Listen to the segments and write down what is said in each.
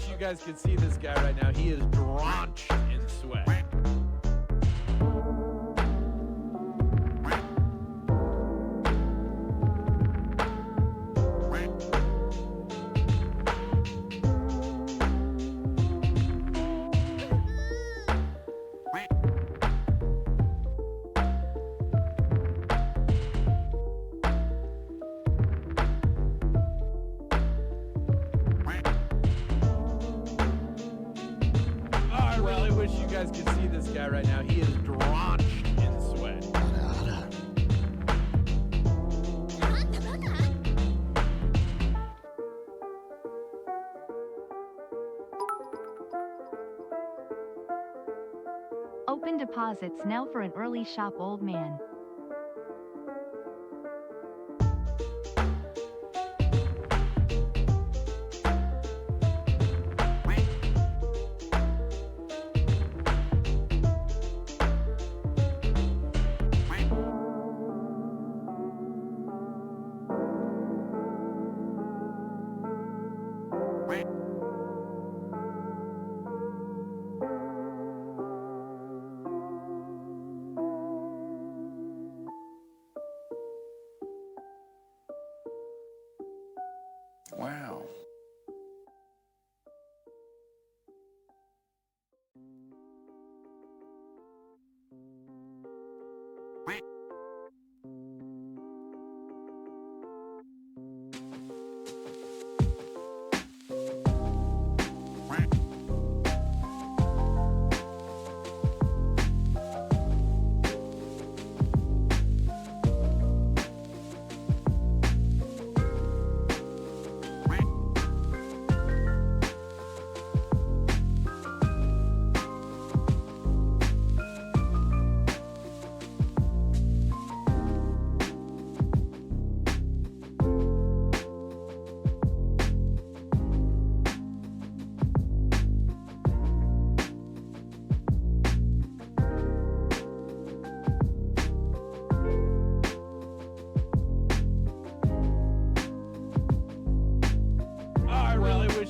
wish you guys could see this guy right now. He is drenched in sweat. You guys can see this guy right now. He is drenched in sweat. Open deposits now for an early shop, old man. Wow.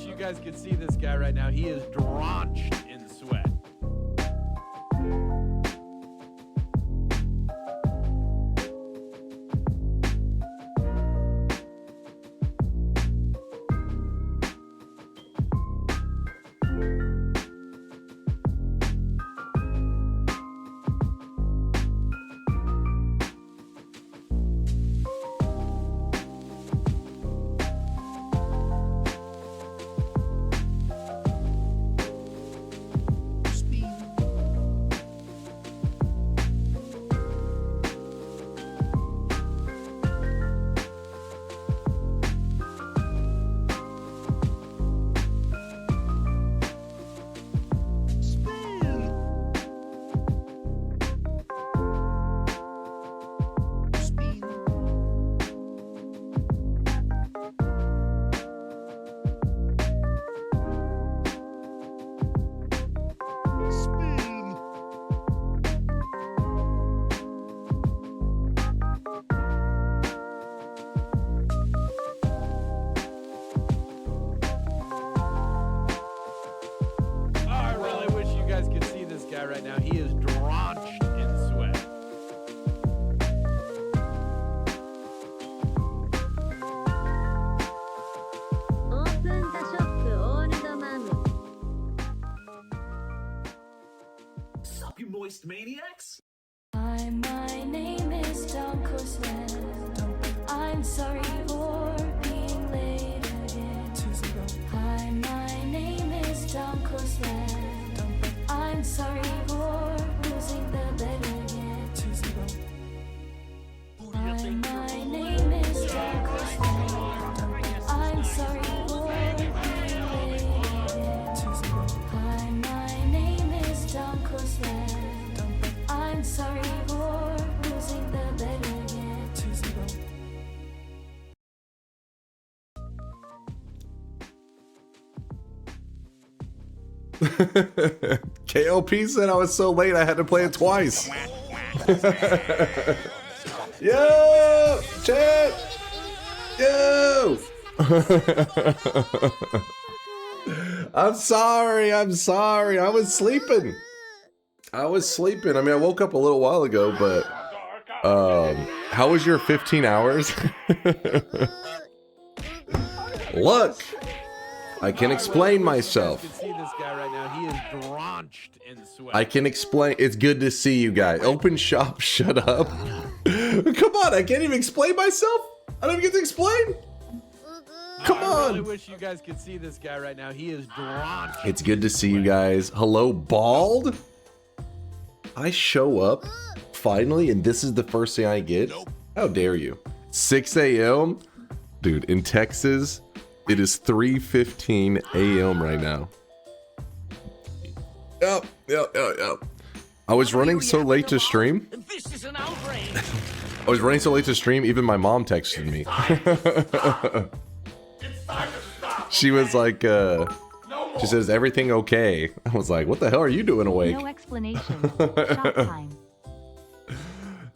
You guys can see this guy right now. He is drenched in sweat. Right now, he is drenched in sweat. Open the shop, old man. Sup, you moist maniacs? Hi, my name is DunkOrSlam. I'm sorry for being late again. Hi, my name is DunkOrSlam. I'm sorry for losing the bet again. Hi, my name is DunkOrSlam. I'm sorry for being late again. Hi, my name is DunkOrSlam. I'm sorry for losing the bet again. KLP said I was so late I had to play it twice. Yo! Chat! Yo! I'm sorry. I'm sorry. I was sleeping. I mean, I woke up a little while ago, but how was your 15 hours? Look, I can explain myself. You can see this guy right now. He is drenched in sweat. I can explain. It's good to see you guys. Open shop, shut up. Come on, I can't even explain myself. I don't even get to explain. Come I on. really wish you guys could see this guy right now. He is drenched. It's good to see you guys. Hello, bald? I show up finally, and this is the first thing I get? How dare you? 6 a.m.? Dude, in Texas, it is 3:15 a.m. right now. Yep. I was running so late to stream. This is an outrage. I was running so late to stream, even my mom texted me. She was like, she says, everything okay? I was like, what the hell are you doing awake? No explanation. Shop time.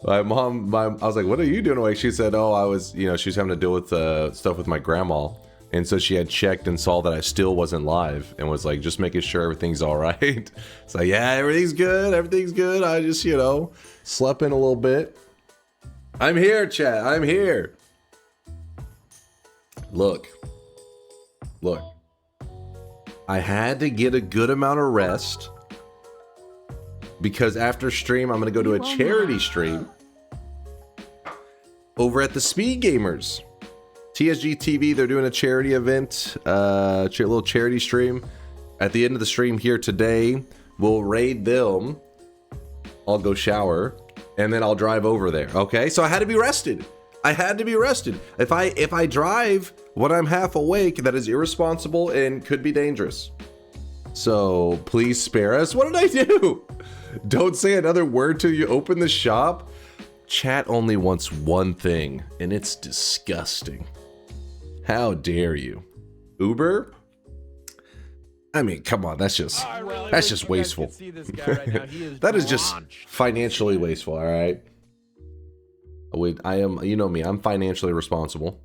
My mom, I was like, what are you doing awake? She said, oh, I was, she was having to deal with stuff with my grandma. And so she had checked and saw that I still wasn't live and was like, just making sure everything's all right. So yeah, everything's good. Everything's good. I just, slept in a little bit. I'm here, chat. I'm here. Look. I had to get a good amount of rest because after stream, I'm going to go to a charity stream over at the Speed Gamers. TSG TV, they're doing a charity event, a little charity stream. At the end of the stream here today, we'll raid them. I'll go shower, and then I'll drive over there, okay? So I had to be rested. If I drive when I'm half awake, that is irresponsible and could be dangerous. So please spare us. What did I do? Don't say another word till you open the shop. Chat only wants one thing, and it's disgusting. How dare you? Uber? I mean, come on, that's just wasteful. That is just financially wasteful, all right? Wait, I am, you know me, I'm financially responsible.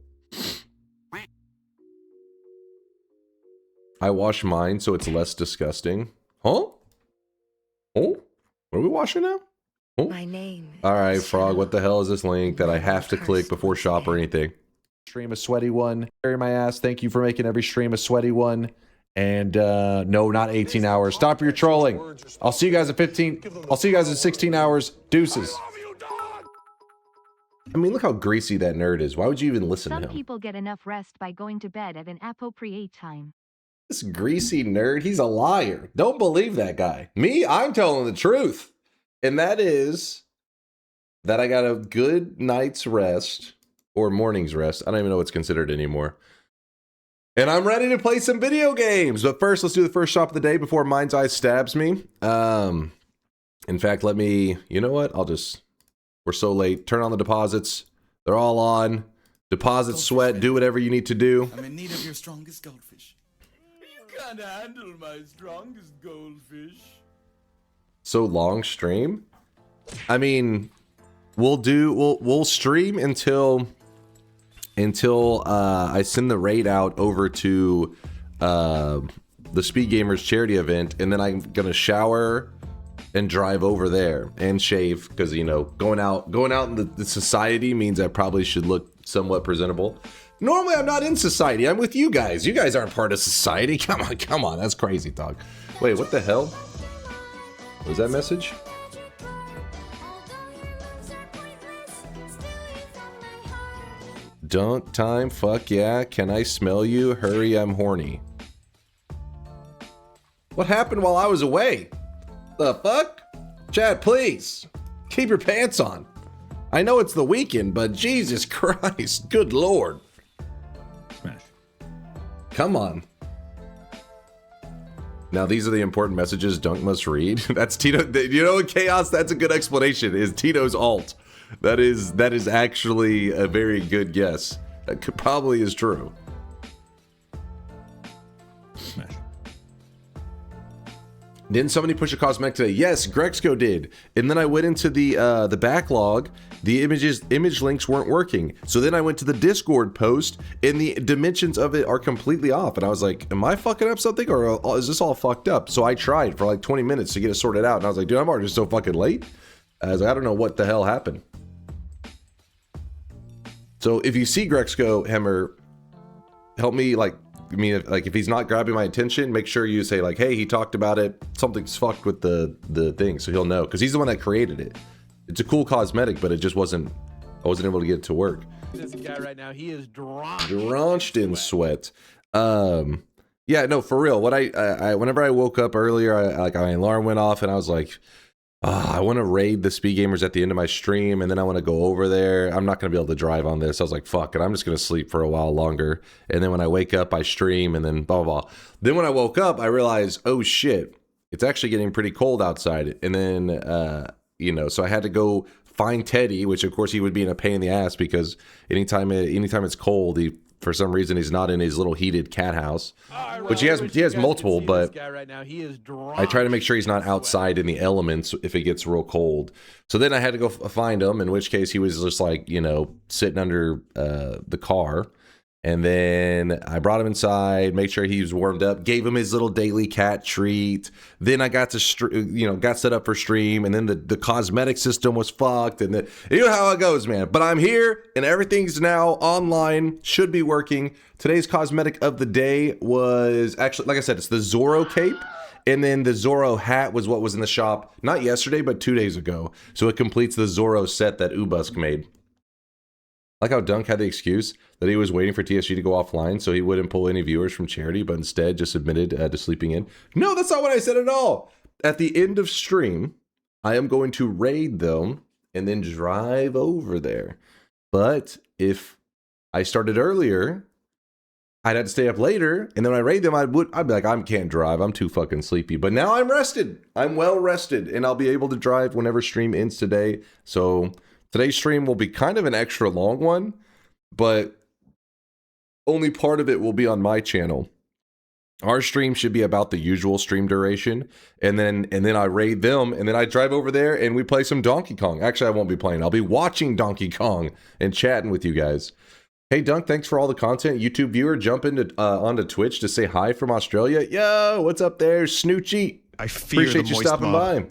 I wash mine so it's less disgusting. Huh? Oh? What are we washing now? Oh? My name. All right, Frog, what the hell is this link that I have to click before shop or anything? Stream a sweaty one. Carry my ass. Thank you for making every stream a sweaty one. And no, not 18 hours. Stop your trolling. I'll see you guys at 15. I'll see you guys in 16 hours. Deuces. I mean, look how greasy that nerd is. Why would you even listen to him? Some people get enough rest by going to bed at an appropriate time. This greasy nerd, he's a liar. Don't believe that guy. Me, I'm telling the truth. And that is that I got a good night's rest or morning's rest. I don't even know what's considered anymore. And I'm ready to play some video games. But first, let's do the first shop of the day before Mind's Eye stabs me. In fact, let me, you know what? We're so late. Turn on the deposits. They're all on. Deposit sweat. Do whatever you need to do. I'm in need of your strongest goldfish. You can't handle my strongest goldfish. So long stream? I mean, we'll stream until I send the raid out over to the Speed Gamers charity event, and then I'm gonna shower and drive over there and shave because going out in the society means I probably should look somewhat presentable. Normally I'm not in society. I'm with you guys. You guys aren't part of society. Come on. That's crazy talk. Wait, what the hell? Was that message? Dunk time, fuck yeah. Can I smell you? Hurry, I'm horny. What happened while I was away? The fuck? Chad, please. Keep your pants on. I know it's the weekend, but Jesus Christ. Good Lord. Smash. Come on. Now, these are the important messages Dunk must read. That's Tito. You know, Chaos, that's a good explanation. Is Tito's alt. That is actually a very good guess. That probably is true. Smash. Didn't somebody push a cosmetic today? Yes, Grexco did. And then I went into the backlog. The image links weren't working. So then I went to the Discord post, and the dimensions of it are completely off. And I was like, am I fucking up something, or is this all fucked up? So I tried for like 20 minutes to get it sorted out. And I was like, dude, I'm already just so fucking late. I was like, I don't know what the hell happened. So if you see Grexco, Hemmer, help me, like, I mean, like, if he's not grabbing my attention, make sure you say, like, hey, he talked about it. Something's fucked with the thing, so he'll know. Because he's the one that created it. It's a cool cosmetic, but it just wasn't... I wasn't able to get it to work. This guy right now, he is Drenched in sweat. Yeah, no, for real. What I whenever I woke up earlier, my alarm went off, and I was like... I want to raid the Speed Gamers at the end of my stream, and then I want to go over there. I'm not going to be able to drive on this. I was like, fuck it, I'm just going to sleep for a while longer. And then when I wake up, I stream, and then blah, blah, blah. Then when I woke up, I realized, oh shit, it's actually getting pretty cold outside. And then, you know, so I had to go find Teddy, which of course he would be in a pain in the ass because anytime it's cold, for some reason he's not in his little heated cat house, which he has multiple, but I try to make sure he's not outside in the elements if it gets real cold. So then I had to go find him, in which case he was just like, you know, sitting under the car. And then I brought him inside, made sure he was warmed up, gave him his little daily cat treat. Then I got to, got set up for stream, and then the cosmetic system was fucked, and you know how it goes, man. But I'm here, and everything's now online, should be working. Today's cosmetic of the day was actually, like I said, it's the Zorro cape, and then the Zorro hat was what was in the shop, not yesterday, but 2 days ago. So it completes the Zorro set that Ubusk made. Like how Dunk had the excuse that he was waiting for TSG to go offline so he wouldn't pull any viewers from charity, but instead just admitted to sleeping in. No, that's not what I said at all. At the end of stream, I am going to raid them and then drive over there. But if I started earlier, I'd have to stay up later, and then when I raid them, I'd be like, I can't drive. I'm too fucking sleepy. But now I'm rested. I'm well rested, and I'll be able to drive whenever stream ends today. So... today's stream will be kind of an extra long one, but only part of it will be on my channel. Our stream should be about the usual stream duration, and then I raid them, and then I drive over there and we play some Donkey Kong. Actually, I won't be playing. I'll be watching Donkey Kong and chatting with you guys. Hey, Dunk, thanks for all the content. YouTube viewer, jump into onto Twitch to say hi from Australia. Yo, what's up there, Snoochie? I fear Appreciate the you moist stopping mob. by.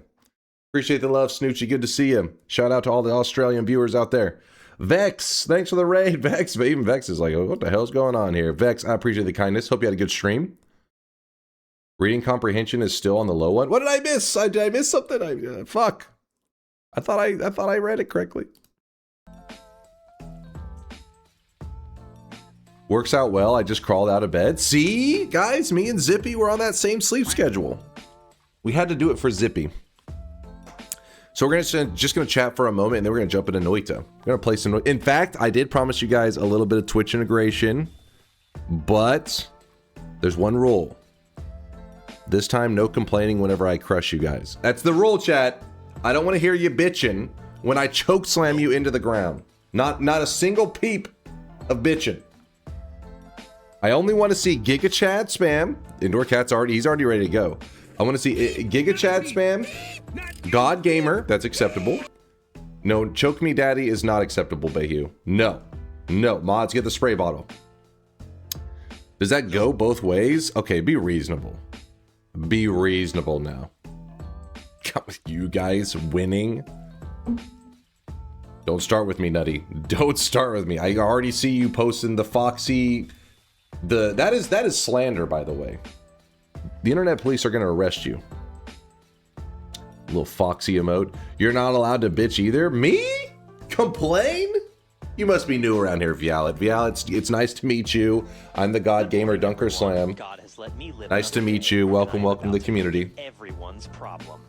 Appreciate the love, Snoochie. Good to see you. Shout out to all the Australian viewers out there. Vex, thanks for the raid. Vex, but even Vex is like, oh, what the hell's going on here? Vex, I appreciate the kindness. Hope you had a good stream. Reading comprehension is still on the low one. What did I miss? Did I miss something? Fuck. I thought I read it correctly. Works out well. I just crawled out of bed. See, guys, me and Zippy were on that same sleep schedule. We had to do it for Zippy. So we're just gonna chat for a moment, and then we're gonna jump into Noita. We're gonna play some. In fact, I did promise you guys a little bit of Twitch integration, but there's one rule. This time, no complaining whenever I crush you guys. That's the rule, chat. I don't want to hear you bitching when I choke slam you into the ground. Not a single peep of bitching. I only want to see Giga Chat spam. Indoor Cat's he's already ready to go. I want to see Giga Chat spam. God Gamer, that's acceptable. No, Choke Me Daddy is not acceptable, Bayou. No. Mods, get the spray bottle. Does that go both ways? Okay, be reasonable. Be reasonable now. You guys winning? Don't start with me, Nutty. Don't start with me. I already see you posting the Foxy. That is slander, by the way. The internet police are going to arrest you. Little Foxy emote. You're not allowed to bitch either? Me? Complain? You must be new around here, Vialet. Vialet, it's nice to meet you. I'm the God Gamer DunkOrSlam. Nice to meet you. Welcome to the community. Everyone's problem.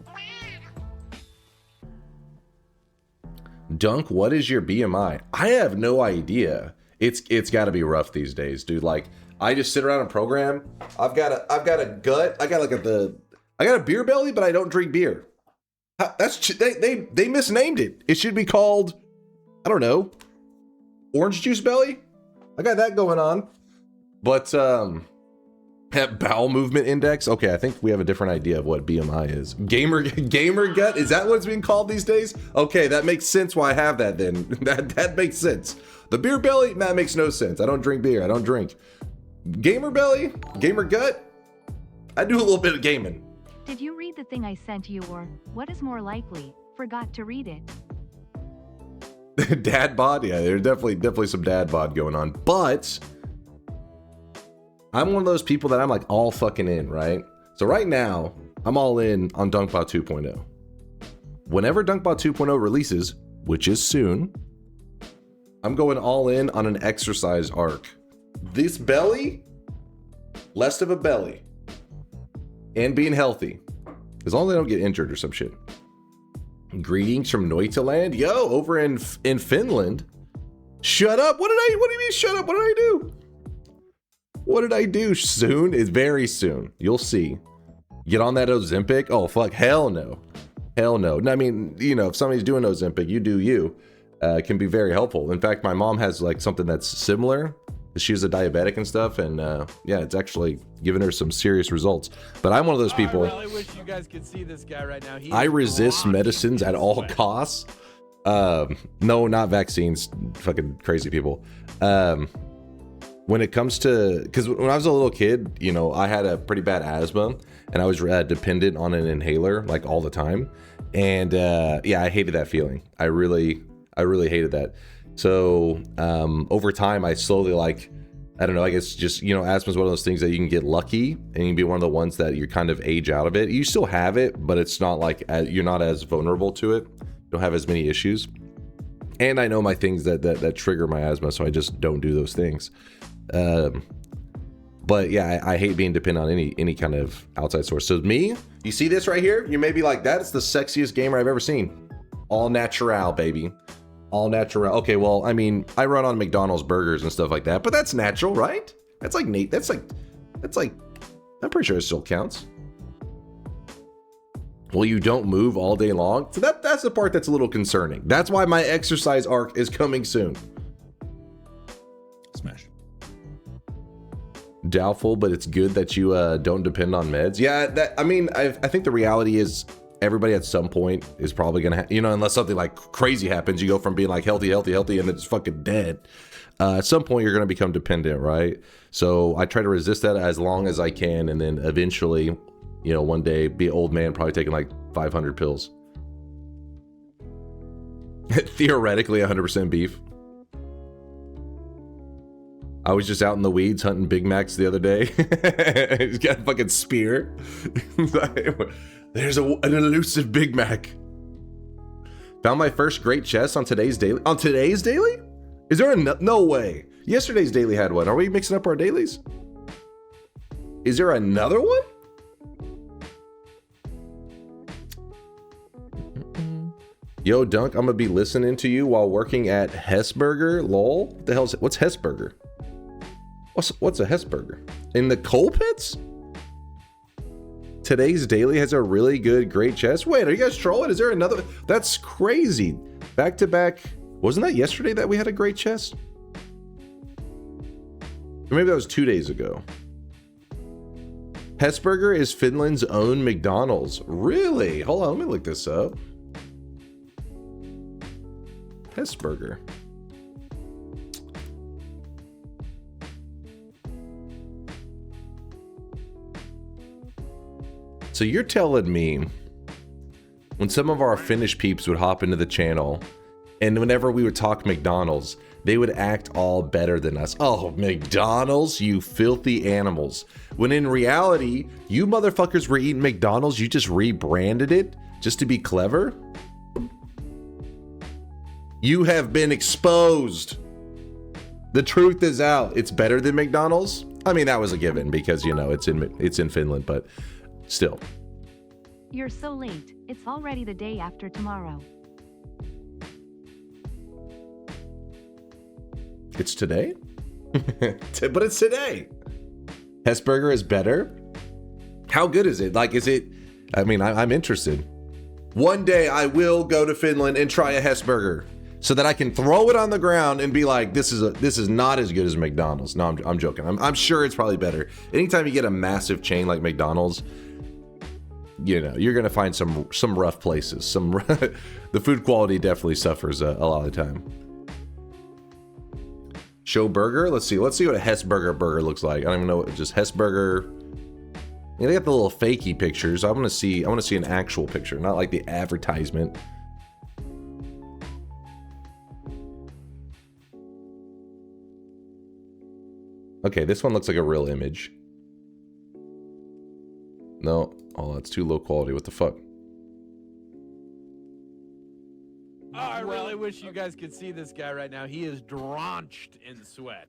Dunk, what is your BMI? I have no idea. It's got to be rough these days, dude. Like, I just sit around and program. I've got a gut. I got a beer belly, but I don't drink beer. They misnamed it. It should be called, I don't know, orange juice belly. I got that going on. But Bowel movement index. Okay, I think we have a different idea of what BMI is. Gamer gut. Is that what's being called these days? Okay, that makes sense. Why I have that then? That makes sense. The beer belly. That makes no sense. I don't drink beer. I don't drink. Gamer belly. Gamer gut. I do a little bit of gaming. Did you read the thing I sent you, or what is more likely, forgot to read it? Dad bod. Yeah, there's definitely some dad bod going on, but I'm one of those people that I'm like all fucking in, right? So right now, I'm all in on DunkBot 2.0. Whenever DunkBot 2.0 releases, which is soon, I'm going all in on an exercise arc. This belly, less of a belly, and being healthy, as long as I don't get injured or some shit. Greetings from Noita land. Yo, over in Finland. Shut up. What do you mean shut up? What did I do? What did I do? Soon? It's very soon. You'll see. Get on that Ozempic? Oh, fuck. Hell no. Hell no. I mean, you know, if somebody's doing Ozempic, you do you. It can be very helpful. In fact, my mom has like something that's similar. She's a diabetic and stuff, and yeah, it's actually given her some serious results. But I'm one of those people. I really wish you guys could see this guy right now. I resist medicines at all costs. No, not vaccines. Fucking crazy people. When it comes to, because when I was a little kid, you know, I had a pretty bad asthma, and I was dependent on an inhaler like all the time, and yeah, I hated that feeling. I really hated that. So over time, I slowly, like, I don't know, I guess just, you know, asthma is one of those things that you can get lucky, and you can be one of the ones that you kind of age out of it. You still have it, but it's not like you're not as vulnerable to it. You don't have as many issues. And I know my things that trigger my asthma, so I just don't do those things. But yeah, I hate being dependent on any kind of outside source. So me, you see this right here? You may be like, that's the sexiest gamer I've ever seen. All natural, baby. All natural. Okay, well, I mean, I run on McDonald's burgers and stuff like that, but that's natural, right? That's like Nate. That's like, I'm pretty sure it still counts. Well, you don't move all day long. So that's the part that's a little concerning. That's why my exercise arc is coming soon. Smash. Doubtful, but it's good that you don't depend on meds. Yeah, I mean, I think the reality is everybody at some point is probably gonna, you know, unless something like crazy happens, you go from being like healthy, and then it's fucking dead. At some point, you're gonna become dependent, right? So I try to resist that as long as I can, and then eventually, you know, one day be an old man, probably taking like 500 pills. Theoretically, 100% beef. I was just out in the weeds hunting Big Macs the other day. He's got a fucking spear. There's an elusive Big Mac. Found my first great chest on today's daily. On today's daily? Is there no way? Yesterday's daily had one. Are we mixing up our dailies? Is there another one? Yo, Dunk, I'm gonna be listening to you while working at Hessburger. Lol. What the hell's it? What's Hessburger? What's a Hessburger? In the coal pits? Today's daily has a really good, great chest. Wait, are you guys trolling? Is there another? That's crazy. Back to back. Wasn't that yesterday that we had a great chest? Or maybe that was 2 days ago. Hessburger is Finland's own McDonald's. Really? Hold on, let me look this up. Hessburger. So you're telling me when some of our Finnish peeps would hop into the channel, and whenever we would talk McDonald's, they would act all better than us. Oh, McDonald's, you filthy animals. When in reality, you motherfuckers were eating McDonald's, you just rebranded it just to be clever? You have been exposed. The truth is out. It's better than McDonald's. I mean, that was a given because, you know, it's in Finland, but still. You're so late. It's already the day after tomorrow. It's today? But it's today. Hessburger is better? How good is it? Like, is it... I mean, I'm interested. One day I will go to Finland and try a Hessburger. so that I can throw it on the ground and be like, this is not as good as McDonald's. No, I'm joking. I'm sure it's probably better. Anytime you get a massive chain like McDonald's, you know, you're gonna find some rough places. The food quality definitely suffers a lot of the time. Show burger. Let's see what a Hesburger burger looks like. I don't even know what just Hesburger. Yeah, they got the little fakey pictures. I want to see an actual picture, not like the advertisement. Okay, this one looks like a real image. No, oh, that's too low quality. What the fuck? Oh, I really wish you guys could see this guy right now. He is drenched in sweat.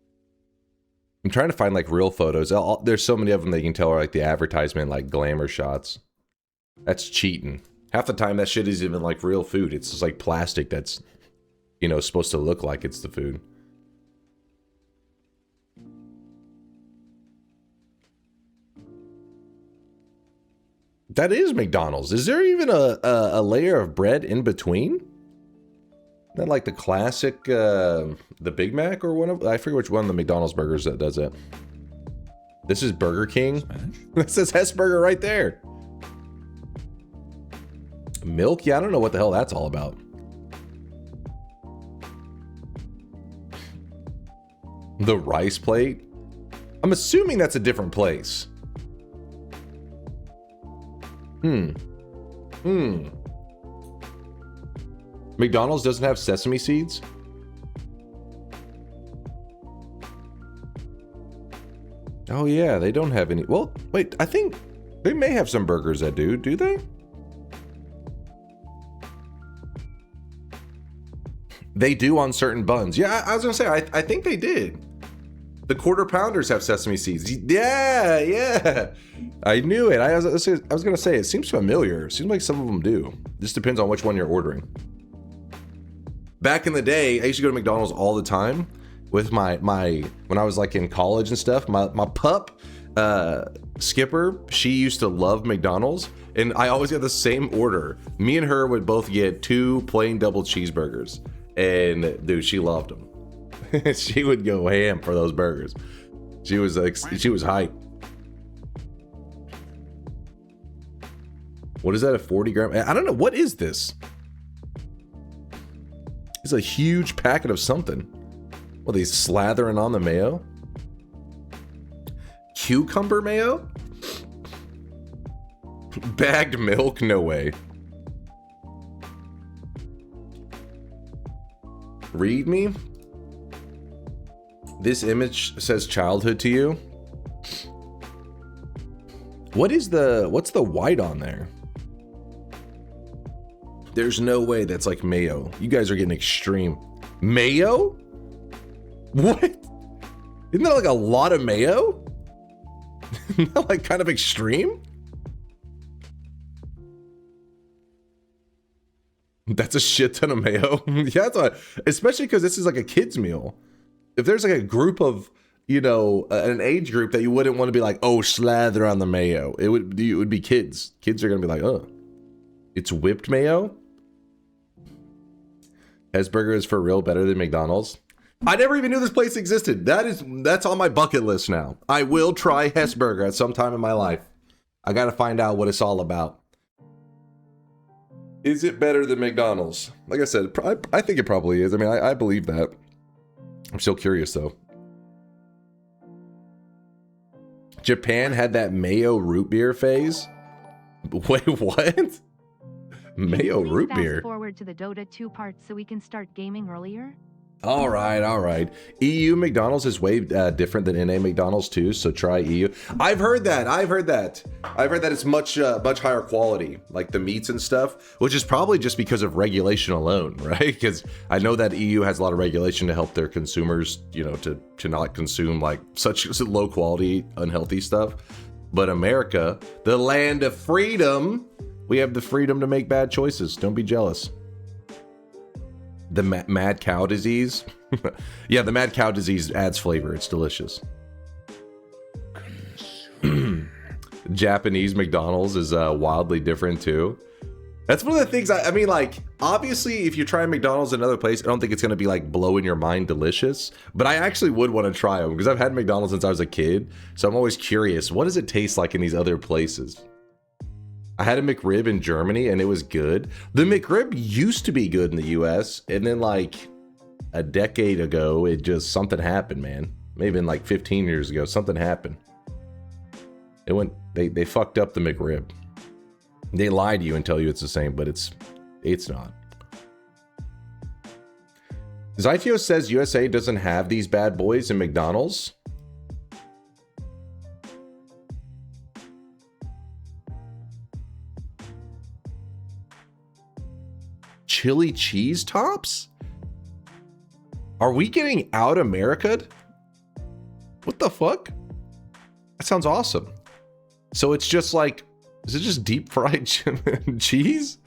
I'm trying to find like real photos. There's so many of them that you can tell are like the advertisement, like glamour shots. That's cheating. Half the time that shit isn't even like real food. It's just like plastic that's, you know, supposed to look like it's the food. That is McDonald's. Is there even a layer of bread in between? Isn't that like the classic, the Big Mac or one of, I forget which one of the McDonald's burgers that does it. This is Burger King. That says Hesburger right there. Milk? Yeah, I don't know what the hell that's all about. The rice plate? I'm assuming that's a different place. McDonald's doesn't have sesame seeds? Oh yeah, they don't have any. Well, wait, I think they may have some burgers that do they? They do on certain buns. Yeah, I was gonna say, I think they did. The quarter pounders have sesame seeds. Yeah. I knew it. I was gonna say, it seems familiar. It seems like some of them do. Just depends on which one you're ordering. Back in the day, I used to go to McDonald's all the time with my when I was like in college and stuff. My pup, Skipper, she used to love McDonald's, and I always got the same order. Me and her would both get 2 plain double cheeseburgers, and dude, she loved them. She would go ham for those burgers. She was hyped. What is that, a 40 gram? I don't know. What is this? It's a huge packet of something. What, are they slathering on the mayo? Cucumber mayo? Bagged milk? No way. Read me? This image says childhood to you. What's the white on there? There's no way that's like mayo. You guys are getting extreme. Mayo? What? Isn't that like a lot of mayo? Isn't that like kind of extreme? That's a shit ton of mayo. Yeah, especially because this is like a kid's meal. If there's like a group of, you know, an age group that you wouldn't want to be like, oh, slather on the mayo, it would be kids. Kids are gonna be like, oh, it's whipped mayo. Hesburger is for real better than McDonald's. I never even knew this place existed. That's on my bucket list now. I will try Hesburger at some time in my life. I gotta find out what it's all about. Is it better than McDonald's? Like I said, I think it probably is. I mean, I believe that. I'm still curious though. Japan had that mayo root beer phase? Wait, what? Mayo Please root fast beer? forward to the Dota 2 part so we can start gaming earlier. All right. EU McDonald's is way different than NA McDonald's too, so try EU. I've heard that it's much higher quality, like the meats and stuff, which is probably just because of regulation alone, right? Because I know that EU has a lot of regulation to help their consumers, you know, to not consume like such low quality, unhealthy stuff. But America, the land of freedom, we have the freedom to make bad choices. Don't be jealous. The mad cow disease. Yeah, the mad cow disease adds flavor. It's delicious. Japanese McDonald's is wildly different too. That's one of the things I mean, like, obviously, if you're trying McDonald's in another place, I don't think it's going to be like blowing your mind delicious. But I actually would want to try them because I've had McDonald's since I was a kid. So I'm always curious, what does it taste like in these other places? I had a McRib in Germany and it was good. The McRib used to be good in the US. And then like a decade ago, it just, something happened, man. Maybe in like 15 years ago, something happened. It went, they fucked up the McRib. They lie to you and tell you it's the same, but it's not. Zytio says USA doesn't have these bad boys in McDonald's. Chili cheese tops? Are we getting out America'd? What the fuck? That sounds awesome. So it's just like, is it just deep fried cheese?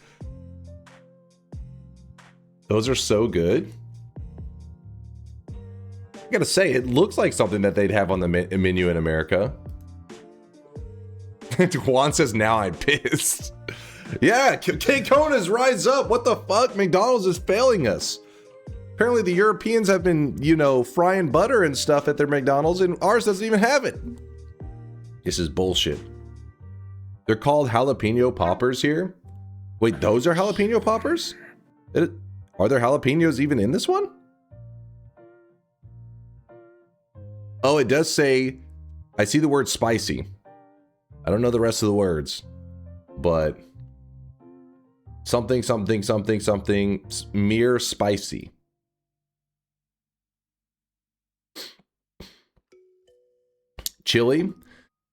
Those are so good. I gotta say, it looks like something that they'd have on the menu in America. Juan says, now I'm pissed. Yeah, K-Konas, rise up. What the fuck? McDonald's is failing us. Apparently the Europeans have been, you know, frying butter and stuff at their McDonald's, and ours doesn't even have it. This is bullshit. They're called jalapeno poppers here. Wait, those are jalapeno poppers? Are there jalapenos even in this one? Oh, it does say, I see the word spicy. I don't know the rest of the words, but something, mere spicy. Chili?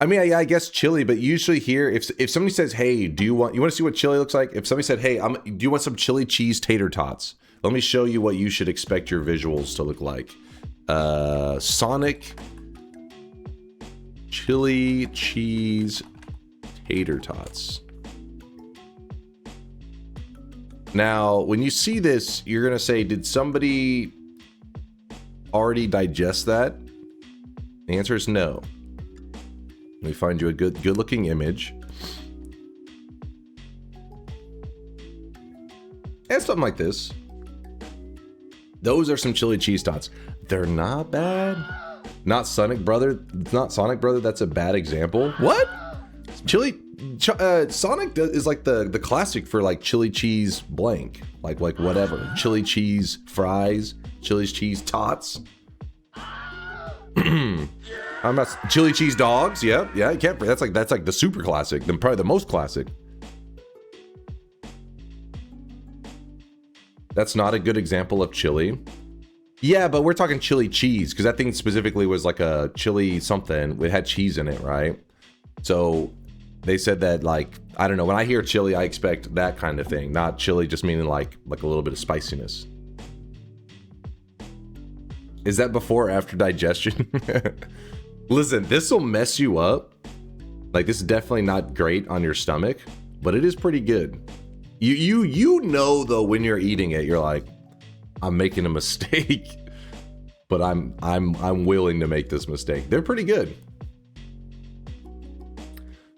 I mean, I guess chili, but usually here, if somebody says, hey, do you want to see what chili looks like? If somebody said, hey, do you want some chili cheese tater tots? Let me show you what you should expect your visuals to look like. Sonic chili cheese tater tots. Now, when you see this, you're going to say, did somebody already digest that? The answer is no. Let me find you a good looking image. And something like this. Those are some chili cheese tots. They're not bad. Not Sonic Brother. Not Sonic Brother. That's a bad example. What? Sonic is like the classic for like chili cheese blank. Like whatever. Chili cheese fries. Chili cheese tots. I'm not chili cheese dogs. Yeah, you can't. That's like the super classic. Then probably the most classic. That's not a good example of chili. Yeah, but we're talking chili cheese because that thing specifically was like a chili something. It had cheese in it, right? So they said that, like, I don't know. When I hear chili, I expect that kind of thing, not chili just meaning like a little bit of spiciness. Is that before or after digestion? Listen, this will mess you up. Like, this is definitely not great on your stomach, but it is pretty good. You know though when you're eating it, you're like, I'm making a mistake, but I'm willing to make this mistake. They're pretty good.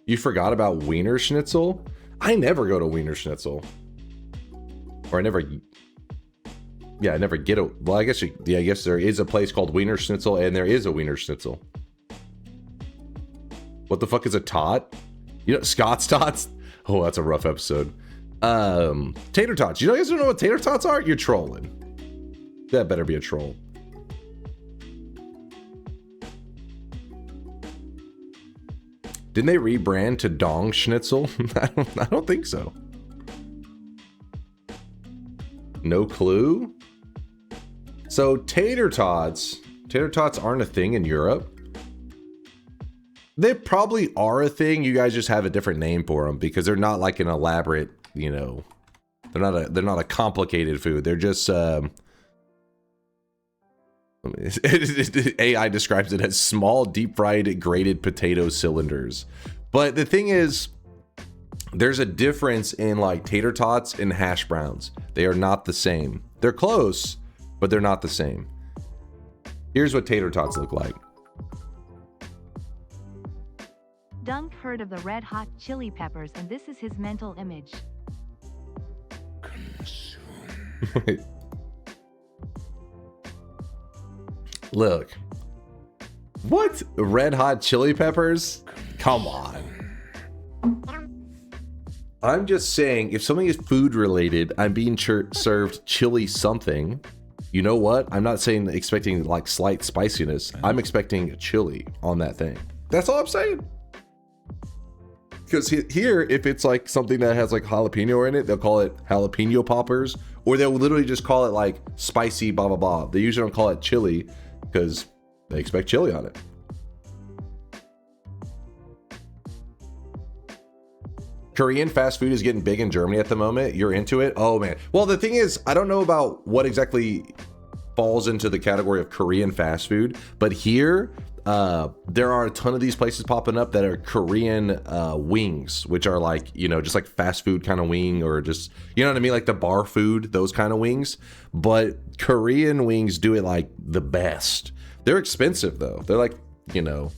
You forgot about Wiener Schnitzel? I never go to Wiener Schnitzel, or I never get a. Well, I guess I guess there is a place called Wiener Schnitzel, and there is a Wiener Schnitzel. What the fuck is a tot? You know, Scott's tots? Oh, that's a rough episode. Tater tots. You guys don't know what tater tots are? You're trolling. That better be a troll. Didn't they rebrand to Dong Schnitzel? I don't think so. No clue? So tater tots aren't a thing in Europe. They probably are a thing. You guys just have a different name for them because they're not like an elaborate, you know, they're not a complicated food. They're just AI describes it as small deep fried grated potato cylinders. But the thing is, there's a difference in like tater tots and hash browns. They are not the same. They're close, but they're not the same. Here's what tater tots look like. Dunk heard of the red hot chili peppers and this is his mental image. Look. What? Red hot chili peppers? Come on. I'm just saying, if something is food related, I'm being served chili something. You know what? I'm not saying expecting like slight spiciness. I'm expecting chili on that thing. That's all I'm saying. Because here, if it's like something that has like jalapeno in it, they'll call it jalapeno poppers, or they'll literally just call it like spicy blah blah blah. They usually don't call it chili because they expect chili on it. Korean fast food is getting big in Germany at the moment. You're into it? Oh man. Well, the thing is, I don't know about what exactly falls into the category of Korean fast food, but here there are a ton of these places popping up that are Korean wings, which are like, you know, just like fast food kind of wing, or just, you know what I mean, like the bar food, those kind of wings. But Korean wings do it like the best. They're expensive though. They're like, you know,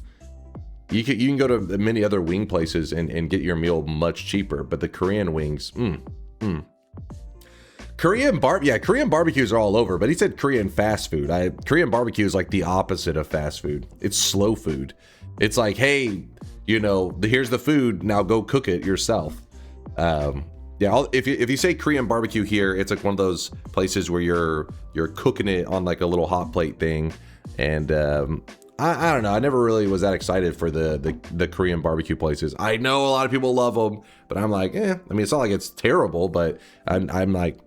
you can go to many other wing places and get your meal much cheaper, but the Korean wings, Korean barbecues are all over, but he said Korean fast food. Korean barbecue is like the opposite of fast food. It's slow food. It's like, hey, you know, here's the food, now go cook it yourself. If you say Korean barbecue here, it's like one of those places where you're cooking it on like a little hot plate thing, and I don't know. I never really was that excited for the Korean barbecue places. I know a lot of people love them, but I'm like, I mean, it's not like it's terrible, but I'm like,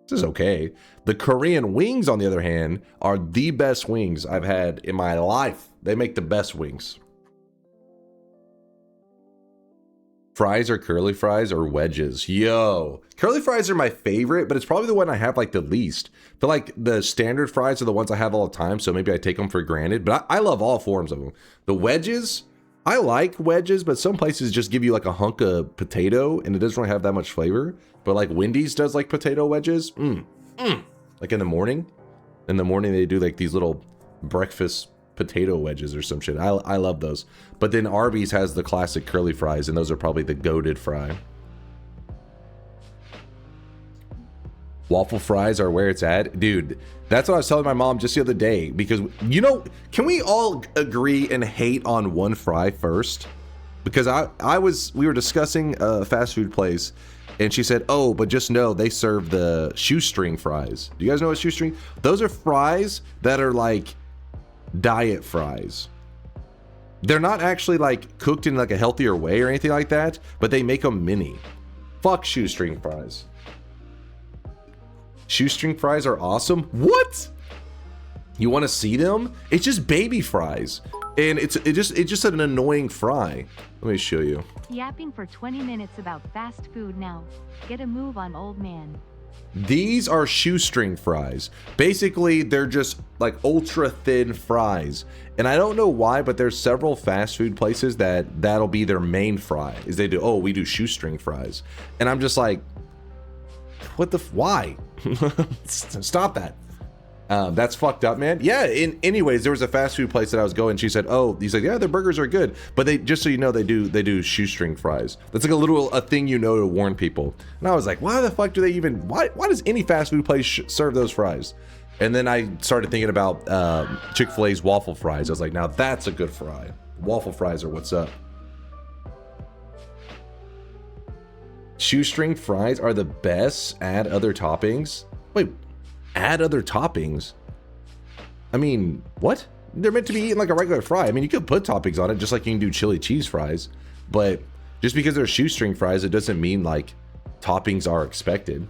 this is okay. The Korean wings, on the other hand, are the best wings I've had in my life. They make the best wings. Fries or curly fries or wedges? Yo, curly fries are my favorite, but it's probably the one I have like the least. I feel like the standard fries are the ones I have all the time, so maybe I take them for granted, but I love all forms of them. The wedges, I like wedges, but some places just give you like a hunk of potato and it doesn't really have that much flavor. But like Wendy's does like potato wedges. Like in the morning. In the morning they do like these little breakfast potato wedges or some shit. I love those. But then Arby's has the classic curly fries, and those are probably the goated fry. Waffle fries are where it's at. Dude, that's what I was telling my mom just the other day, because, you know, can we all agree and hate on one fry first? Because we were discussing a fast food place, and she said, oh, but just know they serve the shoestring fries. Do you guys know what shoestring? Those are fries that are like diet fries. They're not actually like cooked in like a healthier way or anything like that, but they make them mini. Fuck shoestring fries. Shoestring fries are awesome. What? You want to see them? It's just baby fries, and it's just an annoying fry. Let me show you. Yapping for 20 minutes about fast food now. Get a move on, old man. These are shoestring fries. Basically, they're just like ultra thin fries. And I don't know why, but there's several fast food places that'll be their main fry. Is they do, oh, we do shoestring fries. And I'm just like, what the, why? Stop that. That's fucked up, man. Yeah, anyways, there was a fast food place that I was going. She said, oh, he said, yeah, their burgers are good, but they, just so you know, they do shoestring fries. That's like a thing, you know, to warn people. And I was like, why the fuck do they even, why does any fast food place serve those fries? And then I started thinking about Chick-fil-A's waffle fries. I was like, now that's a good fry. Waffle fries are what's up. Shoestring fries are the best. Add other toppings. Wait, add other toppings? I mean, what? They're meant to be eaten like a regular fry. I mean, you could put toppings on it just like you can do chili cheese fries, but just because they're shoestring fries, it doesn't mean like toppings are expected.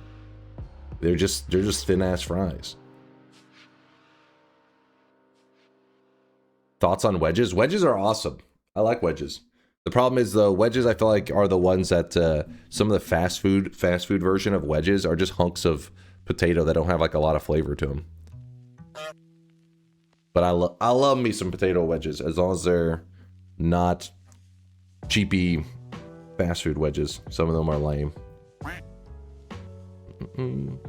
They're just thin ass fries. Thoughts on wedges? Wedges are awesome. I like wedges. The problem is the wedges, I feel like, are the ones that some of the fast food version of wedges are just hunks of potato that don't have like a lot of flavor to them. But I love me some potato wedges, as long as they're not cheapy fast food wedges. Some of them are lame.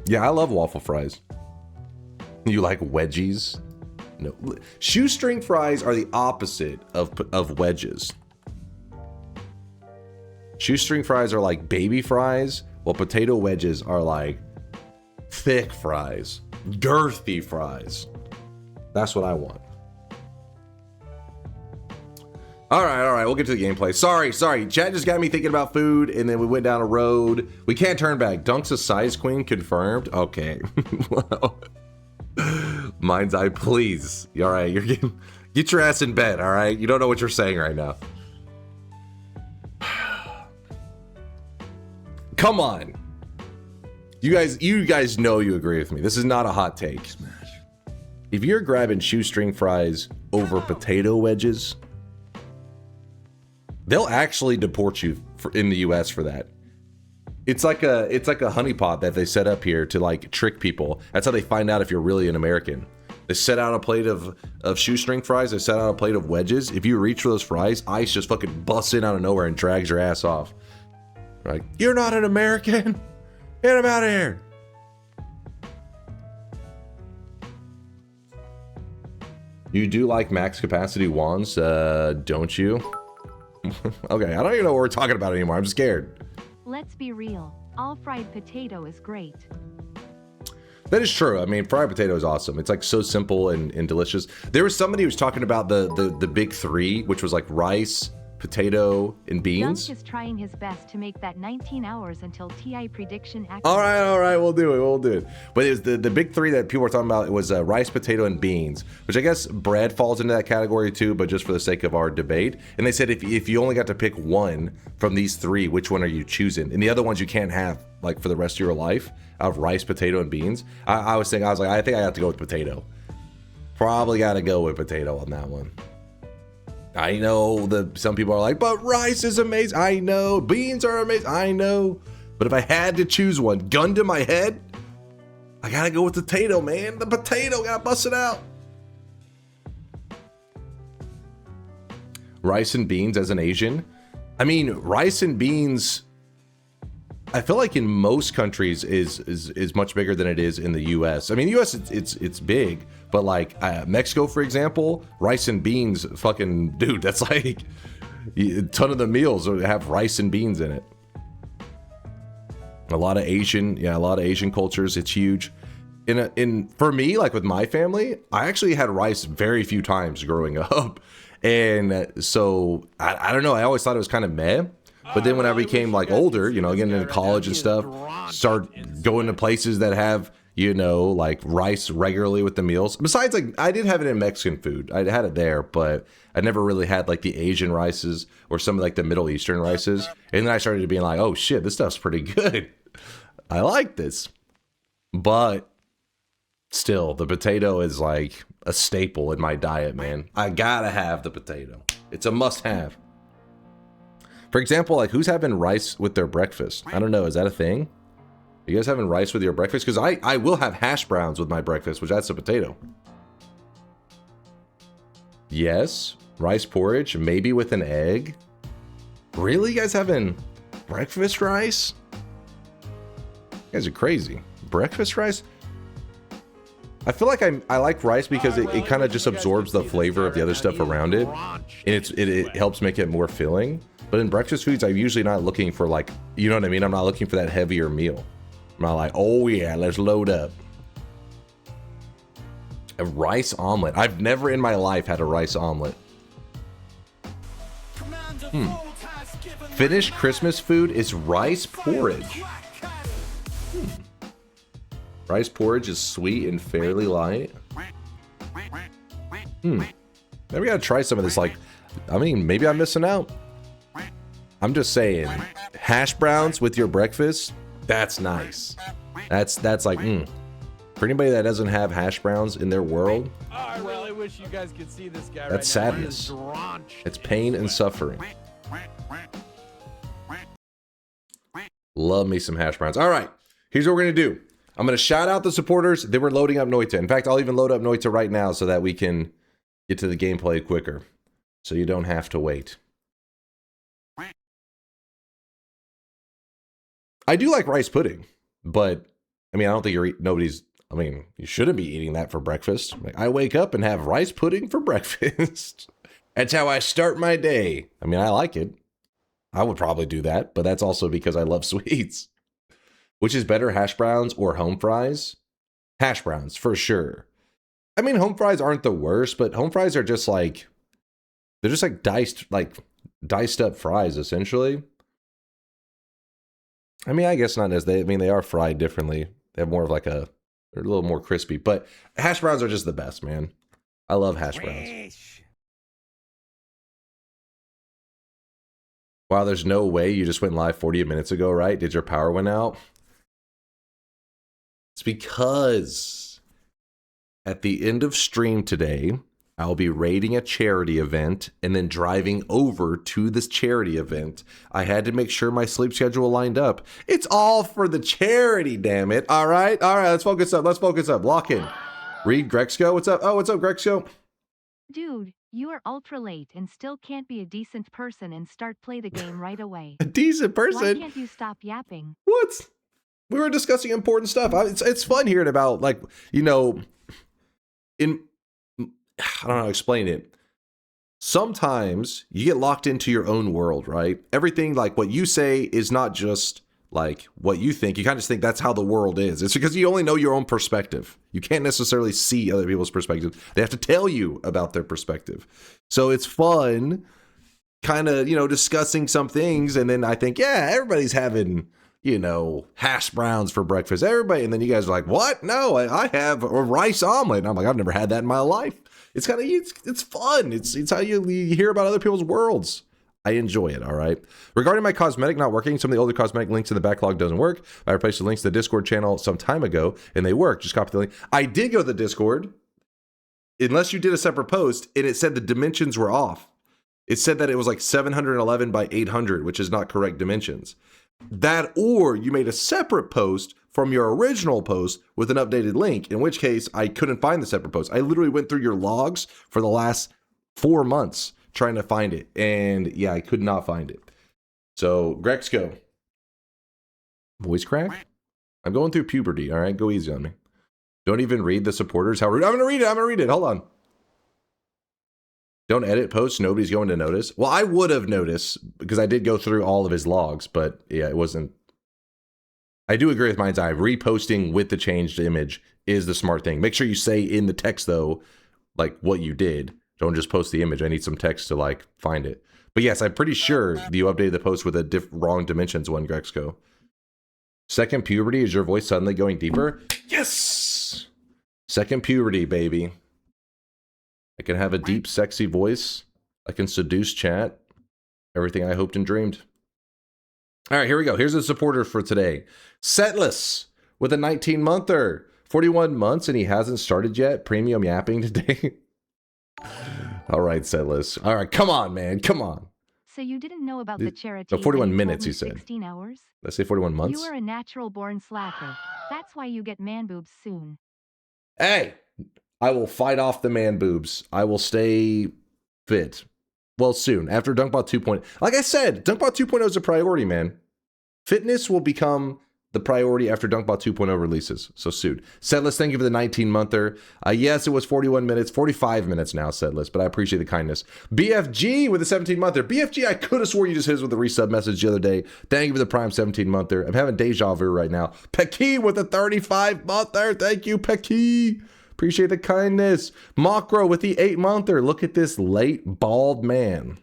Yeah, I love waffle fries. You like wedgies? No. Shoestring fries are the opposite of wedges. Shoestring fries are like baby fries, while potato wedges are like thick fries, girthy fries. That's what I want. All right, we'll get to the gameplay. Sorry. Chat just got me thinking about food, and then we went down a road. We can't turn back. Dunk's a size queen, confirmed. Okay. Well, mind's eye, please. All right, you're getting, get your ass in bed. All right, you don't know what you're saying right now. Come on. You guys know you agree with me. This is not a hot take. Smash. If you're grabbing shoestring fries over potato wedges, they'll actually deport you in the US for that. It's like a honeypot that they set up here to like trick people. That's how they find out if you're really an American. They set out a plate of shoestring fries. They set out a plate of wedges. If you reach for those fries, ice just fucking busts in out of nowhere and drags your ass off. Like, you're not an American. Get him out of here. You do like max capacity wands, don't you? Okay, I don't even know what we're talking about anymore. I'm scared. Let's be real. All fried potato is great. That is true. I mean, fried potato is awesome. It's like so simple and delicious. There was somebody who was talking about the big three, which was like rice, potato, and beans. Dunk is trying his best to make that 19 hours until TI prediction accurate. All right, we'll do it. But it was the big three that people were talking about. It was rice, potato, and beans, which I guess bread falls into that category too, but just for the sake of our debate. And they said if you only got to pick one from these three, which one are you choosing? And the other ones you can't have like for the rest of your life, out of rice, potato, and beans. I think I have to go with potato. Probably got to go with potato on that one. I know some people are like, but rice is amazing. I know. Beans are amazing. I know. But if I had to choose one, gun to my head, I gotta go with the potato, man. The potato, gotta bust it out. Rice and beans as an Asian. I mean, rice and beans, I feel like in most countries is much bigger than it is in the US. I mean, the US it's big, but like Mexico, for example, rice and beans, fucking dude, that's like a ton of the meals have rice and beans in it. A lot of Asian cultures, it's huge. For me, like with my family, I actually had rice very few times growing up, and so I don't know. I always thought it was kind of meh. But then when I became like older, you know, getting into college and stuff, start going to places that have, you know, like rice regularly with the meals. Besides, like, I did have it in Mexican food. I had it there, but I never really had like the Asian rices or some of like the Middle Eastern rices. And then I started being like, oh shit, this stuff's pretty good. I like this. But still, the potato is like a staple in my diet, man. I gotta have the potato. It's a must have. For example, like who's having rice with their breakfast? I don't know. Is that a thing? Are you guys having rice with your breakfast? Because I will have hash browns with my breakfast, which that's a potato. Yes. Rice porridge, maybe with an egg. Really? You guys having breakfast rice? You guys are crazy. Breakfast rice? I feel like I like rice because it kind of just absorbs the flavor of the other stuff around it. And it helps make it more filling. But in breakfast foods, I'm usually not looking for like, you know what I mean? I'm not looking for that heavier meal. I'm not like, oh yeah, let's load up. A rice omelet. I've never in my life had a rice omelet. Finnish Christmas food is rice porridge. Rice porridge is sweet and fairly light. Maybe I gotta try some of this. Like, I mean, maybe I'm missing out. I'm just saying, hash browns with your breakfast, that's nice. That's like, For anybody that doesn't have hash browns in their world, I really wish you guys could see this guy. That's right now. He is sadness. drenched it's in pain and sweat. suffering. Love me some hash browns. All right, here's what we're gonna do. I'm gonna shout out the supporters, then we're loading up Noita. In fact, I'll even load up Noita right now so that we can get to the gameplay quicker. So you don't have to wait. I do like rice pudding, but I mean, I don't think you shouldn't be eating that for breakfast. Like, I wake up and have rice pudding for breakfast. That's how I start my day. I mean, I like it. I would probably do that, but that's also because I love sweets. Which is better, hash browns or home fries? Hash browns, for sure. I mean, home fries aren't the worst, but home fries are just like, they're just like diced up fries, essentially. I mean, I guess not as they are fried differently. They have more of like they're a little more crispy, but hash browns are just the best, man. I love hash browns. Wow, there's no way you just went live 40 minutes ago, right? Did your power went out? It's because at the end of stream today, I'll be raiding a charity event and then driving over to this charity event. I had to make sure my sleep schedule lined up. It's all for the charity, damn it. All right, let's focus up. Lock in. Read Grexco, what's up? Oh, what's up, Grexco? Dude, you are ultra late and still can't be a decent person and start play the game right away. A decent person? Why can't you stop yapping? What? We were discussing important stuff. It's fun hearing about, like, you know, I don't know how to explain it. Sometimes you get locked into your own world, right? Everything, like, what you say is not just like what you think. You kind of just think that's how the world is. It's because you only know your own perspective. You can't necessarily see other people's perspectives. They have to tell you about their perspective. So it's fun kind of, you know, discussing some things. And then I think, yeah, everybody's having, you know, hash browns for breakfast. Everybody. And then you guys are like, what? No, I have a rice omelet. And I'm like, I've never had that in my life. It's kind of, it's fun. It's how you hear about other people's worlds. I enjoy it, all right? Regarding my cosmetic not working, some of the older cosmetic links in the backlog doesn't work. I replaced the links to the Discord channel some time ago, and they work. Just copy the link. I did go to the Discord, unless you did a separate post, and it said the dimensions were off. It said that it was like 711 by 800, which is not correct dimensions. That, or you made a separate post from your original post with an updated link, in which case I couldn't find the separate post. I literally went through your logs for the last 4 months trying to find it, and yeah, I could not find it. So Grexco, voice crack. I'm going through puberty. All right, go easy on me. Don't even read the supporters. How rude. I'm gonna read it. Hold on. Don't edit posts. Nobody's going to notice. Well, I would have noticed because I did go through all of his logs, but yeah, it wasn't. I do agree with Mind's Eye. Reposting with the changed image is the smart thing. Make sure you say in the text though, like what you did. Don't just post the image. I need some text to like find it. But yes, I'm pretty sure you updated the post with a wrong dimensions one, Grexco. Second puberty, is your voice suddenly going deeper? Yes! Second puberty, baby. I can have a deep, sexy voice. I can seduce chat. Everything I hoped and dreamed. All right, here we go. Here's the supporter for today. Setless with a 19-monther. 41 months and he hasn't started yet. Premium yapping today. All right, Setless. All right, come on, man. Come on. So you didn't know about the charity? No, 41 and you minutes, told me you said. 16 hours? Let's say 41 months. You are a natural-born slacker. That's why you get man boobs soon. Hey, I will fight off the man boobs. I will stay fit. Well, soon. After DunkBot 2.0. Like I said, DunkBot 2.0 is a priority, man. Fitness will become the priority after DunkBot 2.0 releases. So soon. Setless, thank you for the 19-monther. Yes, it was 41 minutes, 45 minutes now, Setless, but I appreciate the kindness. BFG with the 17-monther. BFG, I could have swore you just hit us with a resub message the other day. Thank you for the prime 17-monther. I'm having deja vu right now. Pecky with the 35-monther. Thank you, Pecky. Appreciate the kindness. Makro with the 8-monther. Look at this late bald man.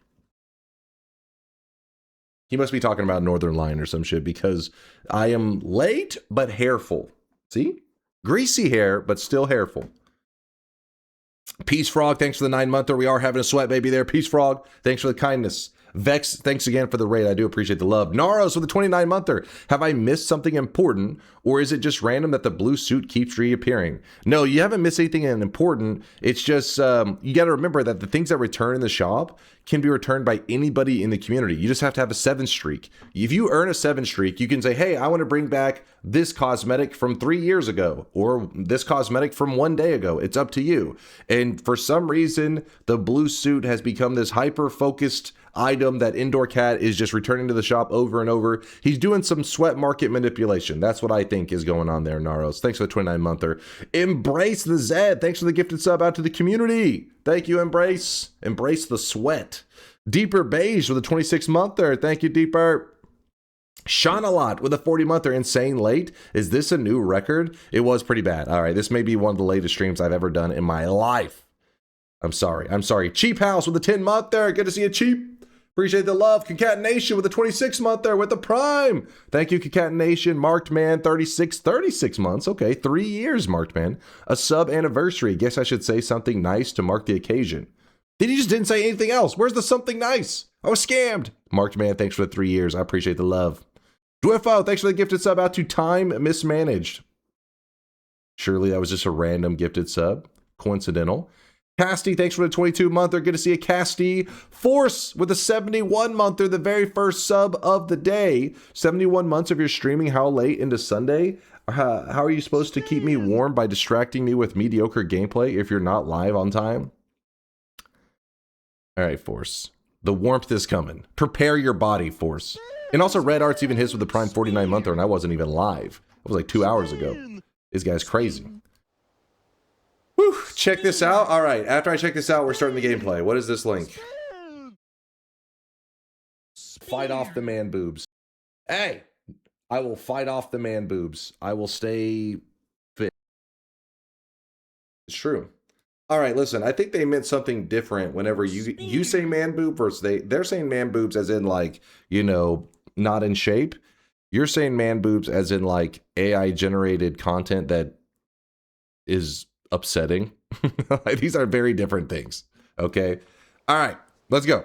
He must be talking about Northern Line or some shit because I am late but hairful. See? Greasy hair, but still hairful. Peace Frog, thanks for the 9-monther. We are having a sweat baby there. Peace Frog, thanks for the kindness. Vex, thanks again for the raid. I do appreciate the love. Naros with the 29-monther. Have I missed something important, or is it just random that the blue suit keeps reappearing? No, you haven't missed anything important. It's just, you got to remember that the things that return in the shop can be returned by anybody in the community. You just have to have a 7 streak. If you earn a 7 streak, you can say, hey, I want to bring back this cosmetic from 3 years ago, or this cosmetic from 1 day ago. It's up to you. And for some reason, the blue suit has become this hyper-focused item that Indoor Cat is just returning to the shop over and over. He's doing some sweat market manipulation. That's what I think is going on there, Naros. Thanks for the 29-monther. Embrace the Zed. Thanks for the gifted sub out to the community. Thank you, Embrace. Embrace the sweat. Deeper Beige with a 26-monther. Thank you, Deeper. Sean a lot with a 40-monther, insane late. Is this a new record? It was pretty bad. All right, this may be one of the latest streams I've ever done in my life. I'm sorry. Cheap House with a 10-monther. Good to see you, Cheap. Appreciate the love. Concatenation with a 26-monther with the Prime. Thank you, Concatenation. Marked Man, 36 months. Okay, 3 years, Marked Man. A sub anniversary. Guess I should say something nice to mark the occasion. Then he just didn't say anything else. Where's the something nice? I was scammed. Marked Man, thanks for the 3 years. I appreciate the love. Dwiffo, thanks for the gifted sub out to Time Mismanaged. Surely that was just a random gifted sub. Coincidental. Casty, thanks for the 22-monther. Good to see you, Casty. Force with a 71-monther, the very first sub of the day. 71 months of your streaming. How late into Sunday? How are you supposed to keep me warm by distracting me with mediocre gameplay if you're not live on time? All right, Force. The warmth is coming. Prepare your body, Force. And also, Red Arts even hits with the Prime 49-monther, and I wasn't even live. It was like 2 hours ago. This guy's crazy. Whew, check this out. All right, after I check this out, we're starting the gameplay. What is this link? Fight off the man boobs. Hey, I will fight off the man boobs. I will stay fit. It's true. All right, listen, I think they meant something different whenever you say man boob versus they're saying man boobs as in like, you know, not in shape. You're saying man boobs as in like AI generated content that is upsetting. These are very different things. Okay. All right, let's go.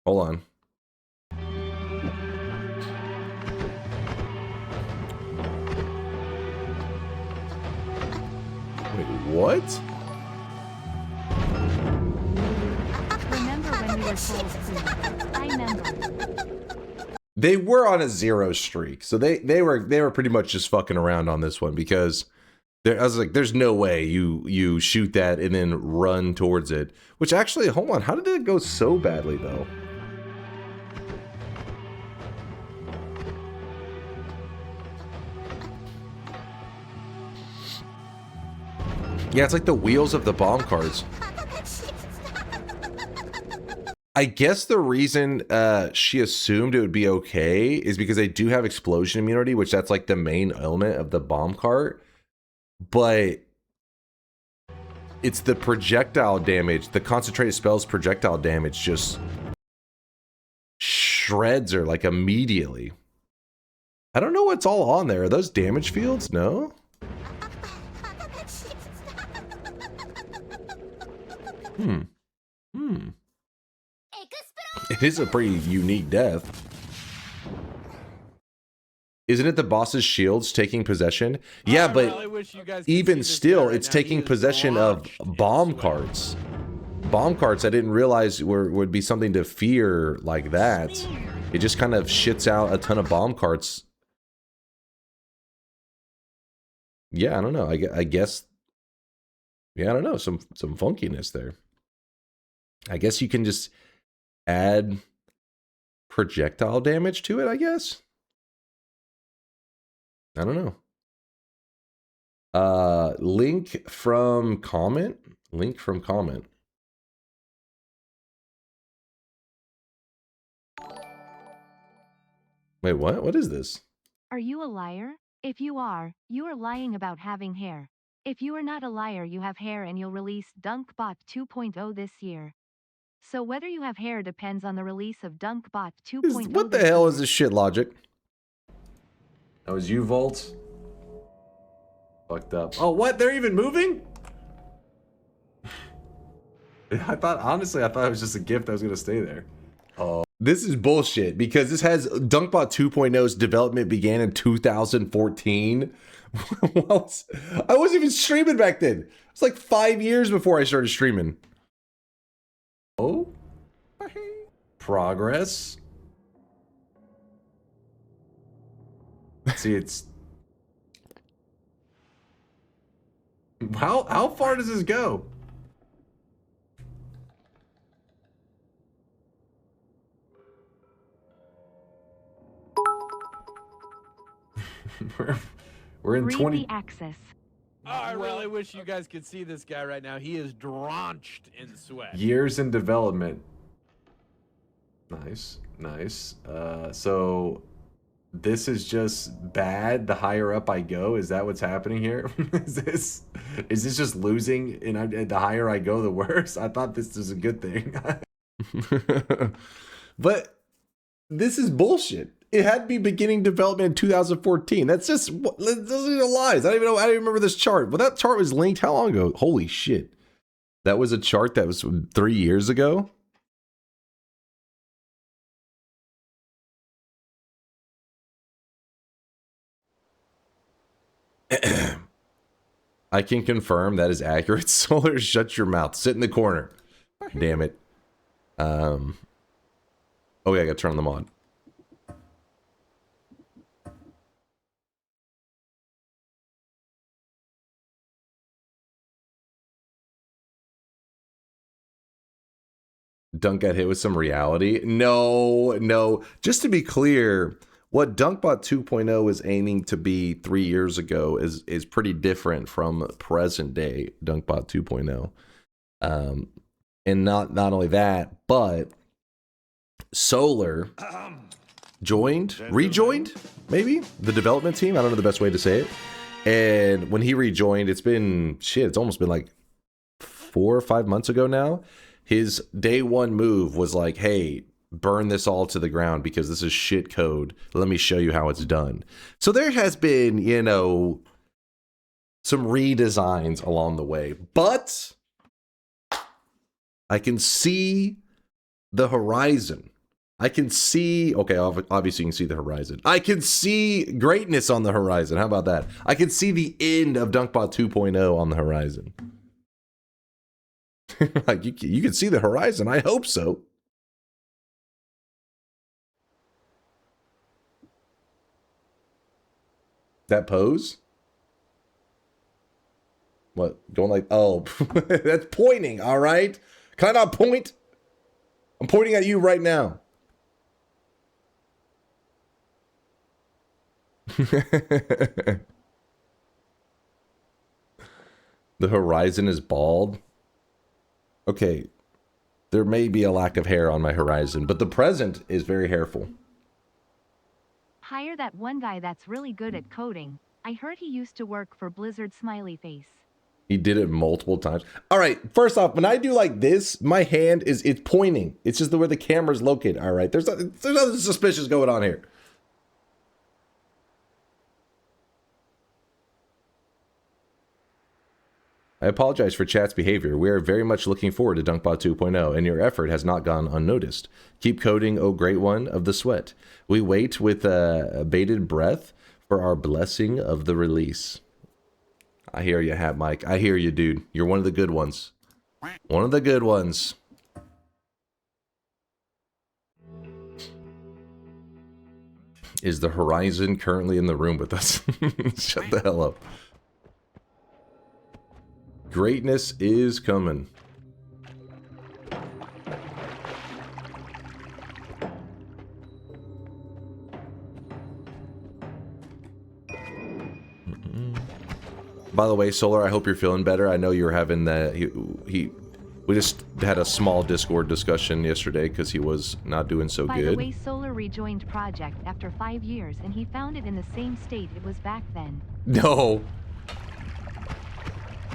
Hold on. Wait, what? Remember when we were told to? I remember. They were on a 0 streak, so they were pretty much just fucking around on this one because I was like, there's no way you shoot that and then run towards it. Which actually, hold on, how did it go so badly though? Yeah, it's like the wheels of the bomb carts. I guess the reason she assumed it would be okay is because they do have explosion immunity, which that's like the main element of the bomb cart. But it's the projectile damage, the concentrated spells projectile damage just shreds her like immediately. I don't know what's all on there. Are those damage fields? No? It is a pretty unique death. Isn't it the boss's shields taking possession? Yeah, but even still, it's taking possession of bomb carts. Bomb carts I didn't realize would be something to fear like that. It just kind of shits out a ton of bomb carts. Yeah, I don't know. I guess... Yeah, I don't know. Some funkiness there. I guess you can just add projectile damage to it, I guess. I don't know. Link from comment. Link from comment. Wait, what? What is this? Are you a liar? If you are lying about having hair. If you are not a liar, you have hair and you'll release DunkBot 2.0 this year. So whether you have hair depends on the release of DunkBot 2.0. What the hell is this shit, Logic? That was you, Volt. Fucked up. Oh, what? They're even moving? I thought it was just a gift that was gonna stay there. Oh, this is bullshit because this has DunkBot 2.0's development began in 2014. Well, I wasn't even streaming back then. It's like 5 years before I started streaming. Oh, progress. See, it's how far does this go? We're in Read 20. the access. I really wish you guys could see this guy right now. He is drenched in sweat. Years in development. Nice, nice. So this is just bad the higher up I go. Is that what's happening here? is this just losing, and the higher I go the worse? I thought this was a good thing. But this is bullshit. It had to be beginning development in 2014. That's just, those are lies. I don't even remember this chart. But that chart was linked how long ago? Holy shit. That was a chart that was 3 years ago? I can confirm that is accurate. Solar, shut your mouth. Sit in the corner. Damn it. Oh yeah, I gotta turn them on. Dunk got hit with some reality. No. Just to be clear, what DunkBot 2.0 is aiming to be 3 years ago is pretty different from present day DunkBot 2.0. And not only that, but Solar rejoined, maybe, the development team. I don't know the best way to say it. And when he rejoined, it's almost been like 4 or 5 months ago now. His day one move was like, hey, burn this all to the ground because this is shit code. Let me show you how it's done. So there has been, some redesigns along the way. But I can see the horizon. I can see, okay, obviously you can see the horizon. I can see greatness on the horizon. How about that? I can see the end of DunkBot 2.0 on the horizon. Like, you can see the horizon. I hope so. That pose? What? Going like, oh, that's pointing, all right? Can I not point? I'm pointing at you right now. The horizon is bald. Okay, there may be a lack of hair on my horizon, but the present is very hairful. Hire that one guy that's really good at coding. I heard he used to work for Blizzard Smiley Face. He did it multiple times. All right, first off, when I do like this, my hand it's pointing. It's just where the camera's located. All right, there's nothing suspicious going on here. I apologize for chat's behavior. We are very much looking forward to DunkBot 2.0, and your effort has not gone unnoticed. Keep coding, oh great one of the sweat. We wait with bated breath for our blessing of the release. I hear you, Hat Mike. I hear you, dude. You're one of the good ones. One of the good ones. Is the horizon currently in the room with us? Shut the hell up. Greatness is coming. By the way, Solar, I hope you're feeling better. I know you were having that. We just had a small Discord discussion yesterday because he was not doing so good. By the way, Solar rejoined project after 5 years, and he found it in the same state it was back then. No.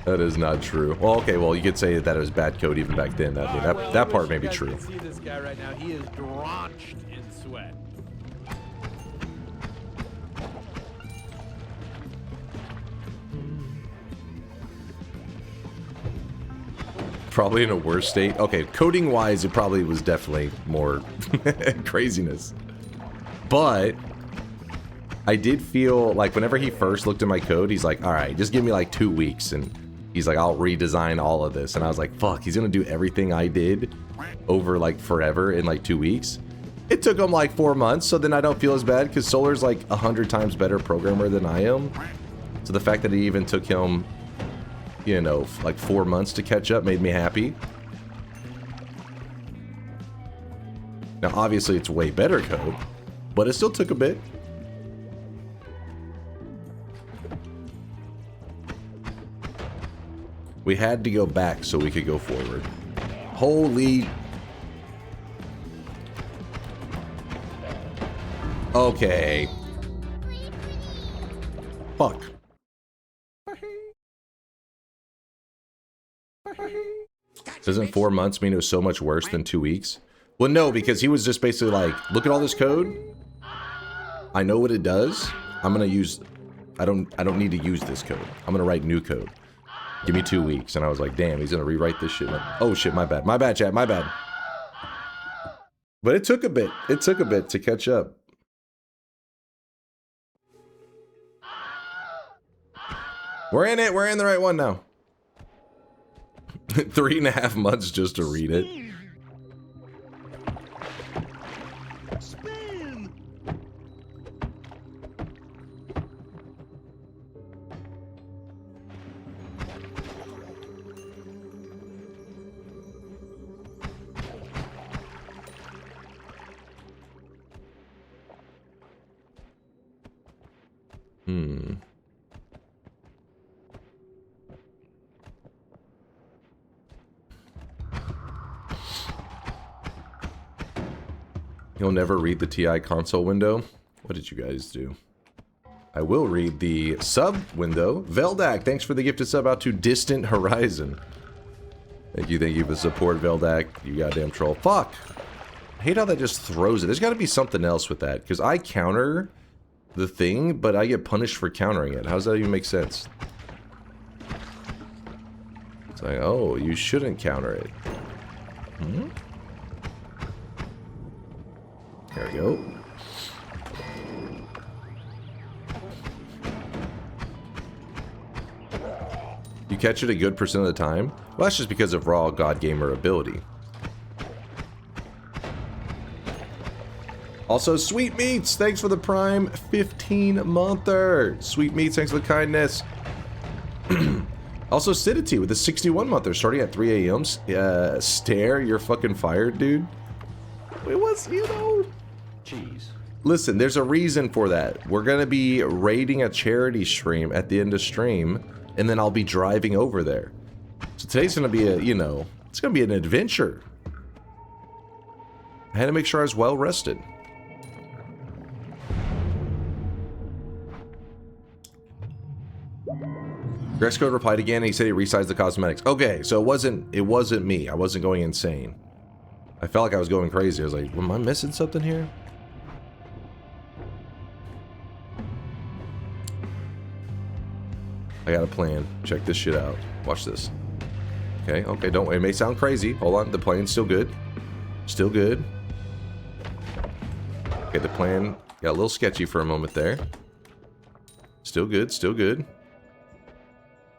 That is not true. Well, okay, well, you could say that it was bad code even back then. That part may be true. You can see this guy right now. He is drenched in sweat. Probably in a worse state. Okay, coding-wise, it probably was definitely more craziness. But I did feel like whenever he first looked at my code, he's like, all right, just give me like 2 weeks. And he's like, I'll redesign all of this. And I was like, fuck, he's going to do everything I did over like forever in like 2 weeks. It took him like 4 months. So then I don't feel as bad because Solar's like 100 times better programmer than I am. So the fact that it even took him, you know, like 4 months to catch up made me happy. Now, obviously, it's way better code, but it still took a bit. We had to go back so we could go forward. Holy... Okay. Fuck. Doesn't 4 months mean it was so much worse than 2 weeks? Well, no, because he was just basically like, look at all this code. I know what it does. I'm gonna use... I don't need to use this code. I'm gonna write new code. Give me 2 weeks. And I was like, damn, he's gonna rewrite this shit. Oh shit, my bad. My bad, chat, my bad. But it took a bit. It took a bit to catch up. We're in it. We're in the right one now. 3.5 months just to read it. You'll never read the TI console window? What did you guys do? I will read the sub window. Veldak, thanks for the gifted sub out to Distant Horizon. Thank you for the support, Veldak. You goddamn troll. Fuck! I hate how that just throws it. There's gotta be something else with that. Because I counter the thing, but I get punished for countering it. How does that even make sense? It's like, oh, you shouldn't counter it. Hmm? There we go. You catch it a good % of the time? Well, that's just because of raw God Gamer ability. Also, Sweet Meats, thanks for the Prime 15-monther. Sweet Meats, thanks for the kindness. Also, Sidity with a 61-monther starting at 3 a.m. Stare, you're fucking fired, dude. It was, you know... Jeez. Listen, there's a reason for that. We're gonna be raiding a charity stream at the end of stream, and then I'll be driving over there. So today's gonna be a, you know, it's gonna be an adventure. I had to make sure I was well rested. Grexcode replied again, and he said he resized the cosmetics. Okay, so it wasn't me. I wasn't going insane. I felt like I was going crazy. I was like, am I missing something here? I got a plan. Check this shit out. Watch this. Okay, okay, don't, it may sound crazy. Hold on, the plan's still good. Still good. Okay, the plan got a little sketchy for a moment there. Still good, still good.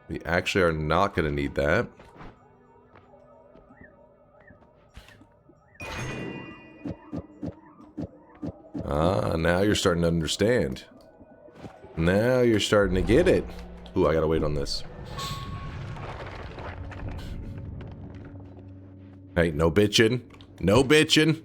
We actually are not going to need that. Ah, now you're starting to understand. Now you're starting to get it. Ooh, I gotta wait on this. Hey, no bitching. No bitching.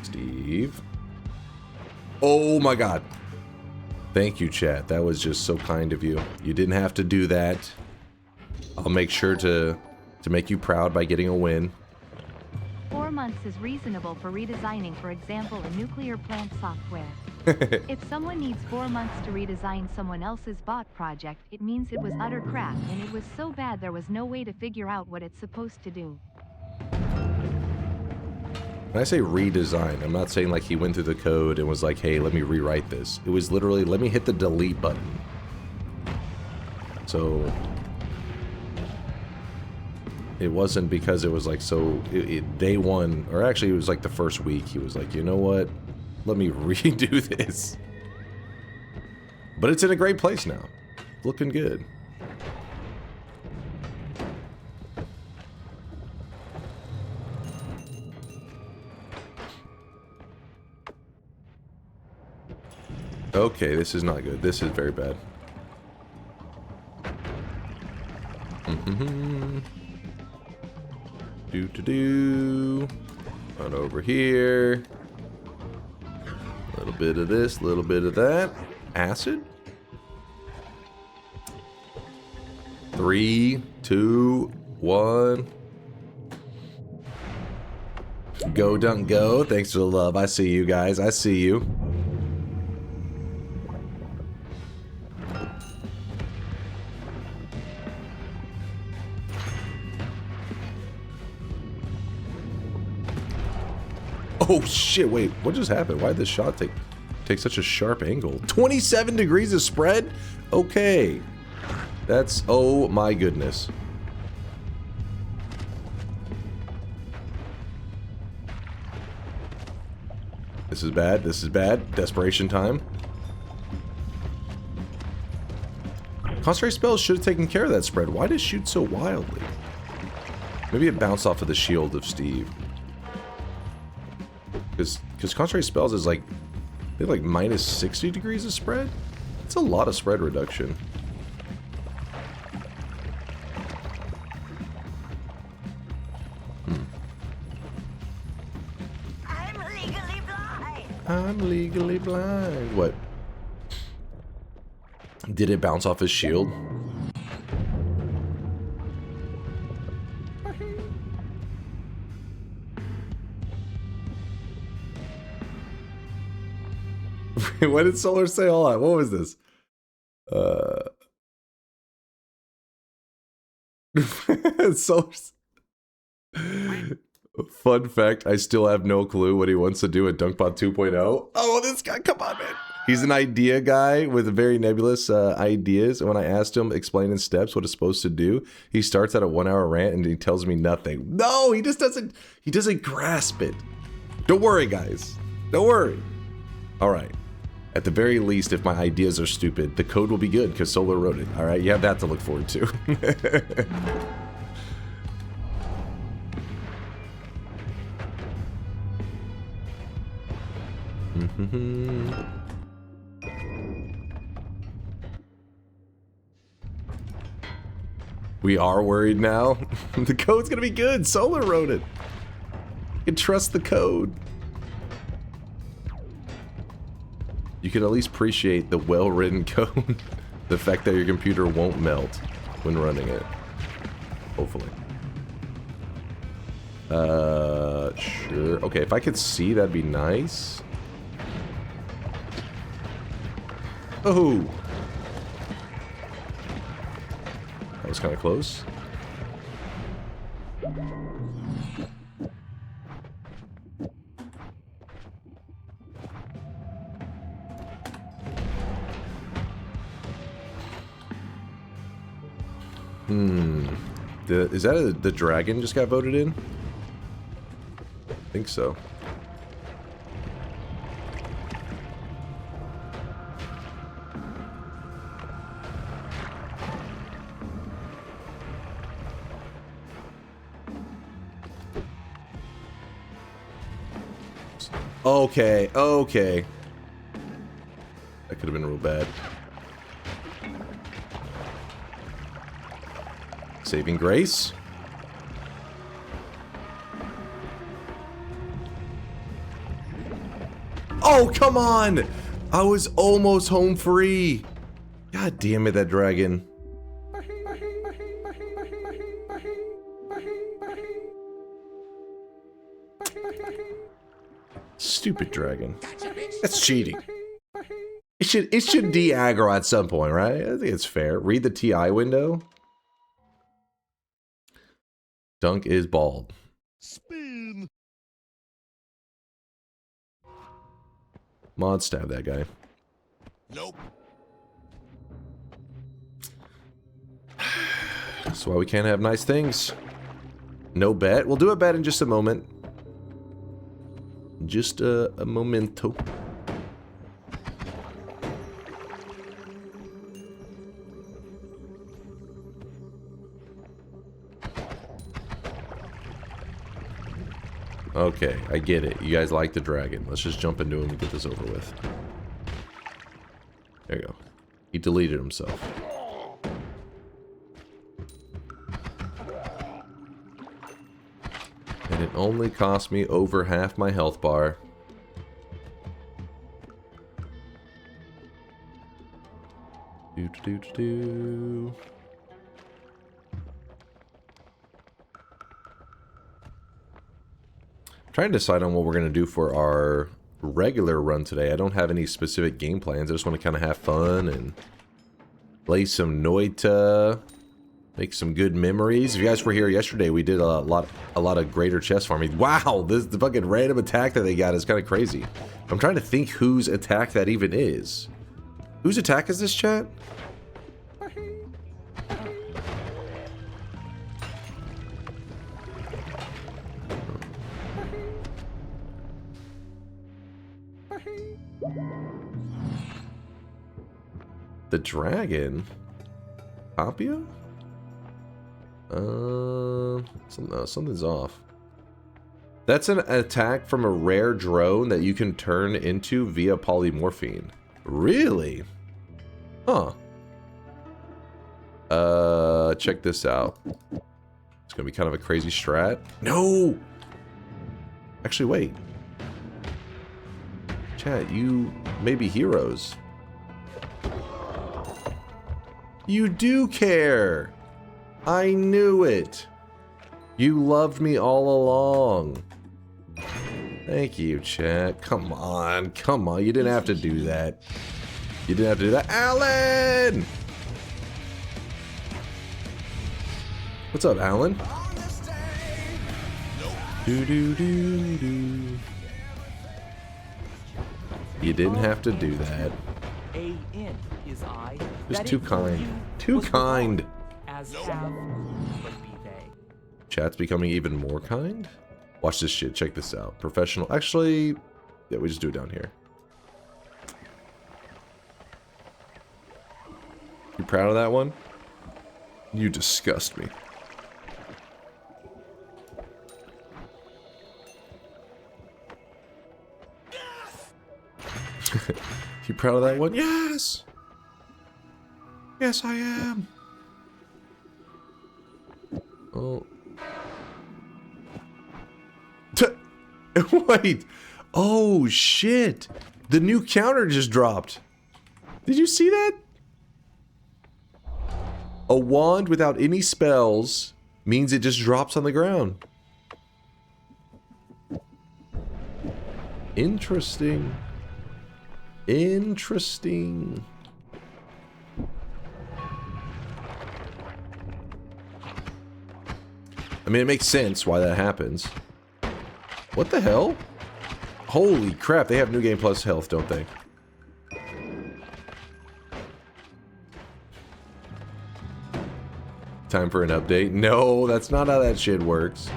Steve. Oh my god. Thank you, chat. That was just so kind of you. You didn't have to do that. I'll make sure to make you proud by getting a win. 4 months is reasonable for redesigning, for example, a nuclear plant software. If someone needs 4 months to redesign someone else's bot project, it means it was utter crap, and it was so bad there was no way to figure out what it's supposed to do. When I say redesign, I'm not saying like he went through the code and was like, hey, let me rewrite this. It was literally, let me hit the delete button. So it wasn't because it was like, so day one, or actually it was like the first week, he was like, you know what? Let me redo this. But it's in a great place now. Looking good. Okay, this is not good. This is very bad. Do. Run over here. A little bit of this, a little bit of that. Acid. 3, 2, 1. Go, Dunk, go. Thanks for the love. I see you guys. I see you. Oh shit, wait, what just happened? Why did this shot take such a sharp angle? 27 degrees of spread? Okay. That's, oh my goodness. This is bad, this is bad. Desperation time. Concentrate spells should have taken care of that spread. Why did it shoot so wildly? Maybe it bounced off of the shield of Steve. Because concentrate spells is like, they have like minus 60 degrees of spread? That's a lot of spread reduction. I'm legally blind. I'm legally blind. What? Did it bounce off his shield? What did Solar say? Hold on, what was this? Solar's... Fun fact, I still have no clue what he wants to do at DunkPod 2.0. Oh, this guy, come on, man. He's an idea guy with very nebulous ideas. And when I asked him, explain in steps what it's supposed to do, he starts at a 1-hour rant and he tells me nothing. No, he just doesn't, he doesn't grasp it. Don't worry, guys. Don't worry. All right. At the very least, if my ideas are stupid, the code will be good because Solar wrote it. All right, you have that to look forward to. We are worried now. The code's gonna be good. Solar wrote it. You can trust the code. You can at least appreciate the well-written code. The fact that your computer won't melt when running it. Hopefully. Sure. Okay, if I could see, that'd be nice. Oh! That was kind of close. Is that the dragon just got voted in? I think so. Okay, okay. That could have been real bad. Saving grace. Oh, come on! I was almost home free. God damn it, that dragon. Stupid dragon. That's cheating. It should de-aggro at some point, right? I think it's fair. Read the TI window. Dunk is bald. Spin. Mod stab that guy. Nope. That's why we can't have nice things. No bet. We'll do a bet in just a moment. Just a momento. Okay, I get it. You guys like the dragon. Let's just jump into him and get this over with. There you go. He deleted himself. And it only cost me over half my health bar. Do. Trying to decide on what we're going to do for our regular run today. I don't have any specific game plans. I just want to kind of have fun and play some Noita, make some good memories. If you guys were here yesterday, we did a lot of greater chest farming. Wow, the fucking random attack that they got is kind of crazy. I'm trying to think whose attack that even is. Whose attack is this, chat? The dragon? Tapia? Something's off. That's an attack from a rare drone that you can turn into via polymorphine. Really? Huh. Check this out. It's gonna be kind of a crazy strat. No! Actually, wait. Chat, you may be heroes. You do care. I knew it. You loved me all along. Thank you, chat. Come on. Come on. You didn't have to do that. You didn't have to do that. Alan! What's up, Alan? Do. You didn't have to do that. Just too kind. Too kind. Chat's becoming even more kind? Watch this shit. Check this out. Professional. Actually, yeah, we just do it down here. You proud of that one? You disgust me. You proud of that one? Yes! Yes, I am. Oh. Wait. Oh, shit. The new counter just dropped. Did you see that? A wand without any spells means it just drops on the ground. Interesting. Interesting. I mean, it makes sense why that happens. What the hell? Holy crap, they have New Game Plus health, don't they? Time for an update? No, that's not how that shit works.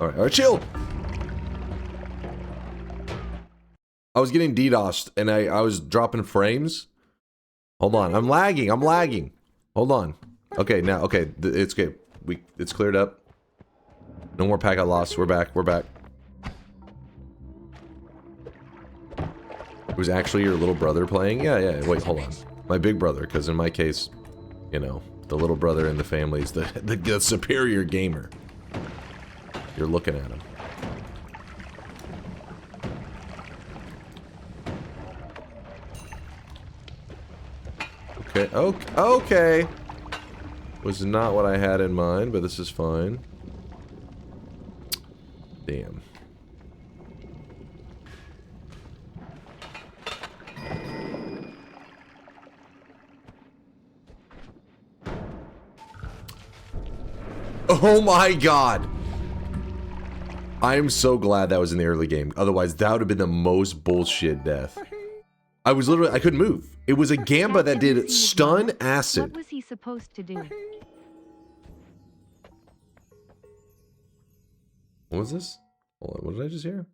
Alright, chill! I was getting DDoSed, and I was dropping frames. Hold on, I'm lagging. Hold on. Okay, now, okay, it's okay. It's cleared up. No more packet loss. We're back. It was actually your little brother playing? Yeah. Wait, hold on. My big brother, because in my case, you know, the little brother in the family is the superior gamer. You're looking at him. Okay. Was not what I had in mind, but this is fine. Damn. Oh my god! I am so glad that was in the early game. Otherwise, that would have been the most bullshit death. I was literally, I couldn't move. It was a Gamba that did stun acid. What was he supposed to do? What was this? Hold on, what did I just hear?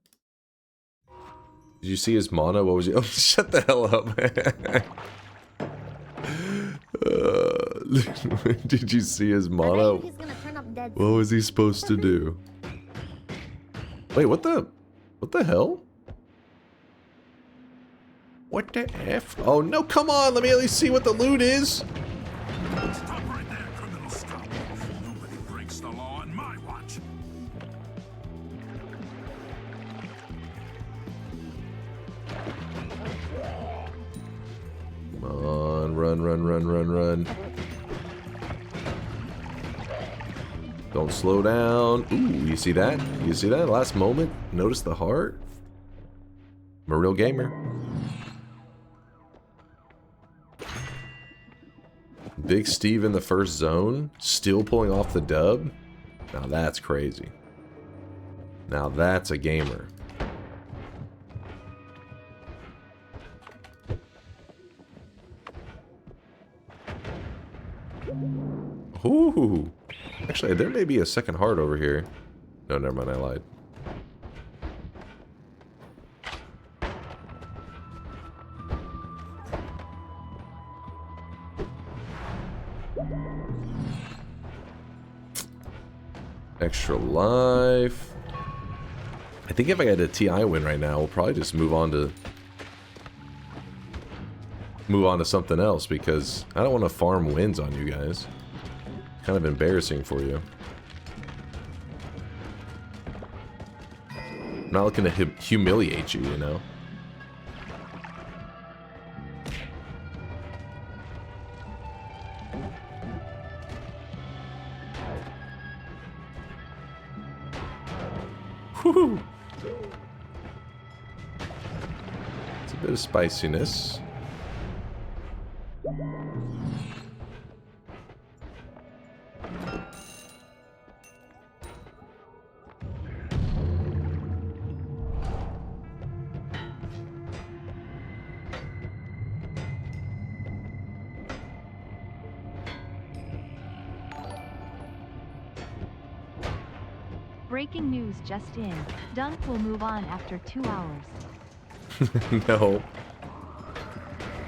Did you see his mana? What was he? Oh, shut the hell up, man. Did you see his mana? What was he supposed to do? Wait, what the hell? What the F? Oh no, come on, let me at least see what the loot is. Stop right there, criminal scum. Nobody breaks the law on my watch. Come on, run, run, run, run, run. Don't slow down. Ooh, you see that? You see that? Last moment, notice the heart? I'm a real gamer. Big Steve in the first zone, still pulling off the dub? Now that's crazy. Now that's a gamer. Ooh. Actually, there may be a second heart over here. No, never mind, I lied. Extra life. I think if I had a TI win right now, we'll probably just move on to something else because I don't want to farm wins on you guys. Kind of embarrassing for you. I'm not looking to humiliate you, you know? Whew. It's a bit of spiciness. Breaking news just in. Dunk will move on after 2 hours. No.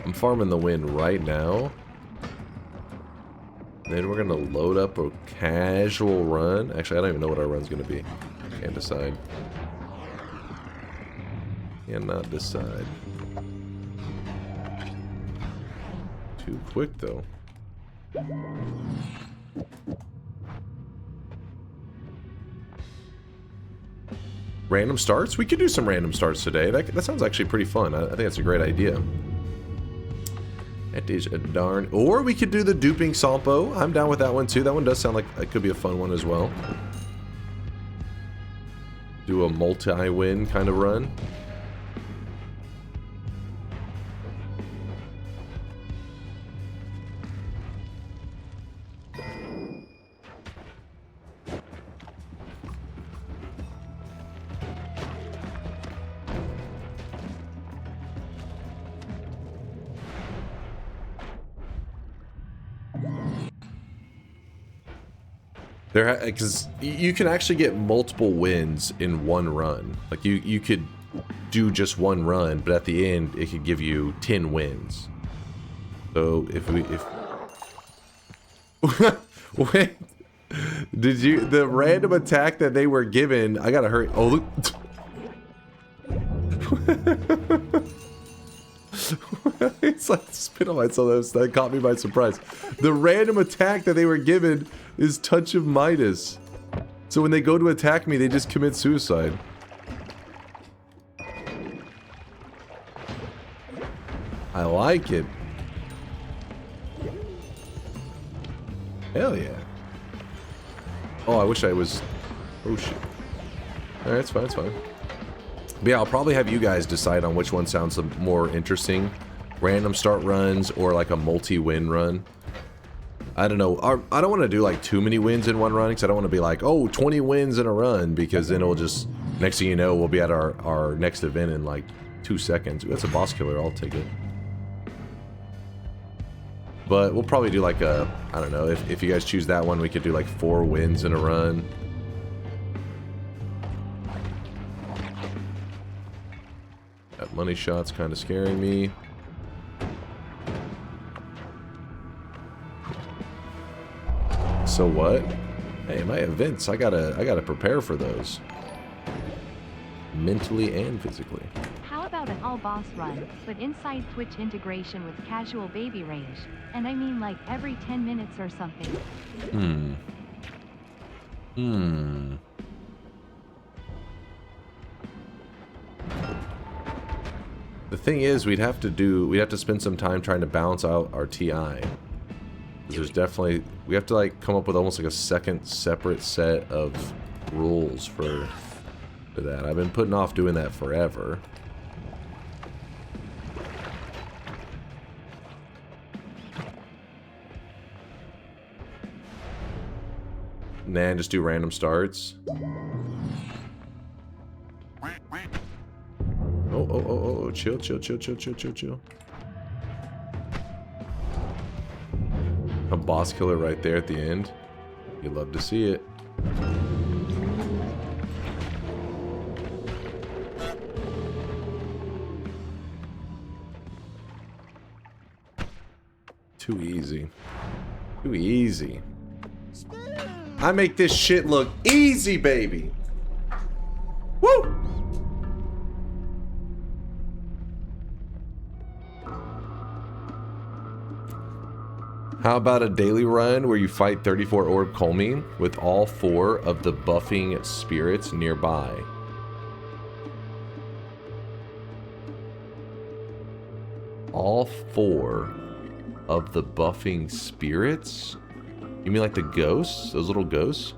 I'm farming the win right now. Then we're gonna load up a casual run. Actually, I don't even know what our run's gonna be. Can't decide. Cannot decide. Too quick though. Random starts? We could do some random starts today. That sounds actually pretty fun. I think that's a great idea. That is a darn... Or we could do the duping Sampo. I'm down with that one too. That one does sound like it could be a fun one as well. Do a multi-win kind of run. Because you can actually get multiple wins in one run. Like you could do just one run, but at the end it could give you 10 wins. So wait, the random attack that they were given? I gotta hurry. Oh look. It's like spit on myself. That caught me by surprise. The random attack that they were given is Touch of Midas. So when they go to attack me, they just commit suicide. I like it. Hell yeah. Oh, I wish I was... Oh shit. Alright, it's fine, it's fine. But yeah, I'll probably have you guys decide on which one sounds more interesting. Random start runs or like a multi-win run. I don't know. I don't want to do like too many wins in one run because I don't want to be like, oh, 20 wins in a run, because then it'll just, next thing you know, we'll be at our next event in like 2 seconds. That's a boss killer. I'll take it. But we'll probably do like a, I don't know, if you guys choose that one, we could do like 4 wins in a run. That money shot's kind of scaring me. So what? Hey, my events, I gotta prepare for those. Mentally and physically. How about about an all-boss run, but inside Twitch integration with casual baby range. And I mean like every 10 minutes or something. The thing is, we'd have to spend some time trying to balance out our TI. There's definitely, we have to like come up with almost like a second separate set of rules for that. I've been putting off doing that forever. Nah, just do random starts. Oh, chill. A boss killer right there at the end. You love to see it. Too easy. Too easy. I make this shit look easy, baby. Woo! How about a daily run where you fight 34 orb Kolmi with all 4 of the buffing spirits nearby? All 4 of the buffing spirits? You mean like the ghosts? Those little ghosts?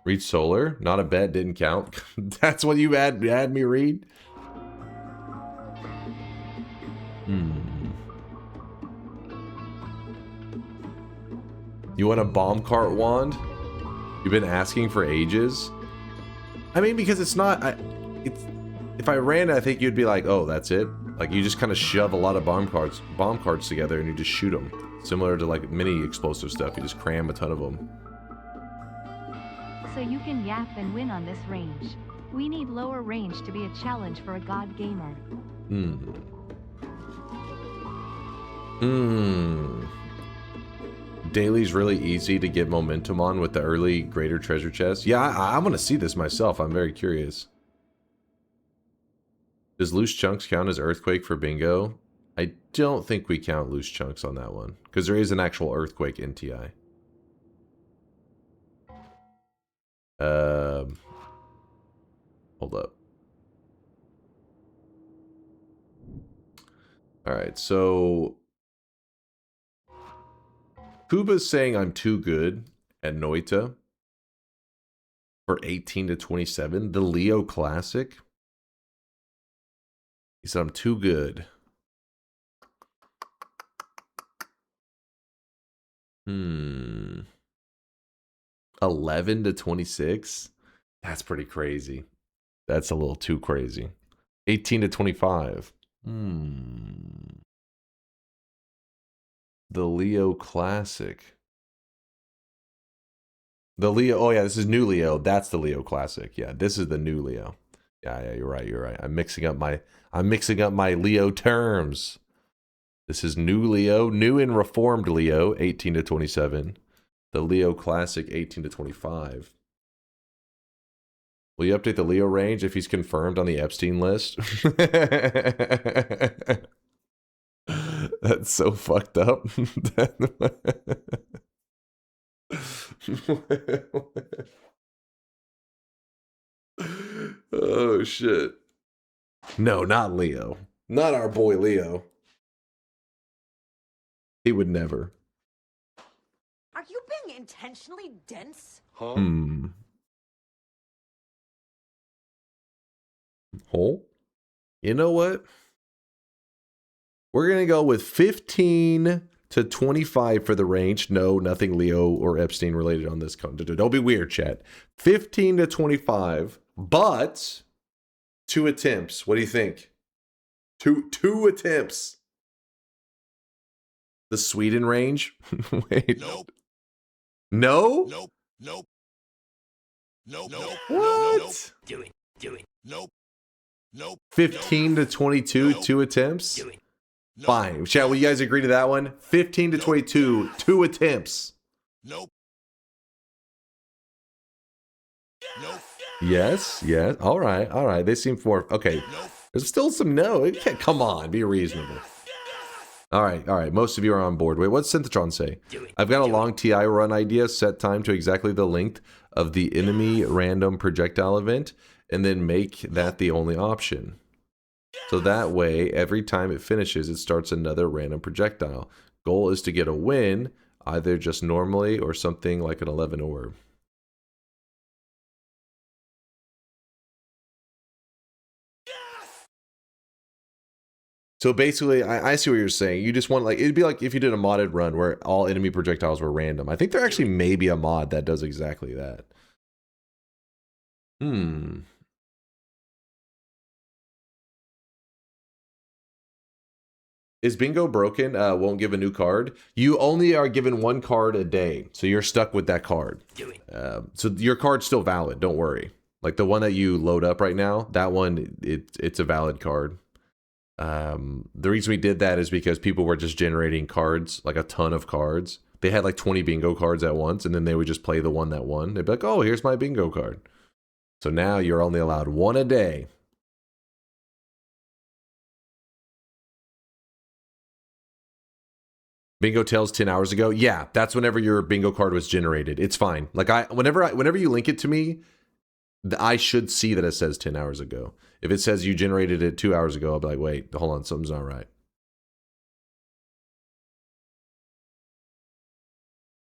Read Solar? Not a bet, didn't count. That's what you had me read? You want a bomb cart wand? You've been asking for ages? I mean, because it's not... if I ran it, I think you'd be like, oh, that's it? Like, you just kind of shove a lot of bomb carts together and you just shoot them. Similar to, like, mini explosive stuff. You just cram a ton of them. So you can yap and win on this range. We need lower range to be a challenge for a god gamer. Daily's really easy to get momentum on with the early greater treasure chest. Yeah, I want to see this myself. I'm very curious. Does loose chunks count as earthquake for bingo? I don't think we count loose chunks on that one, because there is an actual earthquake in TI. Hold up. Alright, so... Kuba's saying I'm too good at Noita for 18 to 27. The Leo Classic. He said I'm too good. 11 to 26? That's pretty crazy. That's a little too crazy. 18 to 25. The Leo Classic. The Leo, oh yeah, this is new Leo. That's the Leo Classic. Yeah, this is the new Leo. Yeah, you're right. I'm mixing up my Leo terms. This is new Leo, new and reformed Leo, 18 to 27. The Leo Classic, 18 to 25. Will you update the Leo range if he's confirmed on the Epstein list? That's so fucked up. Oh shit. No, not Leo. Not our boy Leo. He would never. Are you being intentionally dense? Huh? You know what? We're going to go with 15 to 25 for the range. No, nothing Leo or Epstein related on this content. Don't be weird, chat. 15 to 25, but 2 attempts. What do you think? Two attempts. The Sweden range? Wait. Nope. No? Nope. Nope. Nope. What? Nope. Do it. Nope. Nope. 15 to 22, 2 attempts? Nope. Fine. Chat, will you guys agree to that one? 15 to 22, 2 attempts. Nope. Nope. Yes. All right. They seem more... Okay. Nope. There's still some no. You can't, come on, be reasonable. All right. Most of you are on board. Wait, what's Synthetron say? I've got a long TI run idea, set time to exactly the length of the enemy random projectile event, and then make that the only option. So that way, every time it finishes, it starts another random projectile. Goal is to get a win, either just normally or something like an 11 orb. So basically, I see what you're saying. You just want, like, it'd be like if you did a modded run where all enemy projectiles were random. I think there actually may be a mod that does exactly that. Is bingo broken? Won't give a new card. You only are given one card a day, so you're stuck with that card. So your card's still valid. Don't worry. Like the one that you load up right now, that one, it's a valid card. The reason we did that is because people were just generating cards, like a ton of cards. They had like 20 bingo cards at once, and then they would just play the one that won. They'd be like, oh, here's my bingo card. So now you're only allowed one a day. Bingo tells 10 hours ago. Yeah, that's whenever your bingo card was generated. It's fine. Like whenever you link it to me, I should see that it says 10 hours ago. If it says you generated it 2 hours ago, I'll be like, wait, hold on, something's not right.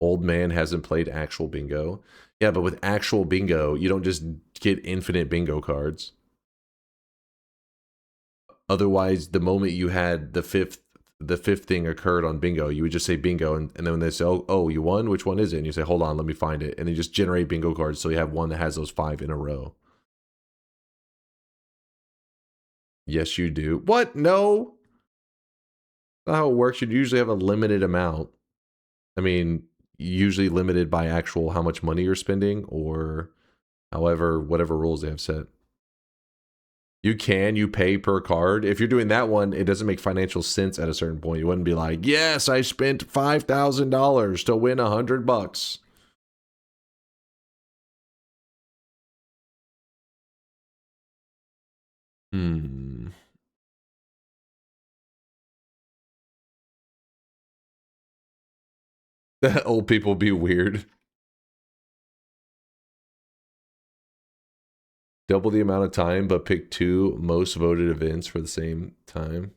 Old man hasn't played actual bingo. Yeah, but with actual bingo, you don't just get infinite bingo cards. Otherwise, the moment you had the fifth thing occurred on bingo, you would just say bingo, and then when they say, oh, you won? Which one is it? And you say, hold on, let me find it. And then you just generate bingo cards so you have one that has those 5 in a row. Yes, you do. What? No. That's not how it works. You'd usually have a limited amount. I mean, usually limited by actual how much money you're spending, or however, whatever rules they have set. You pay per card. If you're doing that one, it doesn't make financial sense at a certain point. You wouldn't be like, yes, I spent $5,000 to win $100. Old people be weird. Double the amount of time, but pick 2 most voted events for the same time.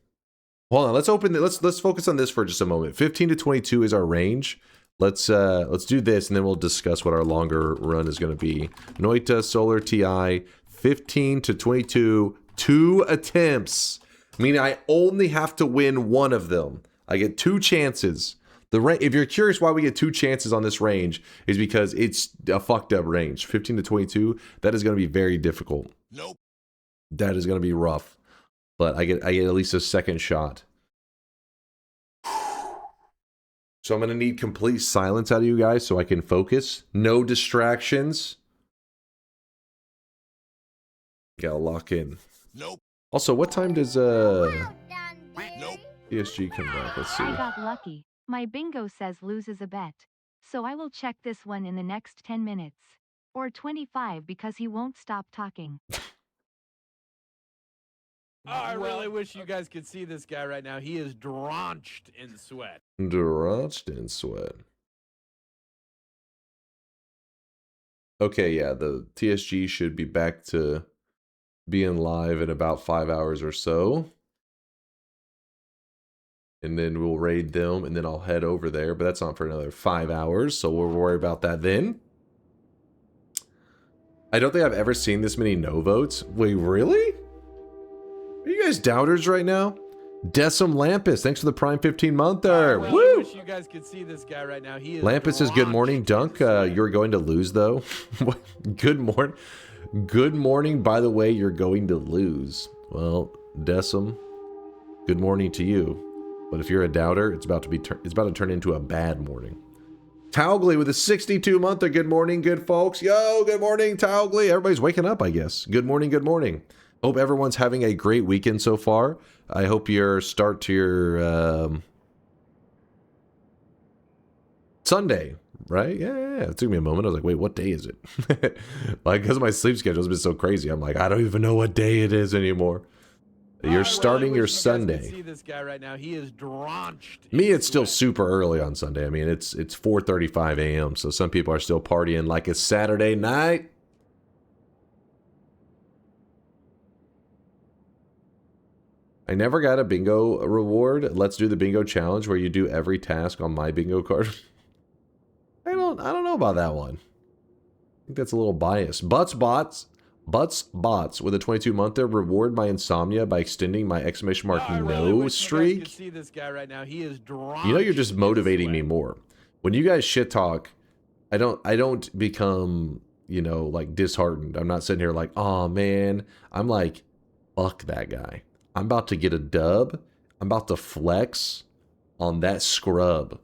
Hold on, let's focus on this for just a moment. 15 to 22 is our range. Let's do this, and then we'll discuss what our longer run is going to be. Noita, Solar TI, 15 to 22, 2 attempts. Meaning I only have to win one of them. I get 2 chances. If you're curious why we get 2 chances on this range, is because it's a fucked up range. 15 to 22, that is going to be very difficult. Nope. That is going to be rough. But I get at least a second shot. So I'm going to need complete silence out of you guys so I can focus. No distractions. Gotta lock in. Nope. Also, what time does Nope. PSG come back? Let's see. I got lucky. My bingo says loses a bet. So I will check this one in the next 10 minutes. Or 25 because he won't stop talking. I really wish you guys could see this guy right now. He is drenched in sweat. Drenched in sweat. Okay, yeah, the TSG should be back to being live in about 5 hours or so. And then we'll raid them, and then I'll head over there. But that's not for another 5 hours, so we'll worry about that then. I don't think I've ever seen this many no votes. Wait, really? Are you guys doubters right now? Decim Lampus, thanks for the Prime 15-monther. I Woo! wish you guys could see this guy right now. He is Lampus says, good morning, drenched Dunk. in sweat. You're going to lose, though. Good morning. Good morning, by the way, you're going to lose. Well, Decim, good morning to you. But if you're a doubter, it's about to turn into a bad morning. Taugly with a 62-monther. Good morning, good folks. Yo, good morning, Taugly. Everybody's waking up, I guess. Good morning, good morning. Hope everyone's having a great weekend so far. I hope your start to your Sunday, right? Yeah. It took me a moment. I was like, wait, what day is it? Like, because my sleep schedule has been so crazy. I'm like, I don't even know what day it is anymore. You're starting your You guys can Sunday. see this guy right now. He is drenched. Me, in it's still sweat. super early on Sunday. I mean, it's 4:35 a.m. So some people are still partying like it's Saturday night. I never got a bingo reward. Let's do the bingo challenge where you do every task on my bingo card. I don't know about that one. I think that's a little biased. Butts bots with a 22-monther reward my insomnia by extending my exclamation mark I really no wish you guys streak. could see this guy right now. He is drenched. You know, you're just in motivating sweat. me more. When you guys shit talk, I don't become, you know, like disheartened. I'm not sitting here like, oh man. I'm like, fuck that guy. I'm about to get a dub. I'm about to flex on that scrub.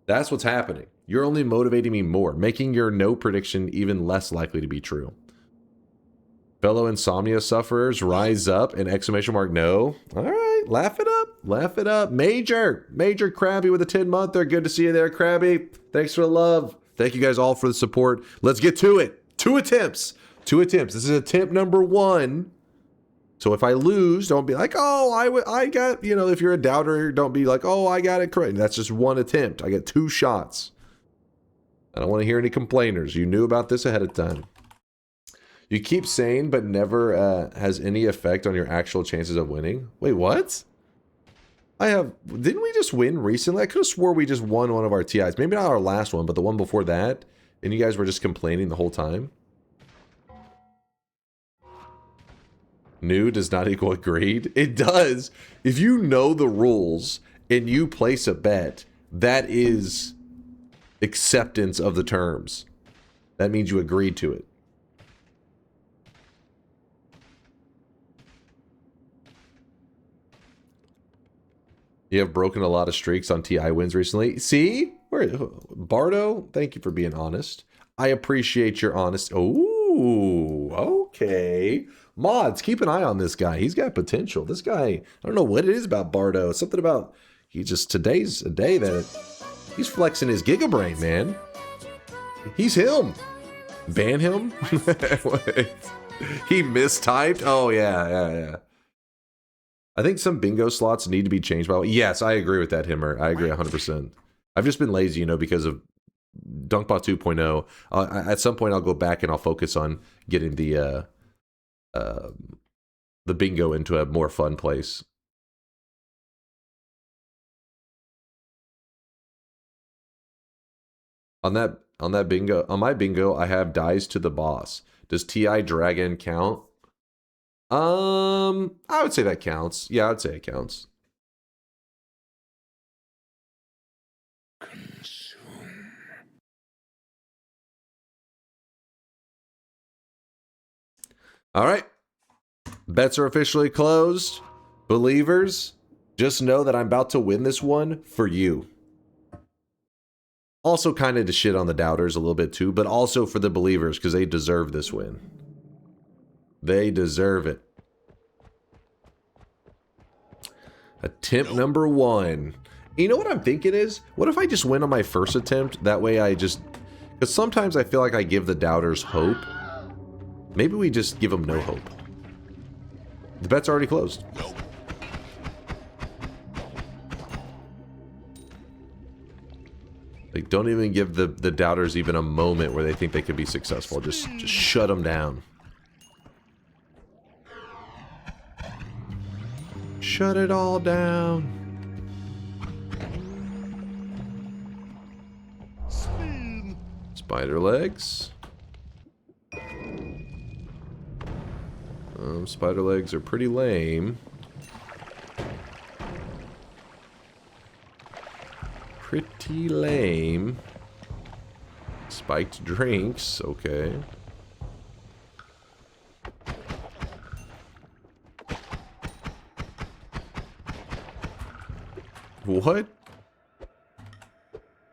That's what's happening. You're only motivating me more, making your no prediction even less likely to be true. Fellow insomnia sufferers, rise up and exclamation mark no. All right, laugh it up. Laugh it up. Major Krabby with a 10-monther. Good to see you there, Krabby. Thanks for the love. Thank you guys all for the support. Let's get to it. 2 attempts. This is attempt number 1. So if I lose, don't be like, oh, I got, you know, if you're a doubter, don't be like, oh, I got it correct. That's just 1 attempt. I got 2 shots. I don't want to hear any complainers. You knew about this ahead of time. You keep saying, but never has any effect on your actual chances of winning. Wait, what? Didn't we just win recently? I could have swore we just won one of our TIs. Maybe not our last one, but the one before that. And you guys were just complaining the whole time. New does not equal agreed. It does. If you know the rules and you place a bet, that is acceptance of the terms. That means you agreed to it. You have broken a lot of streaks on TI wins recently. See? Bardo, thank you for being honest. I appreciate your honest. Oh, okay. Mods, keep an eye on this guy. He's got potential. This guy, I don't know what it is about Bardo. It's something about, today's a day that he's flexing his gigabrain, man. He's him. Ban him? Wait. He mistyped? Oh, yeah. I think some bingo slots need to be changed. By the way. Yes, I agree with that, Himmer. I agree 100%. I've just been lazy, because of DunkBot 2.0. At some point, I'll go back and I'll focus on getting the bingo into a more fun place. On my bingo, I have dies to the boss. Does TI Dragon count? I would say that counts. Yeah, I'd say it counts. All right. Bets are officially closed. Believers, just know that I'm about to win this one for you. Also kind of to shit on the doubters a little bit too, but also for the believers because they deserve this win. They deserve it. Attempt number 1. You know what I'm thinking is, what if I just win on my first attempt? That way because sometimes I feel like I give the doubters hope. Maybe we just give them no hope. The bet's already closed. Like, don't even give the doubters even a moment where they think they could be successful. Just shut them down. Shut it all down. Spider legs. Spider legs are pretty lame. Pretty lame. Spiked drinks, okay. What?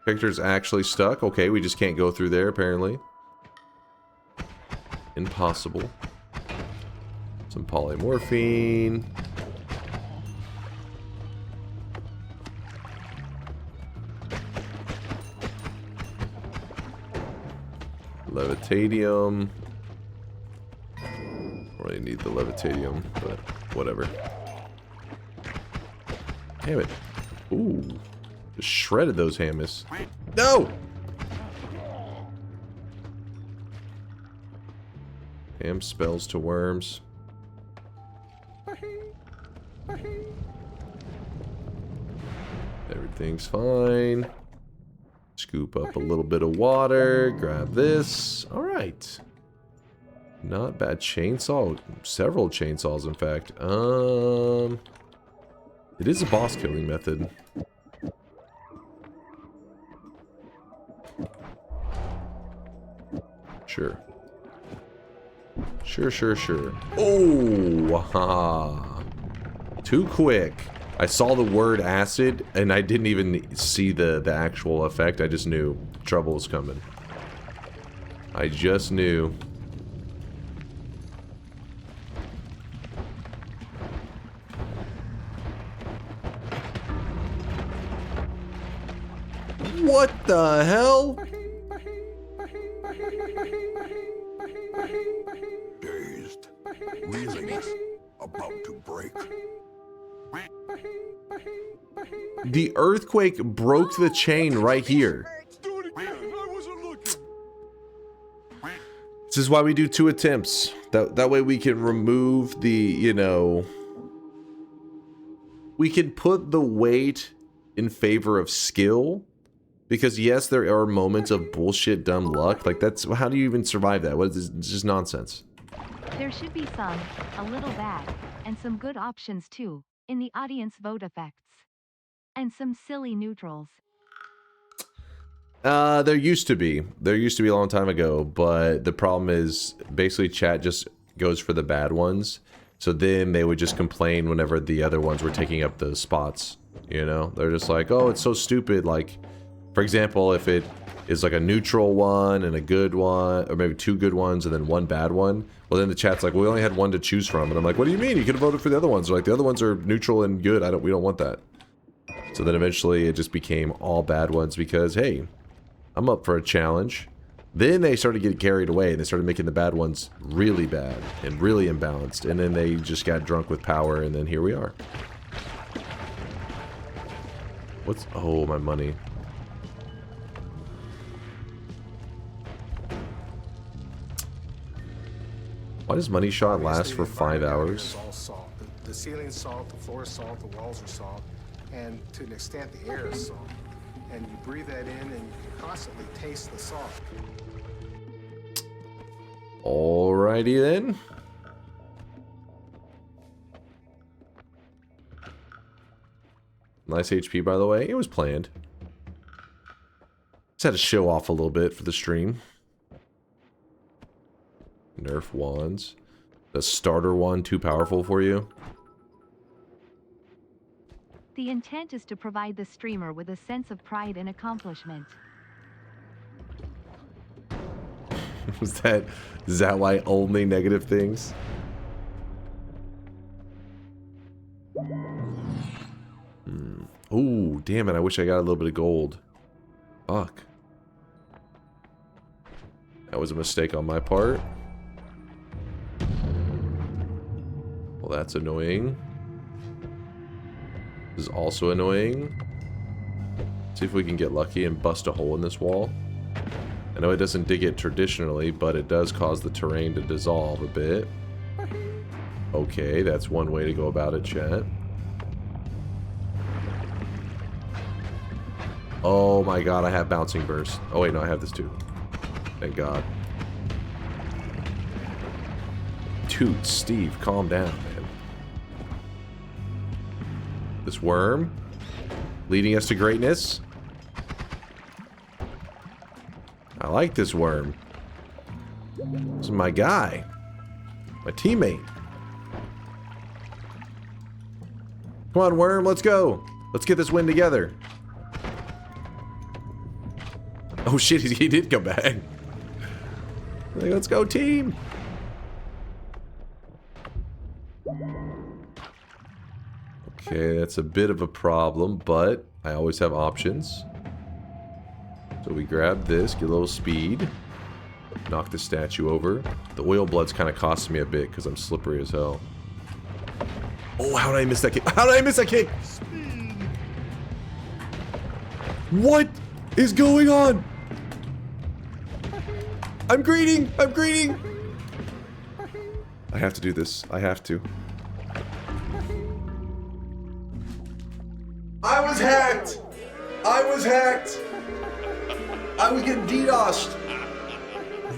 Character's actually stuck? Okay, we just can't go through there, apparently. Impossible. Some polymorphine. Levitadium. Really need the levitadium, but Whatever. Damn it. Ooh. Just shredded those hammies. No! Ham spells to worms. Everything's fine. Scoop up a little bit of water. Grab this. Alright. Not bad. Chainsaw. Several chainsaws, in fact. It is a boss killing method. Sure. Sure. Oh! Haha. Too quick. I saw the word acid, and I didn't even see the actual effect. I just knew trouble was coming. I just knew. What the hell? Dazed. Reeling. About to break. The earthquake broke the chain right here. Do it again. I wasn't looking. This is why we do 2 attempts. That way we can remove the, you know... We can put the weight in favor of skill. Because yes, there are moments of bullshit dumb luck. Like that's, how do you even survive that? What is this? It's just nonsense. There should be some, a little bad, and some good options too, in the audience vote effects. And some silly neutrals. There used to be. There used to be a long time ago, but the problem is basically chat just goes for the bad ones. So then they would just complain whenever the other ones were taking up the spots. You know? They're just like, oh, it's so stupid. Like, for example, if it is like a neutral one and a good one, or maybe 2 good ones and then 1 bad one, well then the chat's like, well, we only had 1 to choose from. And I'm like, what do you mean? You could have voted for the other ones. They're like, the other ones are neutral and good. We don't want that. So then eventually it just became all bad ones because, hey, I'm up for a challenge. Then they started getting carried away and they started making the bad ones really bad and really imbalanced. And then they just got drunk with power and then here we are. What's... Oh, my money. Why does money shot last for 5 hours? All salt. The ceiling's salt, the floor is salt, the walls are salt, and to an extent the air is salt. And you breathe that in and you constantly taste the salt. Alrighty then. Nice HP, by the way. It was planned. Just had to show off a little bit for the stream. Nerf wands. The starter one too powerful for you? The intent is to provide the streamer with a sense of pride and accomplishment. Is that why only negative things? Ooh, damn it, I wish I got a little bit of gold. Fuck. That was a mistake on my part. Well, that's annoying. This is also annoying. See if we can get lucky and bust a hole in this wall. I know it doesn't dig it traditionally, but it does cause the terrain to dissolve a bit. Okay, that's one way to go about it, chat. Oh my god, I have bouncing burst. Oh wait, no, I have this too. Thank god. Dude, Steve, calm down, man. This worm leading us to greatness. I like this worm. This is my guy. My teammate. Come on, worm, let's go. Let's get this win together. Oh shit, he did come back. Like, let's go, team. Okay, that's a bit of a problem, but I always have options. So we grab this, get a little speed, knock the statue over. The oil blood's kind of costing me a bit because I'm slippery as hell. Oh, how did I miss that kick? How did I miss that kick? What is going on? I'm greening. I'm greening. I have to do this. I have to. I was hacked. I was hacked. I was getting DDoSed.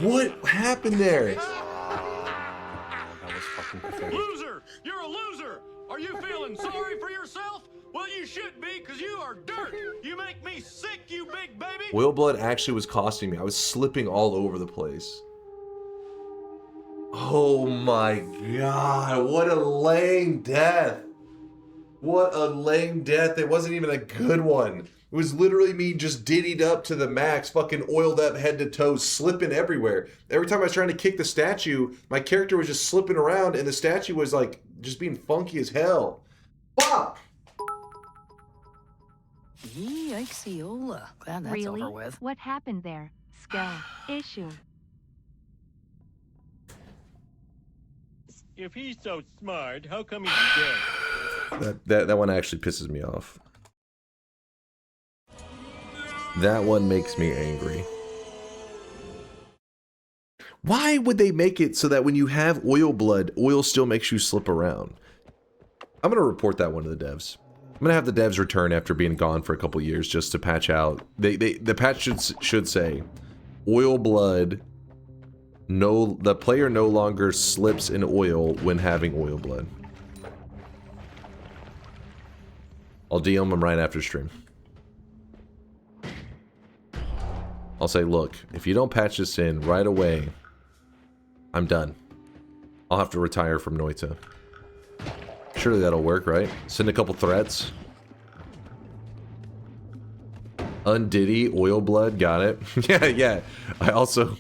What happened there? That was fucking pathetic. Loser! You're a loser! Are you feeling sorry for yourself? Well, you should be, because you are dirt! You make me sick, you big baby! Oil blood actually was costing me. I was slipping all over the place. Oh my god, what a lame death. What a lame death. It wasn't even a good one. It was literally me just diddied up to the max, fucking oiled up head to toe, slipping everywhere. Every time I was trying to kick the statue, my character was just slipping around and the statue was like, just being funky as hell. Fuck! Yikes-ola. Glad that's Really? over with. What happened there? Skill issue. If he's so smart, how come he's dead? That one actually pisses me off. That one makes me angry. Why would they make it so that when you have oil blood, oil still makes you slip around? I'm going to report that one to the devs. I'm going to have the devs return after being gone for a couple years just to patch out. The patch should say, oil blood, the player no longer slips in oil when having oil blood. I'll DM them right after stream. I'll say, look, if you don't patch this in right away, I'm done. I'll have to retire from Noita. Surely that'll work, right? Send a couple threats. Undiddy, oil blood, got it. yeah. I also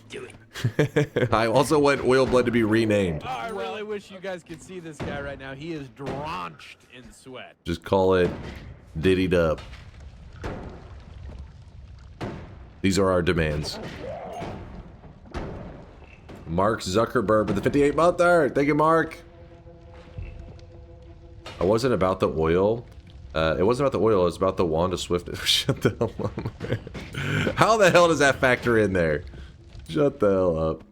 I also want oil blood to be renamed. Oh, I really wish you guys could see this guy right now. He is drenched in sweat. Just call it Diddy Dub. These are our demands. Mark Zuckerberg with the 58-monther. Thank you, Mark. I wasn't about the oil. It wasn't about the oil. It was about the Wanda Swift. Shut the hell up, man. How the hell does that factor in there? Shut the hell up.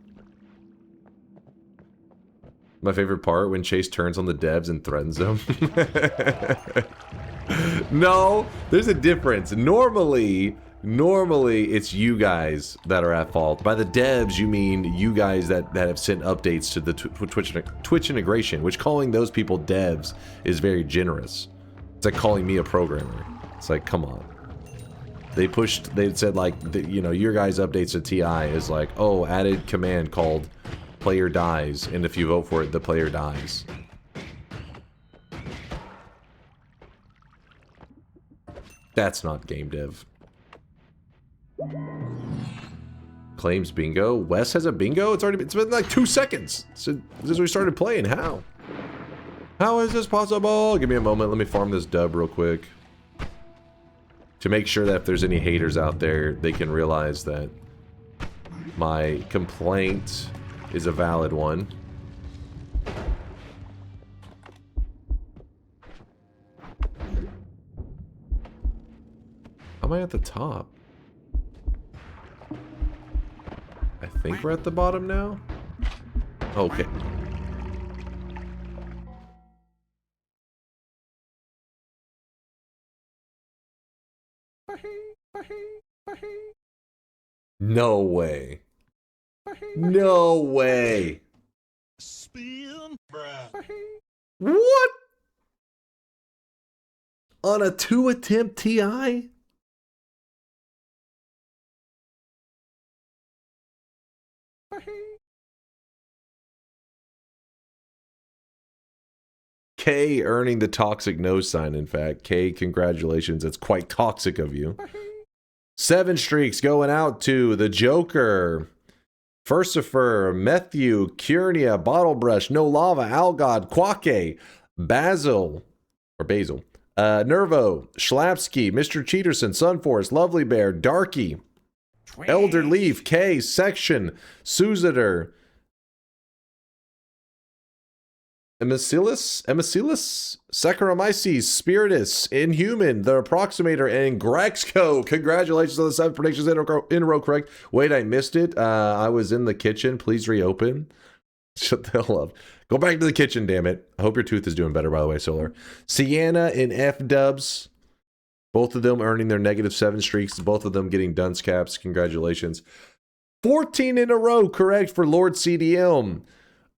My favorite part, when Chase turns on the devs and threatens them. No, there's a difference. Normally it's you guys that are at fault. By the devs, you mean you guys that have sent updates to the Twitch integration, which calling those people devs is very generous. It's like calling me a programmer. It's like, come on. They said like, you know, your guys' updates to TI is like, oh, added command called player dies, and if you vote for it, the player dies. That's not game dev. Claims bingo. Wes has a bingo? It's been like 2 seconds since we started playing. How? How is this possible? Give me a moment. Let me farm this dub real quick. To make sure that if there's any haters out there, they can realize that my complaint is a valid one. How am I at the top? I think we're at the bottom now. Okay. No way. No way. Spin, bruh. What? On a 2-attempt TI? K earning the toxic no sign, in fact. K, congratulations. It's quite toxic of you. 7 streaks going out to the Joker, Furcifer, Matthew, Curnia, Bottlebrush, No Lava, Algod, Quake, Basil, Nervo, Schlapsky, Mr. Cheaterson, Sunforce, Lovely Bear, Darky, Elder Leaf, K, Section, Suziter, Emicillus, Saccharomyces, Spiritus, Inhuman, The Approximator, and Graxco. Congratulations on the 7 predictions in a row, correct. Wait, I missed it. I was in the kitchen. Please reopen. Shut the hell up. Go back to the kitchen, damn it. I hope your tooth is doing better, by the way, Solar. Sienna and F-dubs. Both of them earning their -7 streaks. Both of them getting dunce caps. Congratulations. 14 in a row, correct, for Lord CDM.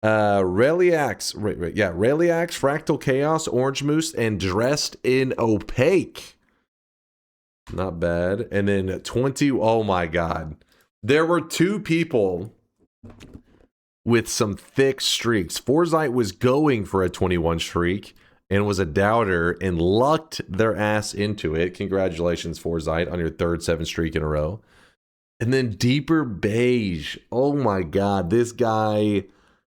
Reliax, Reliax, Fractal Chaos, Orange Moose, and Dressed in Opaque. Not bad. And then 20, oh my god. There were 2 people with some thick streaks. Forsyth was going for a 21 streak and was a doubter and lucked their ass into it. Congratulations, Forsyth, on your 3rd 7 streak in a row. And then Deeper Beige. Oh my god, this guy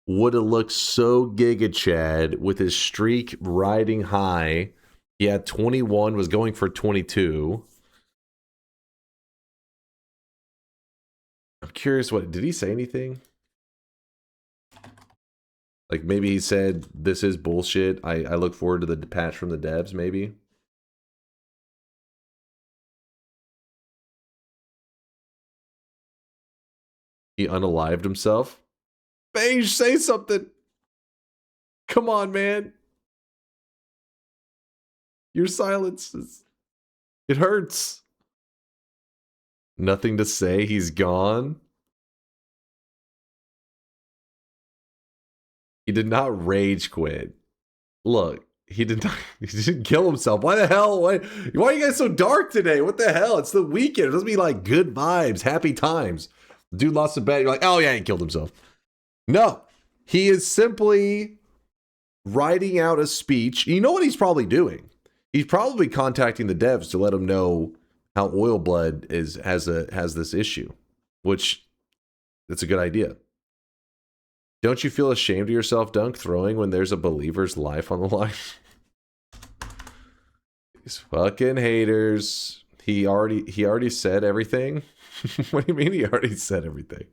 would have looked so Giga Chad with his streak riding high. He had 21, was going for 22. I'm curious, what did he say anything? Like maybe he said, this is bullshit. I look forward to the patch from the devs, maybe. He unalived himself. Beige, say something. Come on, man. Your silence is... It hurts. Nothing to say. He's gone. He did not rage quit. Look, he did not. He didn't kill himself. Why the hell? Why are you guys so dark today? What the hell? It's the weekend. It doesn't be like good vibes, happy times. Dude lost a bet. You're like, oh yeah, he killed himself. No, he is simply writing out a speech. You know what he's probably doing? He's probably contacting the devs to let them know how Oil Blood has this issue, which that's a good idea. Don't you feel ashamed of yourself, Dunk, throwing when there's a believer's life on the line? These fucking haters. He already said everything. What do you mean he already said everything?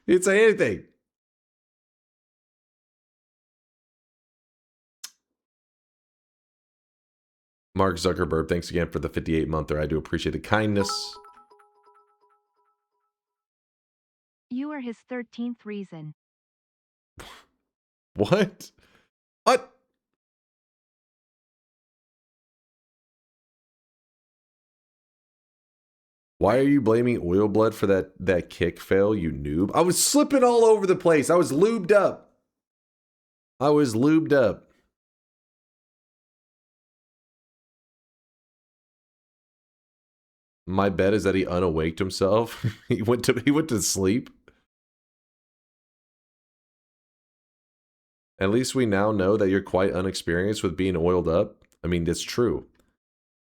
He didn't say anything. Mark Zuckerberg, thanks again for the 58-monther. I do appreciate the kindness. You are his 13th reason. What? What? Why are you blaming Oil Blood for that kick fail, you noob? I was slipping all over the place. I was lubed up. My bet is that he unawaked himself. he went to sleep. At least we now know that you're quite unexperienced with being oiled up. I mean, that's true.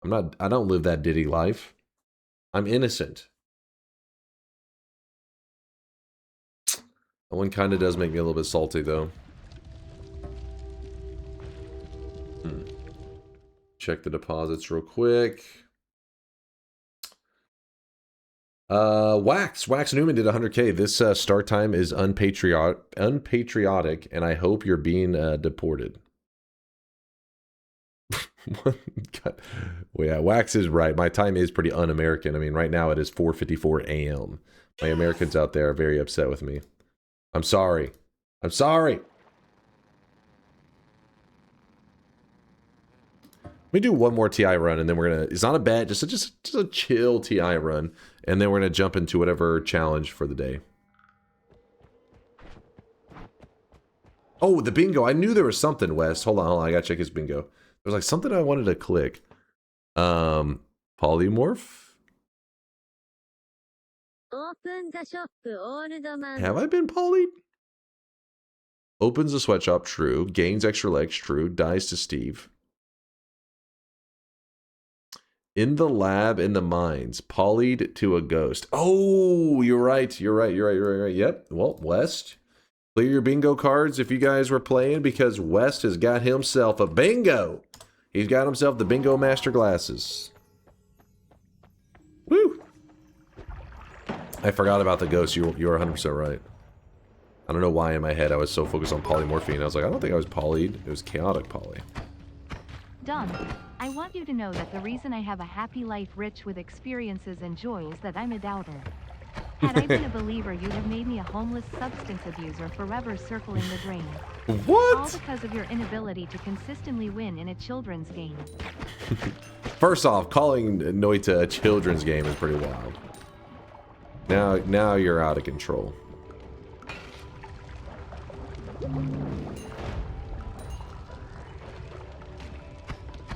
I don't live that Diddy life. I'm innocent. That one kind of does make me a little bit salty, though. Check the deposits real quick. Wax Newman did 100K. This start time is unpatriotic, and I hope you're being deported. God. Well, yeah, Wax is right. My time is pretty un-American. I mean, right now it is 4:54 a.m. My Americans out there are very upset with me. I'm sorry. I'm sorry. Let me do one more TI run, and then we're gonna. It's not a bet, just a chill TI run, and then we're gonna jump into whatever challenge for the day. Oh, the bingo! I knew there was something, Wes. Hold on. I gotta check his bingo. There was like something I wanted to click. Polymorph. Have I been polyed? Opens a sweatshop. True. Gains extra legs. True. Dies to Steve. In the lab, in the mines, polyed to a ghost. Oh, you're right. You're right. Yep. Well, West, clear your bingo cards if you guys were playing, because West has got himself a bingo. He's got himself the bingo master glasses. Woo! I forgot about the ghost. You were 100% right. I don't know why in my head I was so focused on polymorphine. I was like, I don't think I was polyed. It was chaotic poly. Dunk, I want you to know that the reason I have a happy life rich with experiences and joy is that I'm a doubter. Had I been a believer, you'd have made me a homeless substance abuser forever circling the drain. What? All because of your inability to consistently win in a children's game. First off, calling Noita a children's game is pretty wild. Now you're out of control.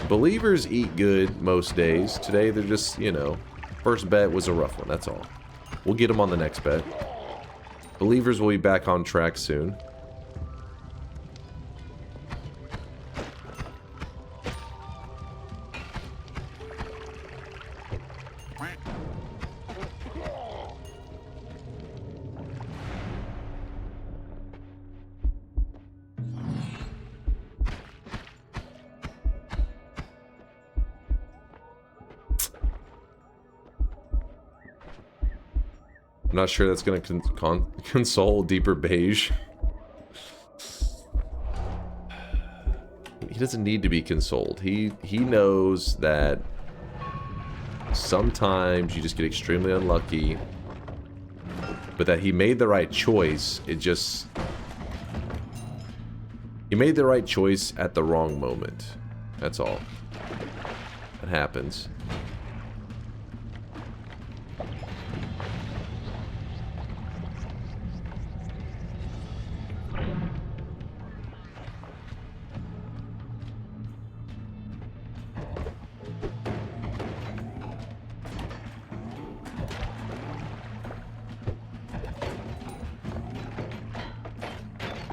Believers eat good most days. Today they're just, you know, first bet was a rough one, that's all. We'll get them on the next bet. Believers will be back on track soon. I'm not sure that's going to console deeper beige. He doesn't need to be consoled. He knows that sometimes you just get extremely unlucky, but that he made the right choice. He made the right choice at the wrong moment. That's all. It happens.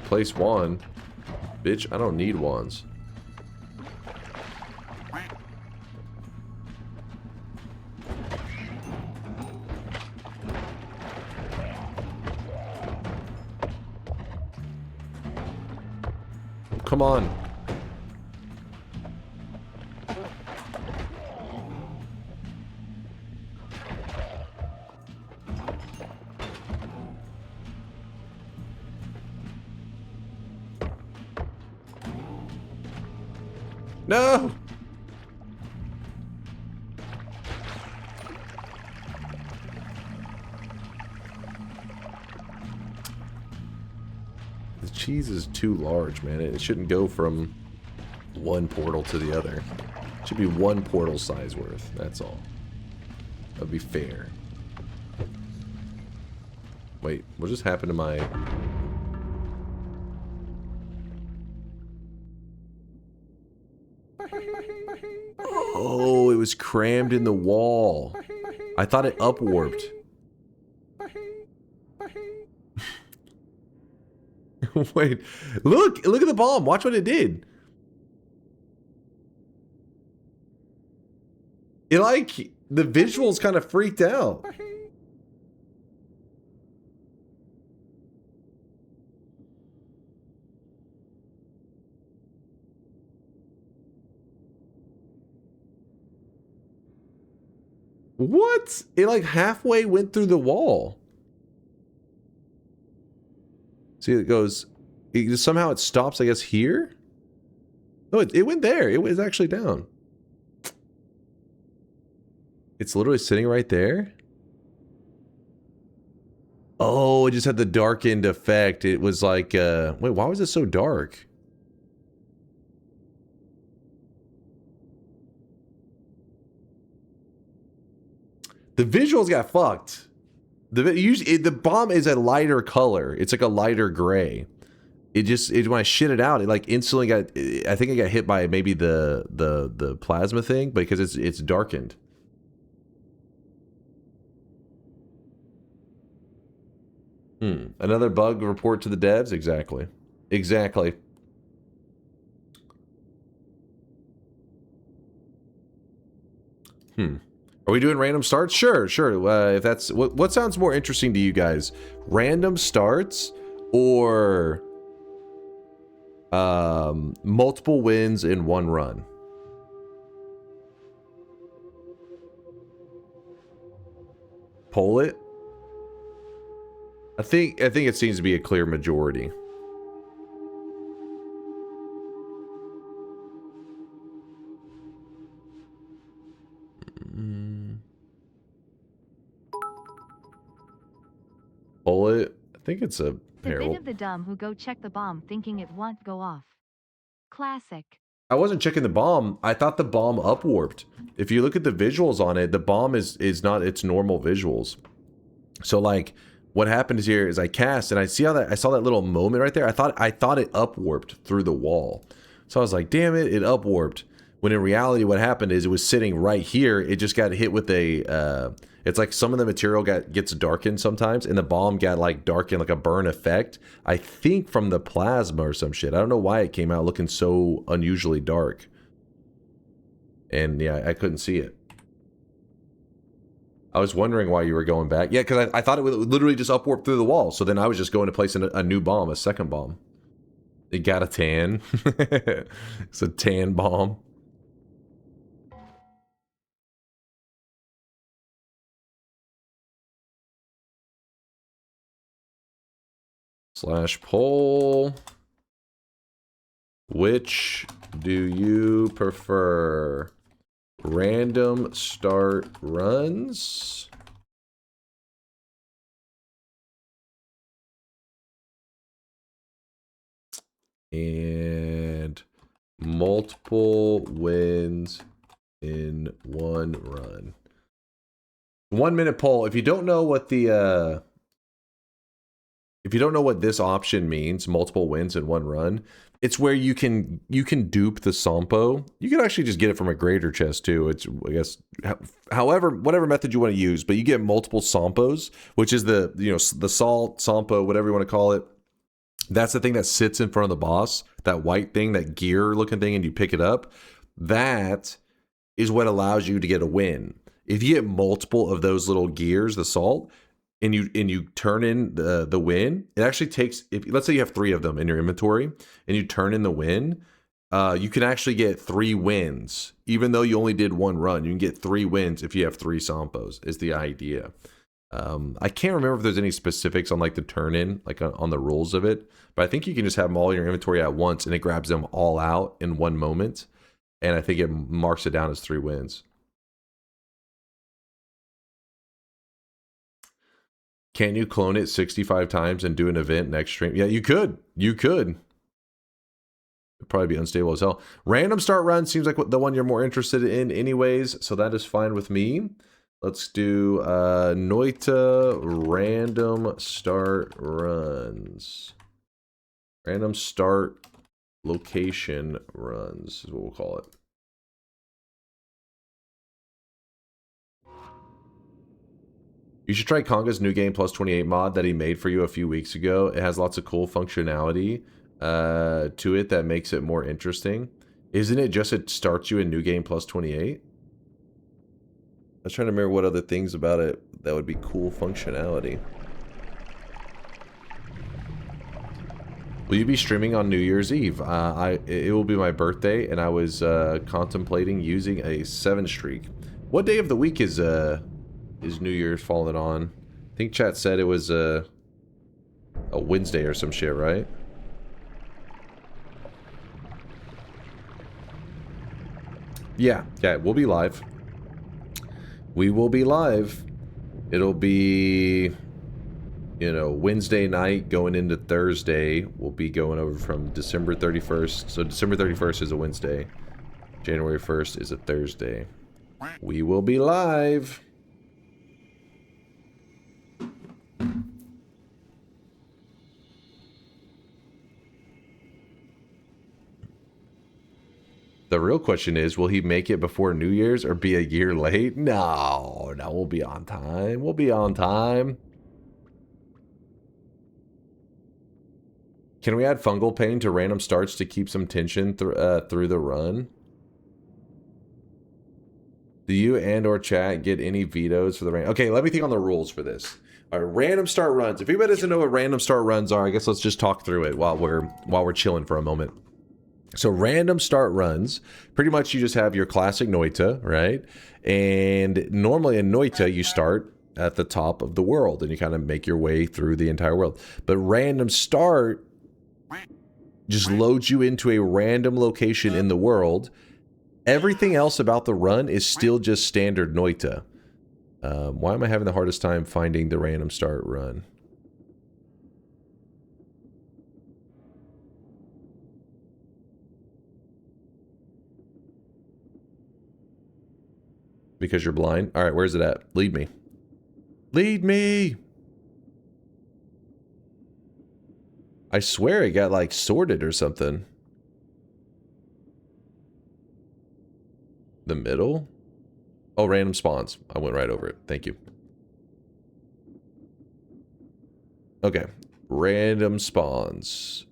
Place one. Bitch, I don't need wands. Come on. No! The cheese is too large, man. It shouldn't go from one portal to the other. It should be one portal size worth. That's all. That would be fair. Wait, what just happened to my... Oh, it was crammed in the wall. I thought it upwarped. Wait, look at the bomb. Watch what it did. It like, the visuals kind of freaked out. What? It like halfway went through the wall. See, it goes... somehow it stops, I guess, here? No, it went there. It was actually down. It's literally sitting right there? Oh, it just had the darkened effect. It was like... wait, why was it so dark? The visuals got fucked. The bomb is a lighter color. It's like a lighter gray. When I shit it out, it like instantly got... I think it got hit by maybe the plasma thing, because it's darkened. Another bug report to the devs? Exactly. Exactly. Are we doing random starts? Sure. If that's... What sounds more interesting to you guys? Random starts or... multiple wins in one run? Poll it? I think it seems to be a clear majority. Bullet. I think it's a The bit of the dumb who go check the bomb thinking it won't go off. Classic. I wasn't checking the bomb. I thought the bomb upwarped. If you look at the visuals on it, the bomb is not its normal visuals. So like what happened here is I cast and I saw that little moment right there. I thought it upwarped through the wall. So I was like, damn it upwarped. When in reality what happened is it was sitting right here. It just got hit with a it's like some of the material gets darkened sometimes, and the bomb got like darkened, like a burn effect. I think from the plasma or some shit. I don't know why it came out looking so unusually dark. And yeah, I couldn't see it. I was wondering why you were going back. Yeah, because I thought it would literally just upwarp through the wall. So then I was just going to place a new bomb, a second bomb. It got a tan. It's a tan bomb. / poll. Which do you prefer? Random start runs and multiple wins in one run. 1 minute poll. If you don't know what the if you don't know what this option means, multiple wins in one run, it's where you can dupe the Sampo. You can actually just get it from a greater chest too. It's, I guess, however, whatever method you want to use, but you get multiple Sampos, which is the, you know, the salt, Sampo, whatever you want to call it. That's the thing that sits in front of the boss, that white thing, that gear looking thing, and you pick it up. That is what allows you to get a win. If you get multiple of those little gears, the salt, and you turn in the win, it actually takes, if let's say you have 3 of them in your inventory and you turn in the win, you can actually get 3 wins. Even though you only did 1 run, you can get 3 wins if you have 3 Sampos, is the idea. I can't remember if there's any specifics on like the turn in, like on the rules of it, but I think you can just have them all in your inventory at once and it grabs them all out in one moment. And I think it marks it down as 3 wins. Can you clone it 65 times and do an event next stream? Yeah, you could. You could. It'd probably be unstable as hell. Random start run seems like the one you're more interested in anyways, so that is fine with me. Let's do Noita random start runs. Random start location runs is what we'll call it. You should try Konga's new game plus 28 mod that he made for you a few weeks ago. It has lots of cool functionality to it that makes it more interesting. Isn't it just it starts you in new game plus 28? I was trying to remember what other things about it that would be cool functionality. Will you be streaming on New Year's Eve? It will be my birthday, and I was contemplating using a 7 streak. What day of the week is New Year's falling on? I think chat said it was a Wednesday or some shit, right? Yeah, we'll be live. We will be live. It'll be, you know, Wednesday night going into Thursday. We'll be going over from December 31st. So December 31st is a Wednesday. January 1st is a Thursday. We will be live. The real question is, will he make it before New Year's or be a year late? No, we'll be on time. We'll be on time. Can we add fungal pain to random starts to keep some tension through the run? Do you and or chat get any vetoes for the random? Okay, let me think on the rules for this. All right, random start runs. If anybody doesn't know what random start runs are, I guess let's just talk through it while we're chilling for a moment. So random start runs, pretty much you just have your classic Noita, right? And normally in Noita you start at the top of the world, and you kind of make your way through the entire world. But random start just loads you into a random location in the world. Everything else about the run is still just standard Noita. Why am I having the hardest time finding the random start run? Because you're blind? Alright, where's it at? Lead me. Lead me! I swear it got, like, sorted or something. The middle? Oh, random spawns. I went right over it. Thank you. Okay. Random spawns.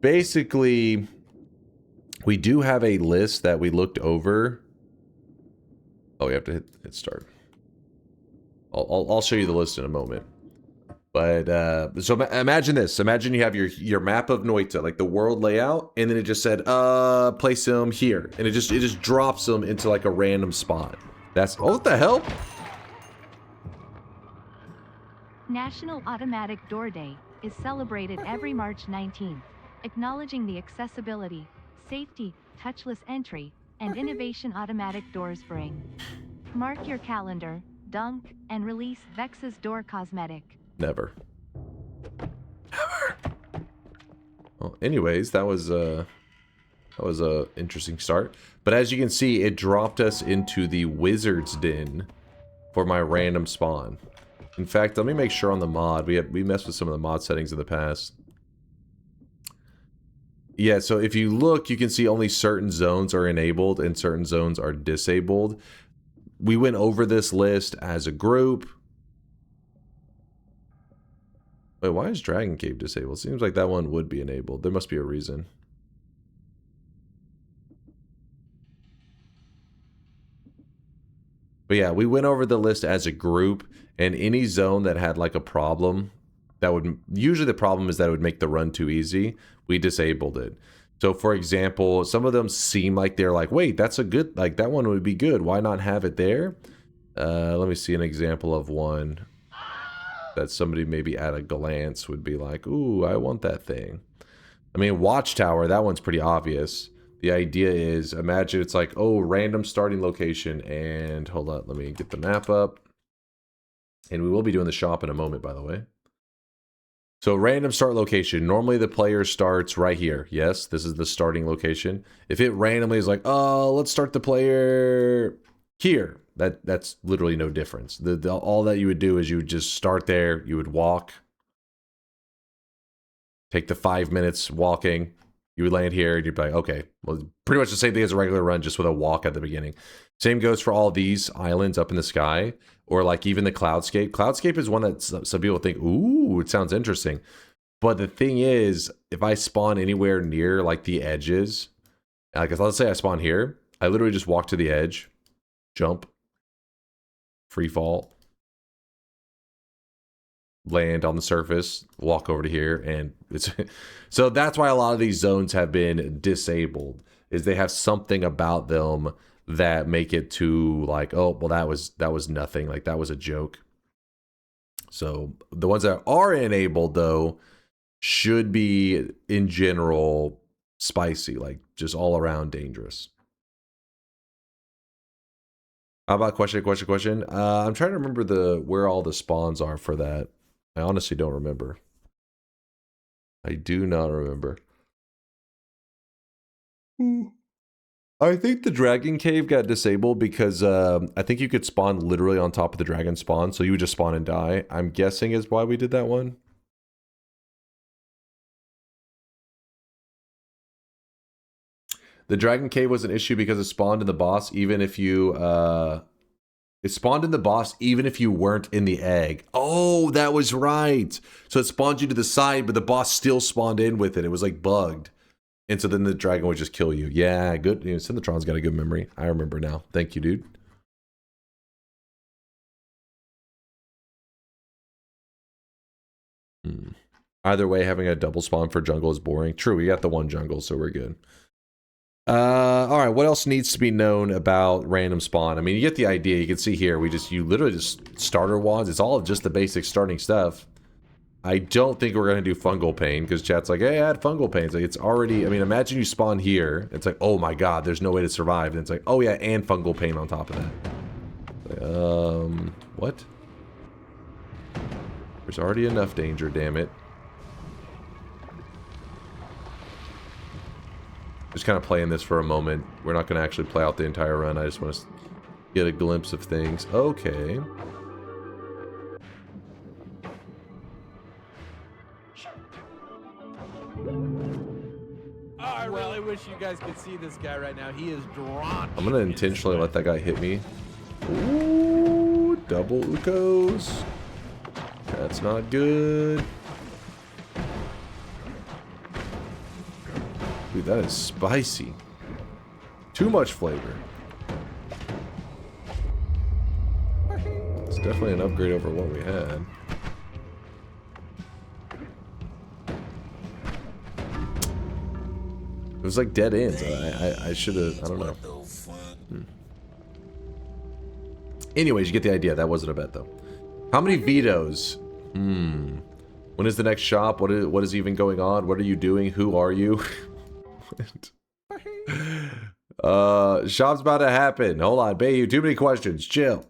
Basically, we do have a list that we looked over. Oh, we have to hit start. I'll show you the list in a moment. But, so imagine this. Imagine you have your map of Noita, like the world layout, and then it just said, place them here. And it just drops them into like a random spot. That's, oh, what the hell? National Automatic Door Day is celebrated every March 19th, acknowledging the accessibility, safety, touchless entry, and innovation automatic doors bring. Mark your calendar, dunk, and release Vex's door cosmetic. Never. Never. Well, anyways, that was a interesting start. But as you can see, it dropped us into the Wizard's Den for my random spawn. In fact, let me make sure on the mod. We messed with some of the mod settings in the past. Yeah, so if you look, you can see only certain zones are enabled and certain zones are disabled. We went over this list as a group. Wait, why is Dragon Cave disabled? Seems like that one would be enabled. There must be a reason. But yeah, we went over the list as a group, and any zone that had like a problem, that would, usually the problem is that it would make the run too easy, we disabled it. So for example, some of them seem like they're like, wait, that's a good, like that one would be good. Why not have it there? Let me see an example of one that somebody maybe at a glance would be like, ooh, I want that thing. I mean, Watchtower, that one's pretty obvious. The idea is, imagine it's like, oh, random starting location, and hold on, let me get the map up. And we will be doing the shop in a moment, by the way. So random start location, normally the player starts right here. Yes, this is the starting location. If it randomly is like, oh, let's start the player here, that's literally no difference. All that you would do is you would just start there, you would walk, take the 5 minutes walking, you would land here, and you'd be like, okay, well, pretty much the same thing as a regular run, just with a walk at the beginning. Same goes for all these islands up in the sky, or like even the Cloudscape. Cloudscape is one that some people think, ooh, it sounds interesting. But the thing is, if I spawn anywhere near like the edges, like let's say I spawn here, I literally just walk to the edge, jump, free fall, land on the surface, walk over to here, and it's so that's why a lot of these zones have been disabled, is they have something about them that make it to like, oh, well, that was nothing, like that was a joke. So the ones that are enabled though should be in general spicy, like just all around dangerous. How about question? I'm trying to remember where all the spawns are for that. I honestly don't remember. I do not remember. I think the Dragon Cave got disabled because I think you could spawn literally on top of the dragon spawn, so you would just spawn and die. I'm guessing is why we did that one. The Dragon Cave was an issue because it spawned in the boss even if you it spawned in the boss even if you weren't in the egg. Oh, that was right. So it spawned you to the side, but the boss still spawned in with it. It was like bugged. And so then the dragon would just kill you. Yeah, good. You know, Synthetron's got a good memory. I remember now. Thank you, dude. Either way, having a double spawn for jungle is boring. True, we got the one jungle, so we're good. All right, what else needs to be known about random spawn? I mean, you get the idea. You can see here, you literally just starter wads. It's all just the basic starting stuff. I don't think we're going to do fungal pain because chat's like, hey, add fungal pain. It's like, it's already, I mean, imagine you spawn here. It's like, oh my God, there's no way to survive. And it's like, oh yeah, and fungal pain on top of that. What? There's already enough danger, damn it. Just kind of playing this for a moment. We're not going to actually play out the entire run. I just want to get a glimpse of things. Okay. I really wish you guys could see this guy right now. He is drawn. I'm going to intentionally let that guy hit me. Ooh, double Ukos. That's not good. Dude, that is spicy. Too much flavor. It's definitely an upgrade over what we had. It was like dead ends. I should have, I don't know. Anyways, you get the idea. That wasn't a bet though. How many vetoes? When is the next shop? What is even going on? What are you doing? Who are you? Shop's about to happen. Hold on, Bayou. Too many questions. Chill.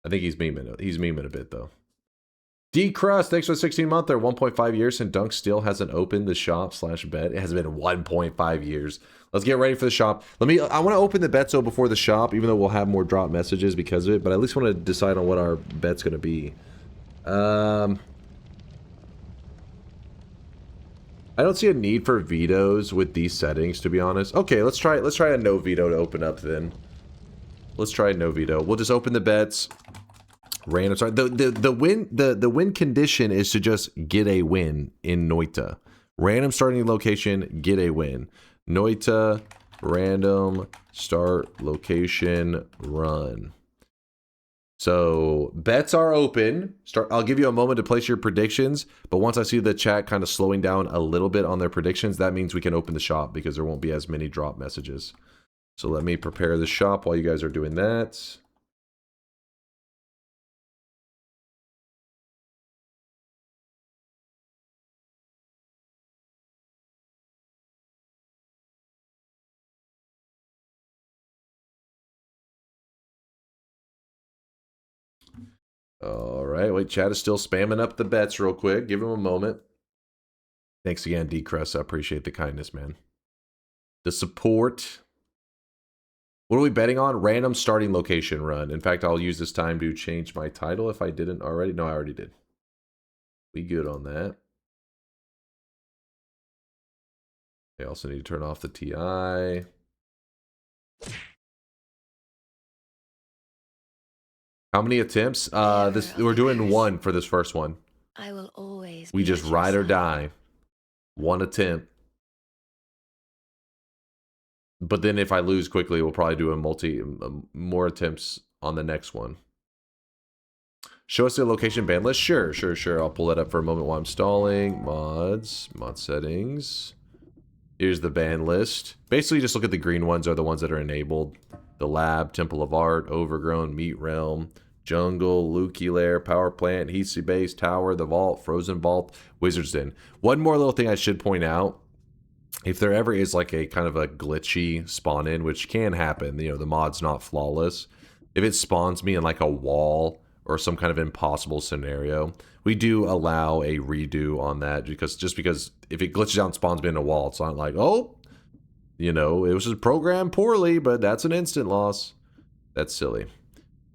I think he's memeing. He's memeing a bit though. D-Crust, thanks for the 16-monther. 1.5 years since Dunk still hasn't opened the shop / bet. It has been 1.5 years. Let's get ready for the shop. I want to open the bet before the shop, even though we'll have more drop messages because of it, but I at least want to decide on what our bet's going to be. I don't see a need for vetoes with these settings, to be honest. Okay, let's try a no veto to open up then. Let's try a no veto. We'll just open the bets. Random. Sorry, the win condition is to just get a win in Noita. Random starting location, get a win. Noita, random start location, run. So bets are open. I'll give you a moment to place your predictions, but once I see the chat kind of slowing down a little bit on their predictions, that means we can open the shop because there won't be as many drop messages. So let me prepare the shop while you guys are doing that. All right, wait, chat is still spamming up the bets real quick. Give him a moment. Thanks again, D-Crust. I appreciate the kindness, man. The support. What are we betting on? Random starting location run. In fact, I'll use this time to change my title if I didn't already. No, I already did. We good on that. I also need to turn off the TI. How many attempts? We're doing one for this first one. I will always. We just ride or die. One attempt. But then if I lose quickly, we'll probably do more attempts on the next one. Show us the location ban list. Sure. I'll pull that up for a moment while I'm stalling. Mods, mod settings. Here's the ban list. Basically, just look at the green ones are the ones that are enabled. The Lab, Temple of Art, Overgrown, Meat Realm, Jungle, Lukey Lair, Power Plant, Heatsy Base, Tower, The Vault, Frozen Vault, Wizard's Den. One more little thing I should point out. If there ever is like a kind of a glitchy spawn in, which can happen, you know, the mod's not flawless. If it spawns me in like a wall or some kind of impossible scenario, we do allow a redo on that because if it glitches out and spawns me in a wall, it's not like, oh, you know, it was just programmed poorly, but that's an instant loss. That's silly.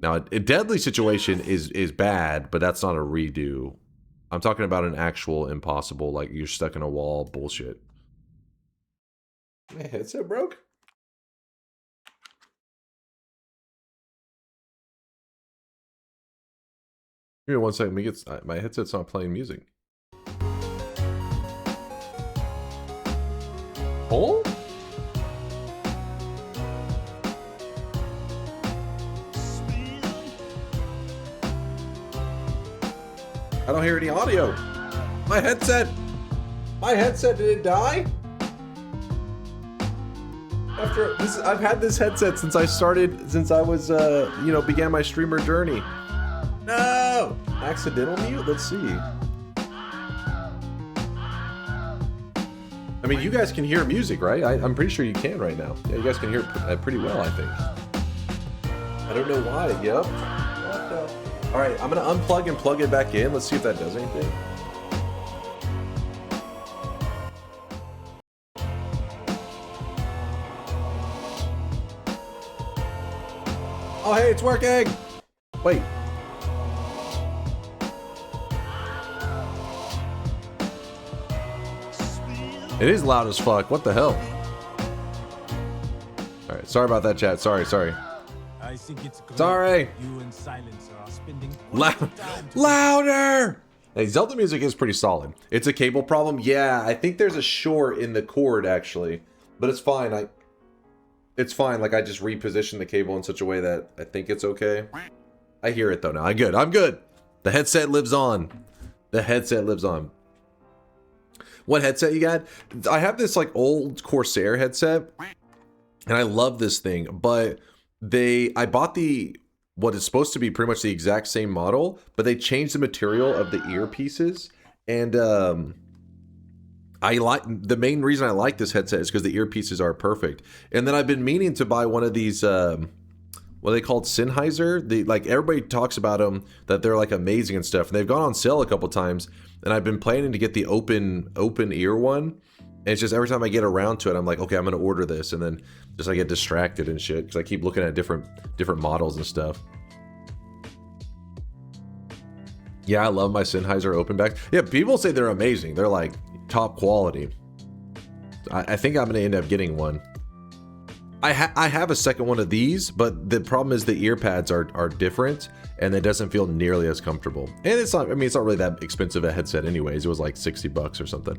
Now, a deadly situation is bad, but that's not a redo. I'm talking about an actual impossible, like you're stuck in a wall bullshit. My headset broke? Give me 1 second. My headset's not playing music. Oh? I don't hear any audio. My headset did it die? after this. I've had this headset since I was, you know, began my streamer journey. No! Accidental mute? Let's see. I mean, you guys can hear music, right? I'm pretty sure you can right now. Yeah, you guys can hear it pretty well, I think. I don't know why. Yep. All right, I'm gonna unplug and plug it back in. Let's see if that does anything. Oh, hey, it's working. Wait. It is loud as fuck. What the hell? All right, sorry about that, chat. Sorry. I think it's great. Sorry. You and Silencer are spending Louder! Hey, Zelda music is pretty solid. It's a cable problem. Yeah, I think there's a short in the cord actually, but it's fine. It's fine. Like I just repositioned the cable in such a way that I think it's okay. I hear it though now. I'm good. The headset lives on. The headset lives on. What headset you got? I have this like old Corsair headset, and I love this thing. But I bought what is supposed to be pretty much the exact same model, but they changed the material of the earpieces, and the main reason I like this headset is because the earpieces are perfect. And then I've been meaning to buy one of these. What are they called? Sennheiser. Like everybody talks about them, that they're like amazing and stuff. And they've gone on sale a couple times. And I've been planning to get the open ear one. And it's just every time I get around to it, I'm like, okay, I'm gonna order this, and then just I get distracted and shit because I keep looking at different models and stuff. Yeah, I love my Sennheiser open backs. Yeah, people say they're amazing. They're like top quality. I think I'm gonna end up getting one. I have a second one of these, but the problem is the ear pads are different, and it doesn't feel nearly as comfortable. And it's not, I mean, it's not really that expensive a headset anyways. It was like 60 bucks or something.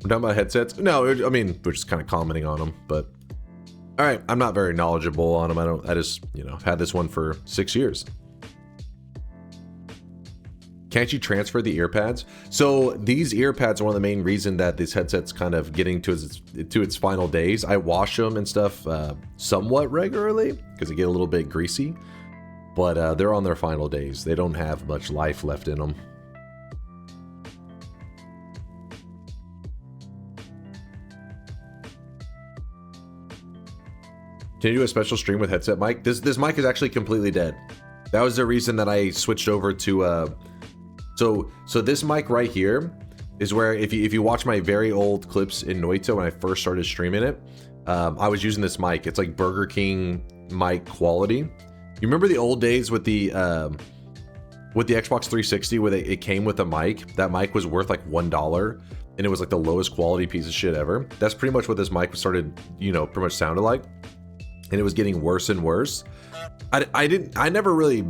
We're talking about headsets? No, I mean, we're just kind of commenting on them, but all right, I'm not very knowledgeable on them. I just, you know, had this one for 6 years. Can't you transfer the ear pads? So these ear pads are one of the main reason that this headset's kind of getting to its final days. I wash them and stuff somewhat regularly because they get a little bit greasy, but they're on their final days. They don't have much life left in them. Can you do a special stream with headset mic? This mic is actually completely dead. That was the reason that I switched over to so this mic right here is where if you watch my very old clips in Noita when I first started streaming it, I was using this mic. It's like Burger King mic quality. You remember the old days with the Xbox 360 where it came with a mic? That mic was worth like $1 and it was like the lowest quality piece of shit ever. That's pretty much what this mic started, you know, pretty much sounded like. And it was getting worse and worse. I never really,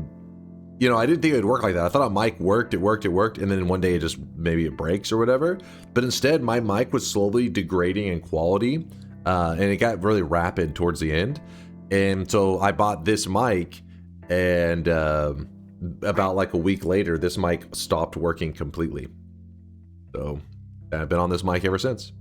you know, I didn't think it would work like that. I thought a mic worked, it worked, and then one day maybe it breaks or whatever. But instead, my mic was slowly degrading in quality, and it got really rapid towards the end. And so I bought this mic, and about like a week later, this mic stopped working completely. So I've been on this mic ever since.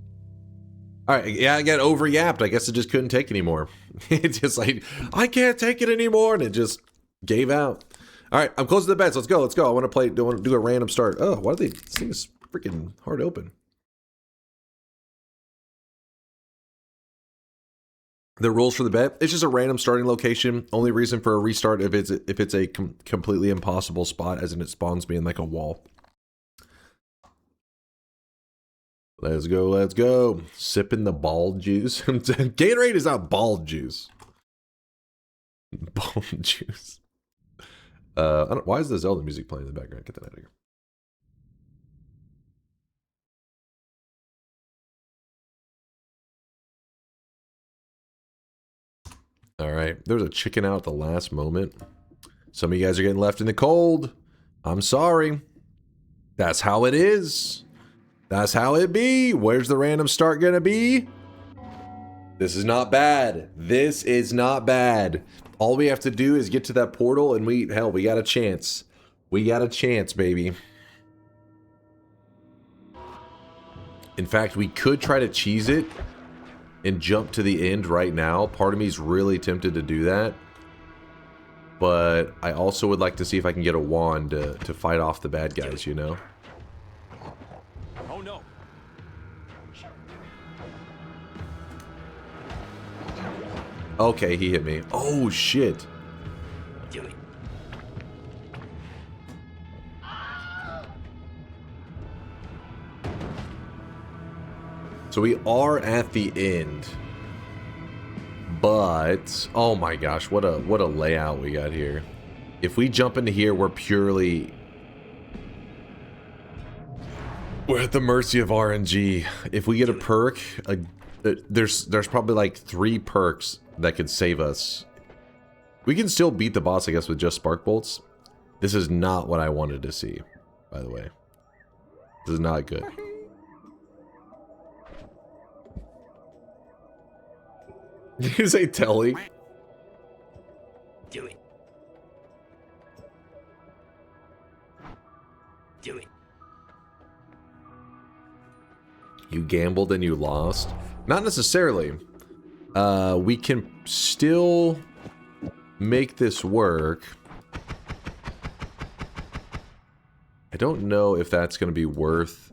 All right, yeah, I got over yapped. I guess it just couldn't take anymore. It's just like, I can't take it anymore, and it just gave out. All right, I'm closing the bets. Let's go. I want to do a random start. Oh, why do this thing is freaking hard open? The rules for the bet: it's just a random starting location. Only reason for a restart if it's a completely impossible spot, as in it spawns me in like a wall. Let's go. Sipping the ball juice. Gatorade is not ball juice. Ball juice. Why is the Zelda music playing in the background? Get that out of here. All right. There was a chicken out at the last moment. Some of you guys are getting left in the cold. I'm sorry. That's how it is. That's how it be. Where's the random start gonna be? This is not bad. This is not bad. All we have to do is get to that portal and we got a chance. We got a chance, baby. In fact, we could try to cheese it and jump to the end right now. Part of me is really tempted to do that. But I also would like to see if I can get a wand to fight off the bad guys, you know? Oh no. Okay, he hit me. Oh, shit. So we are at the end. But oh my gosh, what a layout we got here. If we jump into here, we're at the mercy of RNG. If we get a perk, there's probably like 3 perks that could save us. We can still beat the boss, I guess, with just spark bolts. This is not what I wanted to see, by the way. This is not good. Did you say Telly? Do it. Do it. You gambled and you lost? Not necessarily. We can still make this work. I don't know if that's going to be worth...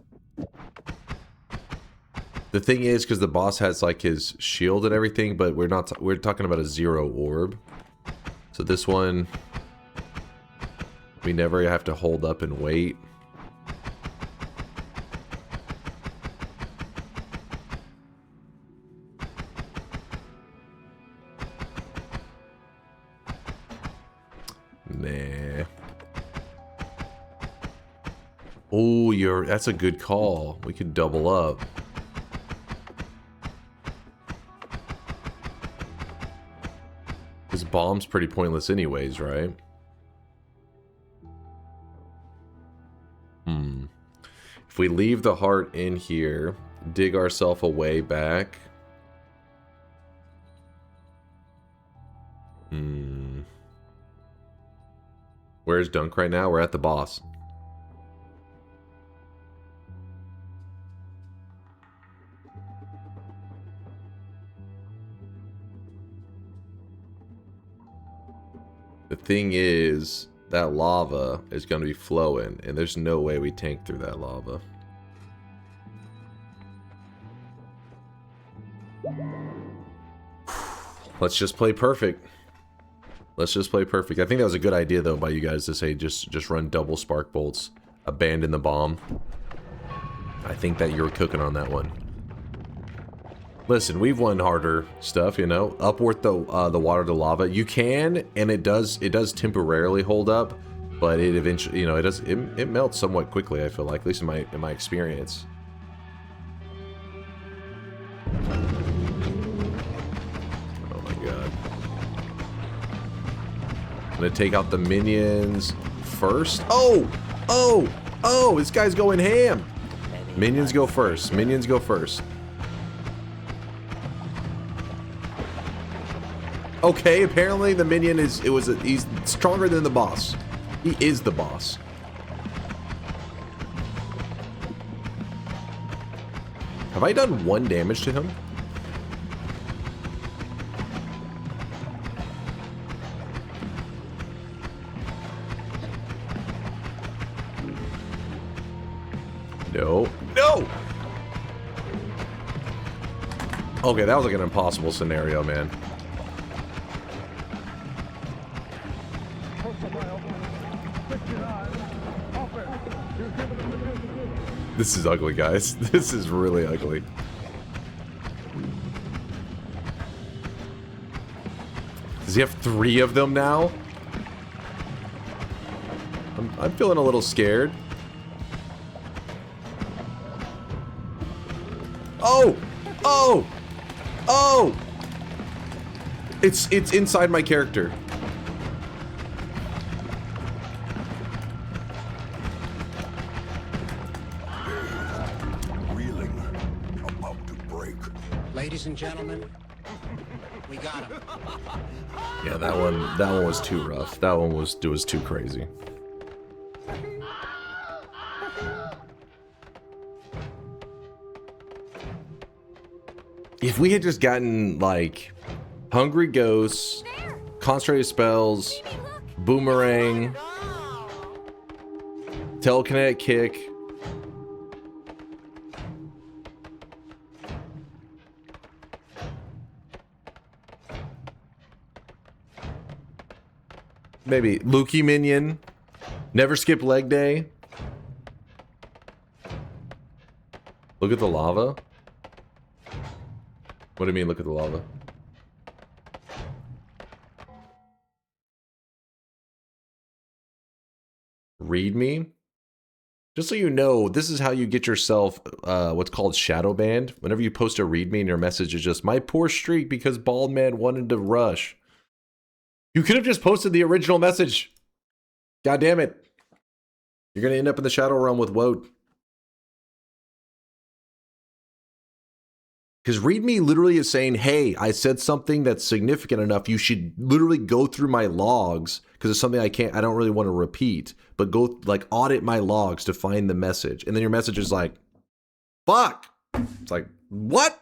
The thing is, because the boss has like his shield and everything, but we're talking about a 0 orb. So this one, we never have to hold up and wait. Nah. Oh, that's a good call. We could double up. This bomb's pretty pointless anyways, right? If we leave the heart in here, dig ourselves a way back. Where's Dunk right now? We're at the boss. The thing is, that lava is going to be flowing, and there's no way we tank through that lava. Let's just play perfect. Let's just play perfect. I think that was a good idea, though, by you guys to say just run double spark bolts, abandon the bomb. I think that you're cooking on that one. Listen, we've won harder stuff, you know. Upward the water to lava. You can, and it does temporarily hold up, but it eventually, you know, it melts somewhat quickly. I feel like, at least in my experience. Oh my god! I'm gonna take out the minions first. Oh! This guy's going ham. Minions go first. Minions go first. Okay, apparently the minion he's stronger than the boss. He is the boss. Have I done 1 damage to him? No. No! Okay, that was like an impossible scenario, man. This is ugly, guys. This is really ugly. Does he have 3 of them now? I'm feeling a little scared. Oh! Oh! Oh! It's inside my character. Ladies and gentlemen, we got him. Yeah, that one was too rough. That one was too crazy. if we had just gotten like Hungry Ghosts, Concentrated Spells, Boomerang, Telekinetic Kick. Maybe Lukey Minion. Never skip leg day. Look at the lava. What do you mean, look at the lava? Read me. Just so you know, this is how you get yourself what's called shadow banned. Whenever you post a read me and your message is just, my poor streak because Bald Man wanted to rush. You could have just posted the original message. God damn it. You're going to end up in the shadow realm with Woat. Because README literally is saying, hey, I said something that's significant enough. You should literally go through my logs because it's something I don't really want to repeat, but go like audit my logs to find the message. And then your message is like, fuck. It's like, what?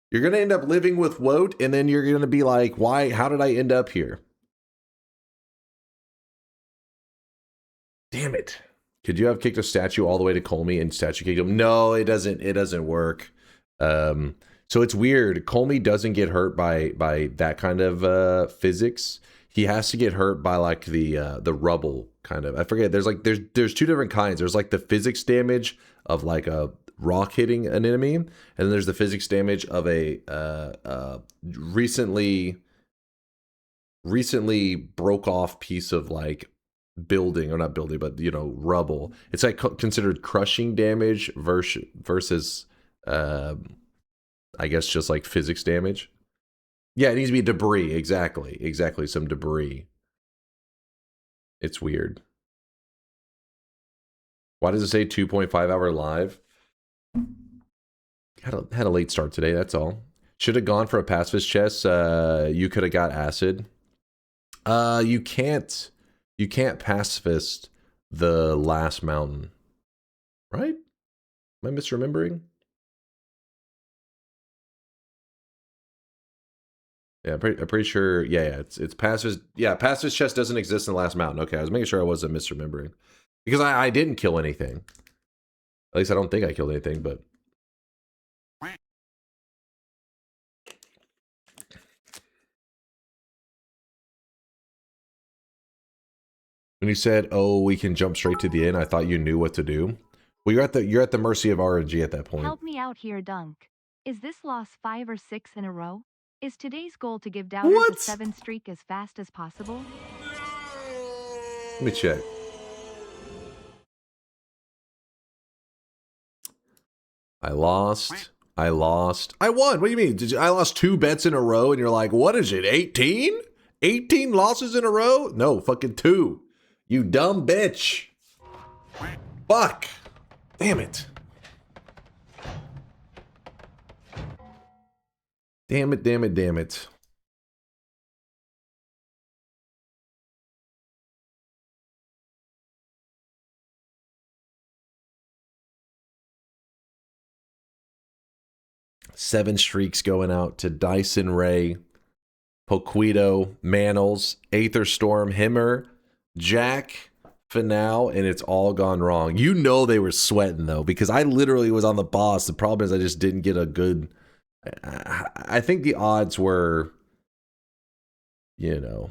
You're going to end up living with Woat, and then you're going to be like, why? How did I end up here? Damn it. Could you have kicked a statue all the way to Kolmi and statue kicked him? No, it doesn't work. So it's weird. Kolmi doesn't get hurt by that kind of physics. He has to get hurt by like the rubble kind of. I forget. There's two different kinds. There's like the physics damage of like a rock hitting an enemy, and then there's the physics damage of a recently broke off piece of like building, or not building, but you know, rubble. It's like considered crushing damage versus I guess just like physics damage. Yeah, it needs to be debris. Exactly, some debris. It's weird. Why does it say 2.5 hour live? Had a late start today, that's all. Should have gone for a pacifist chest. You could have got acid. You can't pacifist the last mountain. Right? Am I misremembering? Yeah, I'm pretty sure. Yeah, it's pacifist. Yeah, pacifist chest doesn't exist in the last mountain. Okay, I was making sure I wasn't misremembering. Because I didn't kill anything. At least I don't think I killed anything, but... When you said, oh, we can jump straight to the end, I thought you knew what to do. Well, you're at the mercy of RNG at that point. Help me out here, Dunk. Is this loss 5 or 6 in a row? Is today's goal to give downers a 7 streak as fast as possible? Let me check. I lost. I won. What do you mean? I lost 2 bets in a row and you're like, what is it, 18? 18 losses in a row? No, fucking 2. You dumb bitch. Fuck. Damn it. Damn it. Seven streaks going out to Dyson Ray, Poquito, Manals, Aether Storm, Himmer, Jack, Finale, and it's all gone wrong. You know they were sweating though, because I literally was on the boss. The problem is I just didn't get a good... I think the odds were, you know,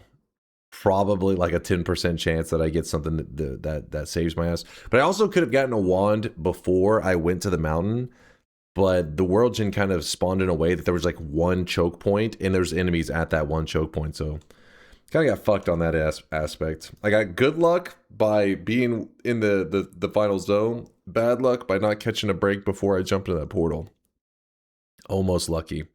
probably like a 10% chance that I get something that saves my ass. But I also could have gotten a wand before I went to the mountain. But the World Gen kind of spawned in a way that there was like one choke point, and there's enemies at that one choke point. So kind of got fucked on that aspect. I got good luck by being in the final zone. Bad luck by not catching a break before I jumped into that portal. Almost lucky.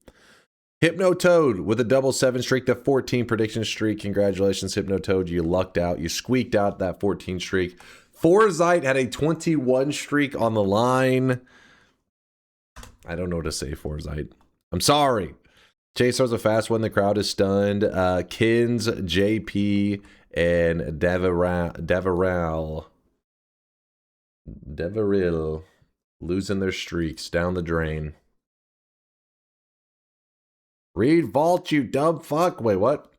Hypnotoad with a double 7 streak to 14 prediction streak. Congratulations, Hypnotoad. You lucked out. You squeaked out that 14 streak. Forzyte had a 21 streak on the line. I don't know what to say, Forzyte. I'm sorry. Chase was a fast one. The crowd is stunned. Kins, JP, and Deveril losing their streaks down the drain. Read vault, you dumb fuck. Wait, what?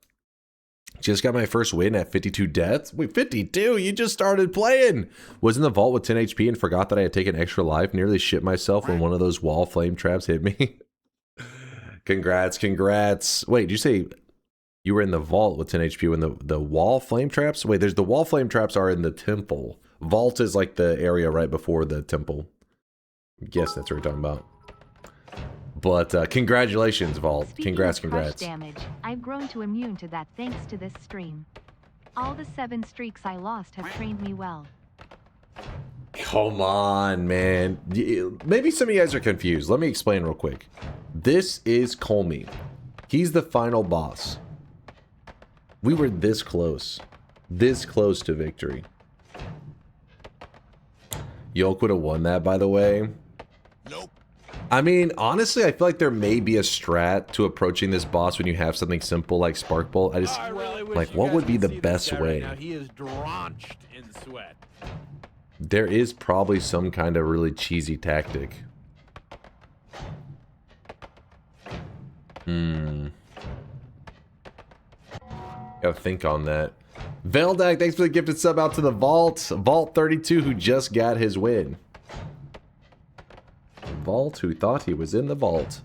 Just got my first win at 52 deaths. Wait, 52? You just started playing. Was in the vault with 10 HP and forgot that I had taken extra life. Nearly shit myself when one of those wall flame traps hit me. Congrats, congrats. Wait, did you say you were in the vault with 10 HP when the wall flame traps? Wait, there's the wall flame traps are in the temple. Vault is like the area right before the temple. I guess that's what we're talking about. But congratulations, Vault. Speaking Congrats, of crush congrats. damage, I've grown to immune to that thanks to this stream. All the 7 streaks I lost have trained me well. Come on, man. Maybe some of you guys are confused. Let me explain real quick. This is Kolmi. He's the final boss. We were this close to victory. Yoke would have won that, by the way. Nope. I mean, honestly, I feel like there may be a strat to approaching this boss when you have something simple like Spark Bolt. I just, like, what would be the best way? Right now. He is drenched in sweat. There is probably some kind of really cheesy tactic. Gotta think on that. Veldak, thanks for the gifted sub out to the Vault. Vault 32, who just got his win. Vault, who thought he was in the vault.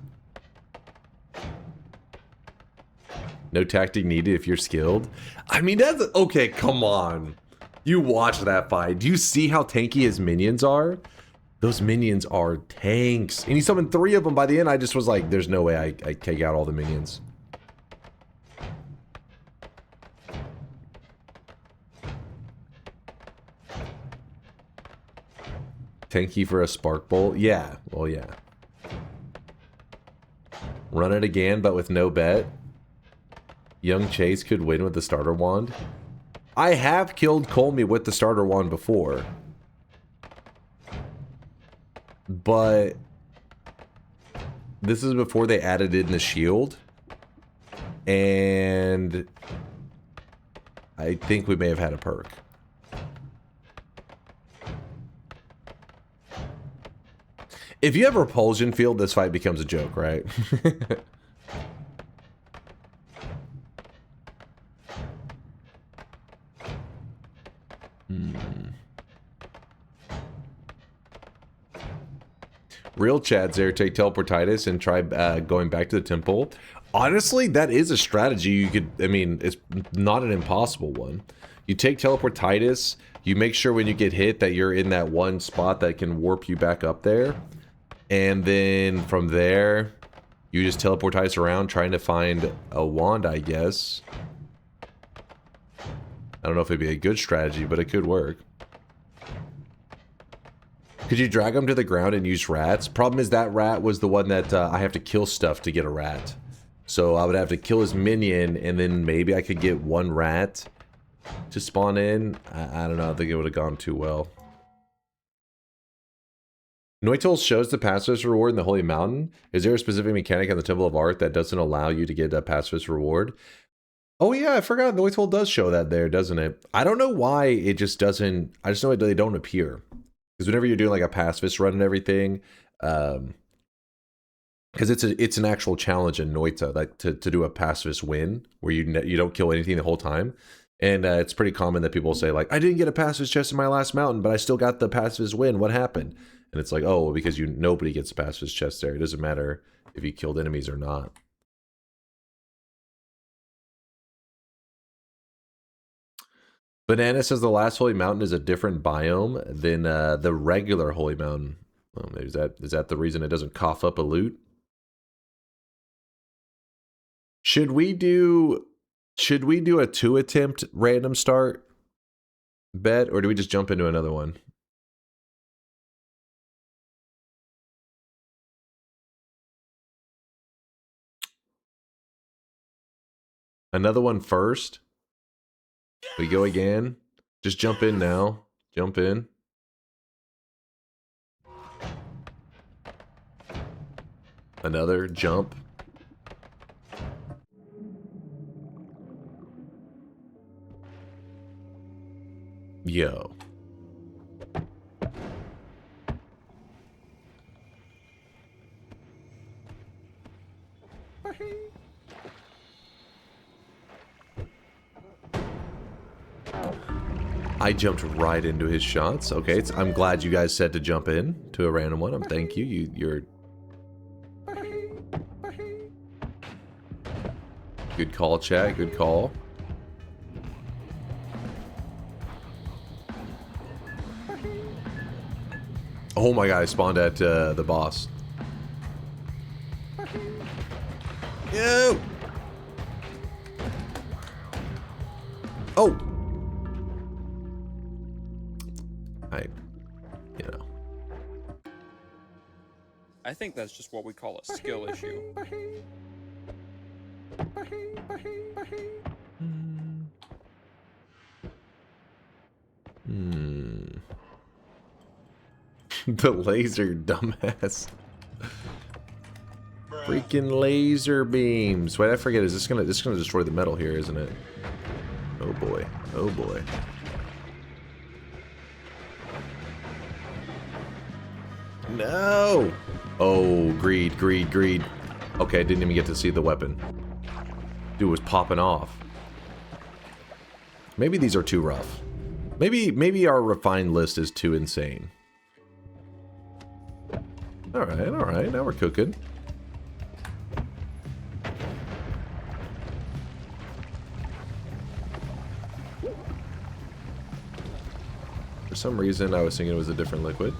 No tactic needed if you're skilled. I mean, that's... Okay, come on. You watch that fight. Do you see how tanky his minions are? Those minions are tanks. And he summoned 3 of them by the end. I just was like, there's no way I take out all the minions. Tanky for a Spark Bolt? Yeah. Well, yeah. Run it again, but with no bet. Young Chase could win with the starter wand. I have killed Kolmi with the starter wand before. But this is before they added in the shield. And I think we may have had a perk. If you have repulsion field, this fight becomes a joke, right? Real Chad's there, take teleportitis and try going back to the temple. Honestly, that is a strategy you could, I mean, it's not an impossible one. You take teleportitis, you make sure when you get hit that you're in that one spot that can warp you back up there. And then from there, you just teleportitis around trying to find a wand, I guess. I don't know if it'd be a good strategy, but it could work. Could you drag them to the ground and use rats? Problem is that rat was the one that I have to kill stuff to get a rat. So I would have to kill his minion and then maybe I could get one rat to spawn in. I don't know. I think it would have gone too well. Noita shows the pacifist reward in the Holy Mountain. Is there a specific mechanic in the Temple of Art that doesn't allow you to get a pacifist reward? Oh yeah, I forgot. Noita does show that there, doesn't it? I don't know why it just doesn't. I just know they don't appear. Because whenever you're doing like a pacifist run and everything, because it's an actual challenge in Noita, like to do a pacifist win where you don't kill anything the whole time. And it's pretty common that people say like, I didn't get a pacifist chest in my last mountain, but I still got the pacifist win. What happened? And it's like, oh, because nobody gets a pacifist chest there. It doesn't matter if you killed enemies or not. Banana says the last holy mountain is a different biome than the regular holy mountain. Well, maybe is that the reason it doesn't cough up a loot? Should we do a 2-attempt random start bet, or do we just jump into another one? Another one first. We go again. Just jump in now. Jump in. Another jump. Yo. I jumped right into his shots. Okay, I'm glad you guys said to jump in to a random one. Thank you. You're... Good call, chat. Good call. Oh my god, I spawned at the boss. Yo! Oh! You know. I think that's just what we call a skill issue. The laser, dumbass. Freaking laser beams. Wait, I forget. Is this gonna destroy the metal here, isn't it? Oh boy. Oh boy. No! Oh, greed, greed, greed. Okay, I didn't even get to see the weapon. Dude was popping off. Maybe these are too rough. Maybe our refined list is too insane. Alright, now we're cooking. For some reason, I was thinking it was a different liquid.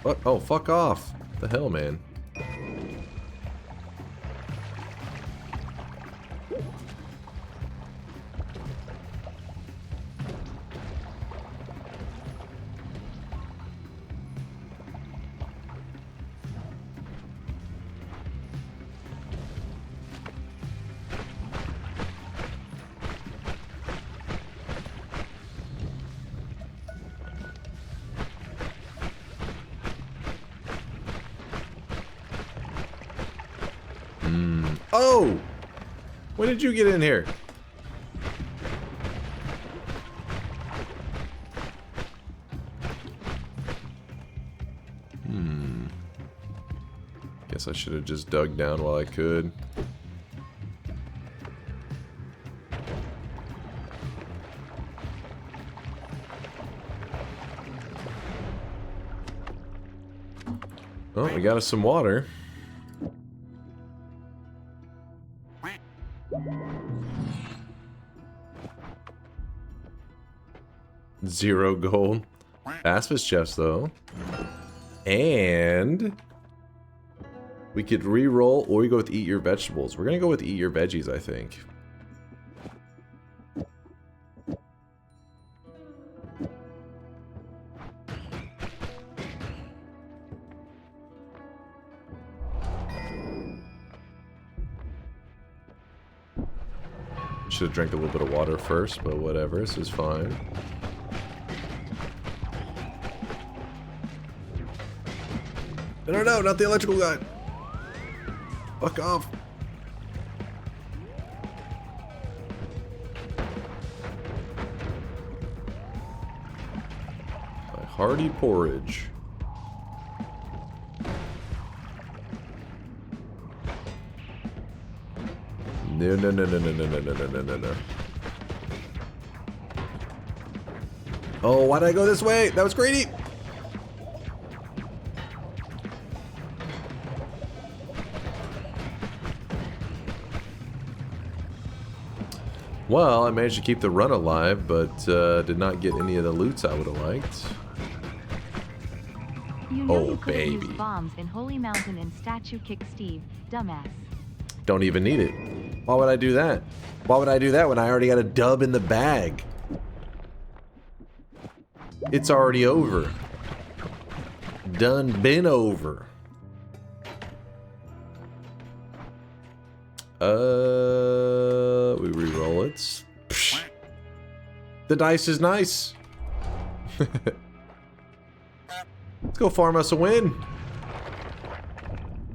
What? Oh, fuck off. What the hell, man? Oh! When did you get in here? Guess I should have just dug down while I could. Oh, we got us some water. Zero gold. Aspis chest though. And we could re-roll or we go with eat your vegetables. We're gonna go with eat your veggies, I think. Should have drank a little bit of water first, but whatever, this is fine. No, not the electrical guy. Fuck off. My hearty porridge. No. Oh, why did I go this way? That was greedy. Well, I managed to keep the run alive, but did not get any of the loots I would have liked. You know Oh, you could have baby. used bombs in Holy Mountain and statue kick Steve, dumbass. Don't even need it. Why would I do that? Why would I do that when I already got a dub in the bag? It's already over. Done been over. We re-roll it. Psh. The dice is nice. Let's go farm us a win.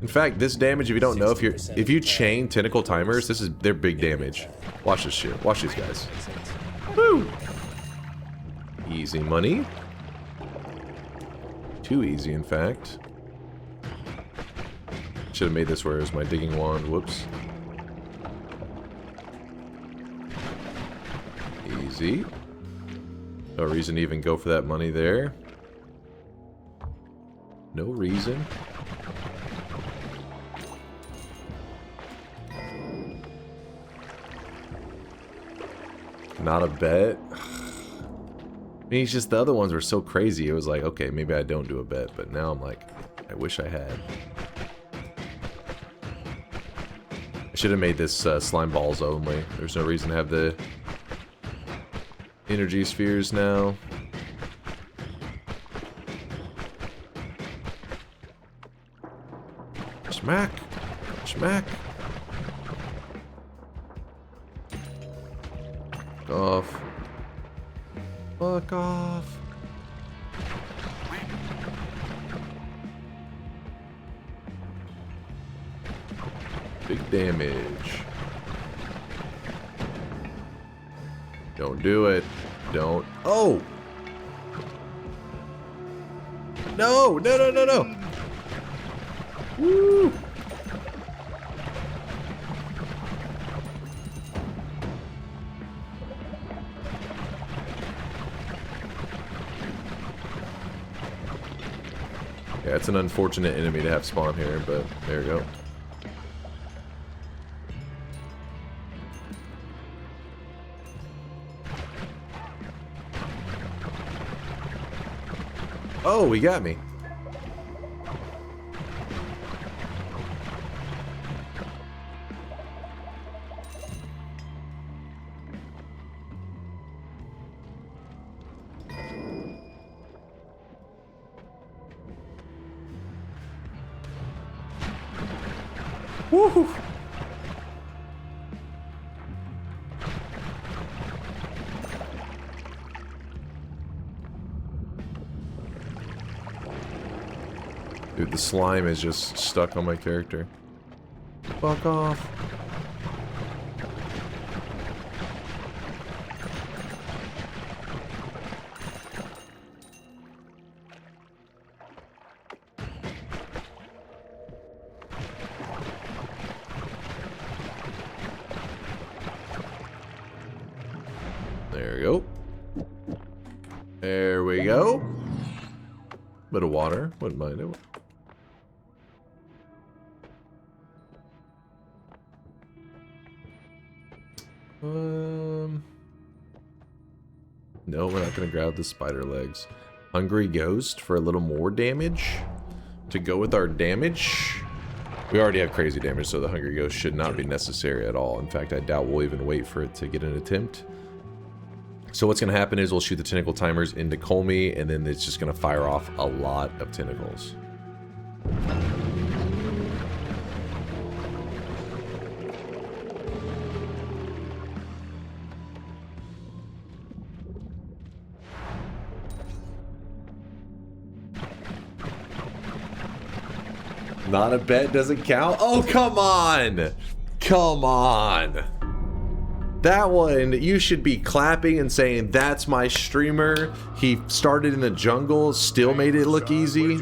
In fact, this damage, if you don't know, if you chain tentacle timers, they're big damage. Watch this shit. Watch these guys. Woo! Easy money. Too easy, in fact. Should have made this where it was my digging wand. Whoops. Easy. No reason to even go for that money there. No reason. Not a bet. I mean, it's just the other ones were so crazy. It was like, okay, maybe I don't do a bet, but now I'm like, I wish I had. I should have made this slime balls only. There's no reason to have the energy spheres now. Smack! Smack! Off. Fuck off. Big damage. Don't do it. Don't. Oh! No! No, no, no, no! Woo! Yeah, it's an unfortunate enemy to have spawn here, but there we go. Oh, he got me. Woohoo! Dude, the slime is just stuck on my character. Fuck off. There we go. There we go. Bit of water. Wouldn't mind it. No, we're not gonna grab the spider legs. Hungry Ghost for a little more damage to go with our damage. We already have crazy damage, so the Hungry Ghost should not be necessary at all. In fact, I doubt we'll even wait for it to get an attempt. So what's gonna happen is we'll shoot the tentacle timers into Kolmi, and then it's just gonna fire off a lot of tentacles. Not a bet doesn't count? Oh, come on! Come on! That one, you should be clapping and saying, that's my streamer. He started in the jungle, still made it look easy.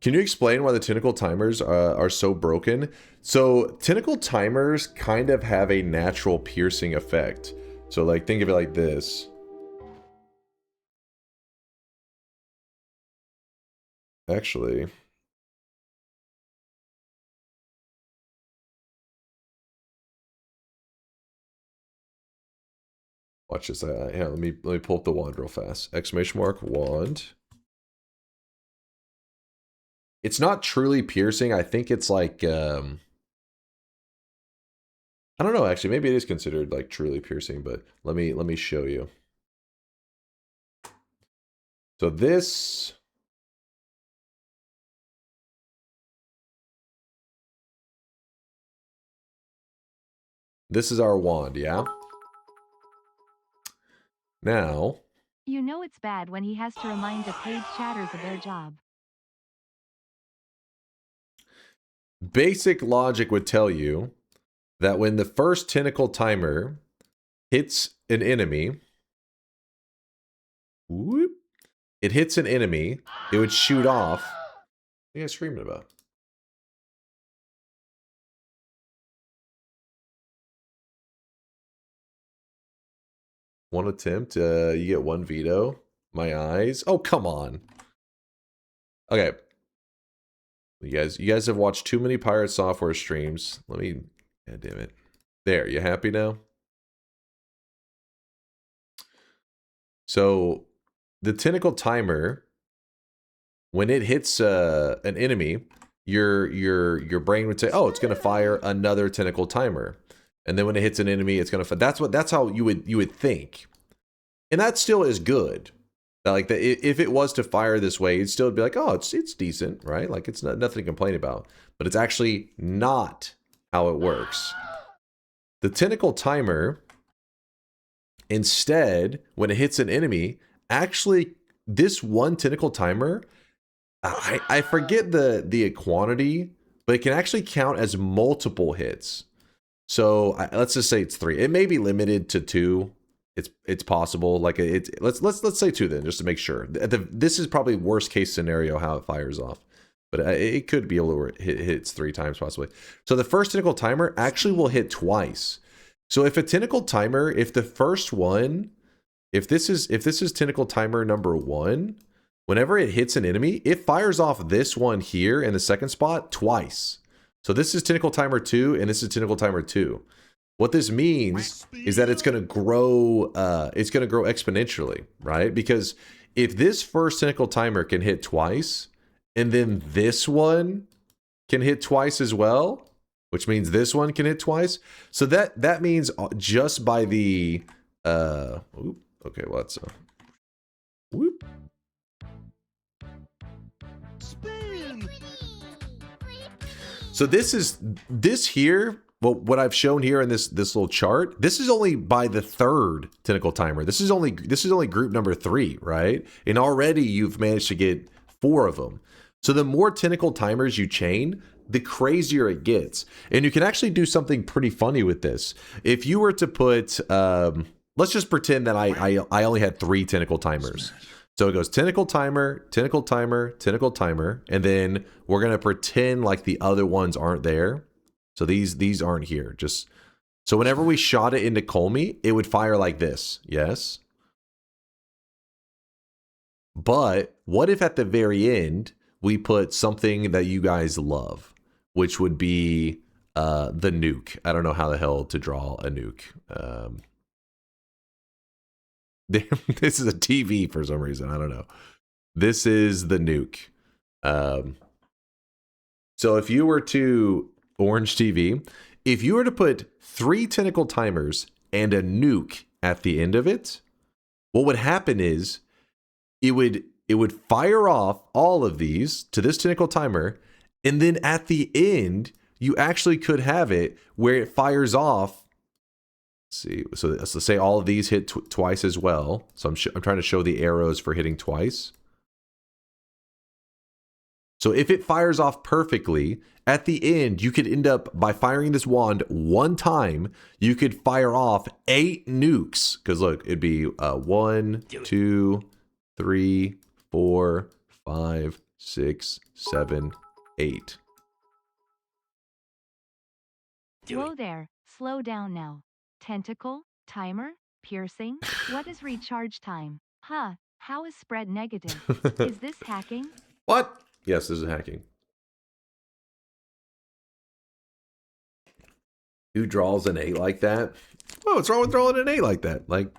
Can you explain why the tentacle timers are so broken? So, tentacle timers kind of have a natural piercing effect. So, like, think of it like this. Actually, watch this. Yeah, let me pull up the wand real fast. Exclamation mark wand. It's not truly piercing. I think it's like I don't know. Actually, maybe it is considered like truly piercing. But let me show you. So this. This is our wand, yeah? Now... You know it's bad when he has to remind the paid chatters of their job. basic logic would tell you that when the first tentacle timer hits an enemy, whoop, it hits an enemy, it would shoot off. What are you guys screaming about? One attempt, you get one veto. My eyes. Oh, come on. Okay. You guys have watched too many Pirate Software streams. Let me, god damn it. There, you happy now? So, the tentacle timer, when it hits an enemy, your brain would say, "Oh, it's going to fire another tentacle timer." And then when it hits an enemy, it's going to that's how you would think. And that still is good. Like if it was to fire this way, it'd still be like, "Oh, it's decent, right? Like it's nothing to complain about." But it's actually not how it works. The tentacle timer, instead, when it hits an enemy, actually this one tentacle timer, I forget the quantity, but it can actually count as multiple hits. So let's just say it's 3. It may be limited to 2. It's possible. Like let's say 2 then, just to make sure. This is probably worst case scenario how it fires off, but it could be able to hit 3 times possibly. So the first tentacle timer actually will hit twice. So if a tentacle timer, if the first one, if this is tentacle timer number 1, whenever it hits an enemy, it fires off this one here in the second spot twice. So this is tentacle timer 2, and this is tentacle timer 2. What this means is that it's going to grow. It's going to grow exponentially, right? Because if this first tentacle timer can hit twice, and then this one can hit twice as well, which means this one can hit twice. So that means just by the okay, what's whoop. So this here, well, what I've shown here in this little chart, this is only by the 3rd tentacle timer. This is only group number 3, right? And already you've managed to get 4 of them. So the more tentacle timers you chain, the crazier it gets. And you can actually do something pretty funny with this. If you were to put, let's just pretend that I only had 3 tentacle timers. So it goes tentacle timer, tentacle timer, tentacle timer, and then we're gonna pretend like the other ones aren't there. So these aren't here. Just so whenever we shot it into Kolmi, it would fire like this. Yes. But what if at the very end we put something that you guys love, which would be the nuke? I don't know how the hell to draw a nuke. This is a TV for some reason. I don't know. This is the nuke. So if you were to orange TV, if you were to put 3 tentacle timers and a nuke at the end of it, what would happen is it would fire off all of these to this tentacle timer, and then at the end you actually could have it where it fires off. See, so let's say all of these hit twice as well. So I'm trying to show the arrows for hitting twice. So if it fires off perfectly, at the end, you could end up, by firing this wand 1 time, you could fire off 8 nukes. Because look, it'd be 1, 2, 3, 4, 5, 6, 7, 8. Whoa there, slow down now. Tentacle, timer, piercing, what is recharge time? Huh, how is spread negative? Is this hacking? What? Yes, this is hacking. Who draws an 8 like that? Oh, what's wrong with drawing an 8 like that? Like,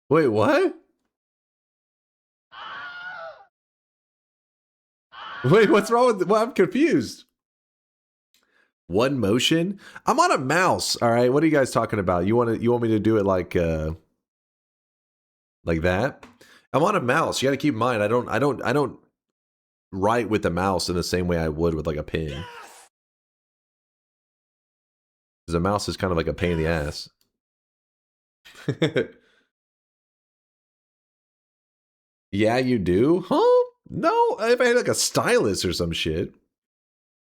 wait, what? Wait, what's wrong with? Well, I'm confused. One motion? I'm on a mouse. All right, what are you guys talking about? You want me to do it like that? I'm on a mouse. You got to keep in mind, I don't write with the mouse in the same way I would with like a pen. Because a mouse is kind of like a pain in the ass. Yeah, you do? Huh? No, if I had like a stylus or some shit.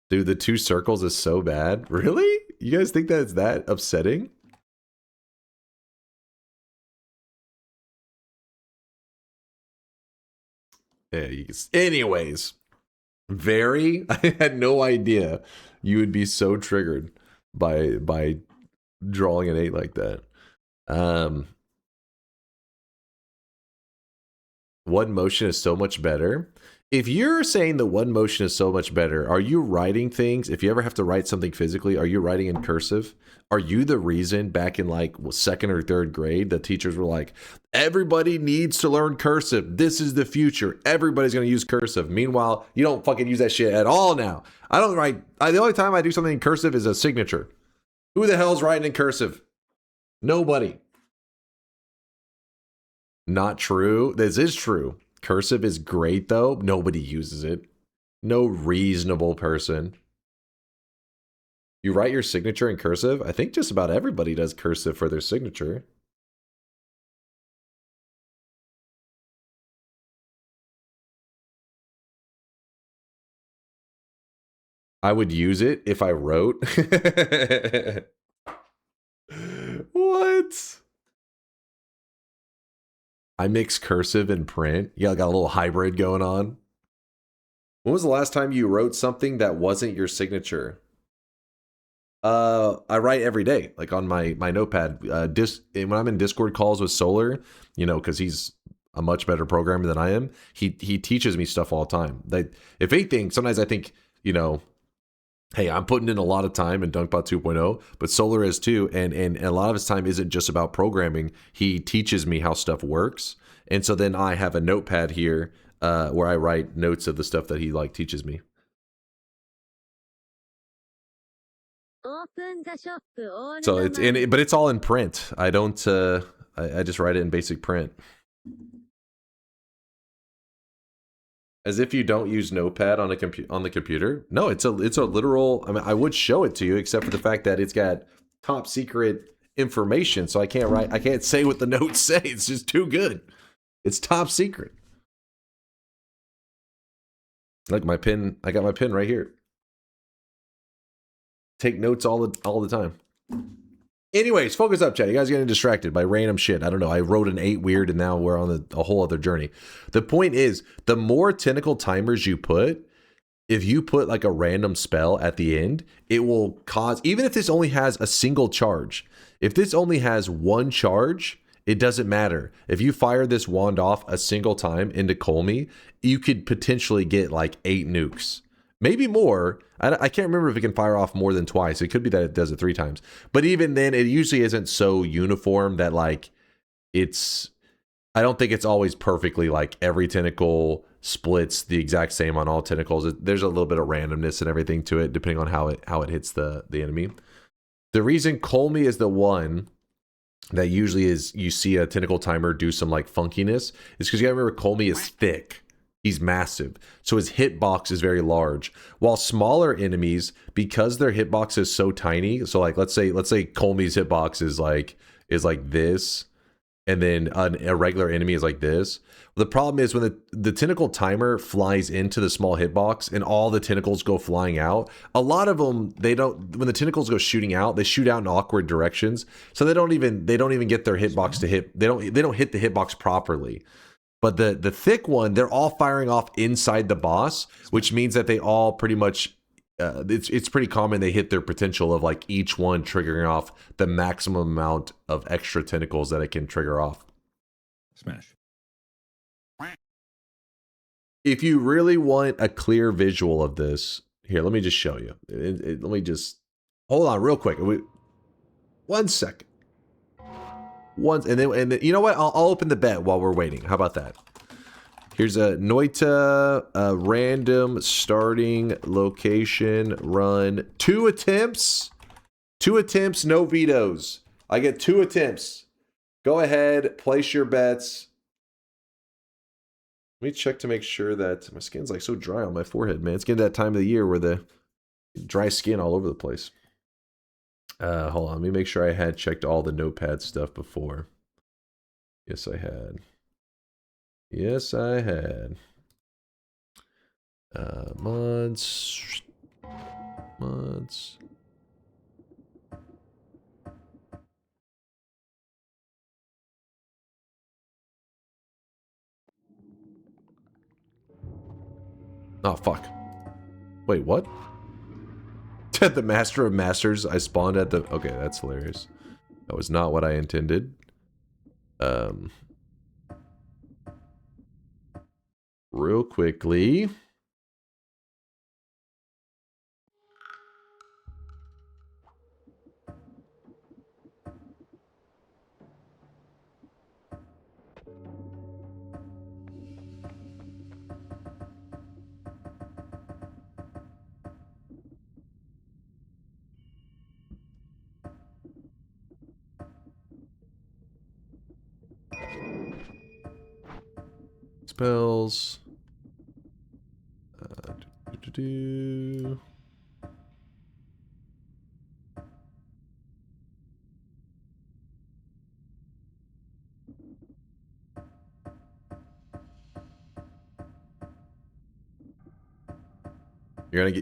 Dude, the 2 circles is so bad. Really? You guys think that's that upsetting? Yeah, anyways. I had no idea you would be so triggered by drawing an 8 like that. One motion is so much better. If you're saying the one motion is so much better, are you writing things? If you ever have to write something physically, are you writing in cursive? Are you the reason back in like 2nd or 3rd grade that teachers were like, everybody needs to learn cursive. This is the future. Everybody's going to use cursive. Meanwhile, you don't fucking use that shit at all now. I don't write. The only time I do something in cursive is a signature. Who the hell's writing in cursive? Nobody. Not true. This is true. Cursive is great though. Nobody uses it. No reasonable person. You write your signature in cursive? I think just about everybody does cursive for their signature. I would use it if I wrote. What? I mix cursive and print. Yeah, got a little hybrid going on. When was the last time you wrote something that wasn't your signature? I write every day, like on my notepad. When I'm in Discord calls with Solar, you know, because he's a much better programmer than I am. He teaches me stuff all the time. Like, if anything, sometimes I think, you know, hey, I'm putting in a lot of time in DunkBot 2.0, but Solar is too, and a lot of his time isn't just about programming. He teaches me how stuff works, and so then I have a notepad here where I write notes of the stuff that he like teaches me. So it's but it's all in print. I don't. I just write it in basic print. As if you don't use Notepad on the computer. No, it's a literal. I mean, I would show it to you, except for the fact that it's got top secret information, so I can't say what the notes say. It's just too good. It's top secret. Like my pen, I got my pen right here. Take notes all the time. Anyways, focus up, chat. You guys are getting distracted by random shit. I don't know. I wrote an 8 weird, and now we're on a whole other journey. The point is, the more tentacle timers you put, if you put like a random spell at the end, it will cause, even if this only has a single charge, if this only has 1 charge, it doesn't matter. If you fire this wand off a single time into Kolmi, you could potentially get like 8 nukes. Maybe more. I can't remember if it can fire off more than twice. It could be that it does it 3 times. But even then, it usually isn't so uniform that like it's... I don't think it's always perfectly like every tentacle splits the exact same on all tentacles. There's a little bit of randomness and everything to it, depending on how it hits the enemy. The reason Kolmi is the one that usually is you see a tentacle timer do some like funkiness is because you gotta remember Kolmi is thick. He's massive, so his hitbox is very large. While smaller enemies, because their hitbox is so tiny, so like let's say Kolmi's hitbox is like this, and then a regular enemy is like this. The problem is when the tentacle timer flies into the small hitbox and all the tentacles go flying out. A lot of them, they don't. When the tentacles go shooting out, they shoot out in awkward directions, so they don't even get their hitbox to hit. They don't hit the hitbox properly. But the thick one, they're all firing off inside the boss, which means that they all pretty much, it's pretty common they hit their potential of like each one triggering off the maximum amount of extra tentacles that it can trigger off. Smash. If you really want a clear visual of this, here, let me just show you. Let me just, hold on real quick. 1 second. And then you know what? I'll open the bet while we're waiting. How about that? Here's a Noita random starting location run. 2 attempts. 2 attempts, no vetoes. I get 2 attempts. Go ahead, place your bets. Let me check to make sure that my skin's like so dry on my forehead, man. It's getting to that time of the year where the dry skin all over the place. Hold on, let me make sure I had checked all the notepad stuff before. Yes, I had. Yes, I had. Mods. Mods. Oh, fuck. Wait, what? The Master of Masters, I spawned at the... Okay, that's hilarious. That was not what I intended. Real quickly. Spells.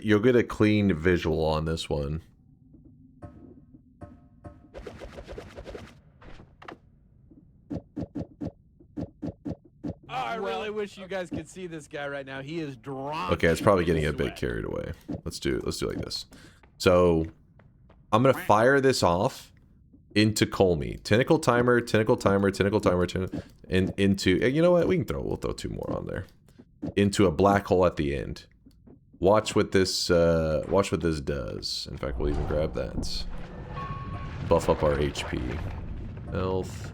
You'll get a clean visual on this one. I really wish you guys could see this guy right now. He is drawn. Okay, it's probably getting a bit carried away. Let's do it like this. So I'm gonna fire this off into Kolmi. Tentacle timer, tentacle timer, tentacle timer, and into, you know what? We'll throw 2 more on there. Into a black hole at the end. Watch what this does. In fact, we'll even grab that. Buff up our HP. Health.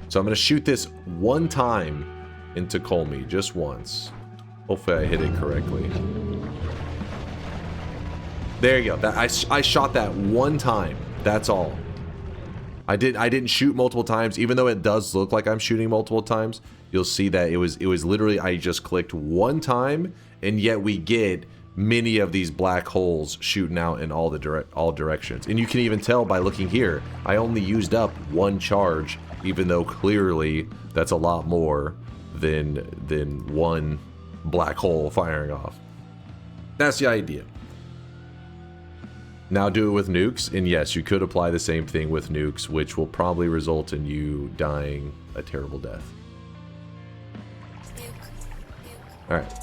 So I'm going to shoot this 1 time into Kolmi, just once. Hopefully I hit it correctly. There you go. I shot that 1 time. That's all. I didn't shoot multiple times, even though it does look like I'm shooting multiple times. You'll see that it was literally, I just clicked 1 time, and yet we get many of these black holes shooting out in all directions. And you can even tell by looking here, I only used up 1 charge, even though clearly that's a lot more than 1 black hole firing off. That's the idea. Now do it with nukes, and yes, you could apply the same thing with nukes, which will probably result in you dying a terrible death. Alright.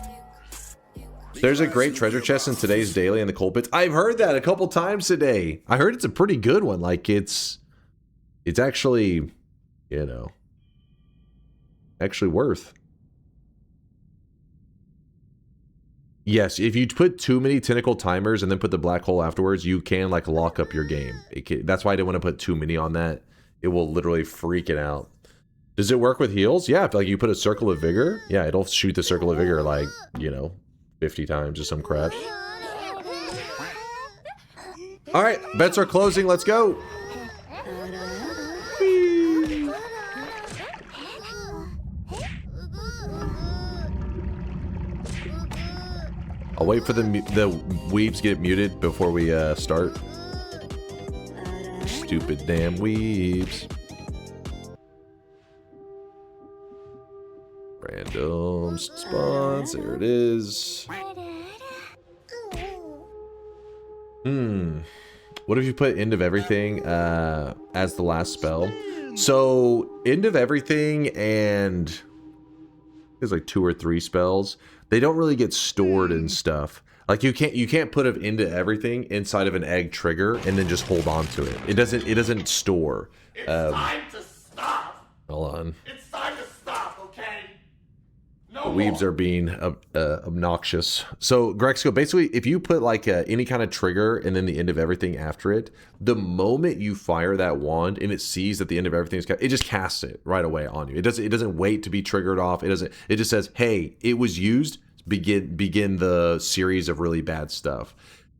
There's a great treasure chest in today's daily in the coal pits. I've heard that a couple times today. I heard it's a pretty good one. Like, it's actually, you know, actually worth. Yes, if you put too many tentacle timers and then put the black hole afterwards, you can, like, lock up your game. That's why I didn't want to put too many on that. It will literally freak it out. Does it work with heals? Yeah, if, like, you put a circle of vigor, yeah, it'll shoot the circle of vigor, like, you know, 50 times or some crap. Alright, bets are closing, let's go! I'll wait for the weebs get muted before we start. Stupid damn weebs. Random spawns, there it is. What if you put End of Everything as the last spell? So, End of Everything and there's like 2 or 3 spells. They don't really get stored and stuff. Like you can't put an End of Everything inside of an egg trigger and then just hold on to it. It doesn't store. It's time to stop. Hold on. It's time to stop, okay? No The weebs are being obnoxious. So, Grexco, basically, if you put like any kind of trigger and then the End of Everything after it, the moment you fire that wand and it sees that the End of Everything is, it just casts it right away on you. It doesn't wait to be triggered off. It just says, hey, it was used. Begin the series of really bad stuff.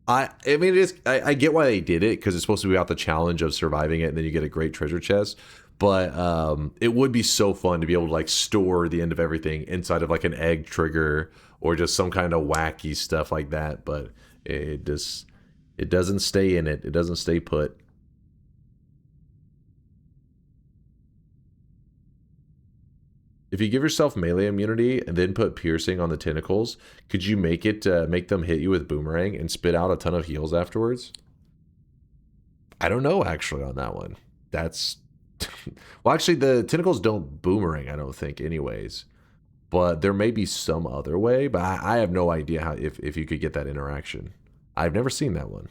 I mean, I get why they did it because it's supposed to be about the challenge of surviving it, and then you get a great treasure chest. But it would be so fun to be able to like store the End of Everything inside of like an egg trigger or just some kind of wacky stuff like that, but it doesn't stay in it. It doesn't stay put. If you give yourself melee immunity and then put piercing on the tentacles, could you make them hit you with boomerang and spit out a ton of heals afterwards? I don't know actually on that one. That's well, actually the tentacles don't boomerang, I don't think anyways. But there may be some other way, but I have no idea how if you could get that interaction. I've never seen that one.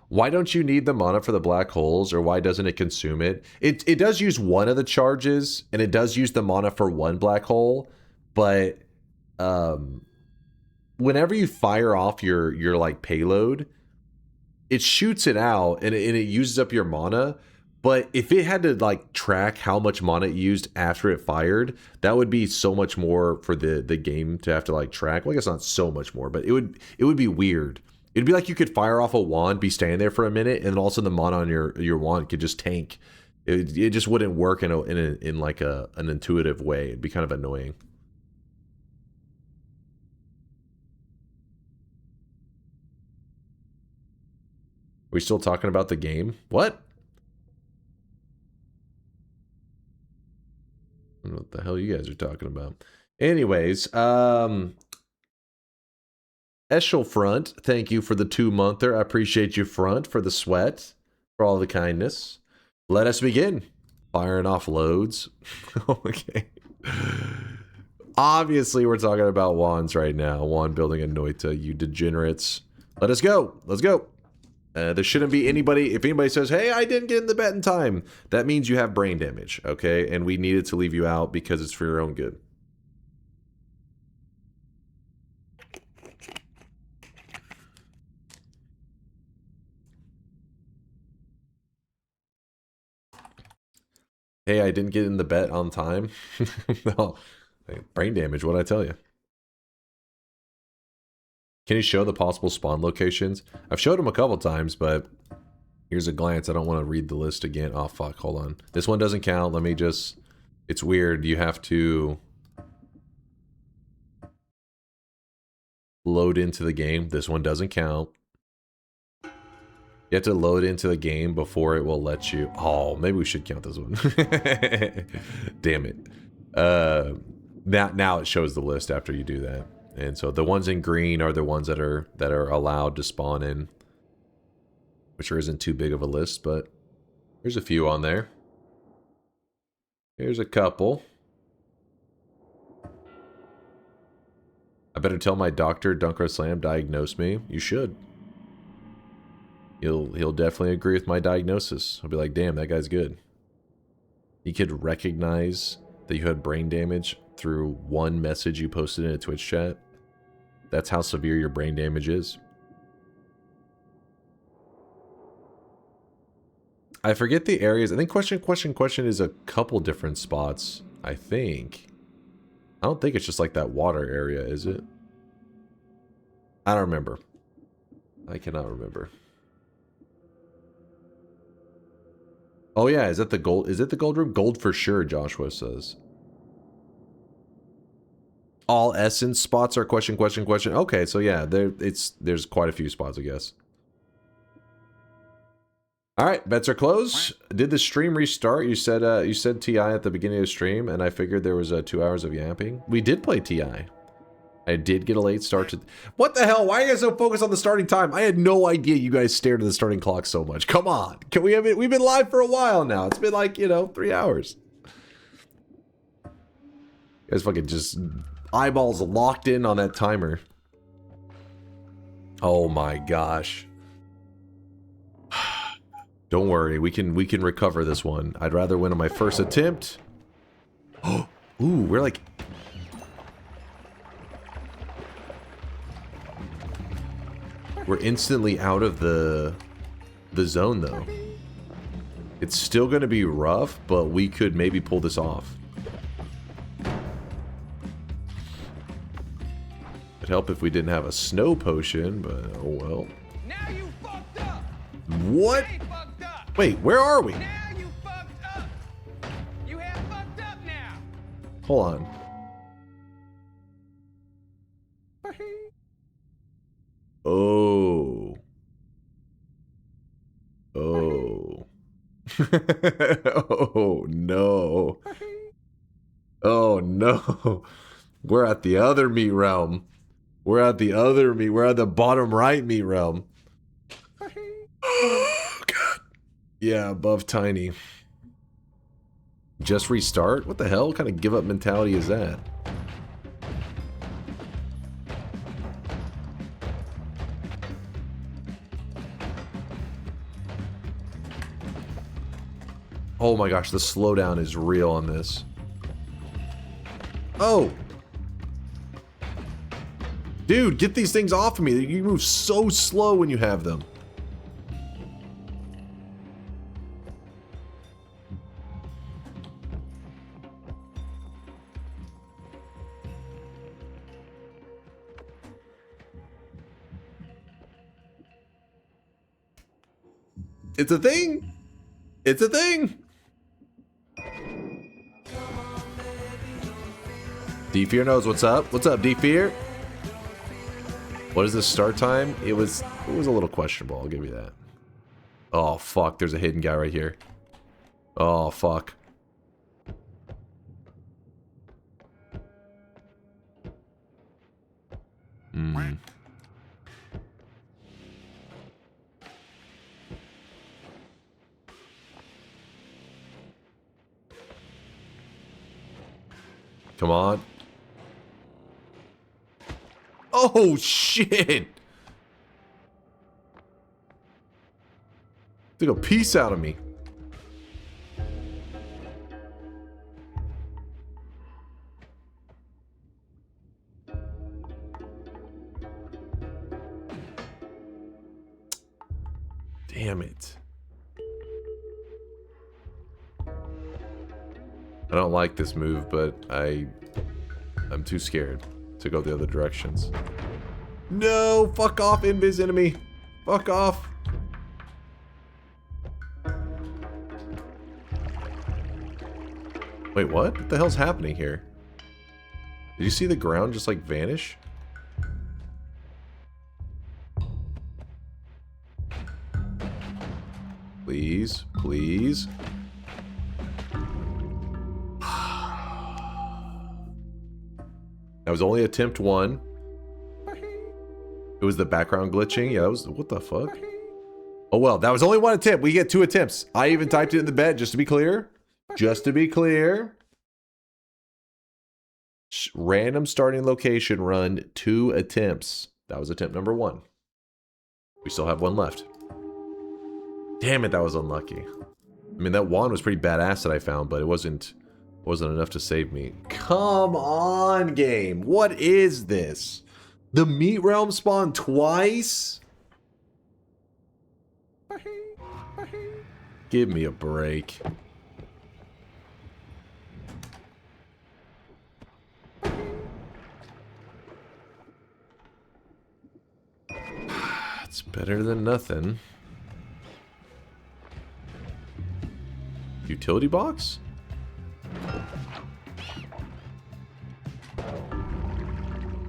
Why don't you need the mana for the black holes, or why doesn't it consume it? It does use one of the charges, and it does use the mana for one black hole, but whenever you fire off your like payload, it shoots it out and it uses up your mana. But if it had to like track how much mana it used after it fired, that would be so much more for the game to have to like track. Well, I guess not so much more, but it would be weird. It'd be like you could fire off a wand, be standing there for a minute, and then all of a sudden the mana on your wand could just tank. It just wouldn't work in like an intuitive way. It'd be kind of annoying. Are we still talking about the game? What? I don't know what the hell you guys are talking about. Anyways, Eschel Front, thank you for the 2-monther. I appreciate you, Front, for the sweat, for all the kindness. Let us begin. Firing off loads. Okay. Obviously, we're talking about wands right now. Wand building a Noita, you degenerates. Let us go. Let's go. There shouldn't be anybody, if anybody says, hey, I didn't get in the bet in time, that means you have brain damage, okay? And we needed to leave you out because it's for your own good. Hey, I didn't get in the bet on time. No, brain damage, what'd I tell you? Can you show the possible spawn locations? I've showed them a couple times, but here's a glance. I don't want to read the list again. Oh, fuck, hold on. This one doesn't count. Let me just... It's weird. You have to load into the game. This one doesn't count. You have to load into the game before it will let you... Oh, maybe we should count this one. Damn it. Now it shows the list after you do that. And so the ones in green are the ones that are allowed to spawn in, which isn't too big of a list, but there's a few on there. Here's a couple. I better tell my doctor DunkOrSlam diagnosed me. You should. He'll definitely agree with my diagnosis. I'll be like, damn, that guy's good. He could recognize that you had brain damage through one message you posted in a Twitch chat. That's how severe your brain damage is. I forget the areas. I think question is a couple different spots, I think. I don't think it's just like that water area, is it? I don't remember. I cannot remember. Oh yeah, is that the gold? Is it the gold room? Gold for sure, Joshua says. All essence spots are question. Okay, so yeah, there's quite a few spots, I guess. All right, bets are closed. Did the stream restart? You said TI at the beginning of the stream, and I figured there was 2 hours of yapping. We did play TI. I did get a late start to... What the hell? Why are you guys so focused on the starting time? I had no idea you guys stared at the starting clock so much. Come on. Can we have it? We've been live for a while now. It's been like, 3 hours. You guys fucking just eyeballs locked in on that timer. Oh my gosh. Don't worry. We can recover this one. I'd rather win on my first attempt. Oh, ooh, we're like... We're instantly out of the zone, though. It's still going to be rough, but we could maybe pull this off. It'd help if we didn't have a snow potion, but oh well. Now you fucked up. What? Fucked up. Wait, where are we? Now you fucked up. Hold on. Oh. Oh. Oh no. Oh no. We're at the other meat realm. We're at the other meat. We're at the bottom right meat realm. Oh god. Yeah, above tiny. Just restart? What the hell? What kind of give up mentality is that? Oh my gosh, the slowdown is real on this. Oh! Dude, get these things off of me. You move so slow when you have them. It's a thing! It's a thing! D-Fear knows what's up. What's up, D-Fear? What is the start time? It was a little questionable, I'll give you that. Oh, fuck. There's a hidden guy right here. Oh, fuck. Hmm. Come on. Oh, shit! Took a piece out of me. Damn it. I don't like this move, but I'm too scared to go the other directions. No! Fuck off, invis enemy! Fuck off! Wait, what? What the hell's happening here? Did you see the ground just like vanish? Please, please. That was only attempt 1. It was the background glitching. Yeah, that was... What the fuck? Oh, well, that was only 1 attempt. We get 2 attempts. I even typed it in the bed, just to be clear. Just to be clear. Random starting location run, 2 attempts. That was attempt number 1. We still have 1 left. Damn it, that was unlucky. I mean, that wand was pretty badass that I found, but it wasn't enough to save me. Come on, game. What is this? The meat realm spawned twice? Give me a break. It's better than nothing. Utility box?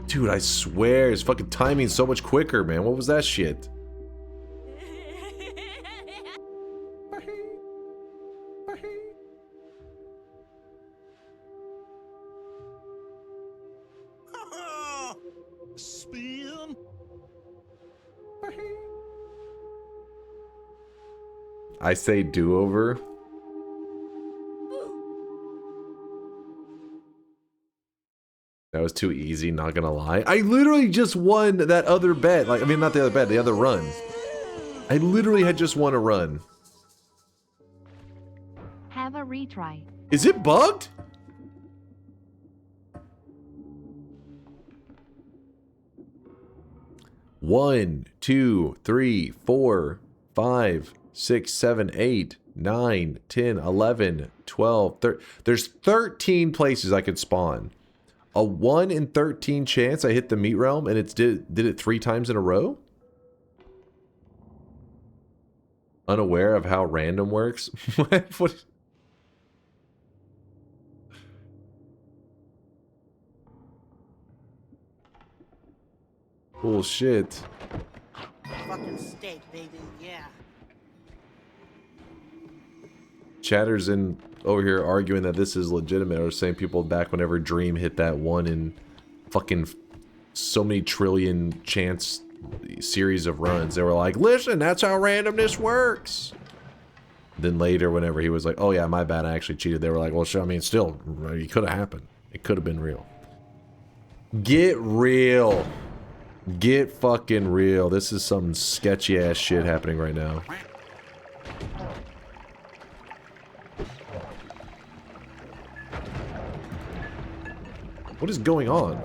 Dude, I swear, his fucking timing's so much quicker, man. What was that shit? Spin. I say do-over. That was too easy, not gonna lie. I literally just won that other bet. Like, I mean, not the other bet, the other run. I literally had just won a run. Have a retry. Is it bugged? One, 2, 3, 4, 5, 6, 7, 8, 9, 10, 11, 12, 13. There's 13 places I could spawn. A 1 in 13 chance I hit the meat realm, and it did it 3 times in a row? Unaware of how random works? What? Bullshit. Fucking steak, baby. Yeah. Chatter's in over here arguing that this is legitimate, or same people back whenever Dream hit that one in fucking so many trillion chance series of runs. They were like, listen, that's how randomness works. Then later, whenever he was like, oh yeah, my bad, I actually cheated, they were like, well, sure, I mean, still, it could have happened. It could have been real. Get real. Get fucking real. This is some sketchy ass shit happening right now. What is going on?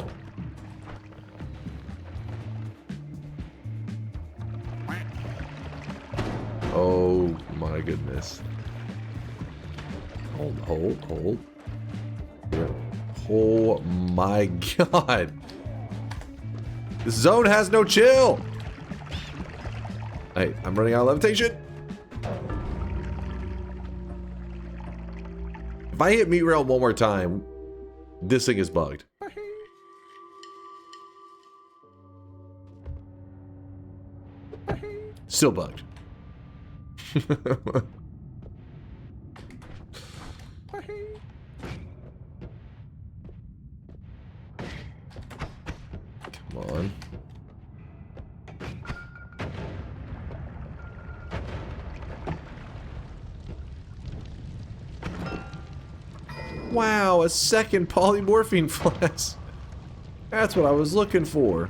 Oh my goodness. Hold. Oh my god. This zone has no chill. Hey, I'm running out of levitation. If I hit meat rail one more time, this thing is bugged. Still bugged. Come on. Wow, a second polymorphine flask. That's what I was looking for.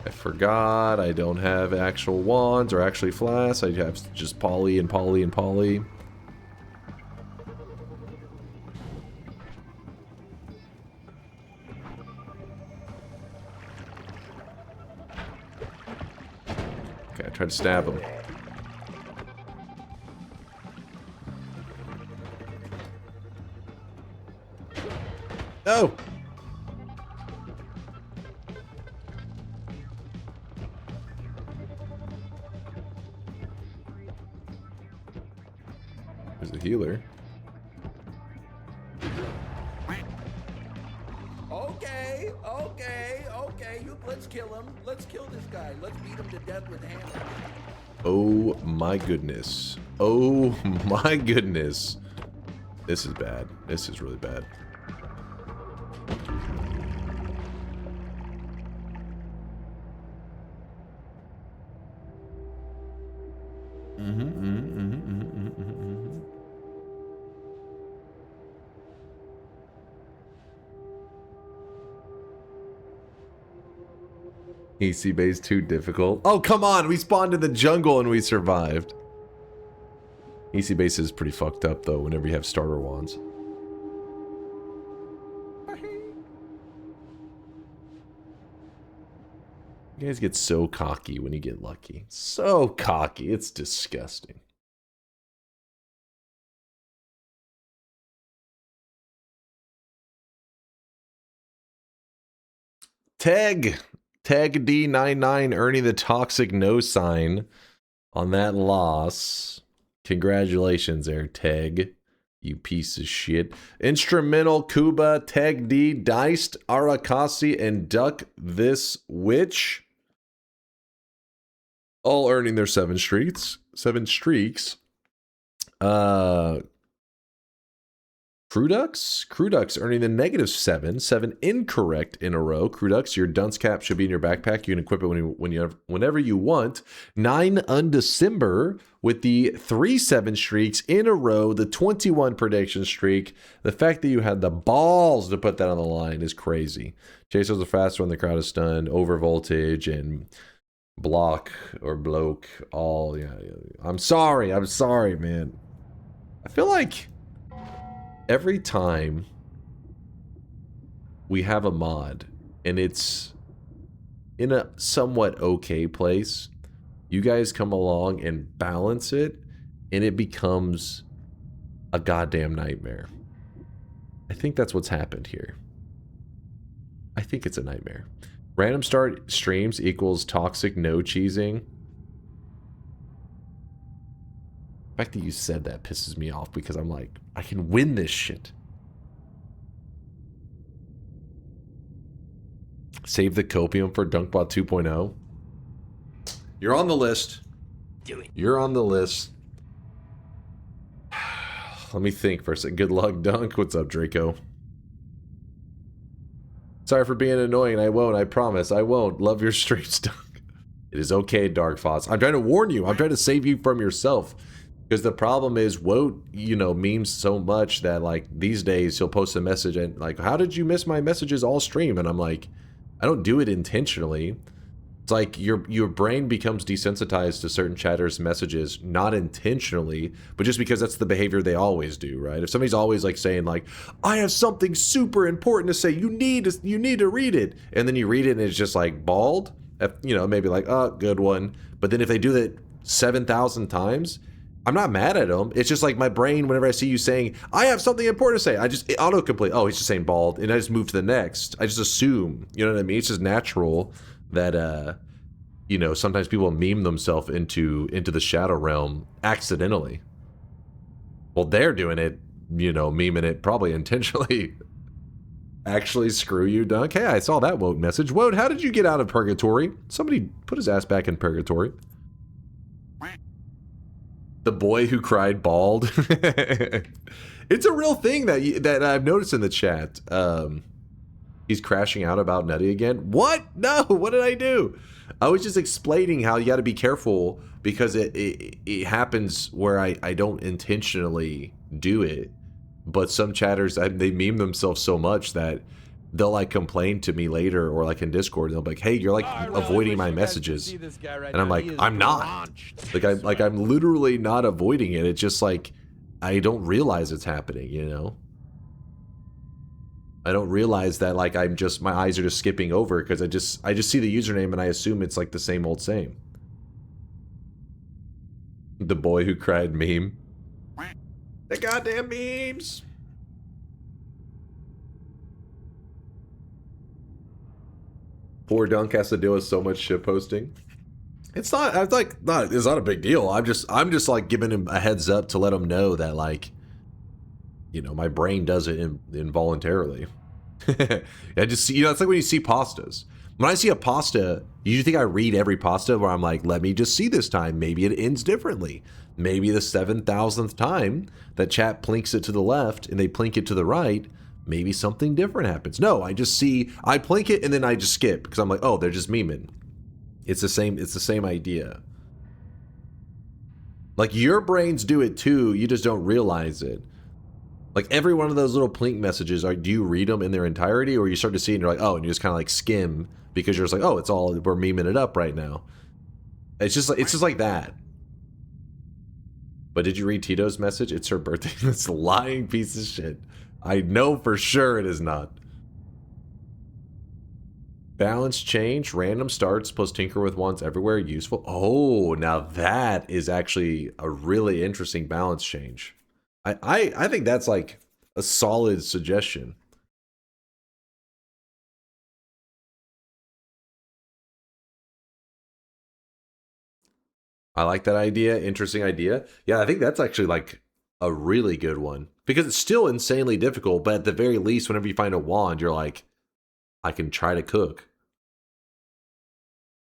Forgot I don't have actual wands or actually flasks. I have just poly and poly and poly. Okay, I tried to stab him. No! There's a healer. Okay. Let's kill him. Let's kill this guy. Let's beat him to death with hammer. Oh my goodness. Oh my goodness. This is bad. This is really bad. EC base too difficult. Oh, come on! We spawned in the jungle and we survived. EC base is pretty fucked up though whenever you have starter wands. You guys get so cocky when you get lucky. So cocky. It's disgusting. Tag D99 earning the toxic no sign on that loss. Congratulations there, Tag. You piece of shit. Instrumental, Kuba, Tag D, Diced, Arakasi, and Duck This Witch. All earning their 7 streaks. Crudux earning the -7. 7 incorrect in a row. Crudux, your dunce cap should be in your backpack. You can equip it whenever you want. 9 Undecember with the 3 7 streaks in a row. The 21 prediction streak. The fact that you had the balls to put that on the line is crazy. Chasers are faster when the crowd is stunned. Over voltage and block or bloke. All, yeah. I'm sorry, man. I feel like every time we have a mod and it's in a somewhat okay place, you guys come along and balance it, and it becomes a goddamn nightmare. I think that's what's happened here. I think it's a nightmare. Random start streams equals toxic no cheesing. The fact that you said that pisses me off because I'm like, I can win this shit. Save the copium for DunkBot 2.0. You're on the list. Do it. You're on the list. Let me think for a second. Good luck, Dunk. What's up, Draco? Sorry for being annoying. I won't. I promise. I won't. Love your streams, Dunk. It is okay, Dark Foss. I'm trying to warn you. I'm trying to save you from yourself. Because the problem is, Woat, you know, memes so much that, like, these days he'll post a message and, like, how did you miss my messages all stream? And I'm like, I don't do it intentionally. It's like your brain becomes desensitized to certain chatters' messages, not intentionally, but just because that's the behavior they always do, right? If somebody's always like saying like, I have something super important to say, you need to read it, and then you read it and it's just like bald, you know, maybe like, oh, good one. But then if they do that 7,000 times, I'm not mad at them. It's just like my brain, whenever I see you saying, I have something important to say, I just autocomplete, oh, he's just saying bald, and I just move to the next. I just assume, you know what I mean? It's just natural that, you know, sometimes people meme themselves into the shadow realm accidentally. Well, they're doing it, you know, memeing it probably intentionally. Actually, screw you, Dunk. Hey, I saw that Woat message. Woat, how did you get out of purgatory? Somebody put his ass back in purgatory. The boy who cried bald. It's a real thing that I've noticed in the chat. He's crashing out about Nutty again. What? No, what did I do? I was just explaining how you got to be careful because it happens where I don't intentionally do it. But some chatters, they meme themselves so much that they'll like complain to me later or like in Discord. They'll be like, hey, you're like avoiding my messages. And I'm like, I'm not. Like I'm literally not avoiding it. It's just like, I don't realize it's happening, you know? I don't realize that like my eyes are just skipping over because I just see the username and I assume it's like the same old same. The boy who cried meme. The goddamn memes. Poor Dunk has to deal with so much shit posting. It's not a big deal. I'm just like giving him a heads up to let him know that like, you know, my brain does it involuntarily. I just see, you know, it's like when you see pastas. When I see a pasta, you think I read every pasta where I'm like, let me just see this time. Maybe it ends differently. Maybe the 7,000th time that chat plinks it to the left and they plink it to the right, maybe something different happens. No, I just see, I plink it and then I just skip because I'm like, oh, they're just memeing. It's the same idea. Like your brains do it too, you just don't realize it. Like every one of those little plink messages, do you read them in their entirety, or you start to see it and you're like, oh, and you just kind of like skim because you're just like, oh, it's all, we're memeing it up right now. It's just like that. But did you read Tito's message? It's her birthday. That's a lying piece of shit. I know for sure it is not. Balance change, random starts plus tinker with wands everywhere, useful. Oh, now that is actually a really interesting balance change. I think that's like a solid suggestion. I like that idea. Interesting idea. Yeah, I think that's actually like a really good one because it's still insanely difficult, but at the very least, whenever you find a wand, you're like, I can try to cook.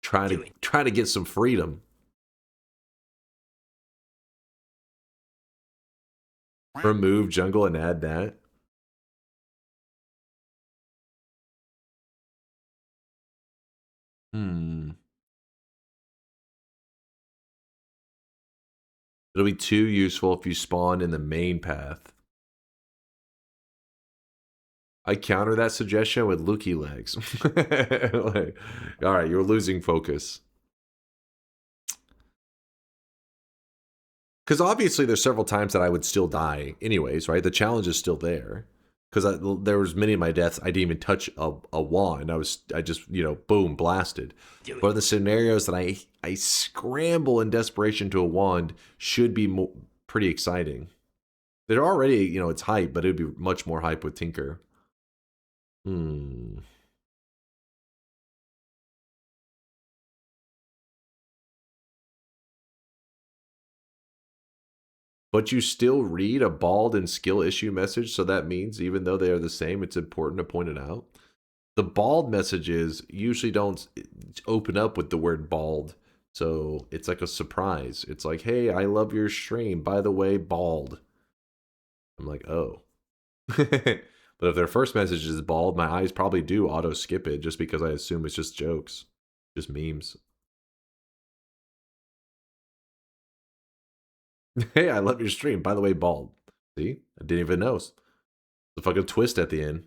Try to get some freedom. Remove jungle and add that. It'll be too useful if you spawn in the main path. I counter that suggestion with looky legs. Like, all right, you're losing focus. Because obviously there's several times that I would still die anyways, right? The challenge is still there. Because there was many of my deaths I didn't even touch a wand. I just, you know, boom, blasted. But the scenarios that I scramble in desperation to a wand should be pretty exciting. They're already, you know, it's hype, but it would be much more hype with Tinker. But you still read a bald and skill issue message, so that means even though they are the same, it's important to point it out. The bald messages usually don't open up with the word bald, so it's like a surprise. It's like, hey, I love your stream. By the way, bald. I'm like, oh. But if their first message is bald, my eyes probably do auto skip it just because I assume it's just jokes, just memes. Hey, I love your stream. By the way, bald. See? I didn't even know. The fucking twist at the end.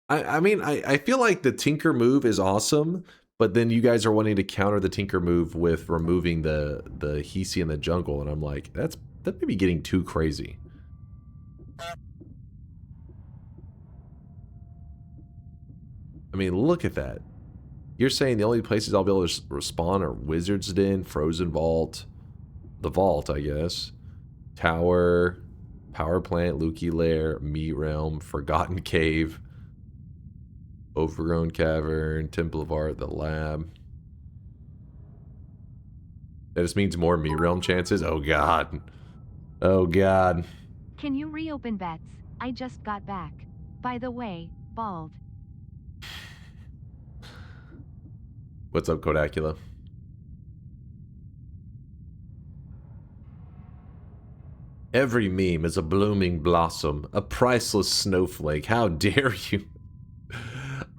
I mean, I feel like the Tinker move is awesome, but then you guys are wanting to counter the Tinker move with removing the Hisi in the jungle, and I'm like, that may be getting too crazy. I mean, look at that. You're saying the only places I'll be able to respawn are Wizard's Den, Frozen Vault, the Vault, I guess, Tower, Power Plant, Lukey Lair, Meat Realm, Forgotten Cave, Overgrown Cavern, Temple of Art, the Lab. That just means more Meat Realm chances? Oh god. Oh god. Can you reopen bets? I just got back. By the way, bald. What's up, Kodacula? Every meme is a blooming blossom, a priceless snowflake. How dare you?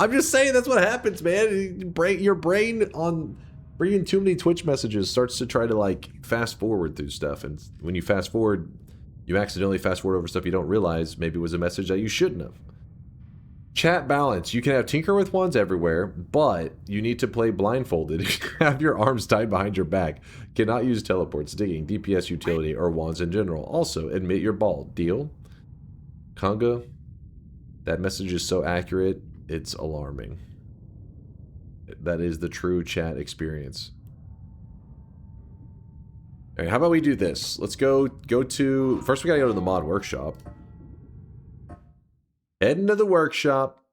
I'm just saying that's what happens, man. Your brain on reading too many Twitch messages starts to try to like fast forward through stuff, and when you fast forward, you accidentally fast forward over stuff you don't realize maybe was a message that you shouldn't have. Chat balance. You can have Tinker with wands everywhere, but you need to play blindfolded. Have your arms tied behind your back. Cannot use teleports, digging, DPS utility, or wands in general. Also, admit you're bald. Deal? Conga, that message is so accurate, it's alarming. That is the true chat experience. All right, how about we do this? Let's go to... First, we gotta go to the mod workshop. Head into the workshop.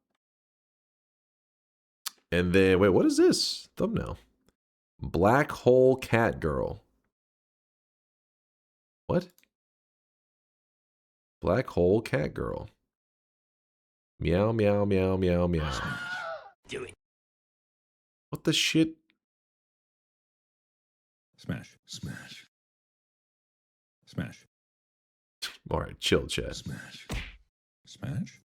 And then, wait, what is this? Thumbnail. Black Hole Cat Girl. What? Black Hole Cat Girl. Meow, meow, meow, meow, meow. Do it. What the shit? Smash. Smash. Smash. Alright, chill, chat. Smash. Smash.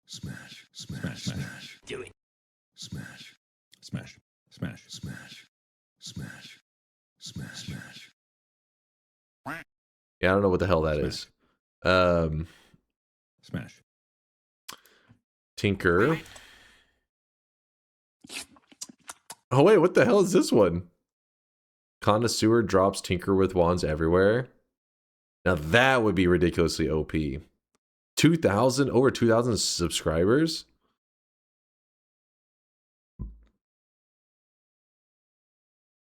Smash. Smash. Smash. Do it. Smash. Smash. Smash. Smash. Smash. Smash. Smash. Yeah, I don't know what the hell that is. Smash. Tinker. Oh wait, what the hell is this one? Connoisseur drops Tinker with wands everywhere. Now that would be ridiculously OP. 2,000, over 2,000 subscribers?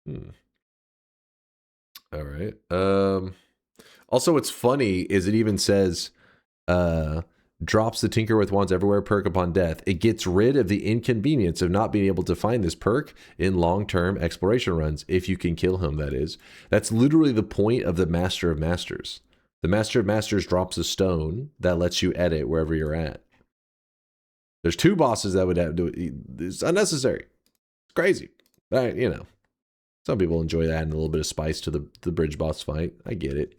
All right. Also, what's funny is it even says, drops the Tinker with Wands Everywhere perk upon death. It gets rid of the inconvenience of not being able to find this perk in long-term exploration runs, if you can kill him, that is. That's literally the point of the Master of Masters. The Master of Masters drops a stone that lets you edit wherever you're at. There's 2 bosses that would have to do it. It's unnecessary. It's crazy. But, you know, some people enjoy that and a little bit of spice to the bridge boss fight. I get it.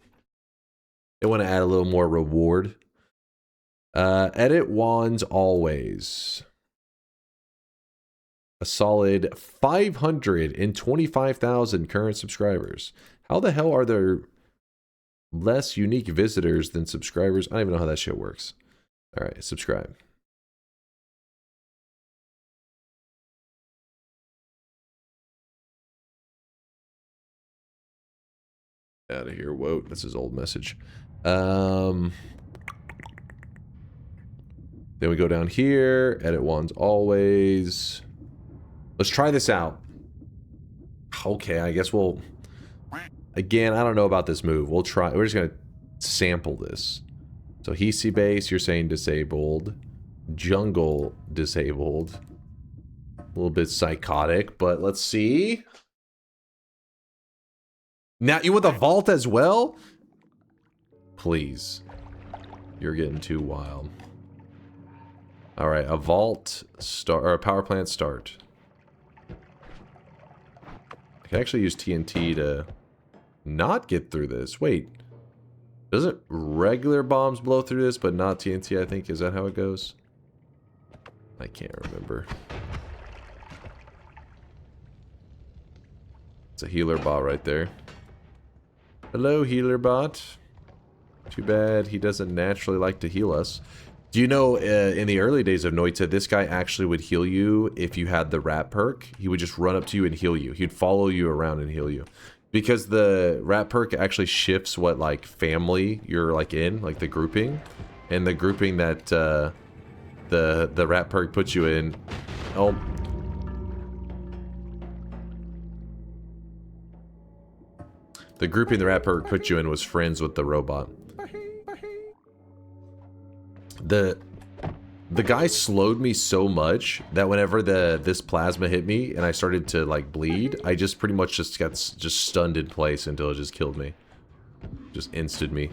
They want to add a little more reward. Edit wands always. A solid 525,000 current subscribers. How the hell are there less unique visitors than subscribers? I don't even know how that shit works. All right, subscribe. Out of here. Whoa, that's his old message. Then we go down here. Edit ones always. Let's try this out. Okay, I guess we'll... Again, I don't know about this move. We'll try. We're just going to sample this. So Hisi base, you're saying disabled. Jungle disabled. A little bit psychotic, but let's see. Now, you want the vault as well? Please. You're getting too wild. Alright, a vault start, or a power plant start. I can actually use TNT to not get through this. Wait. Doesn't regular bombs blow through this, but not TNT, I think? Is that how it goes? I can't remember. It's a healer bot right there. Hello, healer bot. Too bad he doesn't naturally like to heal us. Do you know, in the early days of Noita, this guy actually would heal you if you had the rat perk. He would just run up to you and heal you. He'd follow you around and heal you. Because the rat perk actually shifts what, like, family you're, like, in, like, the grouping. And the grouping that, the rat perk puts you in... Oh... The grouping the rat perk put you in was friends with the robot. The guy slowed me so much that whenever this plasma hit me and I started to like bleed, I just pretty much just got stunned in place until it just killed me. Just insted me.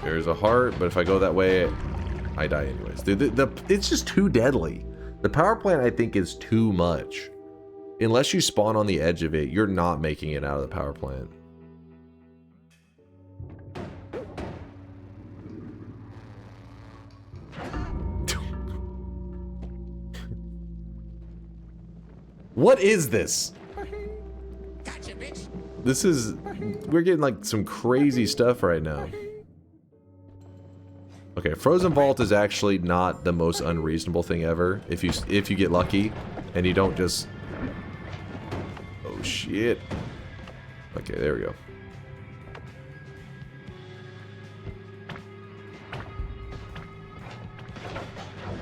There's a heart, but if I go that way, I die anyways. Dude, it's just too deadly. The power plant, I think, is too much. Unless you spawn on the edge of it, you're not making it out of the power plant. What is this? Gotcha, bitch. This is... We're getting like some crazy stuff right now. Okay, Frozen Vault is actually not the most unreasonable thing ever. If you get lucky and you don't just... Oh shit. Okay, there we go.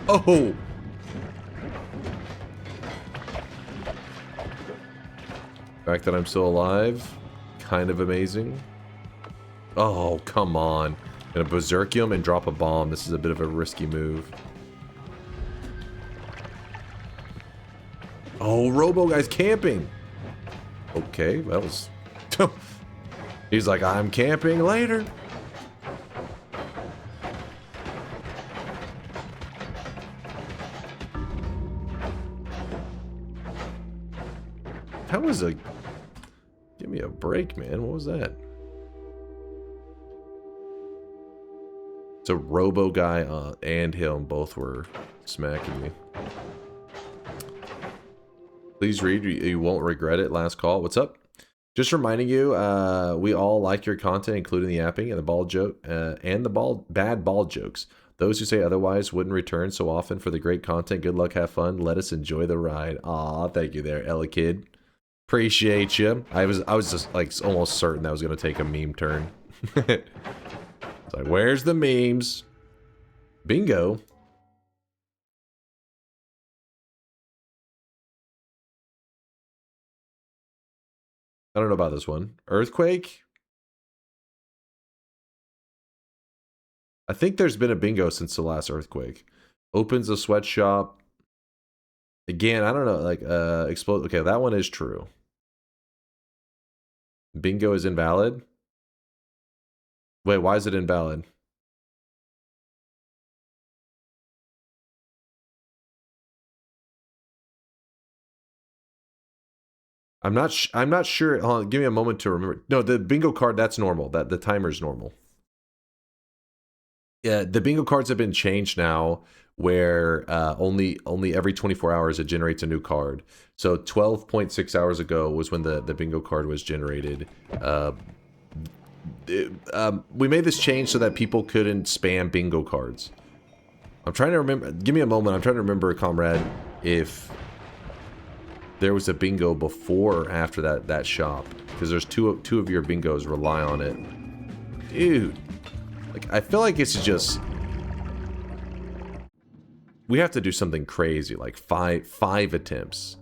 Oh! The fact that I'm still alive, kind of amazing. Oh, come on. Gonna berserk him and drop a bomb. This is a bit of a risky move. Oh, Robo guy's camping. Okay, that was... He's like, I'm camping later. That was a... Give me a break, man. What was that? So Robo guy and him both were smacking me. Please read. You won't regret it. Last call. What's up? Just reminding you, we all like your content, including the yapping and the ball joke and the bad ball jokes. Those who say otherwise wouldn't return so often for the great content. Good luck, have fun. Let us enjoy the ride. Aw, thank you there, Ella Kid. Appreciate you. I was just like almost certain that was gonna take a meme turn. It's like, where's the memes? Bingo. I don't know about this one. Earthquake? I think there's been a bingo since the last earthquake. Opens a sweatshop. Again, I don't know, like, explode. Okay, that one is true. Bingo is invalid. Wait, why is it invalid? I'm not sure. Hold on, give me a moment to remember. No, the bingo card, that's normal. That the timer's normal. Yeah, the bingo cards have been changed now where only every 24 hours it generates a new card. So 12.6 hours ago was when the bingo card was generated. We made this change so that people couldn't spam bingo cards. I'm trying to remember. Give me a moment. I'm trying to remember, comrade. if there was a bingo before or after that shop, because there's two of your bingos rely on it. Dude, like I feel like it's just we have to do something crazy, like five attempts.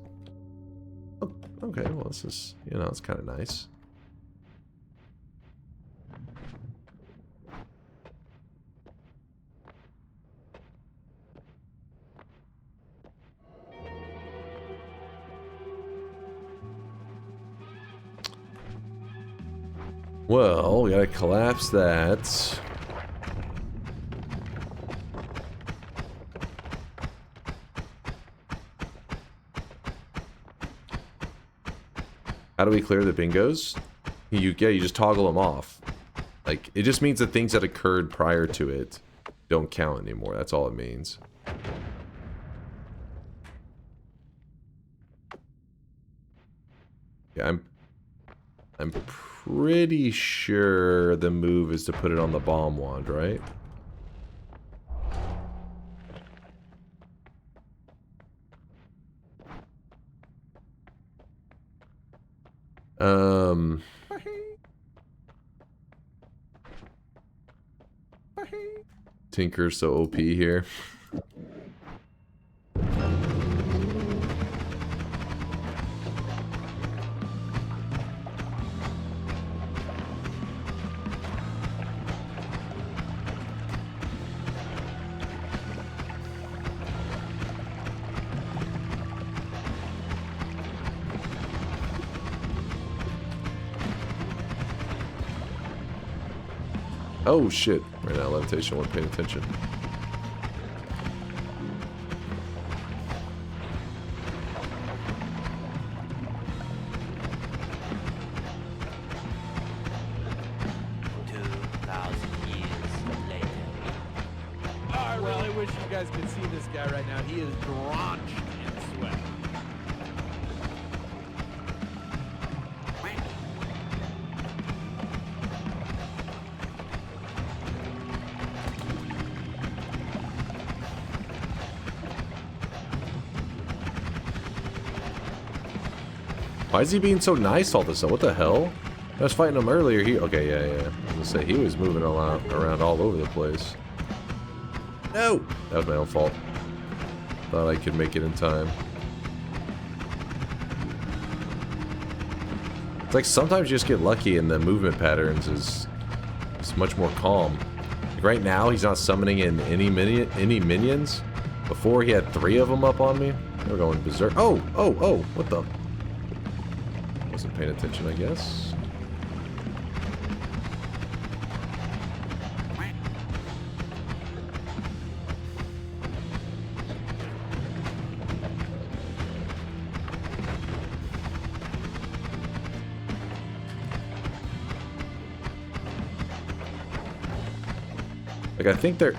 Oh, okay, well this is, you know, it's kind of nice. Well, we gotta collapse that. How do we clear the bingos? You just toggle them off. Like, it just means the things that occurred prior to it don't count anymore. That's all it means. Yeah, I'm pretty sure the move is to put it on the bomb wand, right? Tinker's so OP here. Oh shit, right now levitation, wasn't paying attention. I really wish you guys could see this guy right now. He is drenched in sweat. Why is he being so nice all of a sudden? What the hell? I was fighting him earlier. Okay, yeah. I was gonna say, he was moving around all over the place. No! That was my own fault. Thought I could make it in time. It's like sometimes you just get lucky and the movement patterns is much more calm. Like right now, he's not summoning in any minions. Before, he had 3 of them up on me. They were going berserk. Oh! What the... Wasn't paying attention, I guess. Like, I think there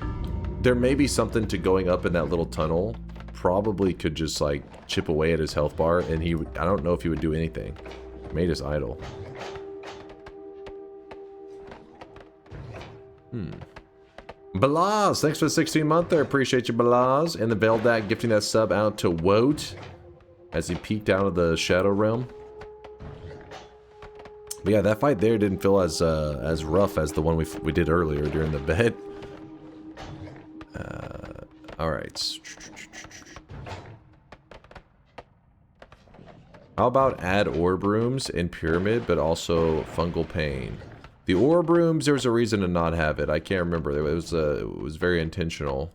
may be something to going up in that little tunnel. Probably could just, like, chip away at his health bar, and I don't know if he would do anything. Made us idle. Balaz, thanks for the 16-month there. Appreciate you, Balaz. And the Beldak gifting that sub out to Woat as he peeked out of the Shadow Realm. But yeah, that fight there didn't feel as rough as the one we did earlier during the bed. Alright. How about add orb rooms in Pyramid, but also Fungal Pain? The orb rooms, there was a reason to not have it. I can't remember. It was very intentional.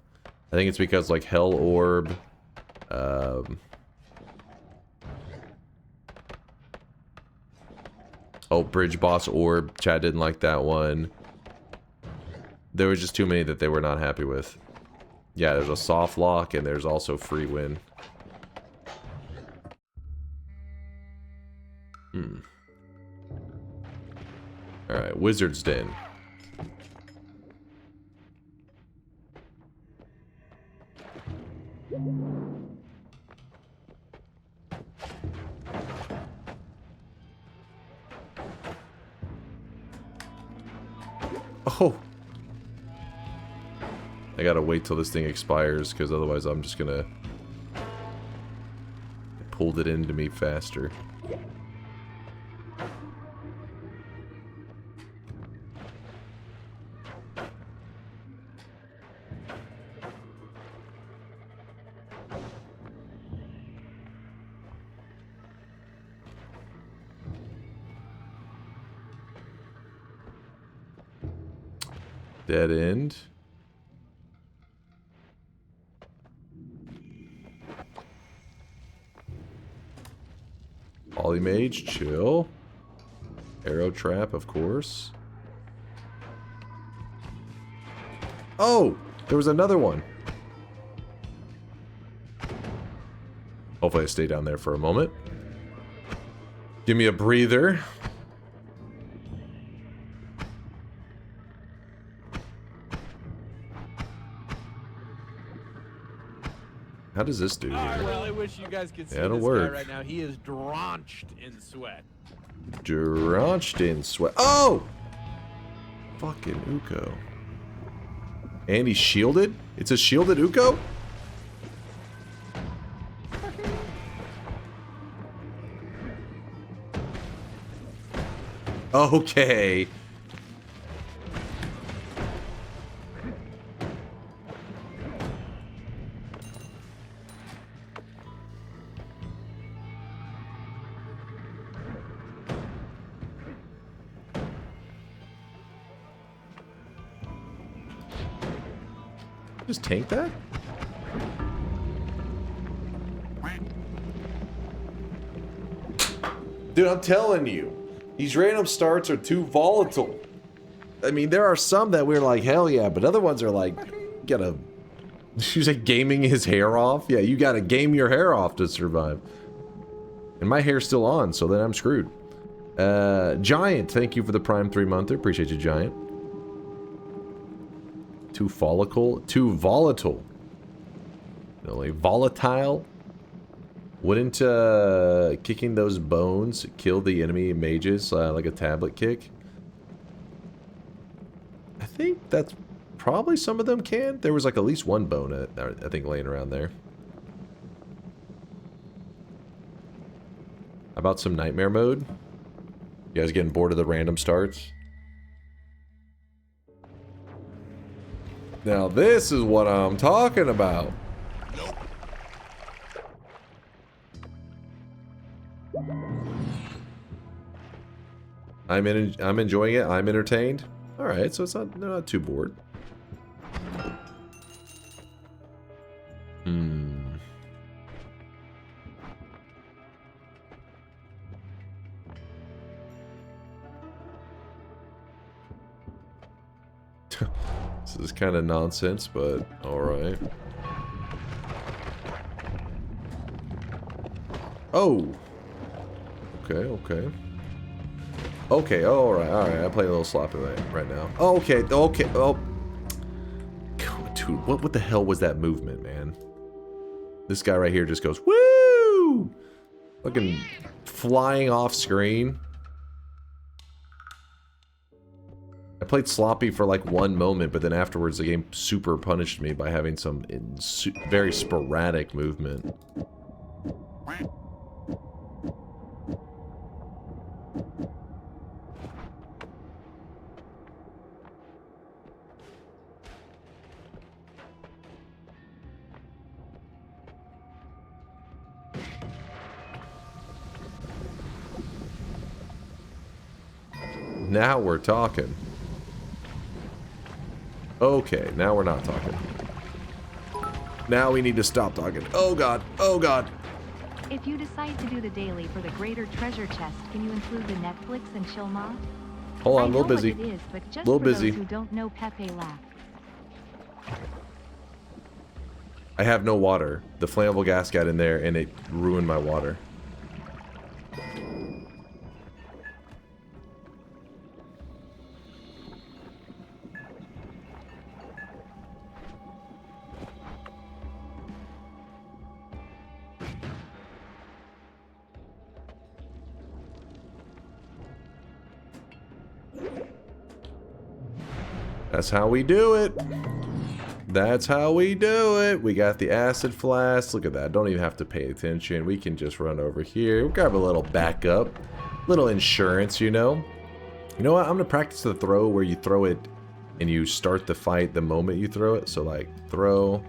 I think it's because, like, Hell Orb... Oh, Bridge Boss Orb. Chad didn't like that one. There was just too many that they were not happy with. Yeah, there's a soft lock and there's also free win. Alright, Wizard's Den. Oh! I gotta wait till this thing expires, because otherwise I'm just gonna pulled it into me faster. Dead end. Polymage, chill. Arrow trap, of course. Oh! There was another one. Hopefully I stay down there for a moment. Give me a breather. How does this do here? Well, I wish you guys could see That'll this work. guy right now. He is drenched in sweat. Drenched in sweat. Oh! Fucking Uko. And he's shielded? It's a shielded Uko? Okay. Just tank that? Dude, I'm telling you, these random starts are too volatile. I mean, there are some that we're like, hell yeah, but other ones are like, you gotta... She's like gaming his hair off? Yeah, you gotta game your hair off to survive. And my hair's still on, so then I'm screwed. Giant, thank you for the Prime 3-monther. Appreciate you, Giant. Too volatile. Really volatile. Wouldn't kicking those bones kill the enemy mages like a tablet kick? I think that's probably some of them can. There was like at least one bone I think laying around there. How about some nightmare mode? You guys getting bored of the random starts? Now this is what I'm talking about. I'm enjoying it. I'm entertained. All right, so it's not too bored. This is kind of nonsense, but all right. Oh. Okay. Okay, alright. I play a little sloppy right now. Okay. Oh. Dude, what the hell was that movement, man? This guy right here just goes, woo! Fucking flying off screen. I played sloppy for like one moment, but then afterwards the game super punished me by having some very sporadic movement. Now we're talking. Okay, now we're not talking. Now we need to stop talking. Oh god, oh god. If you decide to do the daily for the greater treasure chest, can you include the Netflix and chill mod? Hold on, a little busy. It is, but just little for busy. Those who don't know Pepe laugh. I have no water. The flammable gas got in there and it ruined my water. That's how we do it. That's how we do it. We got the acid flask. Look at that. Don't even have to pay attention. We can just run over here. We'll grab a little backup. Little insurance, you know? You know what? I'm going to practice the throw where you throw it and you start the fight the moment you throw it. So, like, throw.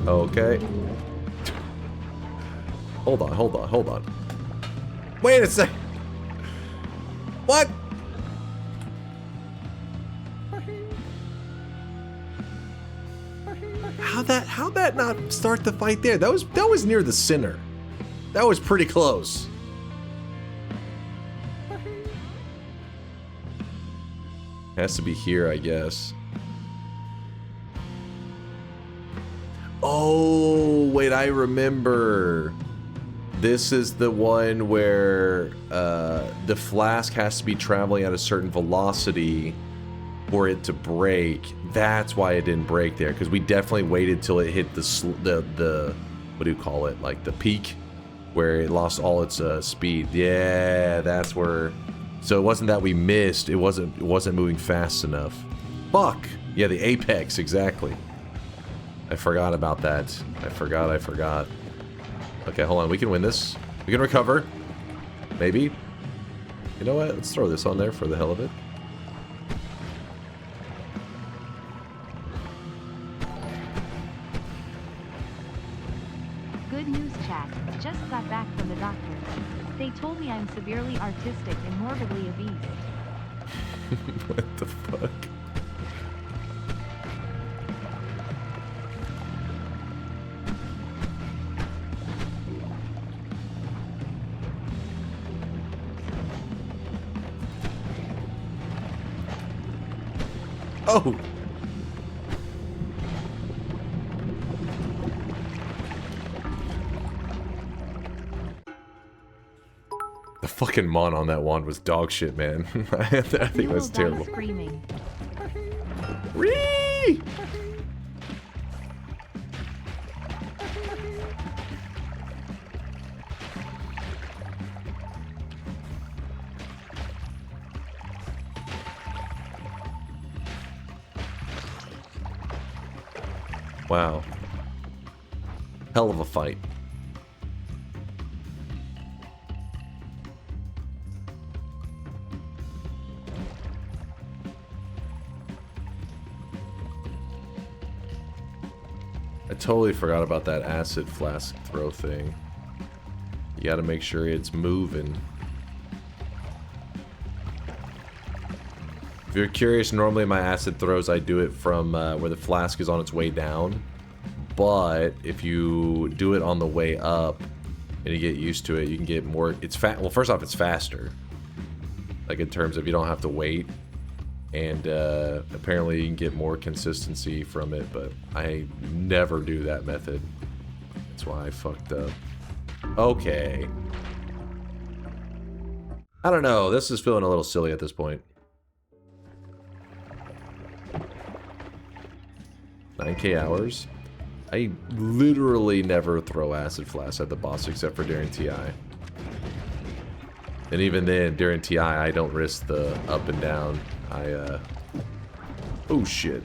Okay. Hold on, hold on, hold on. Wait a sec. What? How'd that not start the fight there? That was near the center. That was pretty close. Has to be here, I guess. Oh, wait, I remember. This is the one where the flask has to be traveling at a certain velocity for it to break. That's why it didn't break there, because we definitely waited till it hit the what do you call it, like the peak where it lost all its speed. Yeah, that's where. So it wasn't that we missed, it wasn't moving fast enough. Fuck. Yeah, the apex, exactly. I forgot about that. I forgot. Okay, hold on, we can win this. We can recover. Maybe. You know what? Let's throw this on there for the hell of it. Good news, chat. Just got back from the doctor. They told me I'm severely artistic and morbidly obese. What the fuck? Oh! The fucking mon on that wand was dog shit, man. I think that's terrible. Screaming. Whee! Wow. Hell of a fight. I totally forgot about that acid flask throw thing. You gotta make sure it's moving. If you're curious, normally my acid throws, I do it from where the flask is on its way down. But if you do it on the way up and you get used to it, you can get more. Well, first off, it's faster. Like in terms of you don't have to wait. And apparently you can get more consistency from it, but I never do that method. That's why I fucked up. Okay. I don't know. This is feeling a little silly at this point. 9k hours. I literally never throw acid flasks at the boss except for during TI. And even then, during TI, I don't risk the up and down. Oh shit.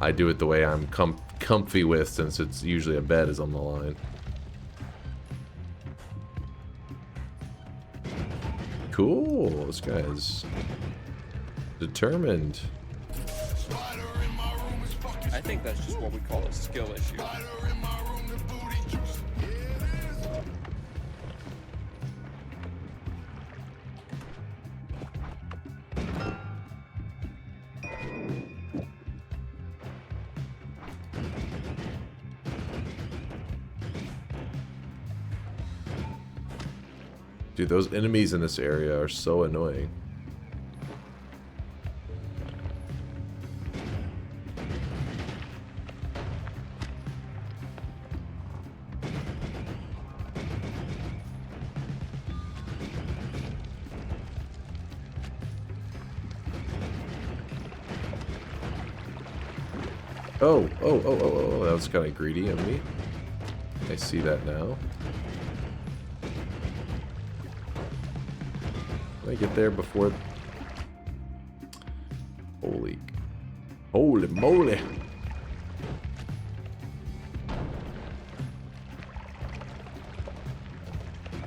I do it the way I'm comfy with, since it's usually a bed is on the line. Cool. This guy's determined. I think that's just what we call a skill issue. Dude, those enemies in this area are so annoying. Oh, that was kind of greedy of me. I see that now. Can I get there before... Holy moly.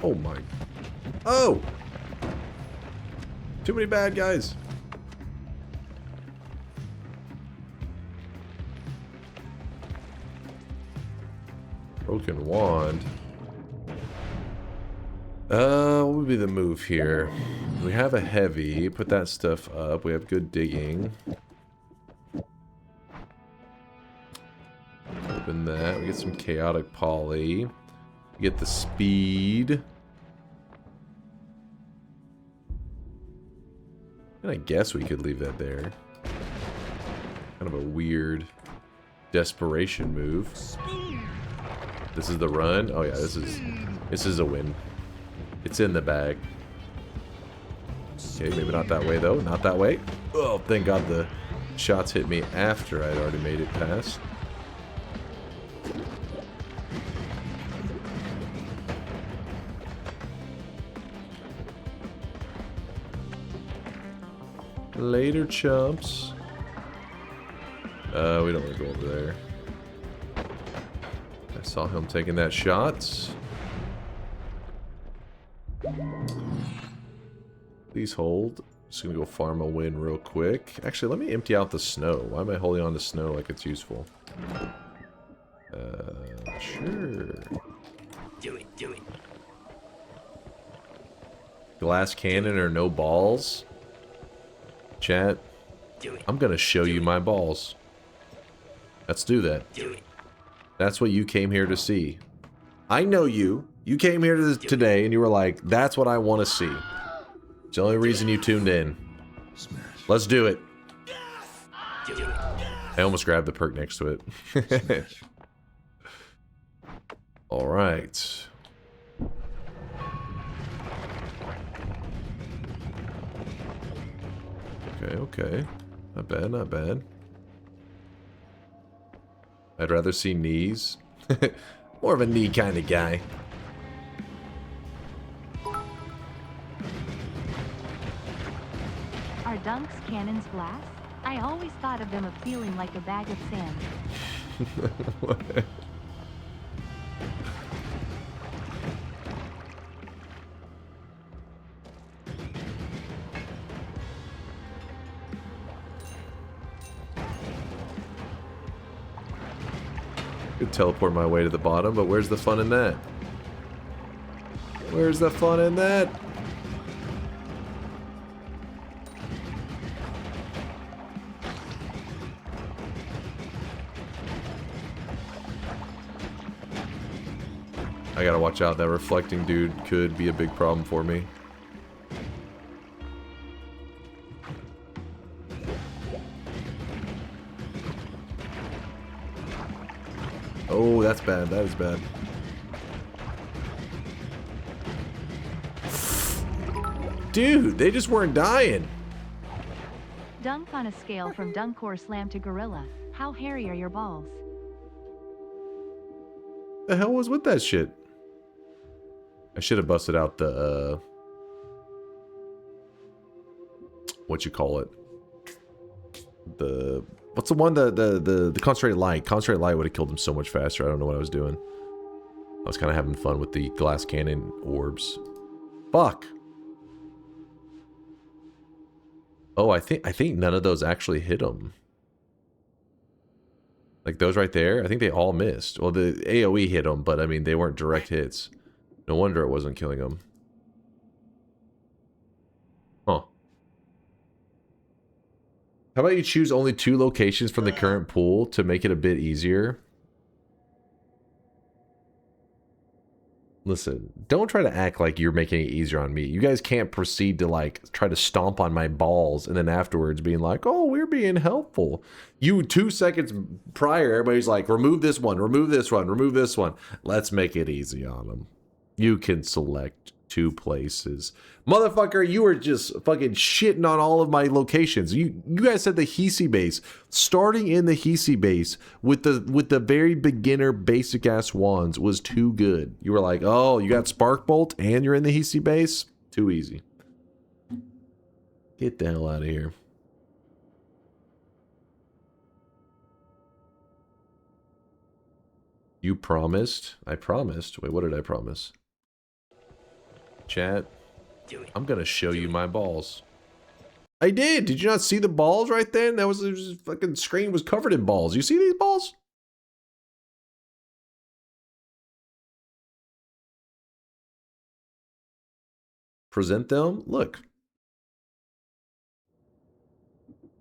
Oh my. Oh! Too many bad guys. Broken wand. What would be the move here? We have a heavy. Put that stuff up. We have good digging. Open that. We get some chaotic poly. We get the speed. And I guess we could leave that there. Kind of a weird desperation move. This is the run. Oh yeah, this is a win. It's in the bag. Okay, maybe not that way though. Not that way. Oh, thank God the shots hit me after I'd already made it past. Later, chumps. We don't want to go over there. I saw him taking that shot. Please hold. Just gonna go farm a win real quick. Actually, let me empty out the snow. Why am I holding on to snow like it's useful? Sure. Do it, do it. Glass cannon or no balls? Chat, I'm gonna show you my balls. Let's do that. Do it. That's what you came here to see. I know you. You came here today and you were like, that's what I want to see. It's the only reason you tuned in. Let's do it. I almost grabbed the perk next to it. Alright. Okay, okay. Not bad, not bad. I'd rather see knees. More of a knee kind of guy. Are dunks cannons glass? I always thought of them of feeling like a bag of sand. What? Could teleport my way to the bottom, but where's the fun in that? Where's the fun in that? I gotta watch out. That reflecting dude could be a big problem for me. Oh, that's bad. That is bad. Dude, they just weren't dying. Dunk on a scale from DunkOrSlam to Gorilla. How hairy are your balls? The hell was with that shit? I should have busted out the what you call it? The what's the one? The concentrated light. Concentrated light would have killed him so much faster. I don't know what I was doing. I was kind of having fun with the glass cannon orbs. Fuck. Oh, I think none of those actually hit him. Like those right there, I think they all missed. Well, the AoE hit them, but I mean, they weren't direct hits. No wonder it wasn't killing them. Huh. How about you choose only 2 locations from the current pool to make it a bit easier? Listen, don't try to act like you're making it easier on me. You guys can't proceed to like try to stomp on my balls and then afterwards being like, oh, we're being helpful. You 2 seconds prior, everybody's like, remove this one, remove this one, remove this one. Let's make it easy on them. You can select 2 places. Motherfucker, you were just fucking shitting on all of my locations. You guys said the Hisi base. Starting in the Hisi base with the very beginner basic ass wands was too good. You were like, oh, you got Spark Bolt and you're in the Hisi base? Too easy. Get the hell out of here. You promised? I promised? Wait, what did I promise? Chat, I'm gonna show you my balls. I did. Did you not see the balls right then? That was fucking screen was covered in balls. You see these balls? Present them. Look.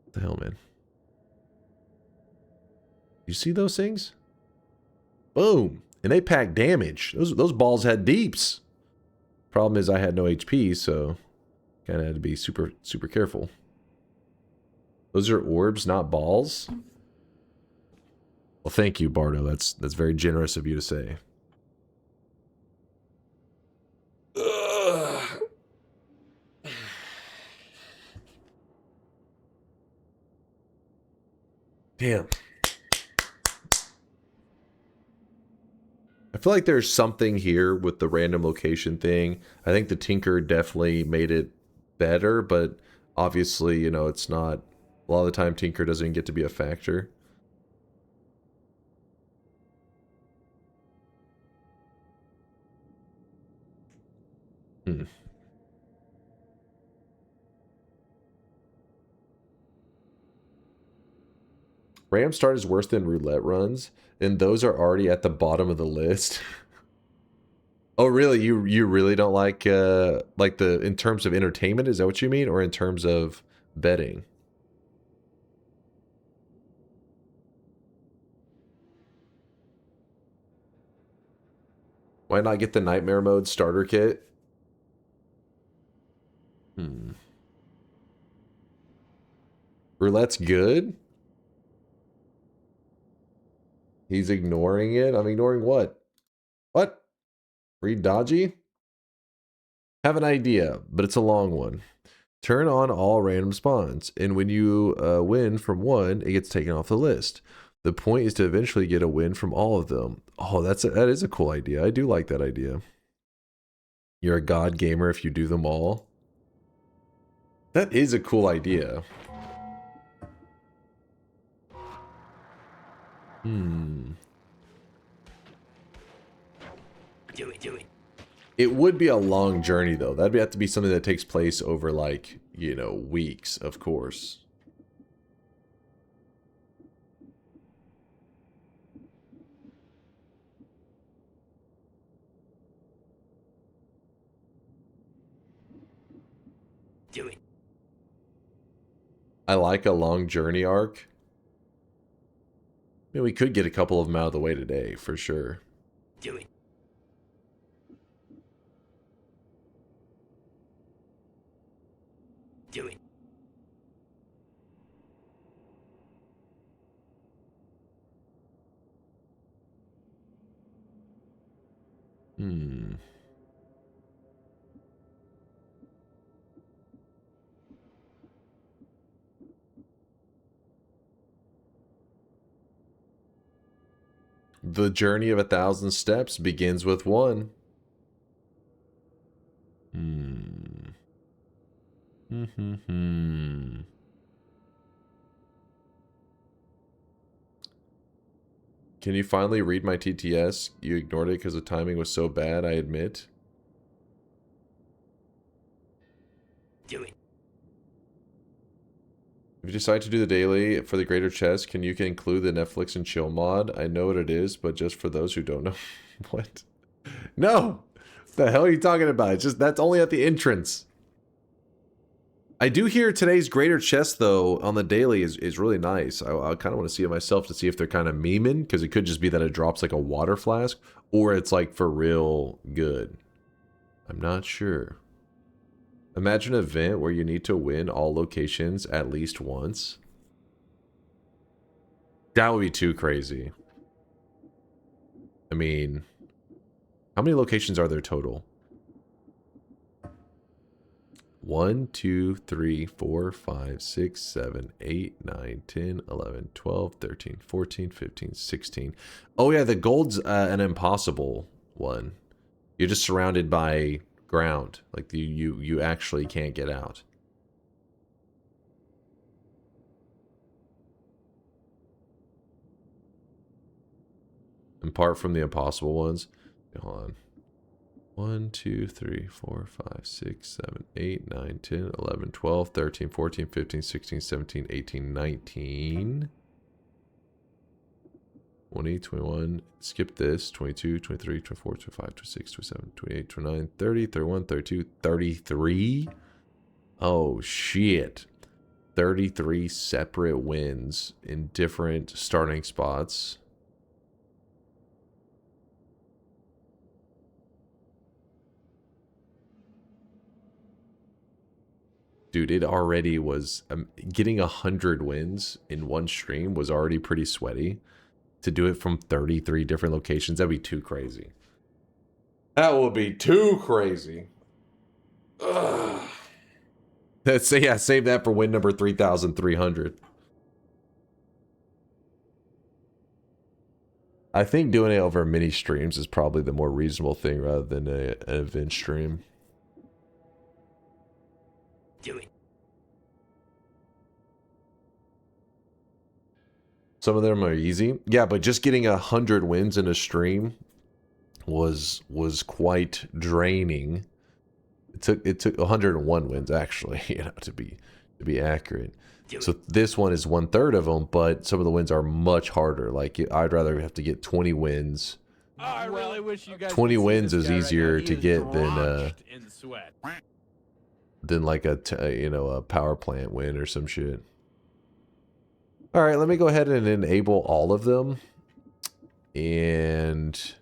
What the hell, man? You see those things? Boom. And they pack damage. Those balls had deeps. Problem is I had no HP, so kind of had to be super careful. Those are orbs, not balls. Well, thank you, Bardo. That's very generous of you to say. Ugh. Damn. I feel like there's something here with the random location thing. I think the Tinker definitely made it better, but obviously, you know, it's not... A lot of the time, Tinker doesn't get to be a factor. Ram start is worse than roulette runs, and those are already at the bottom of the list. Oh, really? You really don't like the in terms of entertainment? Is that what you mean, or in terms of betting? Why not get the Nightmare Mode starter kit? Roulette's good? He's ignoring it? I'm ignoring what? What? Read dodgy? Have an idea, but it's a long one. Turn on all random spawns, and when you win from one, it gets taken off the list. The point is to eventually get a win from all of them. Oh, that is a cool idea. I do like that idea. You're a god gamer if you do them all. That is a cool idea. Do it. It would be a long journey, though. That'd have to be something that takes place over, like, you know, weeks, of course. Do it. I like a long journey arc. I mean, we could get a couple of them out of the way today, for sure. Do it. Do it. The journey of 1,000 steps begins with one. Can you finally read my TTS? You ignored it because the timing was so bad, I admit. Do it. If you decide to do the daily for the greater chest, can you include the Netflix and chill mod? I know what it is, but just for those who don't know. What? No! What the hell are you talking about? It's just, that's only at the entrance. I do hear today's greater chest, though, on the daily is really nice. I kind of want to see it myself to see if they're kind of memeing, because it could just be that it drops like a water flask, or it's like for real good. I'm not sure. Imagine an event where you need to win all locations at least once. That would be too crazy. I mean, how many locations are there total? 1, 2, 3, 4, 5, 6, 7, 8, 9, 10, 11, 12, 13, 14, 15, 16. Oh yeah, the gold's an impossible one. You're just surrounded by ground. Like you actually can't get out. Apart from the impossible ones. Hold 1, 2, 3, 4, 5, 6, 7, 8, 9, 10, 11, 12, 13, 14, 15, 16, 17, 18, 19. 20, 21, skip this, 22, 23, 24, 25, 26, 27, 28, 29, 30, 31, 32, 33. Oh, shit. 33 separate wins in different starting spots. Dude, it already was... getting 100 wins in one stream was already pretty sweaty. To do it from 33 different locations, that'd be too crazy. That would be too crazy. Ugh. Let's say, yeah, save that for win number 3,300. I think doing it over mini streams is probably the more reasonable thing rather than an event stream. Do it. Some of them are easy. Yeah, but just getting 100 wins in a stream was quite draining. It took 101 wins actually, you know, to be accurate. So this one is 1/3 of them, but some of the wins are much harder. Like I'd rather have to get 20 wins. Oh, I really wish you guys 20 could see wins this is guy right easier now. He to is get drenched in sweat. than like a power plant win or some shit. All right, let me go ahead and enable all of them. And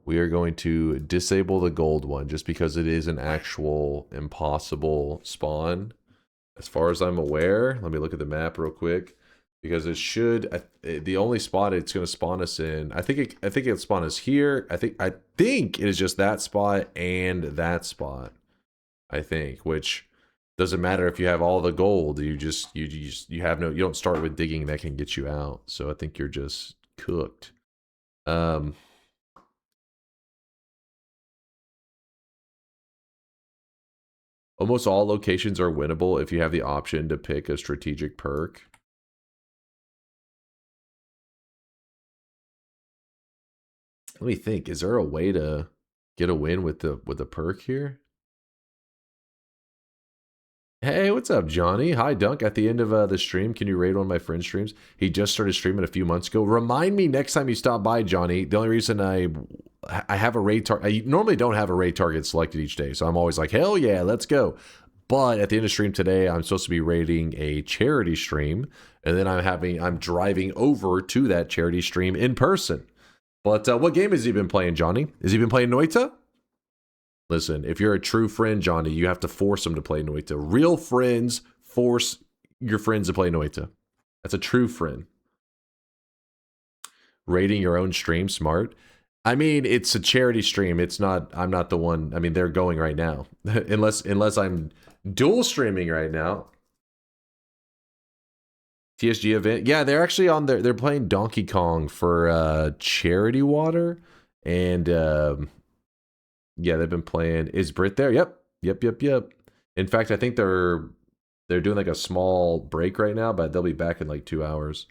we are going to disable the gold one just because it is an actual impossible spawn. As far as I'm aware, let me look at the map real quick. Because it should, the only spot it's going to spawn us in, I think it'll spawn us here. I think it is just that spot and that spot. I think, which doesn't matter if you have all the gold. You don't start with digging that can get you out. So I think you're just cooked. Almost all locations are winnable if you have the option to pick a strategic perk. Let me think. Is there a way to get a win with the perk here? Hey, what's up, Johnny? Hi, Dunk. At the end of the stream, can you raid one of my friend's streams? He just started streaming a few months ago. Remind me next time you stop by, Johnny. The only reason I have a raid target, I normally don't have a raid target selected each day, so I'm always like, hell yeah, let's go. But at the end of stream today, I'm supposed to be raiding a charity stream, and then I'm driving over to that charity stream in person. But what game has he been playing, Johnny? Has he been playing Noita? Listen, if you're a true friend, Johnny, you have to force them to play Noita. Real friends force your friends to play Noita. That's a true friend. Rating your own stream, smart. I mean, it's a charity stream. It's not, I'm not the one, I mean, they're going right now. unless I'm dual streaming right now. TSG event. Yeah, they're actually on there. They're playing Donkey Kong for charity water. And yeah, they've been playing. Is Brit there? Yep. In fact, I think they're doing like a small break right now, but they'll be back in like 2 hours.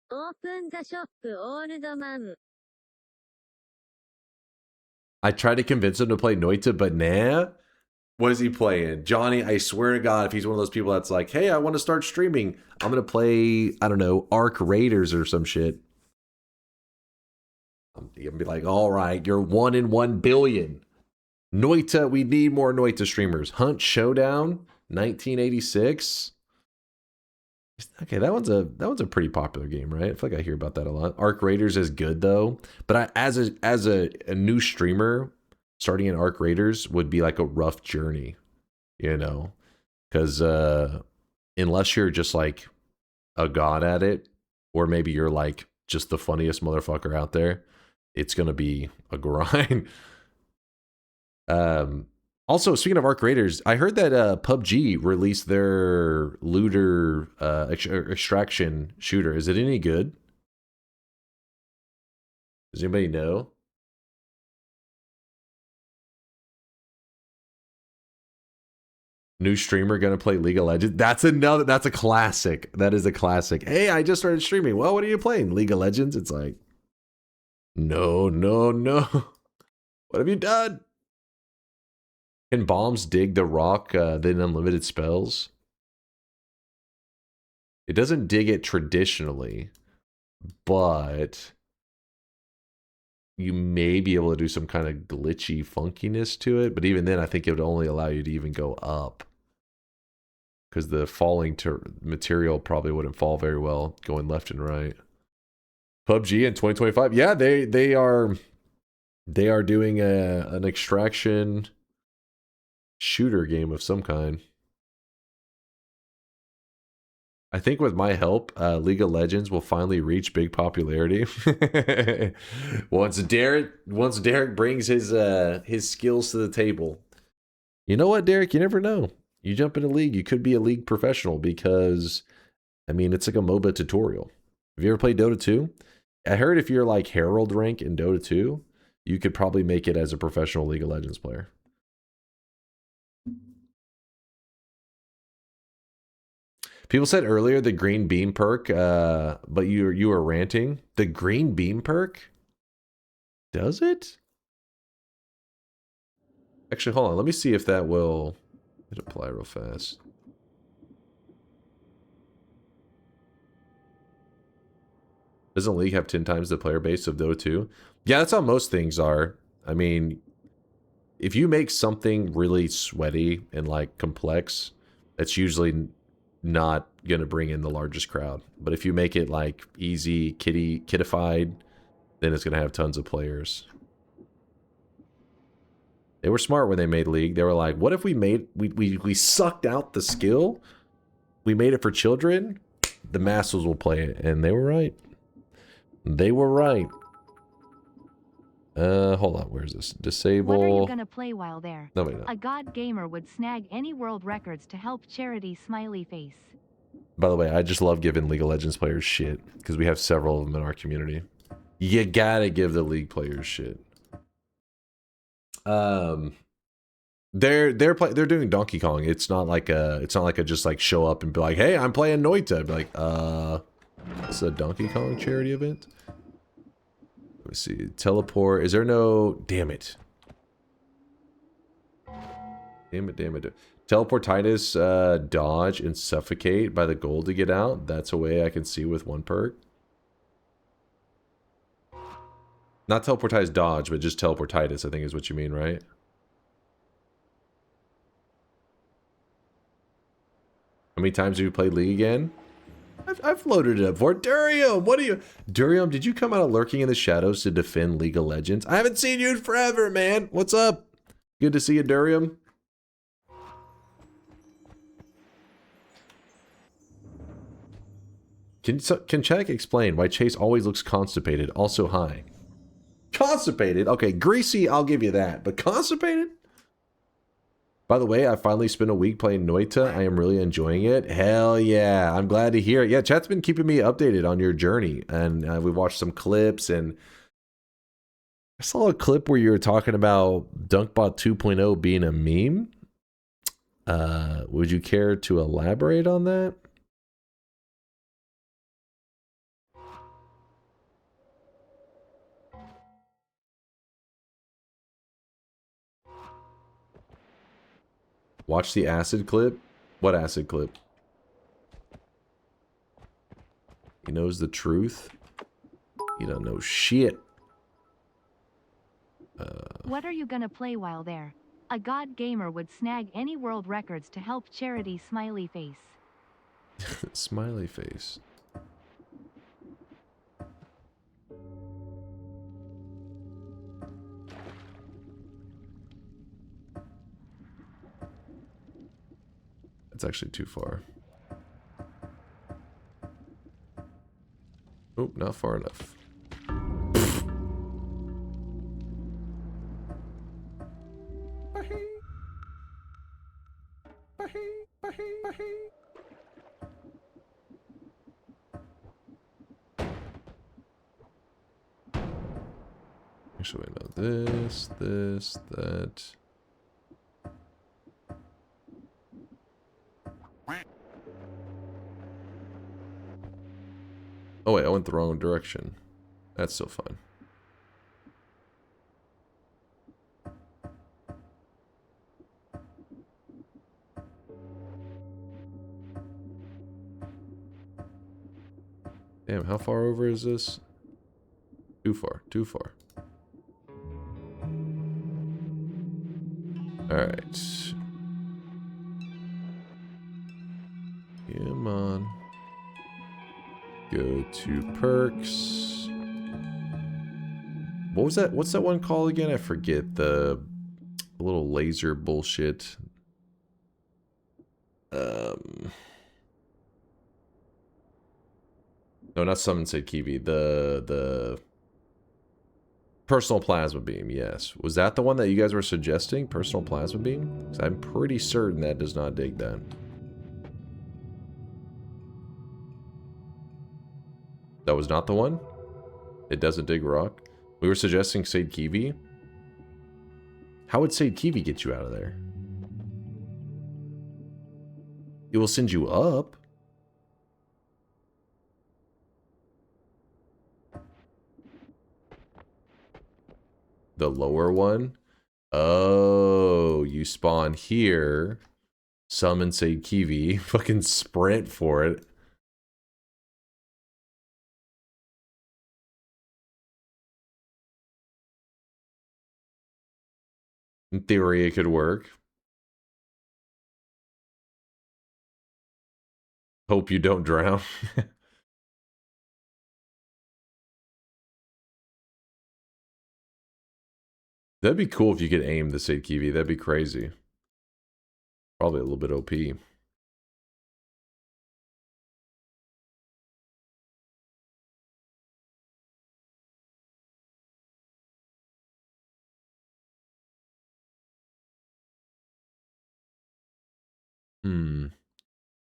Open the shop, old man. I tried to convince him to play Noita, but nah. What is he playing? Johnny, I swear to God, if he's one of those people that's like, hey, I want to start streaming, I'm going to play, I don't know, Arc Raiders or some shit. I'm going to be like, all right, you're 1 in 1 billion. Noita, we need more Noita streamers. Hunt Showdown, 1986. Okay, that one's a pretty popular game, right? I feel like I hear about that a lot. Arc Raiders is good though, but as a new streamer, starting in Arc Raiders would be like a rough journey, you know, because unless you're just like a god at it, or maybe you're like just the funniest motherfucker out there, it's gonna be a grind. Also, speaking of Arc Raiders, I heard that PUBG released their looter extraction shooter. Is it any good? Does anybody know? New streamer gonna play League of Legends? That's a classic. That is a classic. Hey, I just started streaming. Well, what are you playing? League of Legends? It's like, No, no, no. What have you done? Can bombs dig the rock, then unlimited spells? It doesn't dig it traditionally, but you may be able to do some kind of glitchy funkiness to it. But even then, I think it would only allow you to even go up. Because the falling material probably wouldn't fall very well going left and right. PUBG in 2025. Yeah, they are doing an extraction shooter game of some kind. I think with my help, League of Legends will finally reach big popularity. once Derek brings his skills to the table. You know what, Derek? You never know. You jump in a league, you could be a league professional because, I mean, it's like a MOBA tutorial. Have you ever played Dota 2? I heard if you're like Herald rank in Dota 2, you could probably make it as a professional League of Legends player. People said earlier the green beam perk, but you were ranting. The green beam perk? Does it? Actually, hold on. Let me see if that will apply real fast. Doesn't League have 10 times the player base of Dota 2? Yeah, that's how most things are. I mean, if you make something really sweaty and like complex, that's usually not going to bring in the largest crowd. But if you make it like easy, kiddified, then it's going to have tons of players. They were smart when they made League. They were like, what if we sucked out the skill? We made it for children. The masses will play it. And they were right. They were right. Hold on. Where's this? Disable. What are you gonna play while there? Nobody knows. A god gamer would snag any world records to help charity smiley face. By the way, I just love giving League of Legends players shit because we have several of them in our community. You gotta give the League players shit. They're doing Donkey Kong. It's not like a just like show up and be like, hey, I'm playing Noita. I'd be like, it's a Donkey Kong charity event. Let me see. Teleport. Is there no... Damn it. Damn it. Teleportitis, dodge, and suffocate by the goal to get out. That's a way I can see with one perk. Not teleportitis dodge, but just teleportitis, I think is what you mean, right? How many times have you played League again? I've loaded it up for Durium. What are you... Durium, did you come out of lurking in the shadows to defend League of Legends? I haven't seen you in forever, man. What's up? Good to see you, Durium. Can Chaddick explain why Chase always looks constipated, also high? Constipated? Okay, greasy, I'll give you that. But constipated? By the way, I finally spent a week playing Noita. I am really enjoying it. Hell yeah. I'm glad to hear it. Yeah, chat's been keeping me updated on your journey. And we watched some clips. And I saw a clip where you were talking about DunkBot 2.0 being a meme. Would you care to elaborate on that? Watch the acid clip? What acid clip? He knows the truth? You don't know shit. What are you gonna play while there? A god gamer would snag any world records to help charity smiley face. Smiley face. It's actually too far. Oh, not far enough. Actually, wait, no. This, that. Oh wait, I went the wrong direction. That's still fine. Damn, how far over is this? Too far, too far. Alright. Come on. Go to perks. What was that? What's that one called again? I forget. The little laser bullshit. No, not Summon Said Kiwi. The Personal Plasma Beam, yes. Was that the one that you guys were suggesting? Personal Plasma Beam? 'Cause I'm pretty certain that does not dig that. That was not the one? It doesn't dig rock? We were suggesting Said Kiwi? How would Said Kiwi get you out of there? It will send you up. The lower one? Oh, you spawn here. Summon Said Kiwi. Fucking sprint for it. In theory, it could work. Hope you don't drown. That'd be cool if you could aim the Said Kiwi. That'd be crazy. Probably a little bit OP.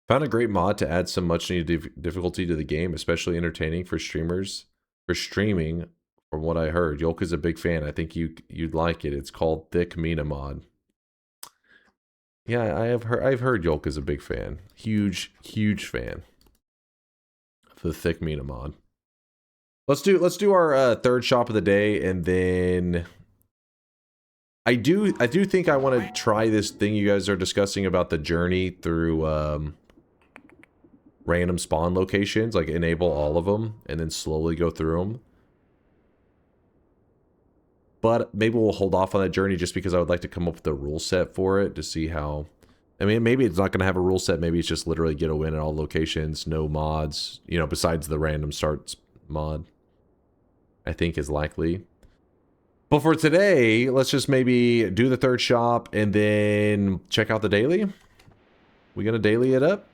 Found a great mod to add some much needed difficulty to the game, especially entertaining for streamers. For streaming, from what I heard, Yolka's a big fan. I think you'd like it. It's called Thick Mina mod. Yeah, I've heard Yolka's a big fan. Huge fan of the Thick Mina mod. Let's do our third shop of the day, and then I do think I want to try this thing you guys are discussing about the journey through random spawn locations, like enable all of them and then slowly go through them. But maybe we'll hold off on that journey just because I would like to come up with a rule set for it to see how. I mean, maybe it's not going to have a rule set. Maybe it's just literally get a win at all locations, no mods, you know, besides the random starts mod. I think is likely. But for today, let's just maybe do the third shop and then check out the daily. We gonna daily it up?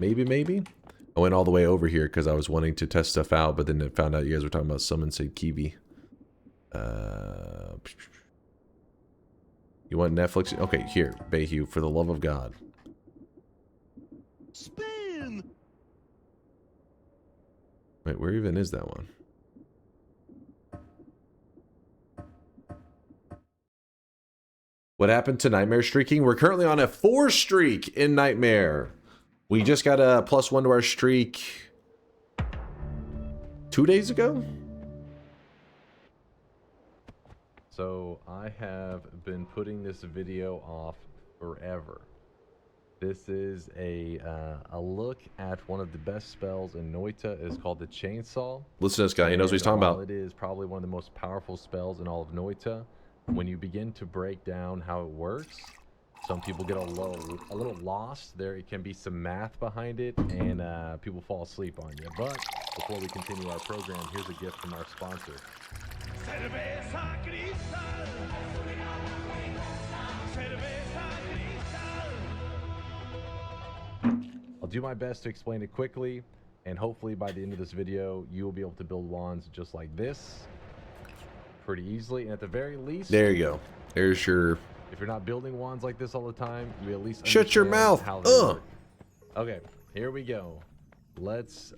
Maybe. I went all the way over here because I was wanting to test stuff out, but then I found out you guys were talking about Summon Said Kiwi. You want Netflix? Okay, here, Bayhue, for the love of God. Spin! Wait, where even is that one? What happened to Nightmare streaking? We're currently on a 4 streak in Nightmare. We just got a +1 to our streak 2 days ago. So I have been putting this video off forever. This is a look at one of the best spells in Noita. It's called the Chainsaw. Listen to this guy. He knows what he's talking about. It is probably one of the most powerful spells in all of Noita. When you begin to break down how it works, some people get a little lost. There can be some math behind it, and people fall asleep on you. But before we continue our program, here's a gift from our sponsor. I'll do my best to explain it quickly, and hopefully by the end of this video, you will be able to build wands just like this pretty easily. And at the very least, there you go. There's your... If you're not building wands like this all the time, you at least shut your mouth. How they work. Okay, here we go. Let's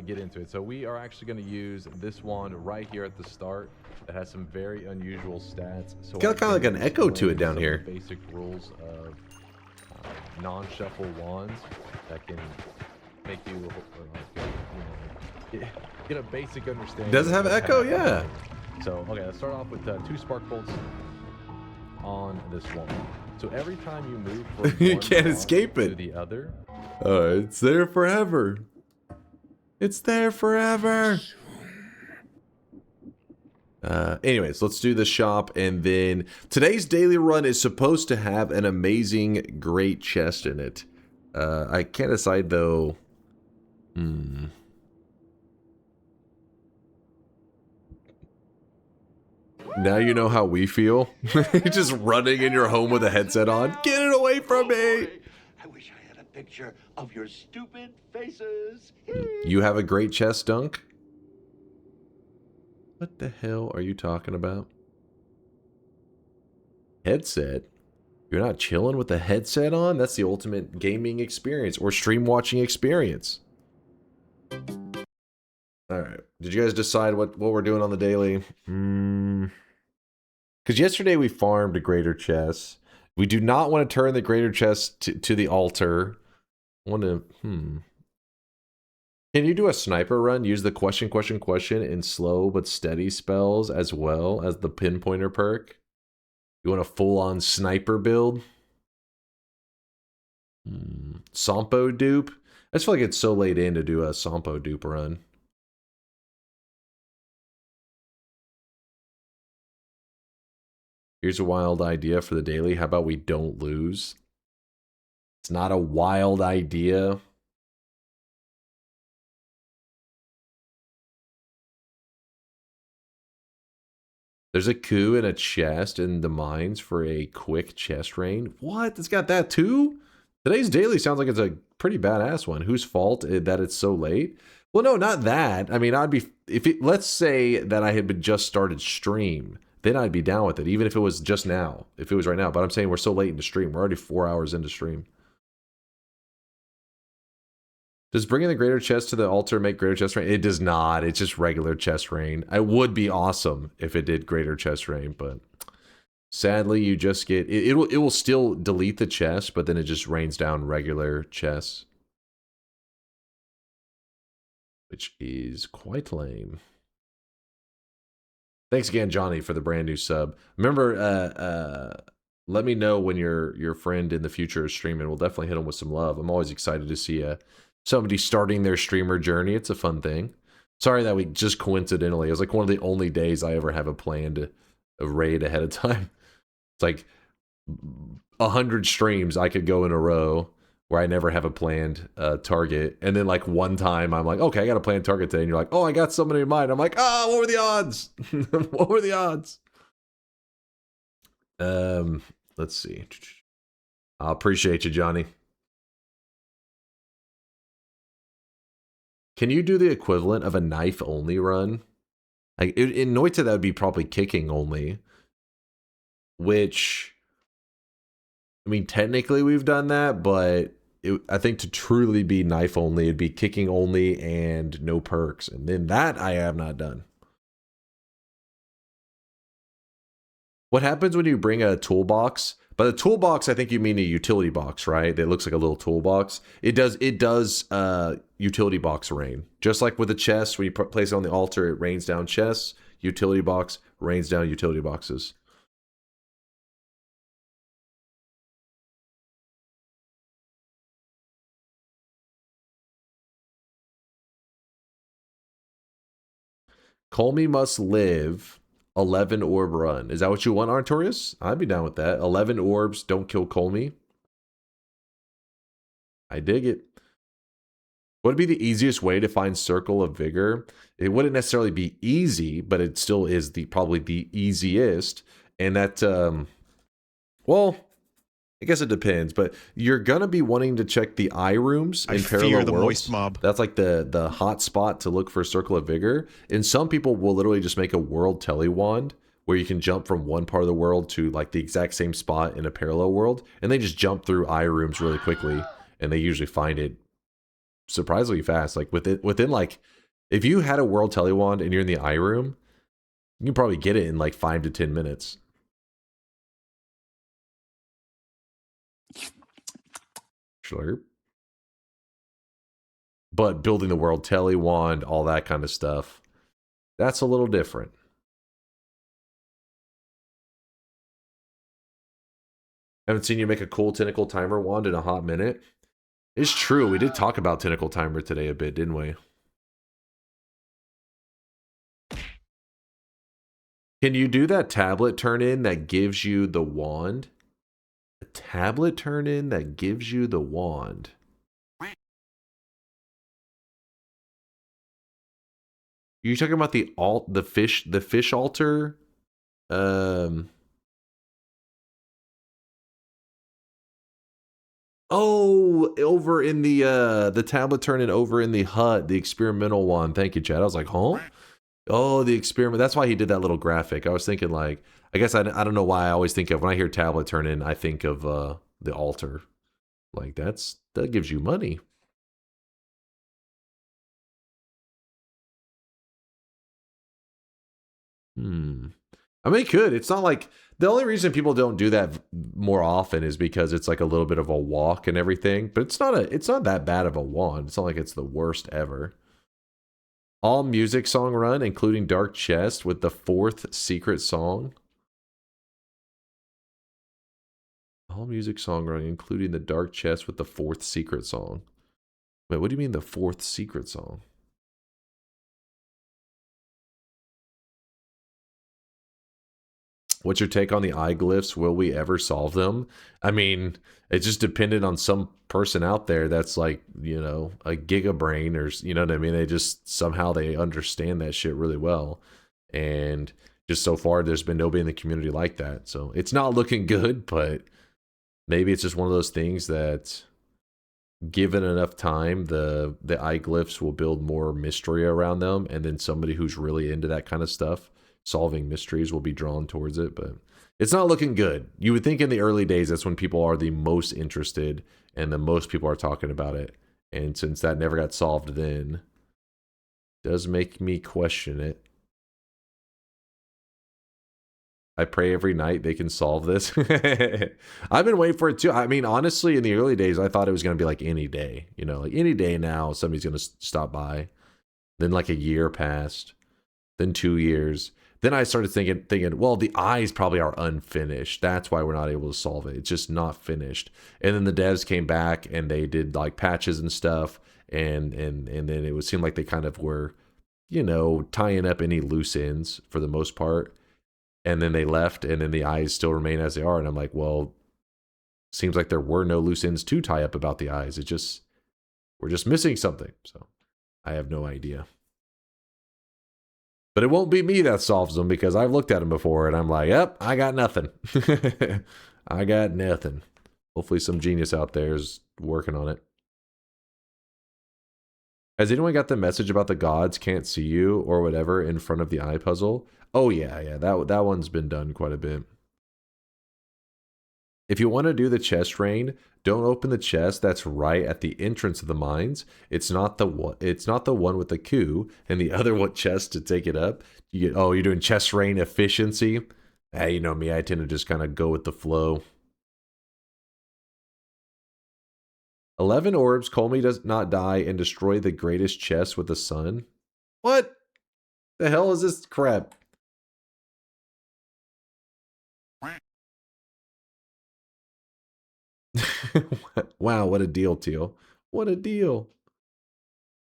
get into it. So we are actually going to use this wand right here at the start that has some very unusual stats. So got kind of like an echo to it down here. Basic rules of non-shuffle wands that can make you, get a basic understanding. Does it have echo? Yeah. So okay, let's start off with 2 spark bolts on this one. So every time you move from you can't escape it to the other, it's there forever. It's there forever. Anyways, let's do the shop, and then today's daily run is supposed to have an amazing great chest in it. I can't decide though. Now you know how we feel. Just running in your home with a headset on. Get it away from me! I wish I had a picture of your stupid faces. You have a great chest, Dunk? What the hell are you talking about? Headset? You're not chilling with the headset on? That's the ultimate gaming experience or stream watching experience. Alright. Did you guys decide what we're doing on the daily? Because yesterday we farmed a greater chest. We do not want to turn the greater chest to the altar. I want to... Can you do a sniper run? Use the question in slow but steady spells as well as the pinpointer perk? You want a full-on sniper build? Sompo dupe? I just feel like it's so late in to do a Sompo dupe run. Here's a wild idea for the daily. How about we don't lose? It's not a wild idea. There's a coup in a chest in the mines for a quick chest rain. What? It's got that too? Today's daily sounds like it's a pretty badass one. Whose fault that it's so late? Well, no, not that. I mean, I'd be... let's say that I had been just started stream. Then I'd be down with it, even if it was just now. If it was right now. But I'm saying we're so late into stream. We're already 4 hours into stream. Does bringing the greater chest to the altar make greater chest rain? It does not. It's just regular chest rain. It would be awesome if it did greater chest rain, but sadly you just get... It will still delete the chest, but then it just rains down regular chests. Which is quite lame. Thanks again, Johnny, for the brand new sub. Remember, let me know when your friend in the future is streaming. We'll definitely hit him with some love. I'm always excited to see somebody starting their streamer journey. It's a fun thing. Sorry that we just coincidentally, it was like one of the only days I ever have a planned raid ahead of time. It's like 100 streams I could go in a row where I never have a planned target. And then like one time I'm like, okay, I got a planned target today. And you're like, oh, I got somebody in mind. I'm like, what were the odds? What were the odds? Let's see. I appreciate you, Johnny. Can you do the equivalent of a knife only run? Like in Noita, that would be probably kicking only. Which, I mean, technically we've done that, but I think to truly be knife only, it'd be kicking only and no perks. And then that I have not done. What happens when you bring a toolbox? By the toolbox, I think you mean a utility box, right? That looks like a little toolbox. It does utility box rain. Just like with the chest, when you place it on the altar, it rains down chests. Utility box rains down utility boxes. Kolmi must live 11 orb run. Is that what you want, Artorius? I'd be down with that. 11 orbs, don't kill Kolmi. I dig it. What would be the easiest way to find Circle of Vigor? It wouldn't necessarily be easy, but it still is probably the easiest. And that, well, I guess it depends, but you're going to be wanting to check the eye rooms in Parallel fear the Worlds. moist mob. That's like the hot spot to look for Circle of Vigor. And some people will literally just make a world telewand where you can jump from one part of the world to like the exact same spot in a parallel world. And they just jump through eye rooms really quickly. And they usually find it surprisingly fast. Like within like, if you had a world telewand and you're in the eye room, you can probably get it in like 5 to 10 minutes. Slurp. But building the world telewand, all that kind of stuff, that's a little different. Haven't seen you make a cool tentacle timer wand in a hot minute. It's true. We did talk about tentacle timer today a bit, didn't we? Can you do that tablet turn in that gives you the wand? A tablet turn in that gives you the wand. You talking about the fish altar? Oh, over in the tablet turn in over in the hut, the experimental one. Thank you, Chad. I was like, huh? Oh, the experiment. That's why he did that little graphic. I was thinking like, I guess I don't know why I always think of, when I hear tablet turn in, I think of the altar. Like that gives you money. I mean, it could. It's not like, the only reason people don't do that more often is because it's like a little bit of a walk and everything. But it's not that bad of a wand. It's not like it's the worst ever. All music song run, including Dark Chest, with the 4th secret song. All music song run, including the Dark Chest with the 4th secret song. Wait, what do you mean the 4th secret song? What's your take on the eye glyphs? Will we ever solve them? I mean, it just depended on some person out there that's like, you know, a gigabrain, or, you know what I mean? They just, somehow they understand that shit really well. And just so far, there's been nobody in the community like that. So it's not looking good, but maybe it's just one of those things that, given enough time, the eye glyphs will build more mystery around them. And then somebody who's really into that kind of stuff, solving mysteries, will be drawn towards it. But it's not looking good. You would think in the early days, that's when people are the most interested and the most people are talking about it. And since that never got solved, then does make me question it. I pray every night they can solve this. I've been waiting for it too. I mean, honestly, in the early days, I thought it was going to be like any day, you know, like any day now, somebody's going to stop by. Then like a year passed, then 2 years. Then I started thinking, well, the eyes probably are unfinished. That's why we're not able to solve it. It's just not finished. And then the devs came back and they did like patches and stuff. And then it would seem like they kind of were, you know, tying up any loose ends for the most part. And then they left, and then the eyes still remain as they are. And I'm like, well, seems like there were no loose ends to tie up about the eyes. We're just missing something. So I have no idea. But it won't be me that solves them, because I've looked at them before and I'm like, yep, I got nothing. I got nothing. Hopefully some genius out there is working on it. Has anyone got the message about the gods can't see you or whatever in front of the eye puzzle? Oh yeah, that one's been done quite a bit. If you want to do the chest rain, don't open the chest that's right at the entrance of the mines. It's not the one with the coup, and the other one chest to take it up. You're doing chest rain efficiency. Hey, you know me, I tend to just kind of go with the flow. 11 orbs, Kolmi does not die and destroy the greatest chest with the sun. What the hell is this crap? Wow, what a deal, Teal. What a deal.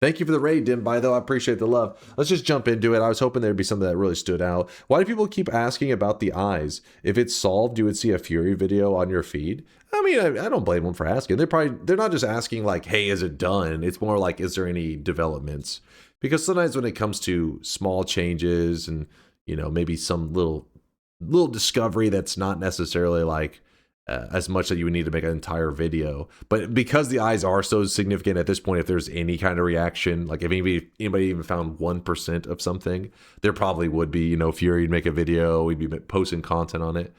Thank you for the raid, Dimby, though. I appreciate the love. Let's just jump into it. I was hoping there'd be something that really stood out. Why do people keep asking about the eyes? If it's solved, you would see a Fury video on your feed. I mean, I don't blame them for asking. They're not just asking like, hey, is it done? It's more like, is there any developments? Because sometimes when it comes to small changes and, you know, maybe some little discovery that's not necessarily like as much that you would need to make an entire video. But because the eyes are so significant at this point, if there's any kind of reaction, like if anybody even found 1% of something, there probably would be, you know, Fury would make a video, we'd be posting content on it.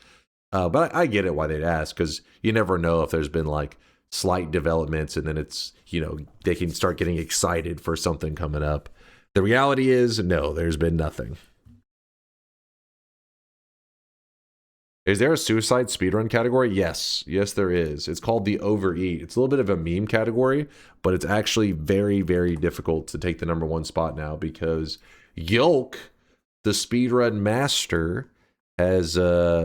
But I get it why they'd ask, because you never know if there's been like slight developments and then it's, you know, they can start getting excited for something coming up. The reality is, no, there's been nothing. Is there a suicide speedrun category? Yes. Yes, there is. It's called the overeat. It's a little bit of a meme category, but it's actually very, very difficult to take the #1 spot now because Yolk, the speedrun master, has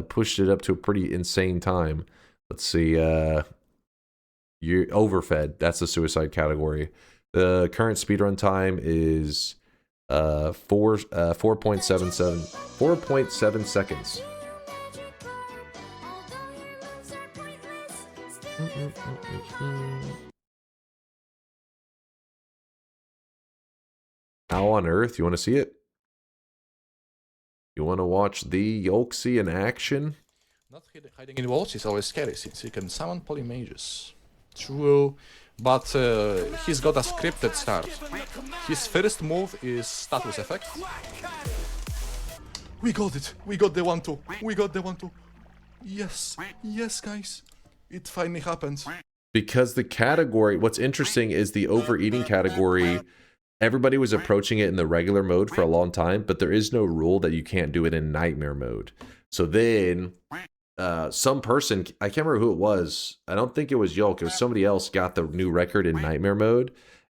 pushed it up to a pretty insane time. Let's see. You're overfed. That's the suicide category. The current speedrun time is 4.7 seconds. How on earth? You want to see it? You want to watch the Yolksy in action? Not hiding in walls is always scary since he can summon polymages. True, but he's got a scripted start. His first move is status effect. We got it! We got the 1-2! We got the 1-2! Yes! Yes, guys! It finally happened. Because the category, what's interesting is the overeating category, everybody was approaching it in the regular mode for a long time, but there is no rule that you can't do it in nightmare mode. So then, some person, I can't remember who it was, I don't think it was Yolk, it was somebody else got the new record in nightmare mode,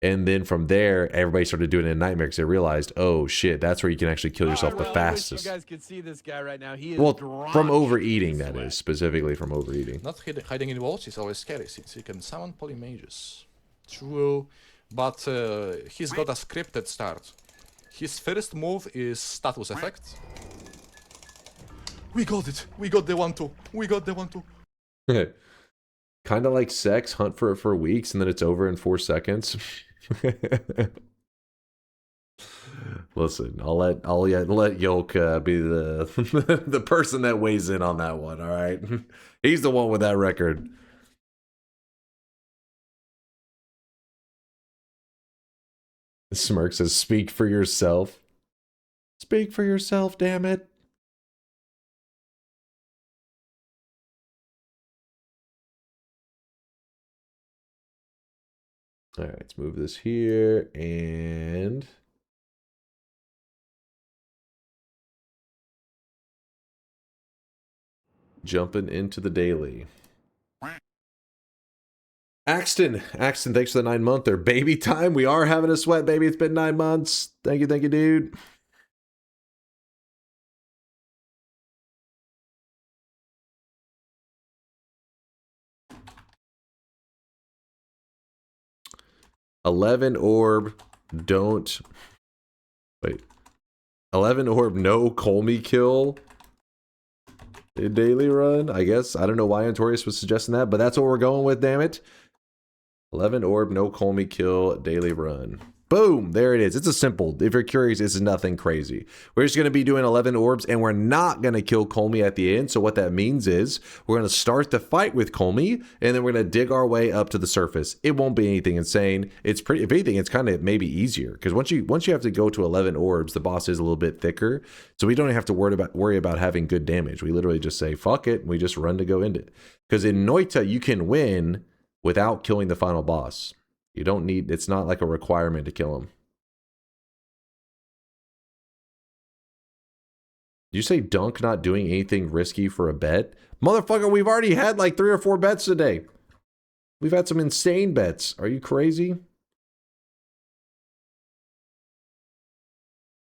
and then from there, everybody started doing it in nightmare because they realized, oh shit, that's where you can actually kill yourself the fastest. You guys can see this guy right now. He is Well, from overeating, that is, specifically from overeating. Not hiding in walls is always scary since he can summon polymages. True, but he's got a scripted start. His first move is status effect. We got it! We got the 1-2! We got the 1-2! Kind of like sex, hunt for it for weeks, and then it's over in 4 seconds. Listen, I'll let Yolk be the the person that weighs in on that one. All right, he's the one with that record. Smirk says, "Speak for yourself. Speak for yourself, damn it." All right, let's move this here and jumping into the daily. Axton, thanks for the 9-monther. Baby time. We are having a sweat, baby. It's been 9 months. Thank you, dude. $11 orb, don't wait. 11 orb, no Kolmi kill. A daily run, I guess. I don't know why Antorius was suggesting that, but that's what we're going with, damn it. 11 orb, no Kolmi kill, daily run. Boom, there it is. It's a simple. If you're curious, it's nothing crazy. We're just going to be doing 11 orbs, and we're not going to kill Kolmi at the end. So what that means is we're going to start the fight with Kolmi, and then we're going to dig our way up to the surface. It won't be anything insane. It's pretty. If anything, it's kind of maybe easier because once you have to go to 11 orbs, the boss is a little bit thicker, so we don't have to worry about having good damage. We literally just say fuck it, and we just run to go into it. Because in Noita, you can win without killing the final boss. You don't need, it's not like a requirement to kill him. Did you say Dunk not doing anything risky for a bet? Motherfucker, we've already had like 3 or 4 bets today. We've had some insane bets. Are you crazy?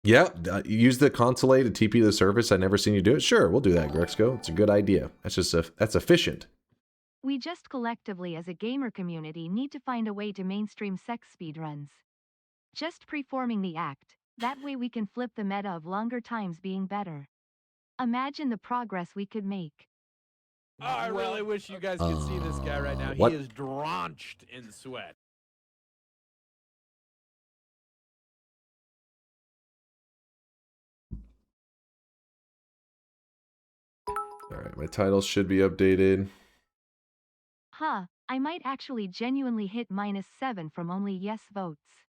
Yeah, use the console to TP to the surface. I've never seen you do it. Sure, we'll do that, Grexco. It's a good idea. That's efficient. We just collectively as a gamer community need to find a way to mainstream sex speedruns. Just preforming the act, that way we can flip the meta of longer times being better. Imagine the progress we could make. Oh, I really wish you guys could see this guy right now. What? He is drenched in sweat. All right, my titles should be updated. Huh, I might actually genuinely hit -7 from only yes votes.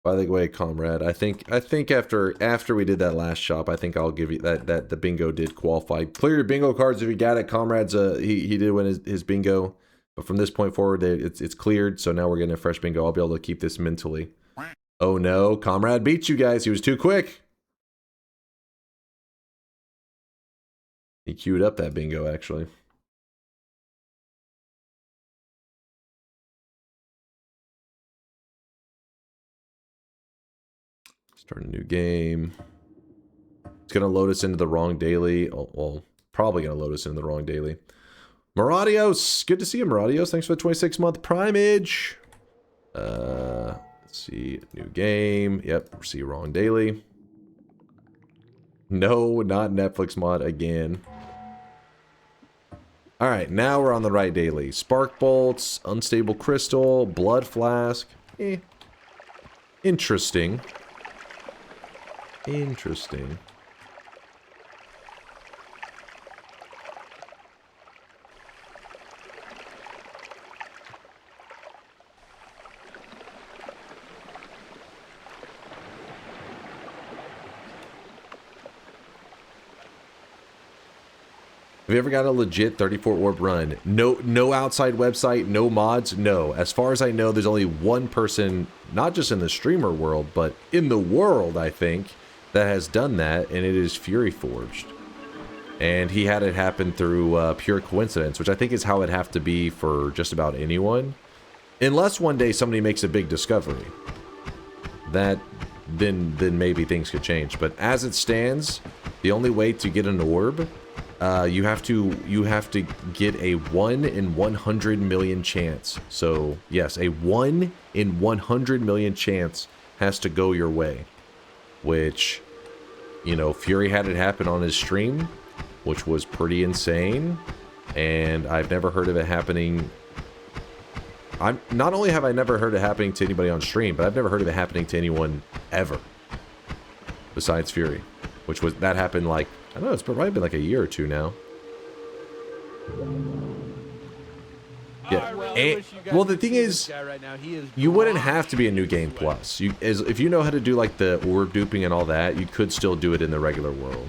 By the way, comrade, I think after we did that last shop, I think I'll give you that the bingo did qualify. Clear your bingo cards if you got it, comrades. He did win his bingo, but from this point forward, it's cleared. So now we're getting a fresh bingo. I'll be able to keep this mentally. Oh no, comrade beat you guys. He was too quick. He queued up that bingo actually. Start a new game. It's going to load us into the wrong daily. Oh, well, probably going to load us into the wrong daily. Maradios. Good to see you, Maradios. Thanks for the 26-month primage. See, new game. Yep, see wrong daily. No, not Netflix mod again. Alright, now we're on the right daily. Spark bolts, unstable crystal, blood flask. Interesting. Interesting. Have you ever got a legit 34 orb run? No outside website, no mods, no. As far as I know, there's only one person, not just in the streamer world, but in the world, I think, that has done that, and it is Fury Forged. And he had it happen through pure coincidence, which I think is how it'd have to be for just about anyone. Unless one day somebody makes a big discovery. Then maybe things could change. But as it stands, the only way to get an orb, you have to get a 1 in 100 million chance. So yes, a 1 in 100 million chance has to go your way. Which, you know, Fury had it happen on his stream, which was pretty insane. And I've never heard of it happening. Not only have I never heard it happening to anybody on stream, but I've never heard of it happening to anyone ever. Besides Fury. That happened like, I don't know, it's probably been like a year or two now. Yeah. Well, the thing is, you wouldn't have to be a New Game Plus. If you know how to do like the orb duping and all that, you could still do it in the regular world.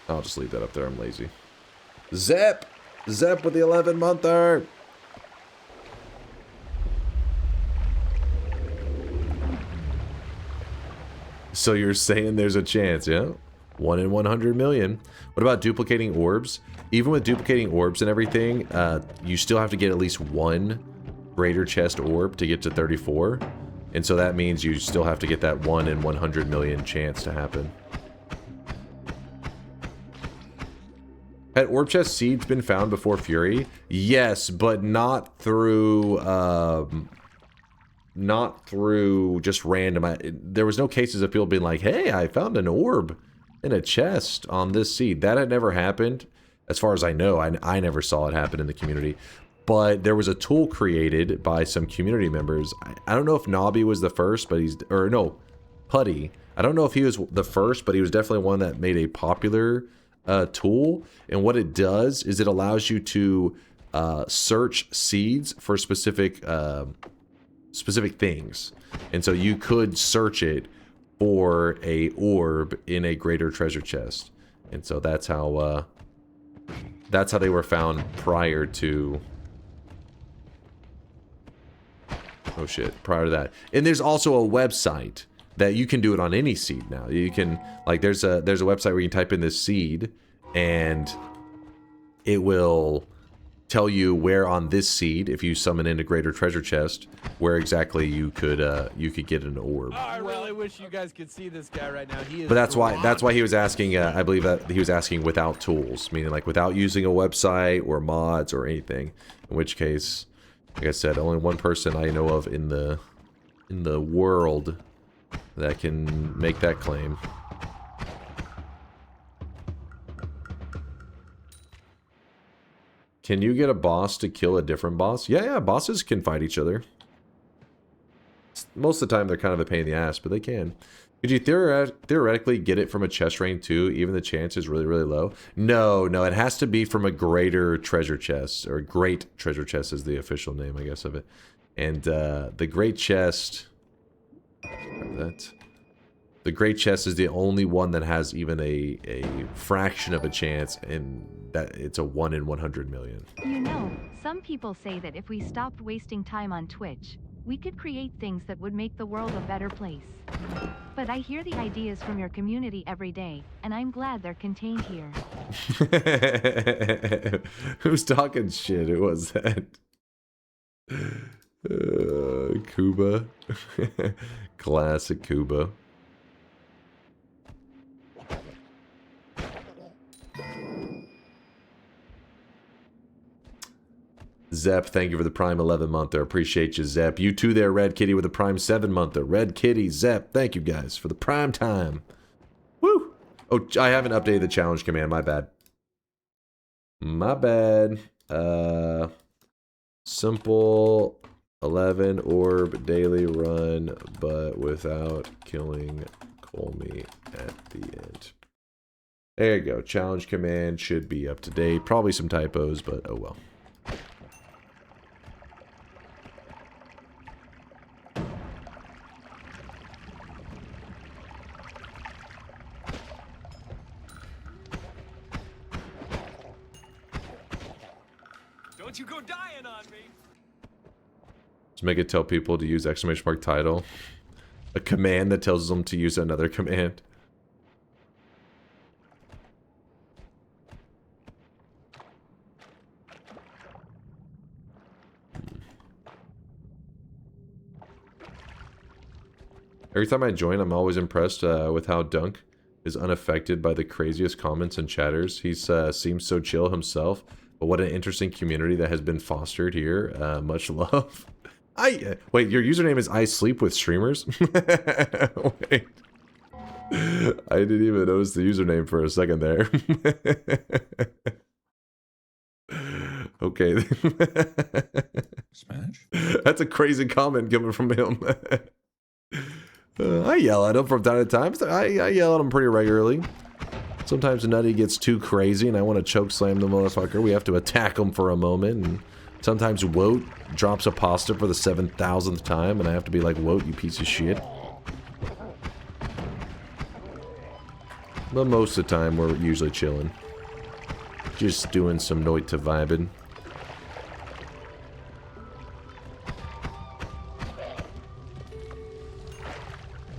I'll just leave that up there. I'm lazy. Zep with the 11-monther. So you're saying there's a chance, yeah? 1 in 100 million. What about duplicating orbs? Even with duplicating orbs and everything, you still have to get at least one greater chest orb to get to 34. And so that means you still have to get that 1 in 100 million chance to happen. Had orb chest seeds been found before Fury? Yes, but not through just random. There was no cases of people being like, hey, I found an orb in a chest on this seed. That had never happened. As far as I know, I never saw it happen in the community. But there was a tool created by some community members. I don't know if Nobby was the first, but Putty. I don't know if he was the first, but he was definitely one that made a popular tool. And what it does is it allows you to search seeds for specific things. And so you could search it for a orb in a greater treasure chest. And so that's how they were found prior to... Oh shit, prior to that. And there's also a website that you can do it on any seed now. You can, like, there's a website where you can type in this seed and it will tell you where on this seed, if you summon in a greater treasure chest, where exactly you could get an orb. Oh, I really wish you guys could see this guy right now. He is but that's why he was asking. I believe that he was asking without tools, meaning like without using a website or mods or anything. In which case, like I said, only one person I know of in the world that can make that claim. Can you get a boss to kill a different boss? Yeah, bosses can fight each other. Most of the time they're kind of a pain in the ass, but they can. Could you theoretically get it from a chest rain too? Even the chance is really, really low? No, it has to be from a greater treasure chest, or great treasure chest is the official name, I guess, of it. And the great chest... The great chest is the only one that has even a fraction of a chance, and that it's a 1 in 100 million. You know, some people say that if we stopped wasting time on Twitch, we could create things that would make the world a better place. But I hear the ideas from your community every day, and I'm glad they're contained here. Who's talking shit? Who was that? Kuba. Classic Kuba. Zep, thank you for the Prime 11-monther. Appreciate you, Zep. You too there, Red Kitty, with the Prime 7-monther. Red Kitty, Zep, thank you guys for the Prime time. Woo! Oh, I haven't updated the challenge command. My bad. My bad. Simple 11 orb daily run, but without killing Kolmi at the end. There you go. Challenge command should be up to date. Probably some typos, but oh well. Don't you go dying on me. Just make it tell people to use exclamation mark title. A command that tells them to use another command. Every time I join, I'm always impressed with how Dunk is unaffected by the craziest comments and chatters. He seems so chill himself, but what an interesting community that has been fostered here. Much love. Wait, your username is I Sleep with Streamers? Wait. I didn't even notice the username for a second there. Okay. Smash? That's a crazy comment coming from him. I yell at him from time to time. I yell at him pretty regularly. Sometimes Nutty gets too crazy and I want to choke slam the motherfucker. We have to attack him for a moment. And sometimes Woat drops a pasta for the 7,000th time and I have to be like, Woat, you piece of shit. But most of the time we're usually chilling. Just doing some Noita vibing.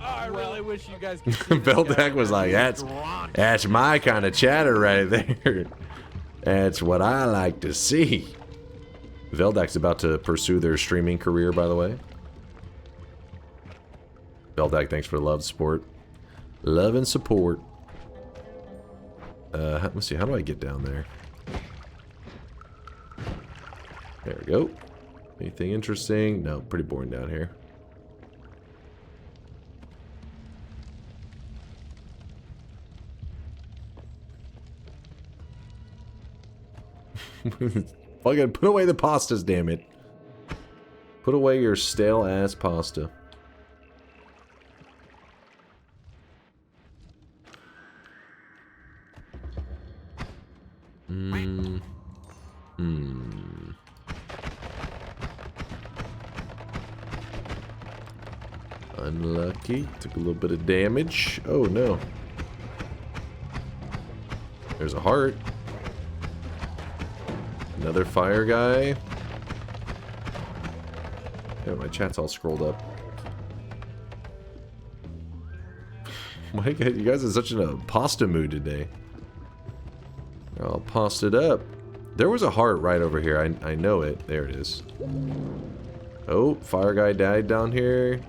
I really wish you guys could see this Veldak guy. was like, that's my kind of chatter right there. That's what I like to see. Veldak's about to pursue their streaming career, by the way. Veldak, thanks for the love support. Love and support. Let's see, how do I get down there? There we go. Anything interesting? No, pretty boring down here. Fucking put away the pastas, damn it. Put away your stale ass pasta. Unlucky. Took a little bit of damage. Oh no. There's a heart. Another fire guy. Yeah, my chat's all scrolled up. My God, you guys are such in a pasta mood today. They're all pasted up. There was a heart right over here. I know it. There it is. Oh, fire guy died down here.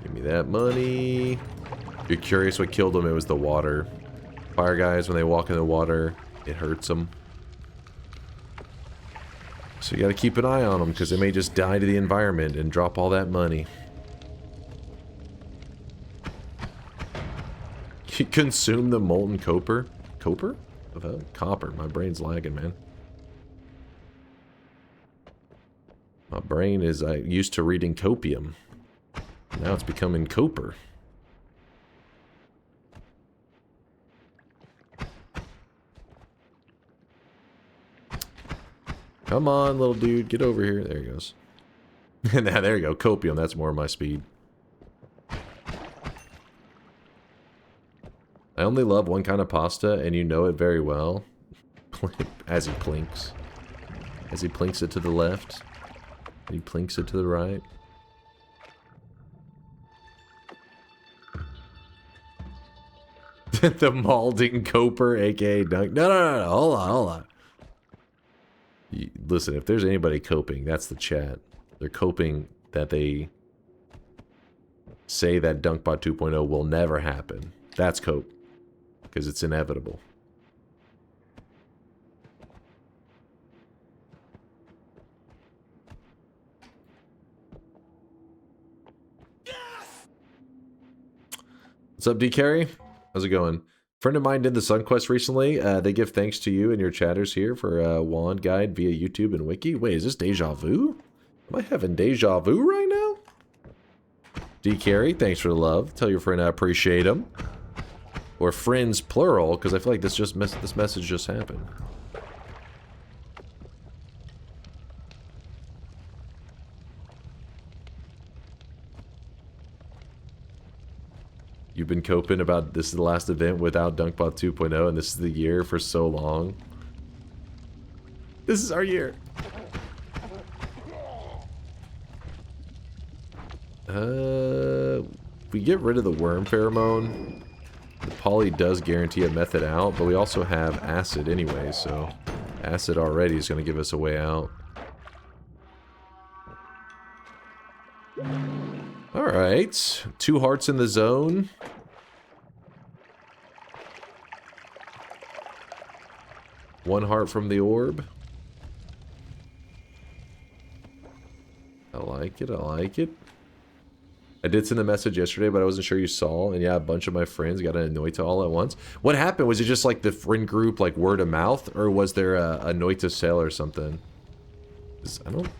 Give me that money. If you're curious what killed him, it was the water. Fire guys, when they walk in the water, it hurts them. So you gotta keep an eye on them, because they may just die to the environment and drop all that money. You consume the molten copper? Copper? Copper. My brain's lagging, man. My brain is used to reading copium. Now it's becoming copper. Come on, little dude. Get over here. There he goes. Now, there you go. Copium. That's more my speed. I only love one kind of pasta, and you know it very well. As he plinks. As he plinks it to the left. He plinks it to the right. The Malding Coper, aka Dunk. No. Hold on. Listen, if there's anybody coping, that's the chat. They're coping that they say that DunkBot 2.0 will never happen. That's cope. Because it's inevitable. What's up, D Carry? How's it going? Friend of mine did the Sun Quest recently. They give thanks to you and your chatters here for wand guide via YouTube and wiki. Wait, is this deja vu? Am I having deja vu right now? D Carry, thanks for the love. Tell your friend I appreciate him. Or friends plural, because I feel like this message just happened. You've been coping about this is the last event without DunkBot 2.0 and this is the year for so long. This is our year. We get rid of the worm pheromone. The poly does guarantee a method out, but we also have acid anyway, so acid already is going to give us a way out. Alright, 2 hearts in the zone. One heart from the orb. I like it, I like it. I did send a message yesterday, but I wasn't sure you saw. And yeah, a bunch of my friends got an Noita all at once. What happened? Was it just like the friend group, like word of mouth? Or was there a Noita sale or something? 'Cause I don't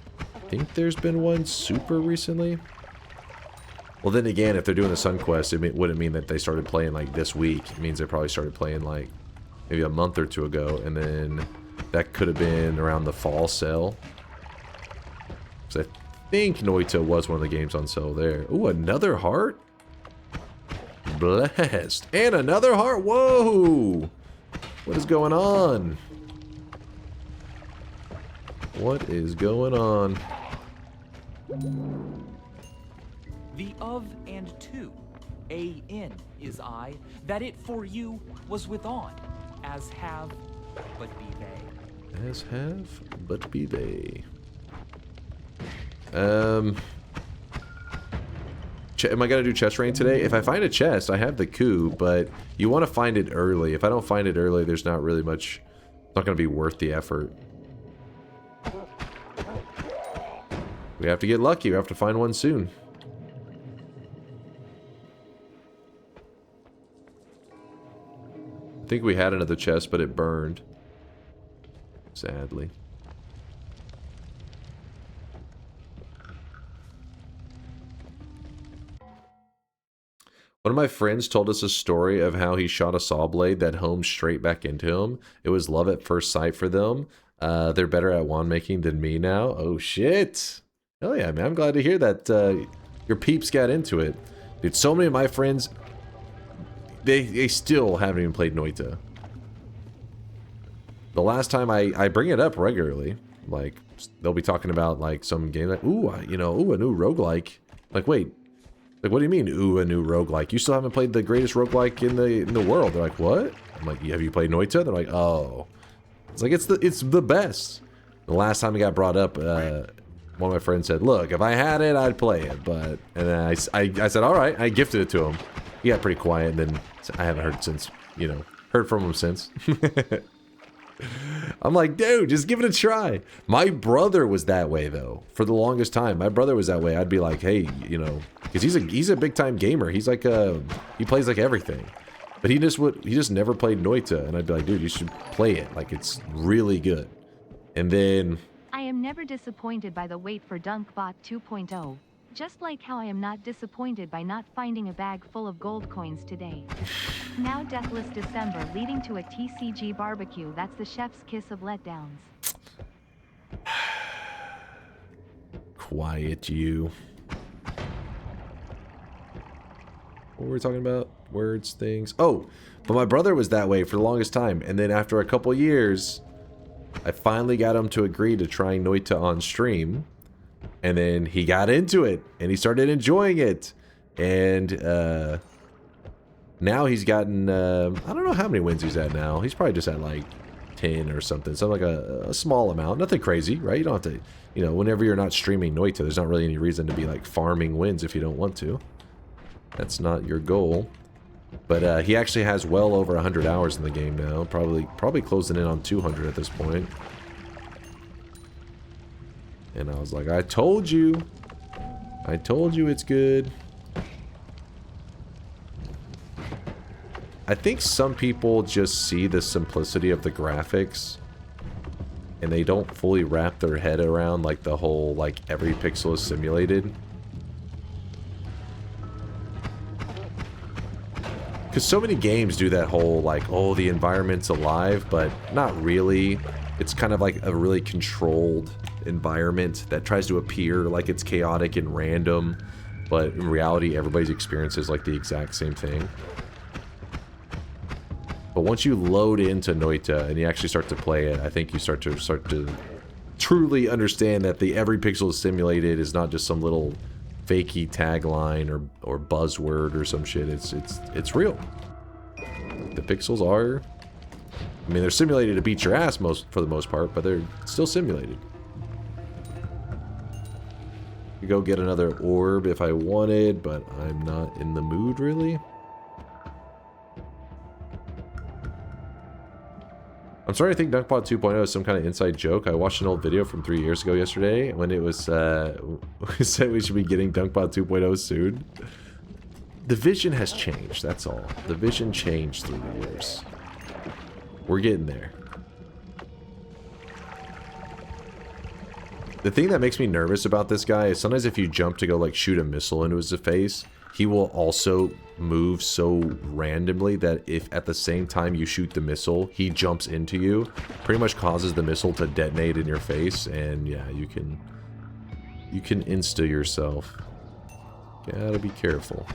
think there's been one super recently. Well, then again, if they're doing the Sun Quest, it wouldn't mean that they started playing like this week. It means they probably started playing like maybe a month or two ago. And then that could have been around the fall sale. So I think Noita was one of the games on sale there. Ooh, another heart? Blessed. And another heart? Whoa! What is going on? What is going on? The of and to, a in is I, that it for you was with on, as have, but be they. As have, but be they. Am I gonna do chest rain today? If I find a chest, I have the coup, but you want to find it early. If I don't find it early, there's not really much. It's not gonna be worth the effort. We have to get lucky. We have to find one soon. I think we had another chest, but it burned. Sadly. One of my friends told us a story of how he shot a saw blade that homed straight back into him. It was love at first sight for them. They're better at wand making than me now. Oh shit. Hell yeah, man. I'm glad to hear that your peeps got into it. Dude, so many of my friends, they still haven't even played Noita. The last time I bring it up regularly, like they'll be talking about like some game like, ooh, you know, ooh, a new roguelike. Like, wait, like what do you mean, ooh, a new roguelike? You still haven't played the greatest roguelike in the world. They're like, what? I'm like, have you played Noita? They're like, oh. It's like it's the best. The last time it got brought up, one of my friends said, look, if I had it, I'd play it. But and then I said, all right, I gifted it to him. He got pretty quiet, and then I haven't heard since, you know, heard from him since. I'm like, dude, just give it a try. My brother was that way though. For the longest time, my brother was that way. I'd be like, hey, you know, because he's a big time gamer. He's like he plays like everything, but he just never played Noita, and I'd be like, dude, you should play it. Like it's really good. And then I am never disappointed by the wait for DunkBot 2.0. Just like how I am not disappointed by not finding a bag full of gold coins today. Now Deathless December leading to a TCG barbecue. That's the chef's kiss of letdowns. Quiet you. What were we talking about? Words, things. Oh, but my brother was that way for the longest time. And then after a couple years, I finally got him to agree to trying Noita on stream. And then he got into it, and he started enjoying it. And now he's gotten, I don't know how many wins he's at now. He's probably just at like 10 or something. So like a small amount. Nothing crazy, right? You don't have to, you know, whenever you're not streaming Noita, there's not really any reason to be like farming wins if you don't want to. That's not your goal. But he actually has well over 100 hours in the game now. Probably closing in on 200 at this point. And I was like, I told you it's good. I think some people just see the simplicity of the graphics and they don't fully wrap their head around like the whole like every pixel is simulated. Because so many games do that whole like, oh, the environment's alive, but not really. It's kind of like a really controlled environment that tries to appear like it's chaotic and random, but in reality everybody's experience is like the exact same thing. But once you load into Noita and you actually start to play it, I think you start to truly understand that the every pixel is simulated is not just some little fakey tagline or buzzword or some shit. It's real. The pixels are, I mean, they're simulated to beat your ass for the most part, but they're still simulated. I could go get another orb if I wanted, but I'm not in the mood really. I'm starting to think DunkBot 2.0 is some kind of inside joke. I watched an old video from 3 years ago yesterday when it was we said we should be getting DunkBot 2.0 soon. The vision has changed, that's all. The vision changed through the years. We're getting there. The thing that makes me nervous about this guy is sometimes if you jump to go like shoot a missile into his face, he will also move so randomly that if at the same time you shoot the missile, he jumps into you, pretty much causes the missile to detonate in your face, and yeah, you can insta yourself. Gotta be careful.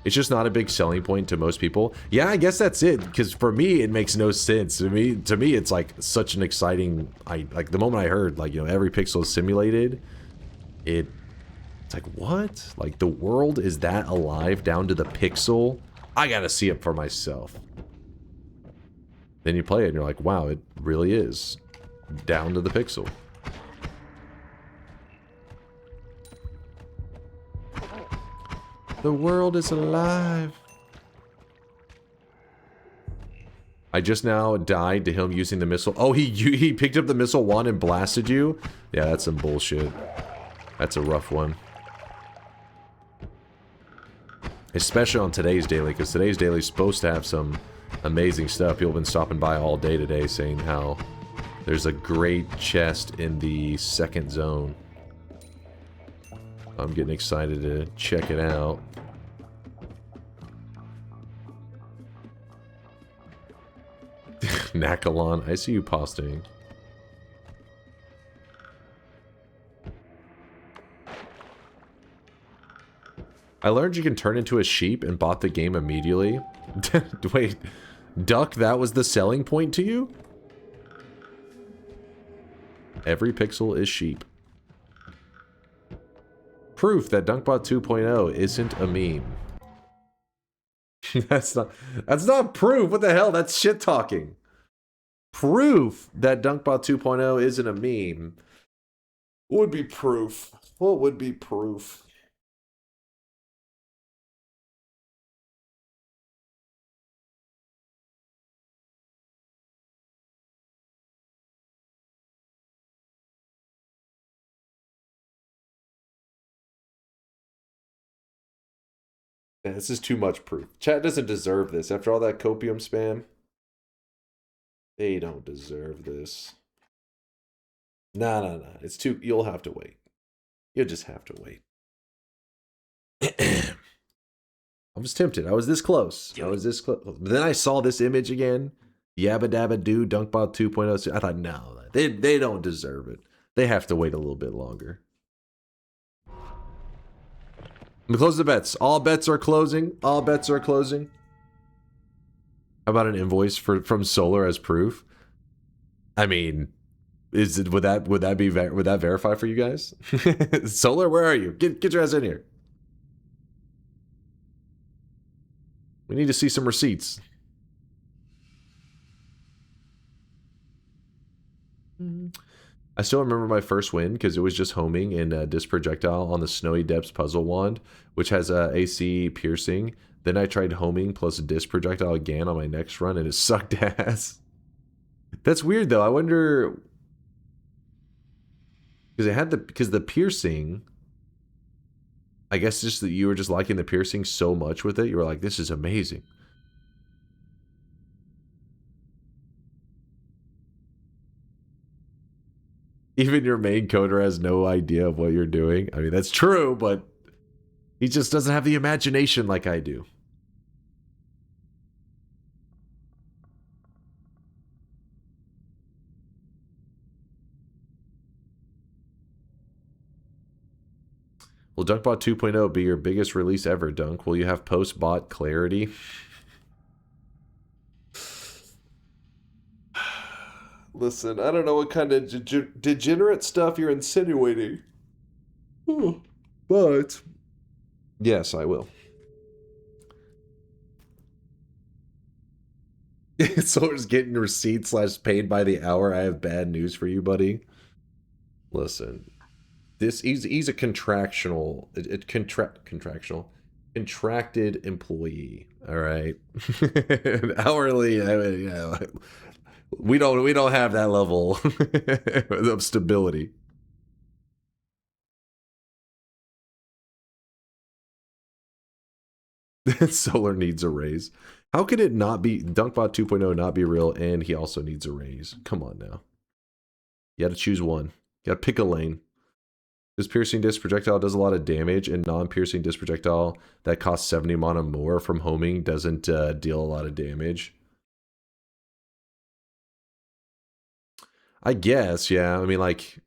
It's just not a big selling point to most people. Yeah, I guess that's it, because for me, it makes no sense. To me, it's like such an exciting, like the moment I heard, like, you know, every pixel is simulated, it's like, what? Like, the world is that alive down to the pixel? I gotta see it for myself. Then you play it and you're like, wow, it really is down to the pixel. The world is alive. I just now died to him using the missile. Oh, he picked up the missile wand and blasted you? Yeah, that's some bullshit. That's a rough one. Especially on today's daily, because today's daily is supposed to have some amazing stuff. People have been stopping by all day today saying how there's a great chest in the second zone. I'm getting excited to check it out. Nakalon, I see you posting. I learned you can turn into a sheep and bought the game immediately. Wait, Duck, that was the selling point to you? Every pixel is sheep. Proof that DunkBot 2.0 isn't a meme. That's not proof. What the hell? That's shit talking. Proof that DunkBot 2.0 isn't a meme. What would be proof? What would be proof? Yeah, this is too much proof. Chat doesn't deserve this. After all that copium spam, they don't deserve this. Nah. It's too... You'll have to wait. You'll just have to wait. I was tempted. I was this close. I was this close. But then I saw this image again. Yabba Dabba Doo, DunkBot 2.0. I thought, no, they don't deserve it. They have to wait a little bit longer. I'm gonna close the bets. All bets are closing. All bets are closing. How about an invoice from Solar as proof? I mean, would that verify for you guys? Solar, where are you? Get your ass in here. We need to see some receipts. I still remember my first win because it was just homing in Disc Projectile on the Snowy Depths puzzle wand, which has AC piercing. Then I tried homing plus Disc Projectile again on my next run, and it sucked ass. That's weird though. I wonder because it had because the piercing I guess just that you were just liking the piercing so much with it. You were like, this is amazing. Even your main coder has no idea of what you're doing. I mean, that's true, but he just doesn't have the imagination like I do. Will DunkBot 2.0 be your biggest release ever, Dunk? Will you have post-bot clarity? Listen, I don't know what kind of degenerate stuff you're insinuating. But yes, I will. Solar's getting receipts / paid by the hour. I have bad news for you, buddy. Listen. He's a contracted employee. All right, hourly. I mean, yeah, we don't have that level of stability. Solar needs a raise. How can it not be DunkBot 2.0 not be real? And he also needs a raise. Come on now. You got to choose one. You got to pick a lane. This piercing disc projectile does a lot of damage, and non-piercing disc projectile that costs 70 mana more from homing doesn't deal a lot of damage. I guess, yeah. I mean, like,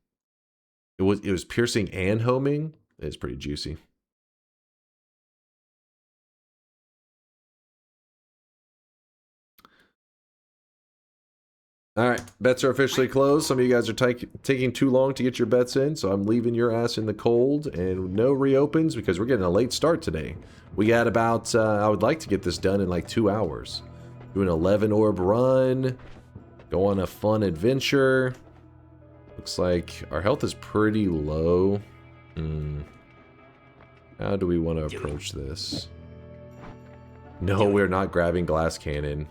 it was piercing and homing. It's pretty juicy. All right, bets are officially closed. Some of you guys are taking too long to get your bets in, so I'm leaving your ass in the cold, and no reopens because we're getting a late start today. We got about, I would like to get this done in like 2 hours. Do an 11 orb run, go on a fun adventure. Looks like our health is pretty low. How do we want to approach this? No, we're not grabbing glass cannon.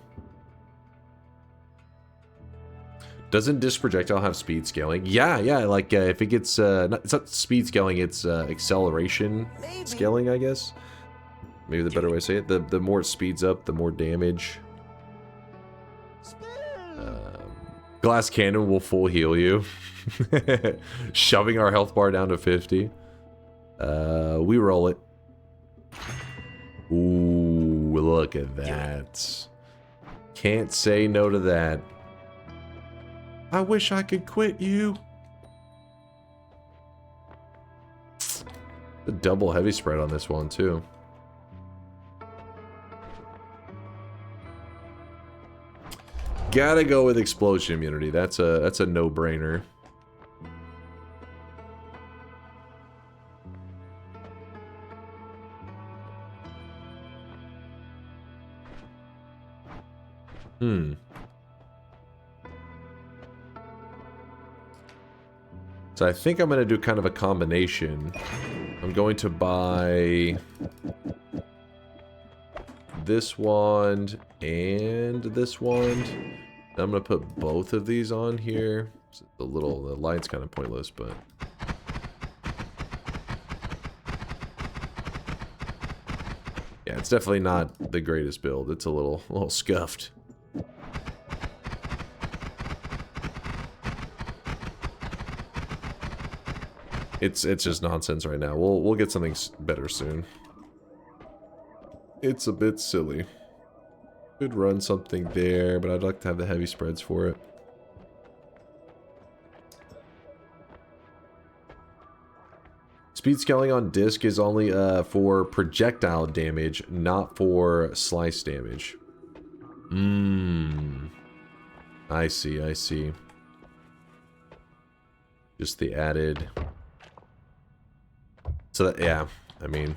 Doesn't disc projectile have speed scaling? Yeah, like if it gets, it's not speed scaling, it's acceleration scaling, I guess. Maybe the better way to say it. The more it speeds up, the more damage. Glass cannon will full heal you. Shoving our health bar down to 50. We roll it. Ooh, look at that. Can't say no to that. I wish I could quit you. The double heavy spread on this one too. Gotta go with explosion immunity. That's a no-brainer. So I think I'm going to do kind of a combination. I'm going to buy this wand and this wand. I'm going to put both of these on here. The light's kind of pointless, but... yeah, it's definitely not the greatest build. It's a little scuffed. It's just nonsense right now. We'll get something better soon. It's a bit silly. Could run something there, but I'd like to have the heavy spreads for it. Speed scaling on disc is only for projectile damage, not for slice damage. I see. Just the added... so that, yeah, I mean,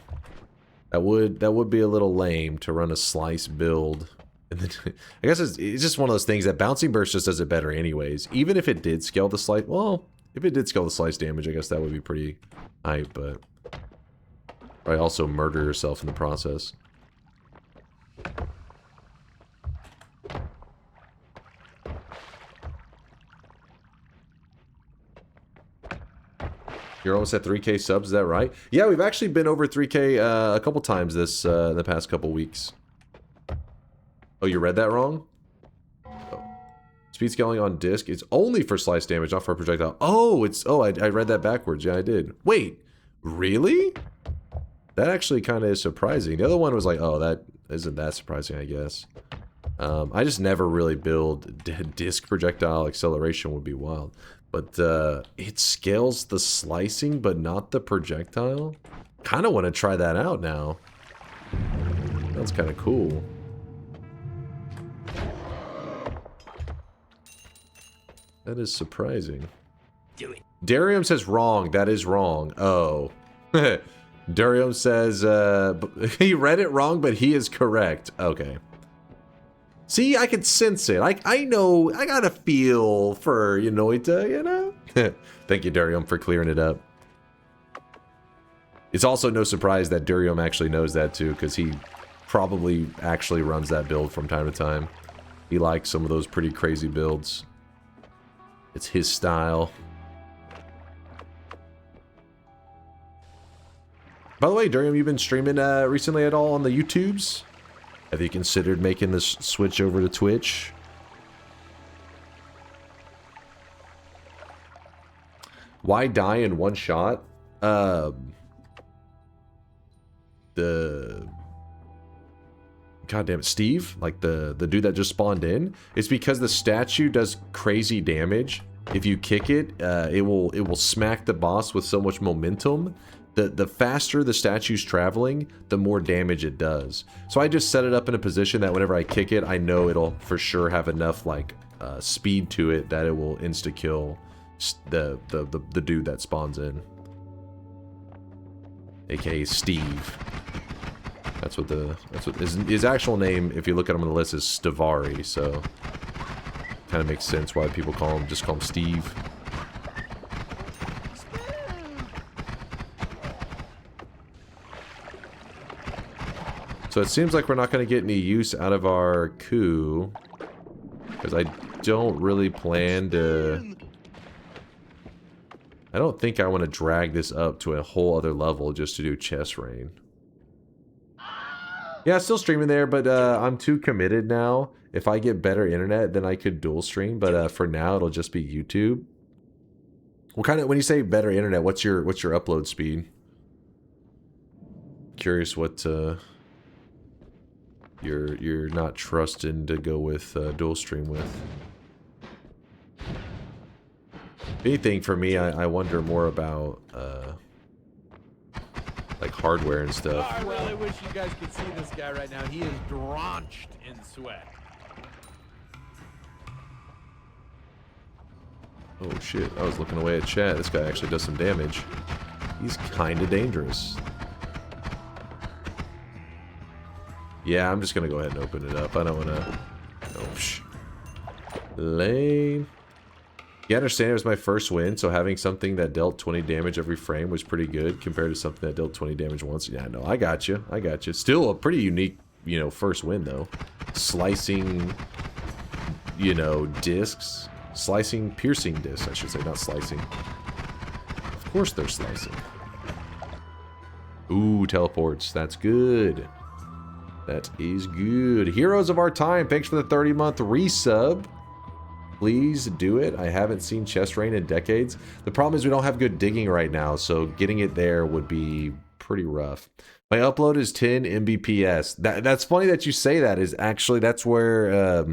that would be a little lame to run a slice build. And then, I guess it's just one of those things that Bouncing Burst just does it better anyways. Even if it did scale the slice, well, if it did scale the slice damage, I guess that would be pretty hype, but probably also murder yourself in the process. You're almost at 3K subs, is that right? Yeah, we've actually been over 3K a couple times this the past couple weeks. Oh, you read that wrong? Oh. Speed scaling on disc. It's only for slice damage, not for projectile. Oh, I read that backwards. Yeah, I did. Wait, really? That actually kind of is surprising. The other one was like, oh, that isn't that surprising, I guess. I just never really build disc projectile acceleration would be wild. But it scales the slicing, but not the projectile. Kind of want to try that out now. That's kind of cool. That is surprising. Do it. Darium says wrong. That is wrong. Oh. Darium says he read it wrong, but he is correct. Okay. See, I can sense it. I know. I got a feel for Noita, you know? Thank you, Darium, for clearing it up. It's also no surprise that Darium actually knows that, too, because he probably actually runs that build from time to time. He likes some of those pretty crazy builds. It's his style. By the way, Darium, you've been streaming recently at all on the YouTubes? Have you considered making this switch over to Twitch? Why die in one shot? Goddamn it, Steve, like the dude that just spawned in. It's because the statue does crazy damage. If you kick it, it will smack the boss with so much momentum. The faster the statue's traveling, the more damage it does. So I just set it up in a position that whenever I kick it, I know it'll for sure have enough like speed to it that it will insta kill the dude that spawns in, aka Steve. That's what his actual name, if you look at him on the list, is Stavari. So kind of makes sense why people call him Steve. So it seems like we're not going to get any use out of our coup, because I don't really plan to... I don't think I want to drag this up to a whole other level just to do chest rain. Yeah, still streaming there, but I'm too committed now. If I get better internet, then I could dual stream, but for now it'll just be YouTube. What kind of, when you say better internet, what's your upload speed? Curious what you're not trusting to go with dual stream with. Anything for me, I wonder more about like hardware and stuff. Oh, well, I wish you guys could see this guy right now. He is drenched in sweat. Oh shit, I was looking away at chat. This guy actually does some damage. He's kind of dangerous. Yeah, I'm just gonna go ahead and open it up. I don't wanna... Oh, shh. Lame. You understand it was my first win, so having something that dealt 20 damage every frame was pretty good compared to something that dealt 20 damage once. Yeah, no, I got you. I got you. Still a pretty unique, first win, though. Slicing, discs. Slicing, piercing discs, I should say, not slicing. Of course they're slicing. Ooh, teleports. That's good. That is good. Heroes of our time, thanks for the 30-month resub. Please do it. I haven't seen chest rain in decades. The problem is we don't have good digging right now, so getting it there would be pretty rough. My upload is 10 Mbps. That's funny that you say that. Is actually, that's where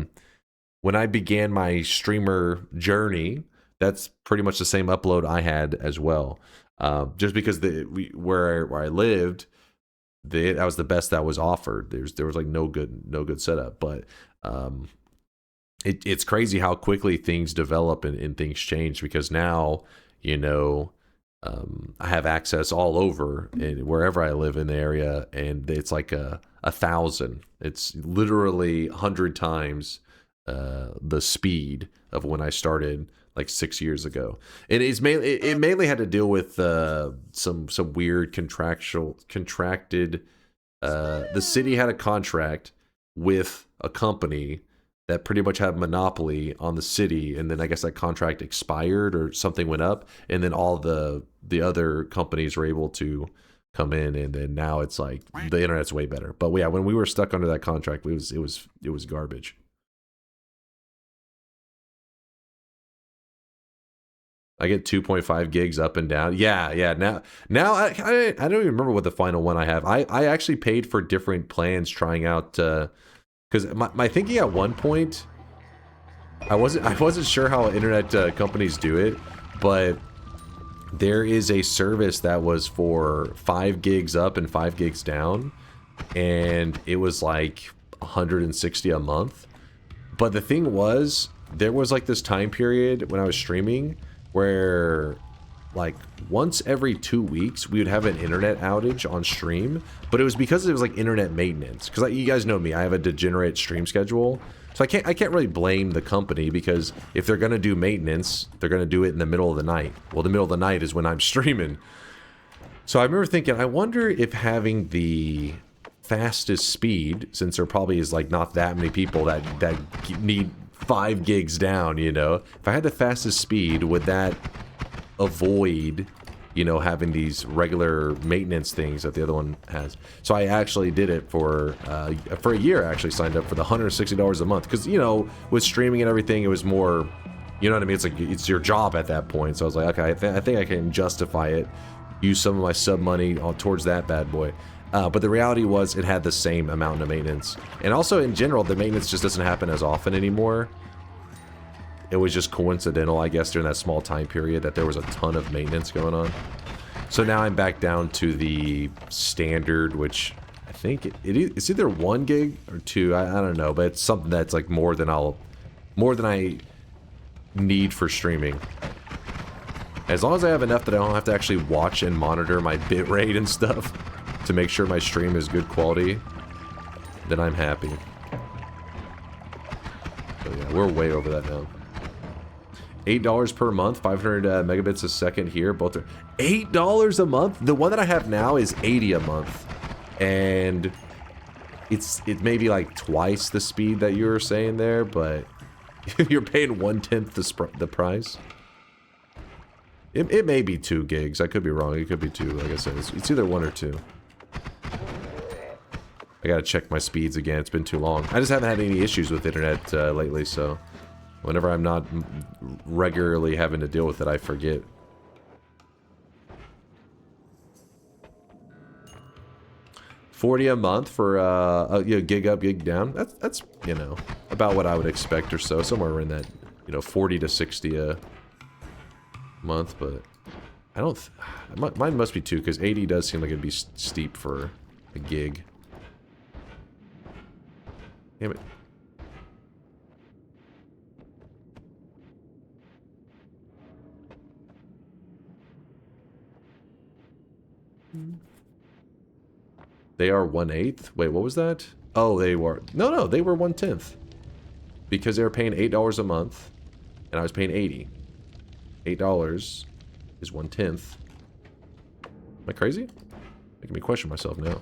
when I began my streamer journey, that's pretty much the same upload I had as well. Just because where I lived, that was the best that was offered. There was like no good setup, but it's crazy how quickly things develop and things change, because now, I have access all over and wherever I live in the area, and it's like 1,000. It's literally 100 times the speed of when I started like 6 years ago. And it mainly had to deal with some weird contracted. The city had a contract with a company that pretty much had monopoly on the city, and then I guess that contract expired or something went up, and then all the other companies were able to come in, and then now it's like the internet's way better. But yeah, when we were stuck under that contract, it was garbage. I get 2.5 gigs up and down. Yeah. Now I don't even remember what the final one I have. I actually paid for different plans trying out because my thinking at one point, I wasn't sure how internet companies do it, but there is a service that was for 5 gigs up and 5 gigs down, and it was like $160 a month. But the thing was, there was like this time period when I was streaming where like once every 2 weeks we would have an internet outage on stream, but it was because it was like internet maintenance. Because like, you guys know me, I have a degenerate stream schedule, so I can't really blame the company, because if they're gonna do maintenance, they're gonna do it in the middle of the night. Well, the middle of the night is when I'm streaming. So I remember thinking, I wonder if having the fastest speed, since there probably is like not that many people that need 5 gigs down, you know, if I had the fastest speed, would that avoid, you know, having these regular maintenance things that the other one has? So I actually did it for a year. I actually signed up for the $160 a month, because, you know, with streaming and everything, it was more, you know what I mean, it's like it's your job at that point. So I was like, okay, I think I can justify it, use some of my sub money towards that bad boy. But the reality was, it had the same amount of maintenance. And also, in general, the maintenance just doesn't happen as often anymore. It was just coincidental, I guess, during that small time period that there was a ton of maintenance going on. So now I'm back down to the standard, which I think it's either 1 gig or 2. I don't know, but it's something that's like more than I need for streaming. As long as I have enough that I don't have to actually watch and monitor my bitrate and stuff to make sure my stream is good quality, then I'm happy. So yeah, we're way over that now. $8 per month, 500 megabits a second here. Both are $8 a month. The one that I have now is $80 a month, and it may be like twice the speed that you were saying there, but you're paying 1/10 the price. It may be 2 gigs. I could be wrong. It could be 2. Like I said, it's either 1 or 2. I gotta check my speeds again. It's been too long. I just haven't had any issues with internet lately, so whenever I'm not regularly having to deal with it, I forget. $40 a month for you know, gig up, gig down. That's you know, about what I would expect or so, somewhere in that, you know, 40 to 60 a month. But I don't. Mine must be 2, because 80 does seem like it'd be steep for a gig. Damn it. They are 1/8. Wait, what was that? Oh, they were... No, they were 1/10. Because they were paying $8 a month, and I was paying 80. $8 is 1/10. Am I crazy? Making me question myself now.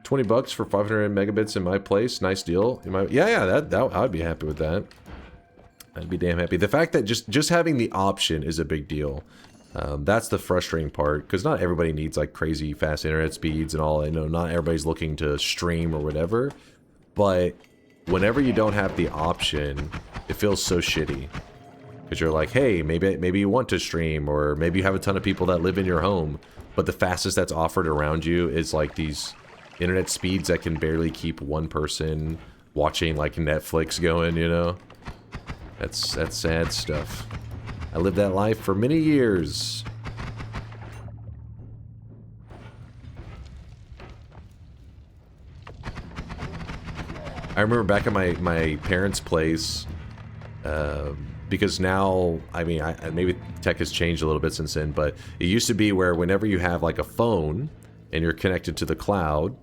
$20 for 500 megabits in my place. Nice deal. Yeah, that I'd be happy with that. I'd be damn happy. The fact that just having the option is a big deal. That's the frustrating part, because not everybody needs like crazy fast internet speeds and all. I know not everybody's looking to stream or whatever, but whenever you don't have the option, it feels so shitty. Because you're like, hey, maybe you want to stream, or maybe you have a ton of people that live in your home, but the fastest that's offered around you is like these internet speeds that can barely keep one person watching like Netflix going, you know? That's sad stuff. I lived that life for many years. I remember back at my parents' place, because now, I mean, maybe tech has changed a little bit since then, but it used to be where whenever you have like a phone and you're connected to the cloud,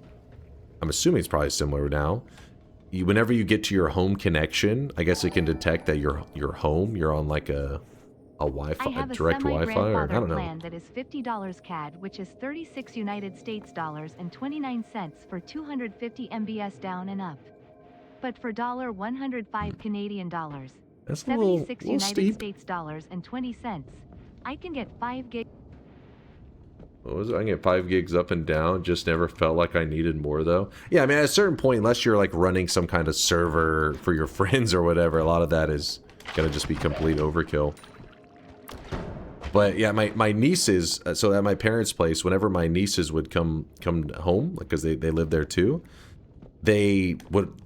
I'm assuming it's probably similar now, whenever you get to your home connection, I guess it can detect that you're home. You're on like a Wi-Fi, a direct Wi-Fi, or I don't know. Plan that is $50 CAD, which is 36 United States dollars and 29 cents for 250 MBs down and up. But for $105 Canadian dollars, that's 76 little United steep. States dollars and 20 cents, I can get 5 gig. What was it? I can get 5 gigs up and down. Just never felt like I needed more though. Yeah, I mean, at a certain point, unless you're like running some kind of server for your friends or whatever, a lot of that is gonna just be complete overkill. But yeah, my nieces, so at my parents' place, whenever my nieces would come home, because they live there too,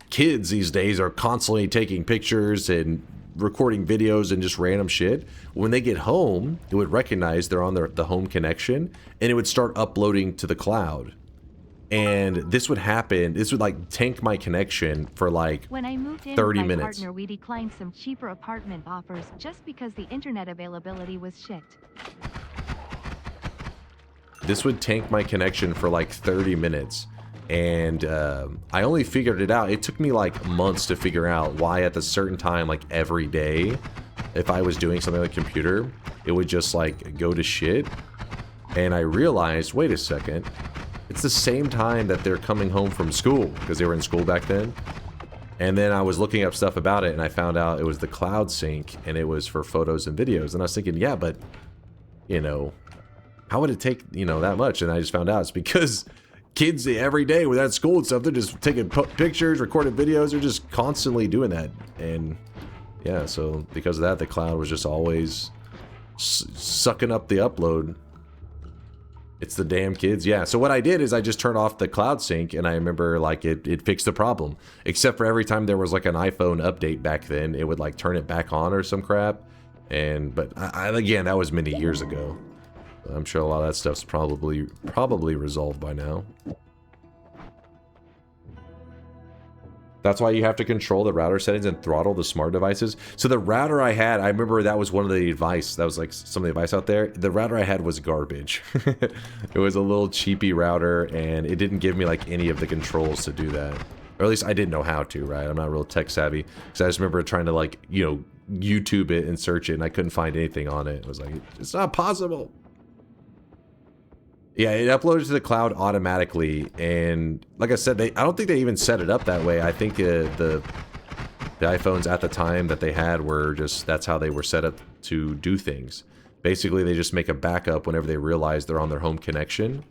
kids these days are constantly taking pictures and recording videos and just random shit. When they get home, it would recognize they're on the home connection, and it would start uploading to the cloud. And this would happen, this would like tank my connection for like when I moved in 30 with my minutes. partner, we declined some cheaper apartment offers just because the internet availability was shit. This would tank my connection for like 30 minutes. And I only figured it out. It took me like months to figure out why at a certain time, like every day, if I was doing something on the computer, it would just like go to shit. And I realized, wait a second, it's the same time that they're coming home from school, because they were in school back then. And then I was looking up stuff about it, and I found out it was the cloud sync, and it was for photos and videos. And I was thinking, yeah, but, you know, how would it take, you know, that much? And I just found out it's because kids every day with that school and stuff, they're just taking pictures, recording videos, they're just constantly doing that. And yeah, so because of that, the cloud was just always sucking up the upload. It's the damn kids. Yeah, so what I did is I just turned off the cloud sync, and I remember like it fixed the problem. Except for every time there was like an iPhone update back then, it would like turn it back on or some crap. But again, that was many years ago. I'm sure a lot of that stuff's probably resolved by now. That's why you have to control the router settings and throttle the smart devices. So the router I had, I remember that was one of the advice. That was like some of the advice out there. The router I had was garbage. It was a little cheapy router, and it didn't give me like any of the controls to do that. Or at least I didn't know how to, right? I'm not real tech savvy. Because I just remember trying to like, you know, YouTube it and search it, and I couldn't find anything on it. It was like, it's not possible. Yeah, it uploaded to the cloud automatically, and like I said, I don't think they even set it up that way. I think the iPhones at the time that they had were just, that's how they were set up to do things. Basically, they just make a backup whenever they realize they're on their home connection.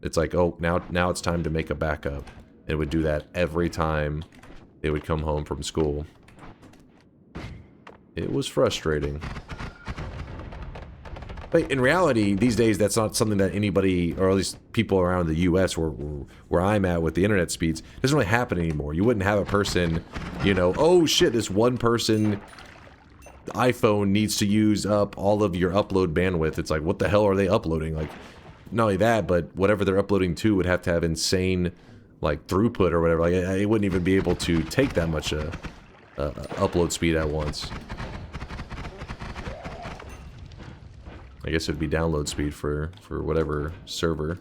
It's like, oh, now it's time to make a backup. It would do that every time they would come home from school. It was frustrating. But in reality, these days, that's not something that anybody, or at least people around the US where I'm at with the internet speeds, doesn't really happen anymore. You wouldn't have a person, you know, oh shit, this one person iPhone needs to use up all of your upload bandwidth. It's like, what the hell are they uploading? Like, not only that, but whatever they're uploading to would have to have insane, like, throughput or whatever. Like, it wouldn't even be able to take that much upload speed at once. I guess it'd be download speed for whatever server.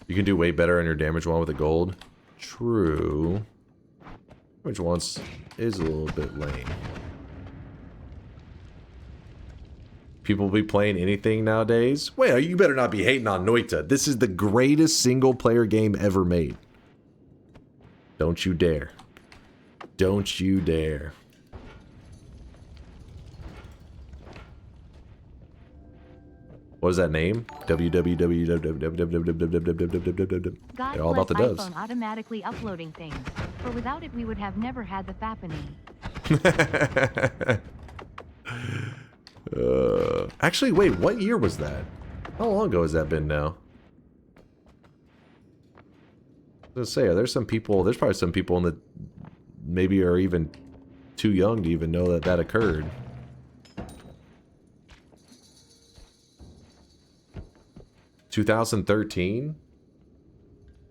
You can do way better on your damage one with the gold. True. Damage once is a little bit lame. People be playing anything nowadays? Wait, you better not be hating on Noita. This is the greatest single player game ever made. Don't you dare. Don't you dare. What is that name? www. God They're all about the bless doves. iPhone automatically uploading things. For without it, we would have never had the fappening. Actually, wait, what year was that? How long ago has that been now? I was gonna say, are there some people, there's probably some people in the, maybe are even too young to even know that that occurred. $2013?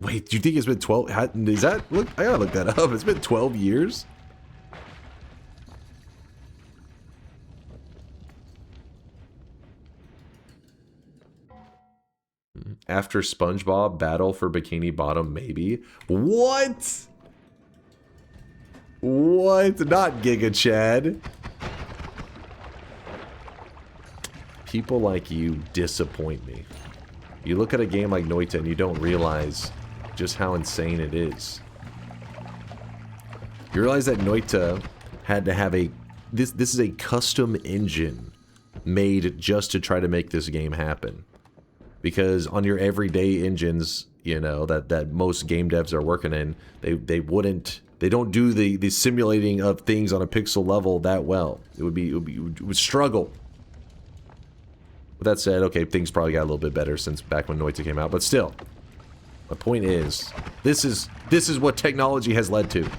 Wait, do you think it's been 12? Is that, look, I gotta look that up. It's been 12 years? after SpongeBob Battle for Bikini Bottom, maybe. What? What? Not Giga Chad. People like you disappoint me. You look at a game like Noita and you don't realize just how insane it is. You realize that Noita had to have a... This is a custom engine made just to try to make this game happen. Because on your everyday engines, you know, that most game devs are working in, they don't do the simulating of things on a pixel level that well. It would struggle. With that said, okay, things probably got a little bit better since back when Noita came out, but still. My point is, this is what technology has led to.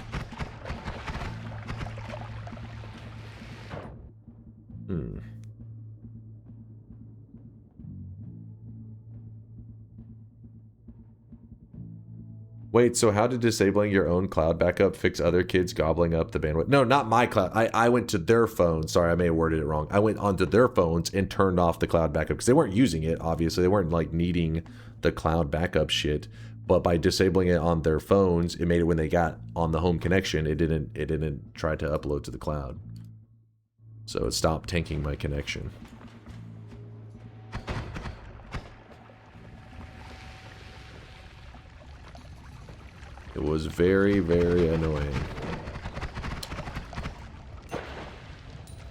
Wait, so how did disabling your own cloud backup fix other kids gobbling up the bandwidth? No, not my cloud. I went to their phone. Sorry, I may have worded it wrong. I went onto their phones and turned off the cloud backup because they weren't using it, obviously. They weren't like needing the cloud backup shit. But by disabling it on their phones, it made it when they got on the home connection, it didn't try to upload to the cloud. So it stopped tanking my connection. It was very, very annoying.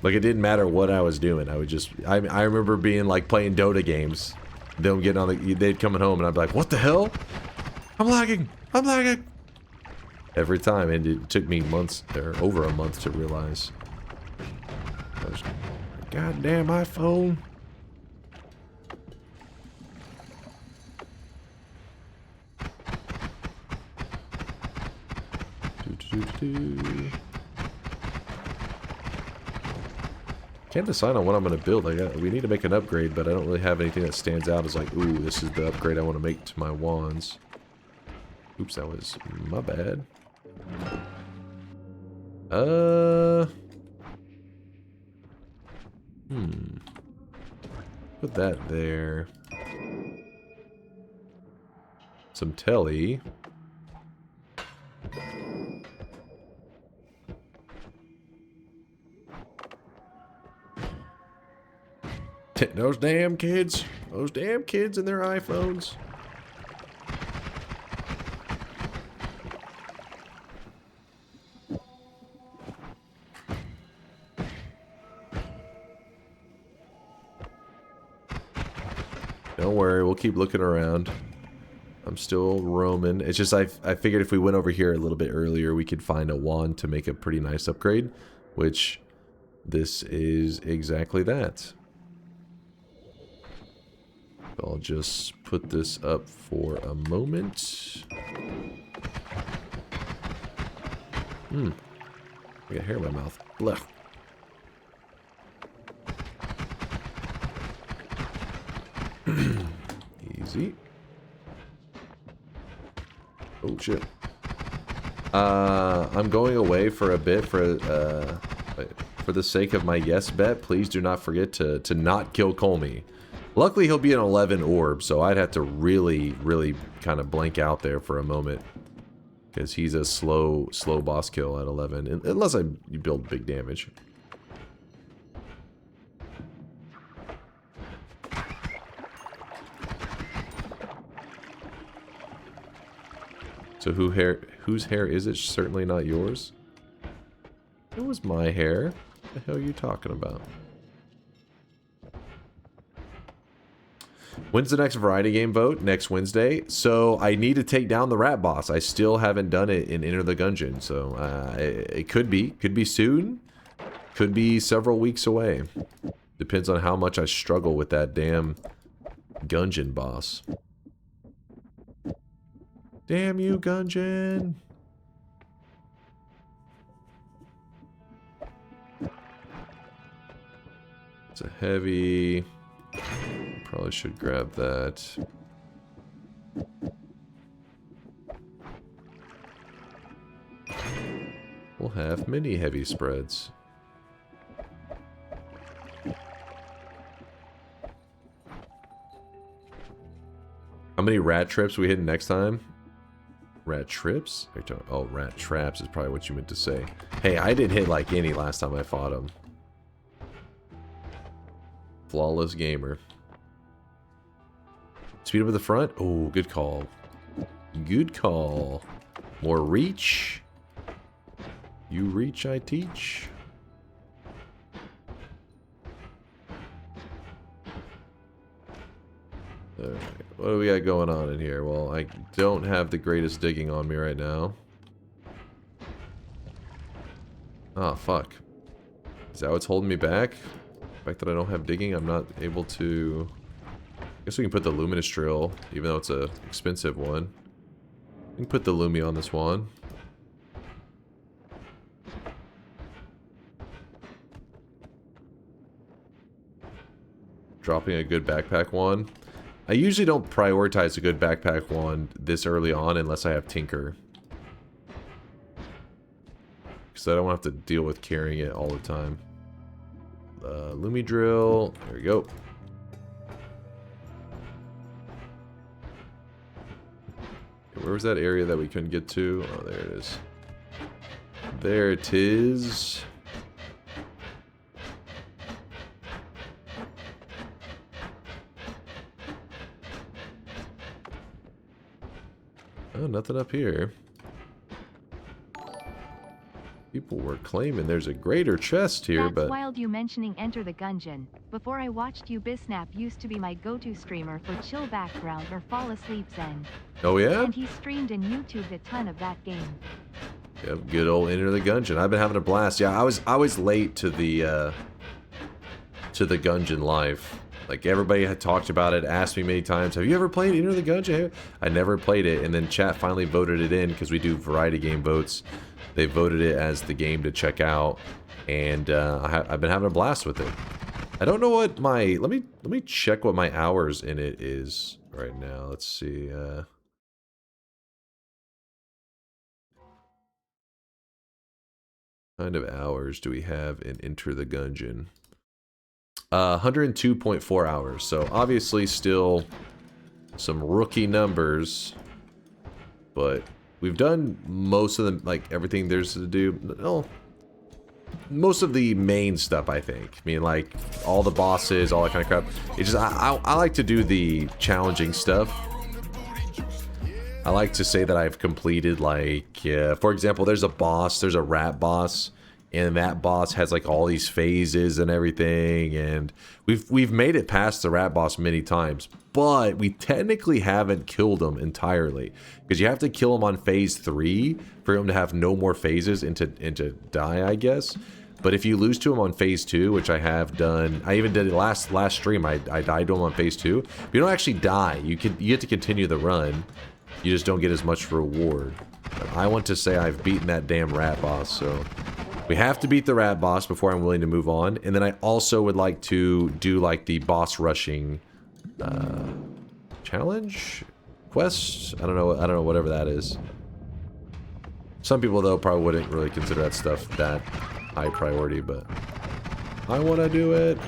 Like, it didn't matter what I was doing. I would just... I remember being, like, playing Dota games. Them getting on the... They'd coming home, and I'd be like, what the hell? I'm lagging! I'm lagging! Every time, and it took me months, or over a month to realize. I was, goddamn iPhone. Can't decide on what I'm going to build. We need to make an upgrade, but I don't really have anything that stands out as like, ooh, this is the upgrade I want to make to my wands. Oops, that was my bad. Put that there. Some telly. Those damn kids. Those damn kids and their iPhones. Don't worry, we'll keep looking around. I'm still roaming. It's just I figured if we went over here a little bit earlier, we could find a wand to make a pretty nice upgrade, which this is exactly that. I'll just put this up for a moment. I got hair in my mouth. Blech. Easy. Oh shit. I'm going away for a bit for the sake of my yes bet. Please do not forget to not kill Kolmi. Luckily, he'll be an 11 orb, so I'd have to really, really kind of blank out there for a moment. Because he's a slow boss kill at 11, unless you build big damage. So whose hair is it? Certainly not yours. It was my hair. What the hell are you talking about? When's the next variety game vote? Next Wednesday. So I need to take down the rat boss. I still haven't done it in Enter the Gungeon. So it could be soon. Could be several weeks away. Depends on how much I struggle with that damn Gungeon boss. Damn you, Gungeon! It's a heavy... Probably should grab that. We'll have mini heavy spreads. How many rat trips we hit next time? Rat trips? Oh, rat traps is probably what you meant to say. Hey, I didn't hit like any last time I fought him. Flawless gamer. Speed up at the front? Oh, good call. Good call. More reach. You reach, I teach. Alright, what do we got going on in here? Well, I don't have the greatest digging on me right now. Oh, fuck. Is that what's holding me back? The fact that I don't have digging, I'm not able to... I guess we can put the luminous drill, even though it's a expensive one. We can put the Lumi on this one. Dropping a good backpack wand. I usually don't prioritize a good backpack wand this early on unless I have Tinker. Because I don't have to deal with carrying it all the time. Lumi drill. There we go. Where was that area that we couldn't get to? Oh, there it is. There it is. Oh, nothing up here. People were claiming there's a greater chest here, That's but... wild you mentioning Enter the Gungeon. Before I watched you, Bisnap used to be my go-to streamer for chill background or fall asleep zen. Oh yeah? And he streamed and YouTubed a ton of that game. Yep, good old Enter the Gungeon. I've been having a blast. Yeah, I was late to the Gungeon life. Like, everybody had talked about it, asked me many times, have you ever played Enter the Gungeon? I never played it, and then chat finally voted it in, because we do variety game votes. They voted it as the game to check out, and I've been having a blast with it. I don't know what my... Let me check what my hours in it is right now. Let's see. What kind of hours do we have in Enter the Gungeon? 102.4 hours. So obviously still some rookie numbers, but we've done most of them, like everything there's to do. No, most of the main stuff, I think. I mean, like all the bosses, all that kind of crap. It's just I like to do the challenging stuff. I like to say that I've completed, like, for example, there's a rat boss. And that boss has like all these phases and everything, and we've made it past the rat boss many times, but we technically haven't killed him entirely because you have to kill him on phase 3 for him to have no more phases and to die, I guess. But if you lose to him on phase 2, which I have done, I even did it last stream. I died to him on phase 2. But you don't actually die. You get to continue the run. You just don't get as much reward. But I want to say I've beaten that damn rat boss, so. We have to beat the rat boss before I'm willing to move on. And then I also would like to do like the boss rushing challenge? Quest? I don't know, whatever that is. Some people though probably wouldn't really consider that stuff that high priority, but I want to do it.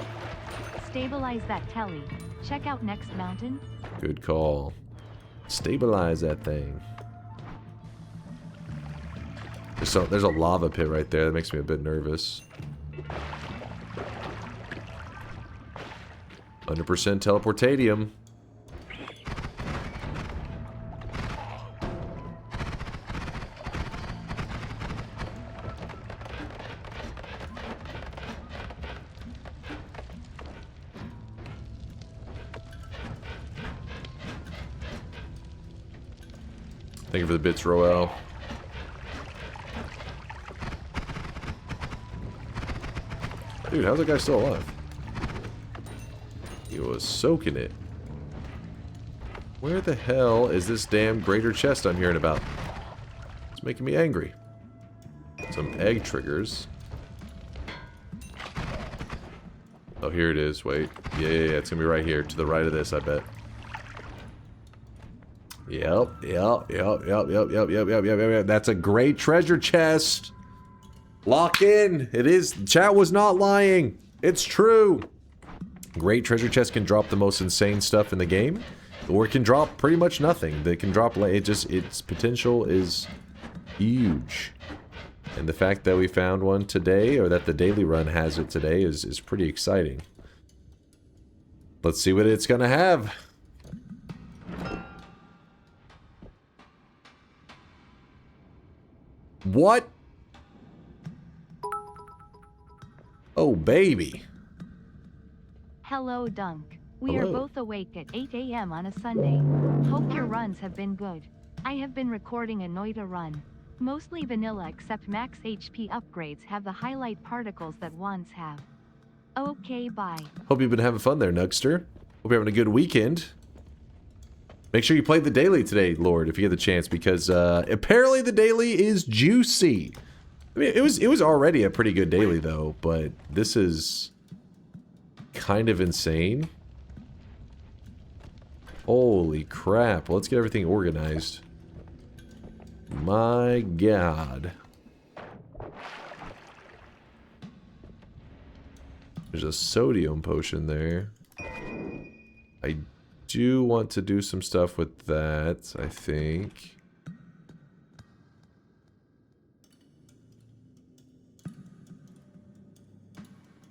Stabilize that telly. Check out next mountain. Good call. Stabilize that thing. There's a lava pit right there. That makes me a bit nervous. 100% teleportadium. Thank you for the bits, Roel. Dude, how's that guy still alive? He was soaking it. Where the hell is this damn greater chest I'm hearing about? It's making me angry. Some egg triggers. Oh, here it is. Wait. Yeah. It's gonna be right here. To the right of this, I bet. Yep. That's a great treasure chest. Lock in. It is. Chat was not lying. It's true. Great treasure chest can drop the most insane stuff in the game. Or it can drop pretty much nothing. They can drop, its potential is huge. And the fact that we found one today, or that the daily run has it today, is pretty exciting. Let's see what it's gonna have. What? Oh, baby. Hello, Dunk. We Hello. are both awake at 8 a.m. on a Sunday. Hope your runs have been good. I have been recording a Noita run. Mostly vanilla except max HP upgrades have the highlight particles that wands have. Okay, bye. Hope you've been having fun there, Nugster. Hope you're having a good weekend. Make sure you play the daily today, Lord, if you get the chance, because apparently the daily is juicy. I mean, it was already a pretty good daily, though, but this is kind of insane. Holy crap. Let's get everything organized. My God. There's a sodium potion there. I do want to do some stuff with that, I think.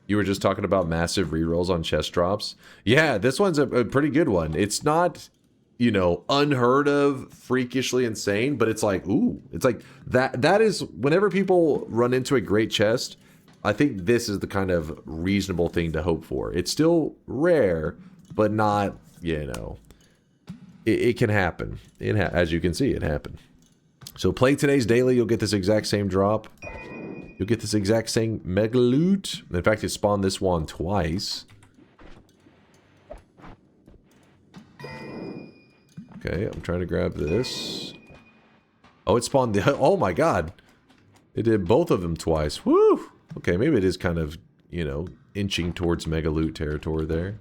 You were just talking about massive rerolls on chest drops. Yeah, this one's a pretty good one. It's not, you know, unheard of, freakishly insane, but it's like, ooh, it's like that is, whenever people run into a great chest, I think this is the kind of reasonable thing to hope for. It's still rare, but not, you know, it can happen. As you can see, it happened. So play today's daily, you'll get this exact same drop. You'll get this exact same mega loot. In fact, it spawned this one twice. Okay, I'm trying to grab this. Oh, it spawned the... Oh my god. It did both of them twice. Woo! Okay, maybe it is kind of, you know, inching towards mega loot territory there.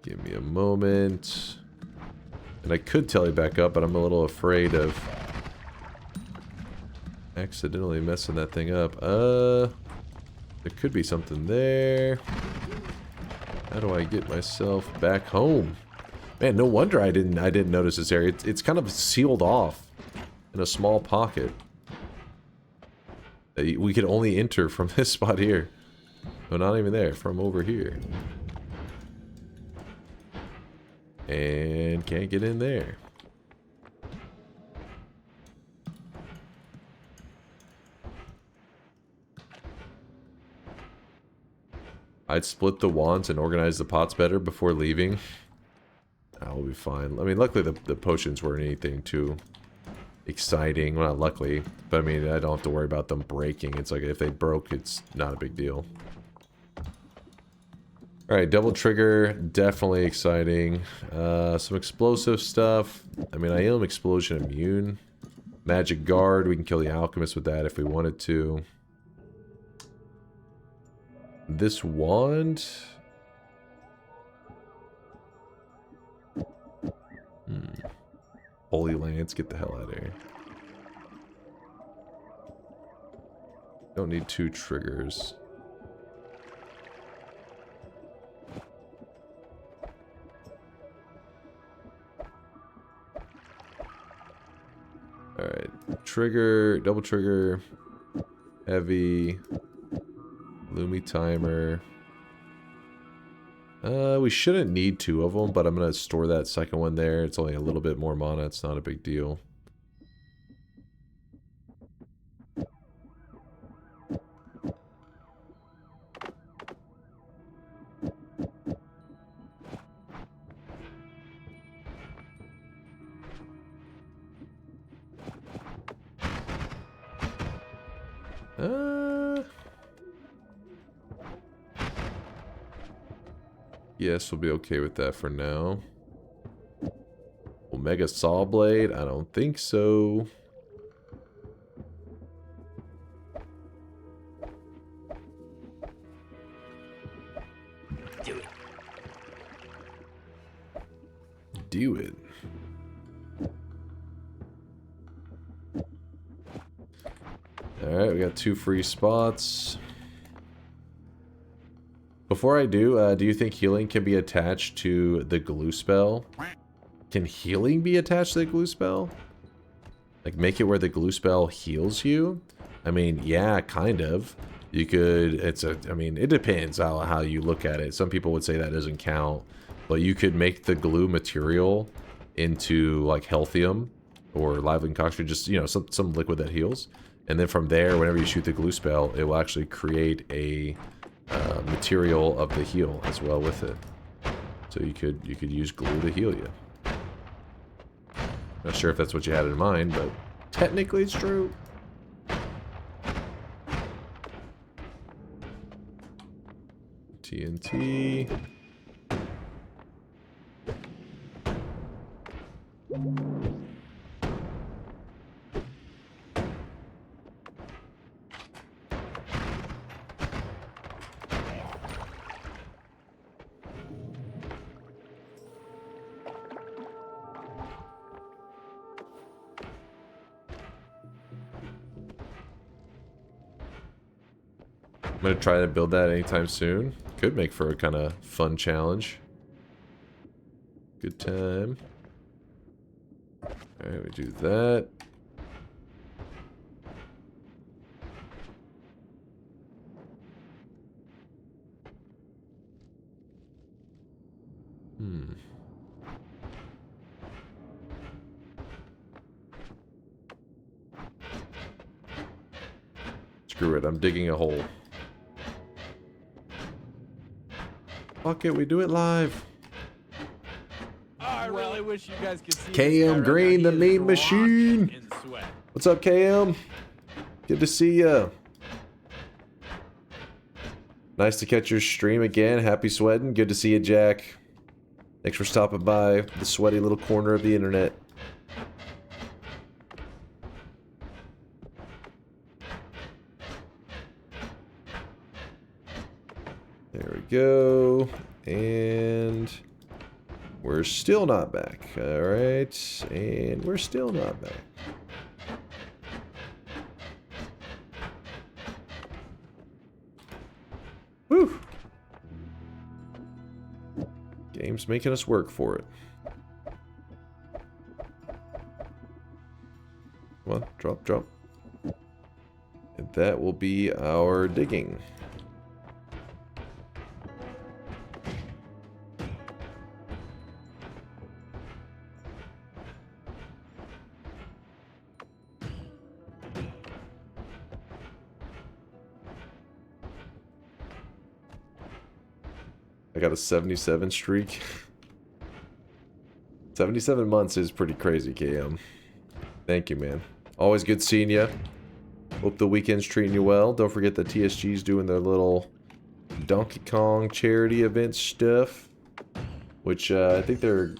Give me a moment. And I could tele back up, but I'm a little afraid of accidentally messing that thing up. There could be something there. How do I get myself back home? Man, no wonder I didn't notice this area. It's kind of sealed off in a small pocket. We could only enter from this spot here. No, not even there. From over here. And can't get in there. I'd split the wands and organize the pots better before leaving. I'll be fine. I mean, luckily the potions weren't anything too exciting. Well, not luckily, but I mean, I don't have to worry about them breaking. It's like if they broke, it's not a big deal. Alright, double trigger, definitely exciting. Some explosive stuff. I mean, I am explosion immune. Magic guard, we can kill the alchemist with that if we wanted to. This wand... Holy Lance, get the hell out of here. Don't need 2 triggers. Alright, trigger, double trigger, heavy, Lumi timer. We shouldn't need 2 of them, but I'm going to store that second one there. It's only a little bit more mana, it's not a big deal. Yes, we'll be okay with that for now. Omega Saw Blade? I don't think so. Do it. Do it. Alright, we got 2 free spots. Before I do you think healing can be attached to the glue spell? Can healing be attached to the glue spell? Like, make it where the glue spell heals you? I mean, yeah, kind of. You could, I mean, it depends how you look at it. Some people would say that doesn't count. But you could make the glue material into, like, Healthium or Lively Concoction, just, you know, some liquid that heals. And then from there, whenever you shoot the glue spell, it will actually create a material of the heal as well with it. So you could use glue to heal you. Not sure if that's what you had in mind, but technically it's true. TNT. I'm gonna try to build that anytime soon. Could make for a kind of fun challenge. Good time. Alright, we do that. Screw it, I'm digging a hole. Fuck it, we do it live. Oh, I really wish you guys could see KM Green, the meme machine. What's up, KM? Good to see ya. Nice to catch your stream again. Happy sweating. Good to see you, Jack. Thanks for stopping by the sweaty little corner of the internet. There we go. And we're still not back. Alright. And we're still not back. Whew. Game's making us work for it. Come on, drop, drop. And that will be our digging. I got a 77 streak. 77 months is pretty crazy, KM. Thank you, man. Always good seeing you. Hope the weekend's treating you well. Don't forget that TSG's doing their little Donkey Kong charity event stuff. Which, I think they're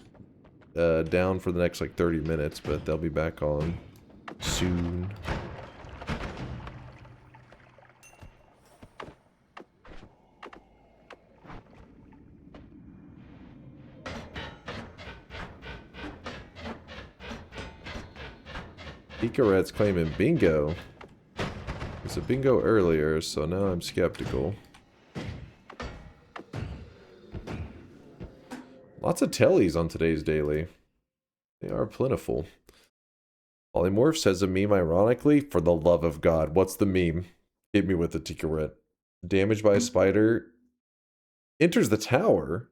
down for the next, like, 30 minutes. But they'll be back on soon. Ikaret's claiming bingo. It's a bingo earlier, so now I'm skeptical. Lots of tellies on today's daily. They are plentiful. Polymorph says a meme ironically, for the love of God. What's the meme? Hit me with the Tikaret. Damaged by a spider. Enters the tower.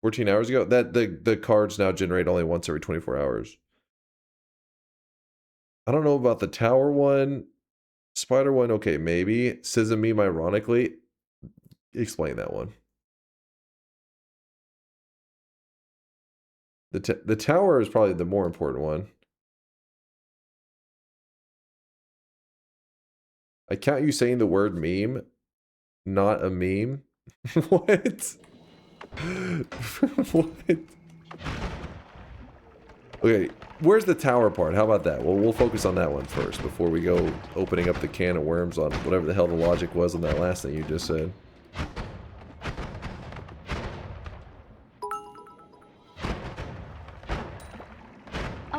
14 hours ago? That the cards now generate only once every 24 hours. I don't know about the tower one. Spider one, okay, maybe. Says a meme ironically. Explain that one. The tower is probably the more important one. I count you saying the word meme, not a meme. What? What? Okay, where's the tower part? How about that? Well, we'll focus on that one first before we go opening up the can of worms on whatever the hell the logic was on that last thing you just said.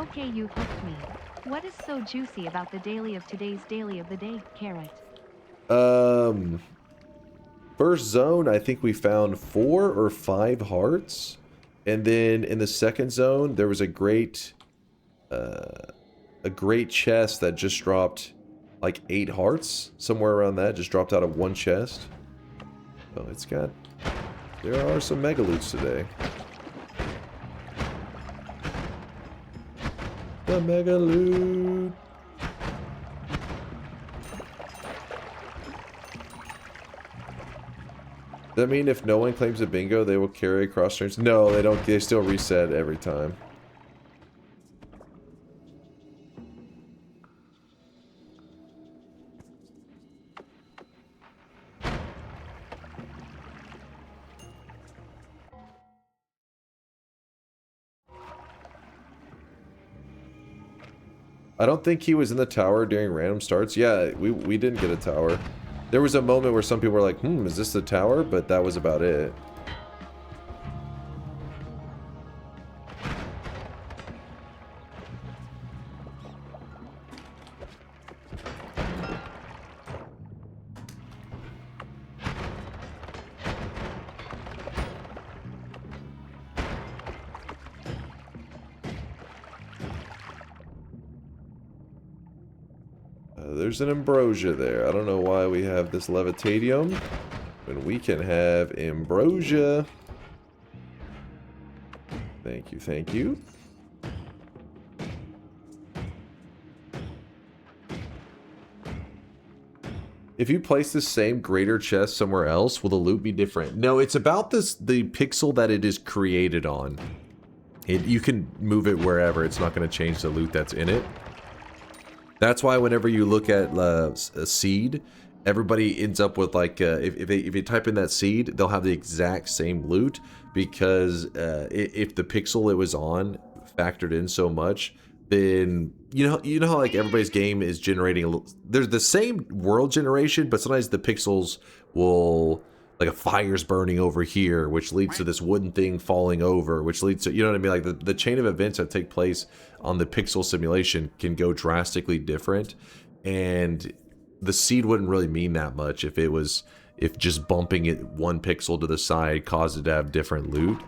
Okay, you hooked me. What is so juicy about the daily of today's daily of the day, Carrot? First zone, I think we found 4 or 5 hearts. And then in the second zone, there was a great chest that just dropped like 8 hearts. Somewhere around that, just dropped out of one chest. Oh, it's got... There are some mega loots today. The mega loot. Does that mean if no one claims a bingo, they will carry across turns? No, they don't. They still reset every time. I don't think he was in the tower during random starts. Yeah, we didn't get a tower. There was a moment where some people were like, is this the tower? But that was about it. There's an ambrosia there. I don't know why we have this levitadium when we can have ambrosia. Thank you, thank you. If you place the same greater chest somewhere else, will the loot be different? No, it's about the pixel that it is created on. You can move it wherever. It's not going to change the loot that's in it. That's why whenever you look at a seed, everybody ends up with like, if you type in that seed, they'll have the exact same loot, because if the pixel it was on factored in so much, then you know how like everybody's game is generating there's the same world generation, but sometimes the pixels will, like a fire's burning over here, which leads to this wooden thing falling over, which leads to, you know what I mean? Like the chain of events that take place on the pixel simulation can go drastically different. And the seed wouldn't really mean that much if just bumping it 1 pixel to the side caused it to have different loot.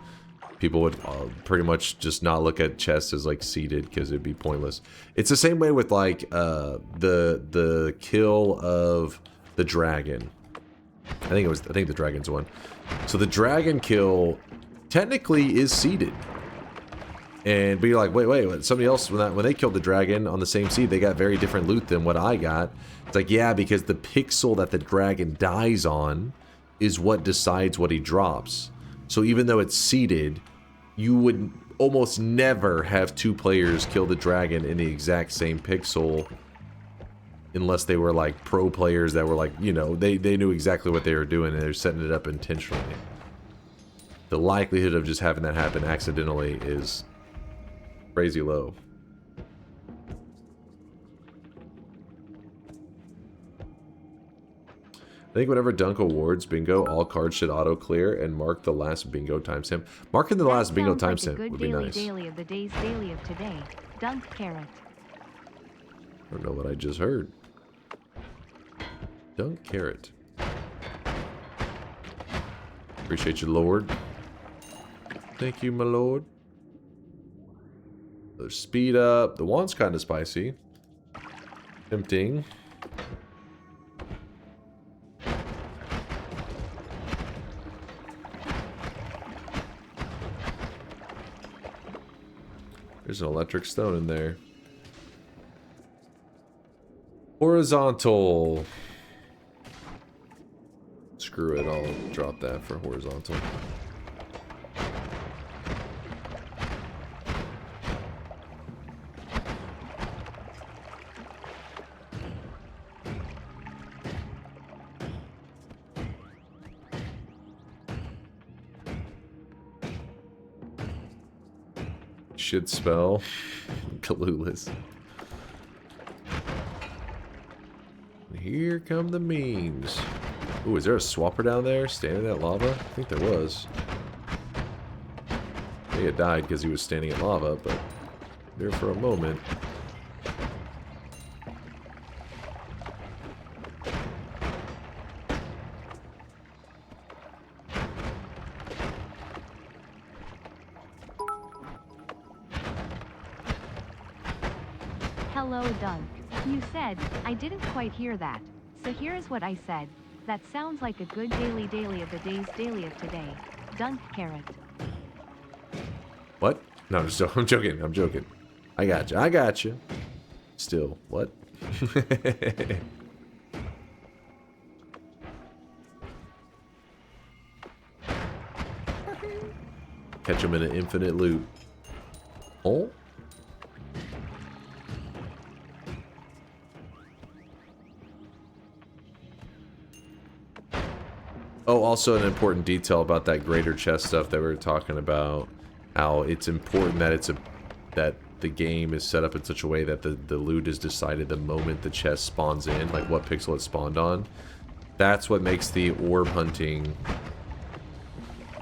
People would pretty much just not look at chests as like seeded, because it'd be pointless. It's the same way with like the kill of the dragon. I think the dragon's one. So the dragon kill technically is seeded. But you're like, wait, somebody else, when they killed the dragon on the same seed, they got very different loot than what I got. It's like, yeah, because the pixel that the dragon dies on is what decides what he drops. So even though it's seeded, you would almost never have 2 players kill the dragon in the exact same pixel, unless they were like pro players that were like, you know, they knew exactly what they were doing and they're setting it up intentionally. The likelihood of just having that happen accidentally is crazy low. I think whenever Dunk awards bingo, all cards should auto clear and mark the last bingo timestamp. Marking the last bingo timestamp would be nice. Daily of the day's daily of today. Dunk Carrot. I don't know what I just heard. Dunk Carrot. Appreciate you, Lord. Thank you, my lord. The speed up. The wand's kind of spicy. Tempting. There's an electric stone in there. Horizontal. Screw it, I'll drop that for horizontal. Should spell. Clueless. Here come the memes. Ooh, is there a swapper down there standing in that lava? I think there was. I think it died because he was standing in lava, but there for a moment. Hello, Dunk. You said, I didn't quite hear that. So here's what I said. That sounds like a good daily of the day's daily of today. Dunk carrot. What? No, I'm joking. I'm joking. I got you. I got you. Still, what? Catch him in an infinite loop. Oh? Oh, also an important detail about that greater chest stuff that we were talking about. How it's important that that the game is set up in such a way that the loot is decided the moment the chest spawns in, like what pixel it spawned on. That's what makes the orb hunting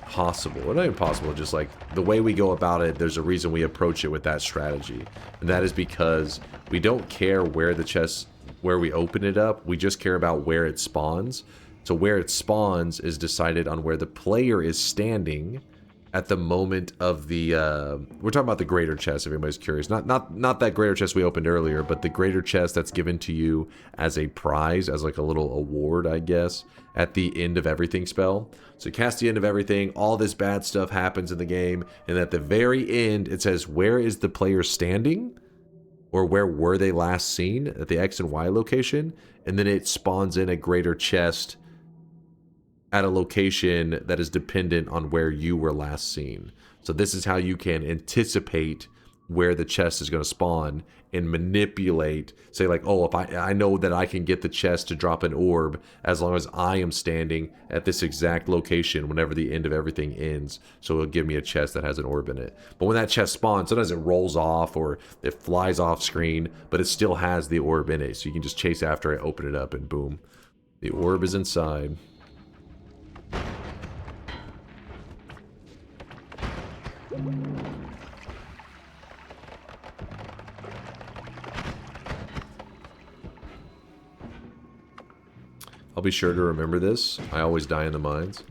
possible. Well, not even possible, just like the way we go about it, there's a reason we approach it with that strategy. And that is because we don't care where the chest, where we open it up, we just care about where it spawns. So where it spawns is decided on where the player is standing at the moment of the, we're talking about the greater chest, if anybody's curious. Not that greater chest we opened earlier, but the greater chest that's given to you as a prize, as like a little award, I guess, at the end of everything spell. So you cast the end of everything, all this bad stuff happens in the game, and at the very end, it says, where is the player standing? Or where were they last seen at the X and Y location? And then it spawns in a greater chest at a location that is dependent on where you were last seen. So this is how you can anticipate where the chest is going to spawn and manipulate, say like, oh, if I know that I can get the chest to drop an orb as long as I am standing at this exact location whenever the end of everything ends. So it'll give me a chest that has an orb in it. But when that chest spawns, sometimes it rolls off or it flies off screen, but it still has the orb in it. So you can just chase after it, open it up, and boom. The orb is inside. I'll be sure to remember this. I always die in the mines.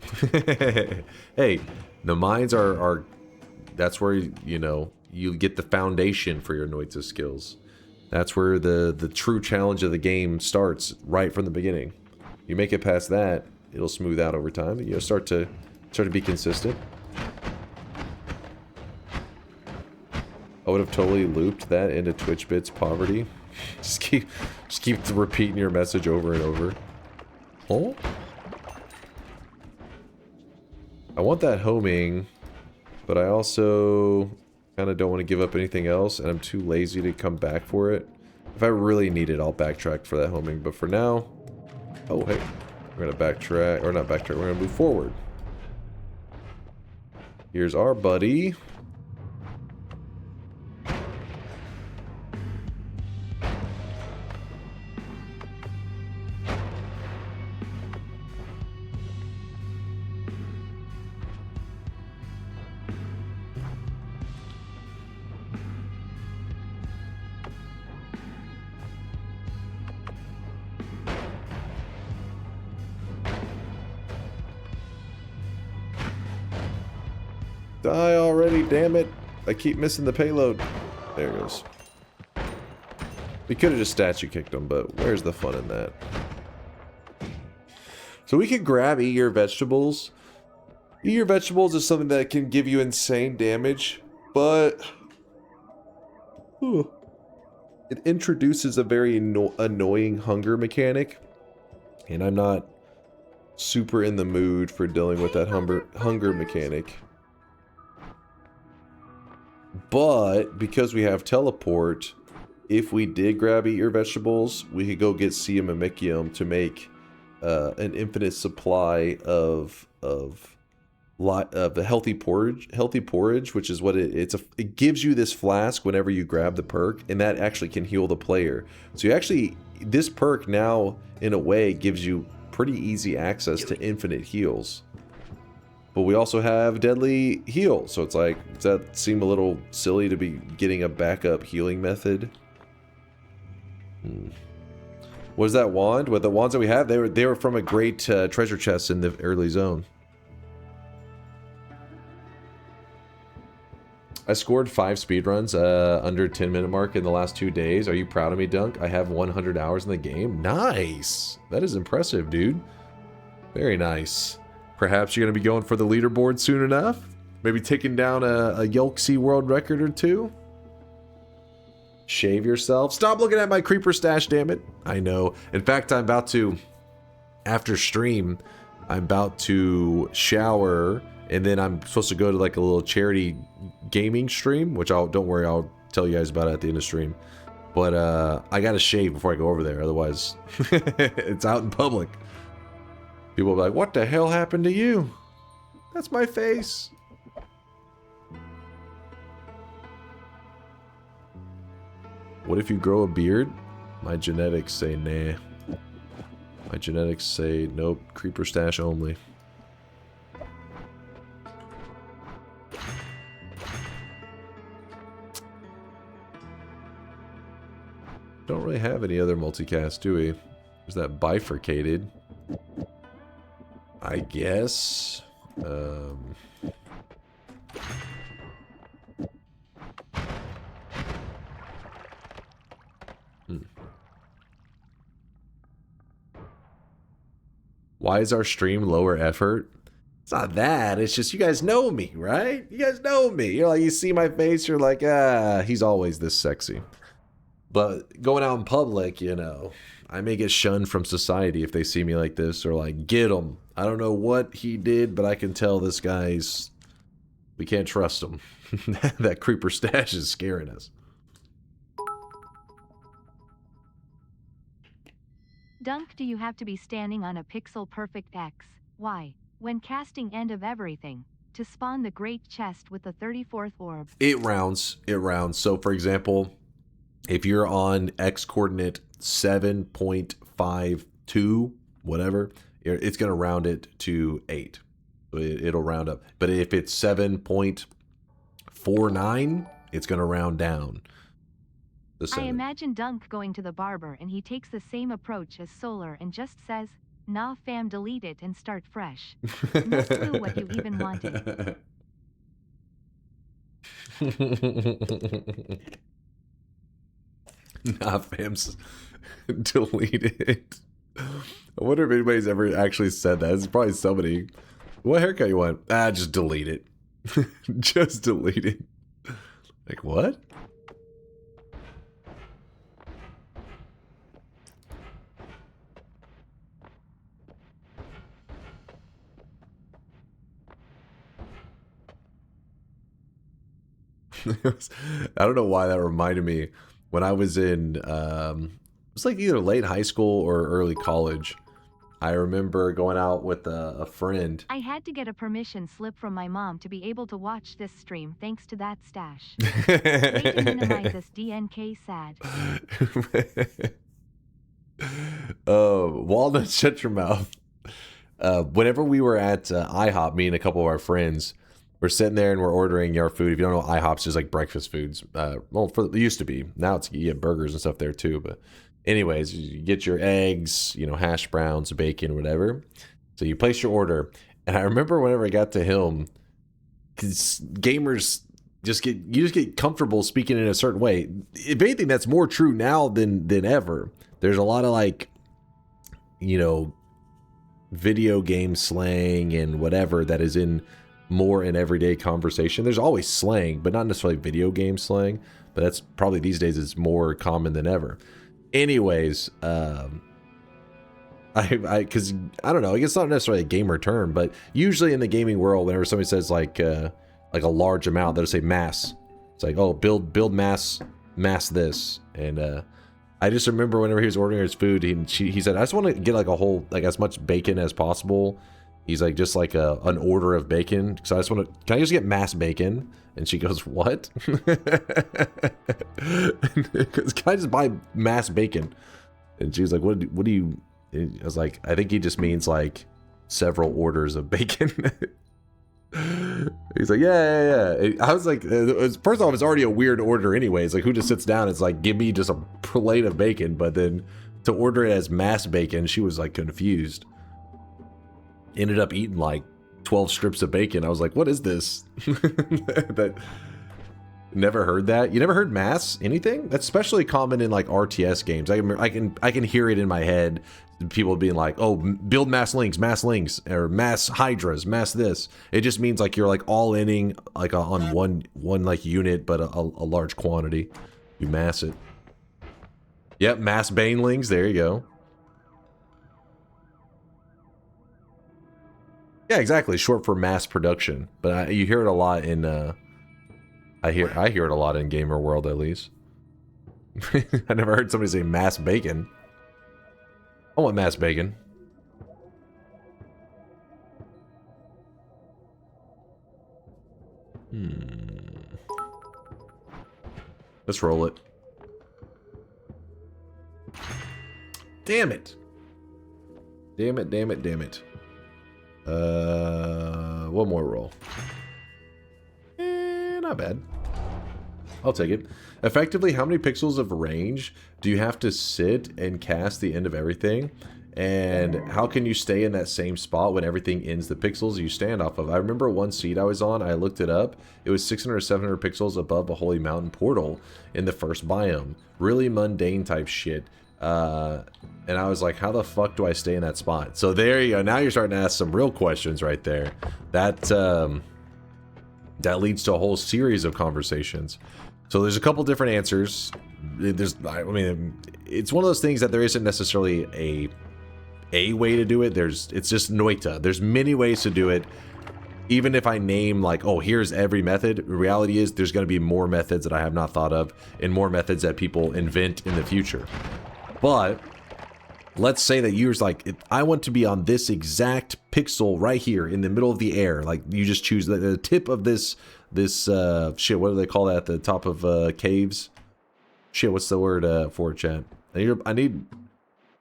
Hey, the mines are that's where, you know, you get the foundation for your Noita skills. That's where the true challenge of the game starts, right from the beginning. You make it past that, it'll smooth out over time. You know, start to be consistent. I would have totally looped that into TwitchBit's poverty. just keep repeating your message over and over. Oh? I want that homing, but I also kind of don't want to give up anything else, and I'm too lazy to come back for it. If I really need it, I'll backtrack for that homing, but for now... Oh, hey. We're going to backtrack, or not backtrack, we're going to move forward. Here's our buddy. Die already, damn it. I keep missing the payload. There it goes. We could have just statue kicked him, but where's the fun in that? So we can grab Eat Your Vegetables. Eat Your Vegetables is something that can give you insane damage, but... it introduces a very annoying hunger mechanic. And I'm not super in the mood for dealing with that hunger mechanic. But because we have teleport, if we did grab Eat Your Vegetables, we could go get Siam Mimicium to make an infinite supply of the healthy porridge, which is what it gives you this flask whenever you grab the perk, and that actually can heal the player. So you actually, this perk now in a way gives you pretty easy access to infinite heals. but we also have deadly heal. So it's like, does that seem a little silly to be getting a backup healing method? What is that wand? Well, the wands that we have, they were from a great treasure chest in the early zone. I scored 5 speedruns under 10-minute mark in the last 2 days. Are you proud of me, Dunk? I have 100 hours in the game. Nice. That is impressive, dude. Very nice. Perhaps you're going to be going for the leaderboard soon enough? Maybe taking down a Yolksy world record or 2? Shave yourself. Stop looking at my creeper stash, damn it. I know. In fact, I'm about to, after stream, I'm about to shower, and then I'm supposed to go to like a little charity gaming stream, which don't worry, I'll tell you guys about it at the end of stream. But I gotta shave before I go over there, otherwise it's out in public. People will be like, what the hell happened to you? That's my face. What if you grow a beard? My genetics say nah. My genetics say nope, creeper stash only. Don't really have any other multicast, do we? There's that bifurcated. I guess. Why is our stream lower effort? It's not that. It's just you guys know me, right? You guys know me. You're like, you see my face, you're like, he's always this sexy. But going out in public, you know, I may get shunned from society if they see me like this, or like, get him. I don't know what he did, but I can tell this guy's, we can't trust him. That creeper stash is scaring us. Dunk, do you have to be standing on a pixel perfect X, Y, when casting End of Everything, to spawn the great chest with the 34th orb? It rounds. So for example, if you're on X coordinate 7.52, whatever, it's going to round it to 8. It'll round up. But if it's 7.49, it's going to round down. I imagine Dunk going to the barber and he takes the same approach as Solar and just says, nah fam, delete it and start fresh. No clue what you even wanted. Nah fam, delete it. I wonder if anybody's ever actually said that. It's probably somebody. What haircut you want? Just delete it. Just delete it. Like, what? I don't know why that reminded me when I was in it was like either late high school or early college. I remember going out with a friend. I had to get a permission slip from my mom to be able to watch this stream thanks to that stash. Way to minimize this DNK sad. Walnut, shut your mouth. Whenever we were at IHOP, me and a couple of our friends, we're sitting there and we're ordering our food. If you don't know, IHOP's just like breakfast foods. Well, it used to be. Now you get burgers and stuff there too. But anyways, you get your eggs, you know, hash browns, bacon, whatever. So you place your order. And I remember whenever I got to him, because gamers just get comfortable speaking in a certain way. If anything, that's more true now than ever. There's a lot of like, you know, video game slang and whatever that is in more in everyday conversation. There's always slang, but not necessarily video game slang. But that's probably these days is more common than ever. Anyways, because I don't know, I guess it's not necessarily a gamer term, but usually in the gaming world, whenever somebody says like a large amount, they'll say mass. It's like, oh, build mass this. And I just remember whenever he was ordering his food, he said, I just want to get like a whole, like as much bacon as possible. He's like, just like an order of bacon. So I just want to, can I just get mass bacon? And she goes, what? Can I just buy mass bacon? And she was like, what do you, I was like, I think he just means like several orders of bacon. He's like, yeah. I was like, first off, it's already a weird order anyways. Like, who just sits down and it's like, give me just a plate of bacon. But then to order it as mass bacon, she was like confused. Ended up eating like 12 strips of bacon. I was like, what is this? Never heard that. You never heard mass anything? That's especially common in like RTS games. I can hear it in my head. People being like, oh, build mass links, or mass hydras, mass this. It just means like you're like all inning like on one like unit, but a large quantity. You mass it. Yep, mass banelings. There you go. Yeah, exactly. Short for mass production. But you hear it a lot in. I hear it a lot in gamer world, at least. I never heard somebody say mass bacon. I want mass bacon. Let's roll it. Damn it. Damn it. One more roll. Not bad. I'll take it. Effectively, how many pixels of range do you have to sit and cast the end of everything? And how can you stay in that same spot when everything ends the pixels you stand off of? I remember one seed I was on, I looked it up. It was 600 or 700 pixels above a holy mountain portal in the first biome. Really mundane type shit. And I was like, how the fuck do I stay in that spot? So there you go. Now you're starting to ask some real questions right there. That leads to a whole series of conversations. So there's a couple different answers. I mean, it's one of those things that there isn't necessarily a way to do it. It's just Noita. There's many ways to do it. Even if I name like, oh, here's every method, the reality is there's going to be more methods that I have not thought of and more methods that people invent in the future. But let's say that you're like, I want to be on this exact pixel right here in the middle of the air. Like you just choose the tip of this shit. What do they call that at the top of caves? Shit, what's the word for it, chat? I need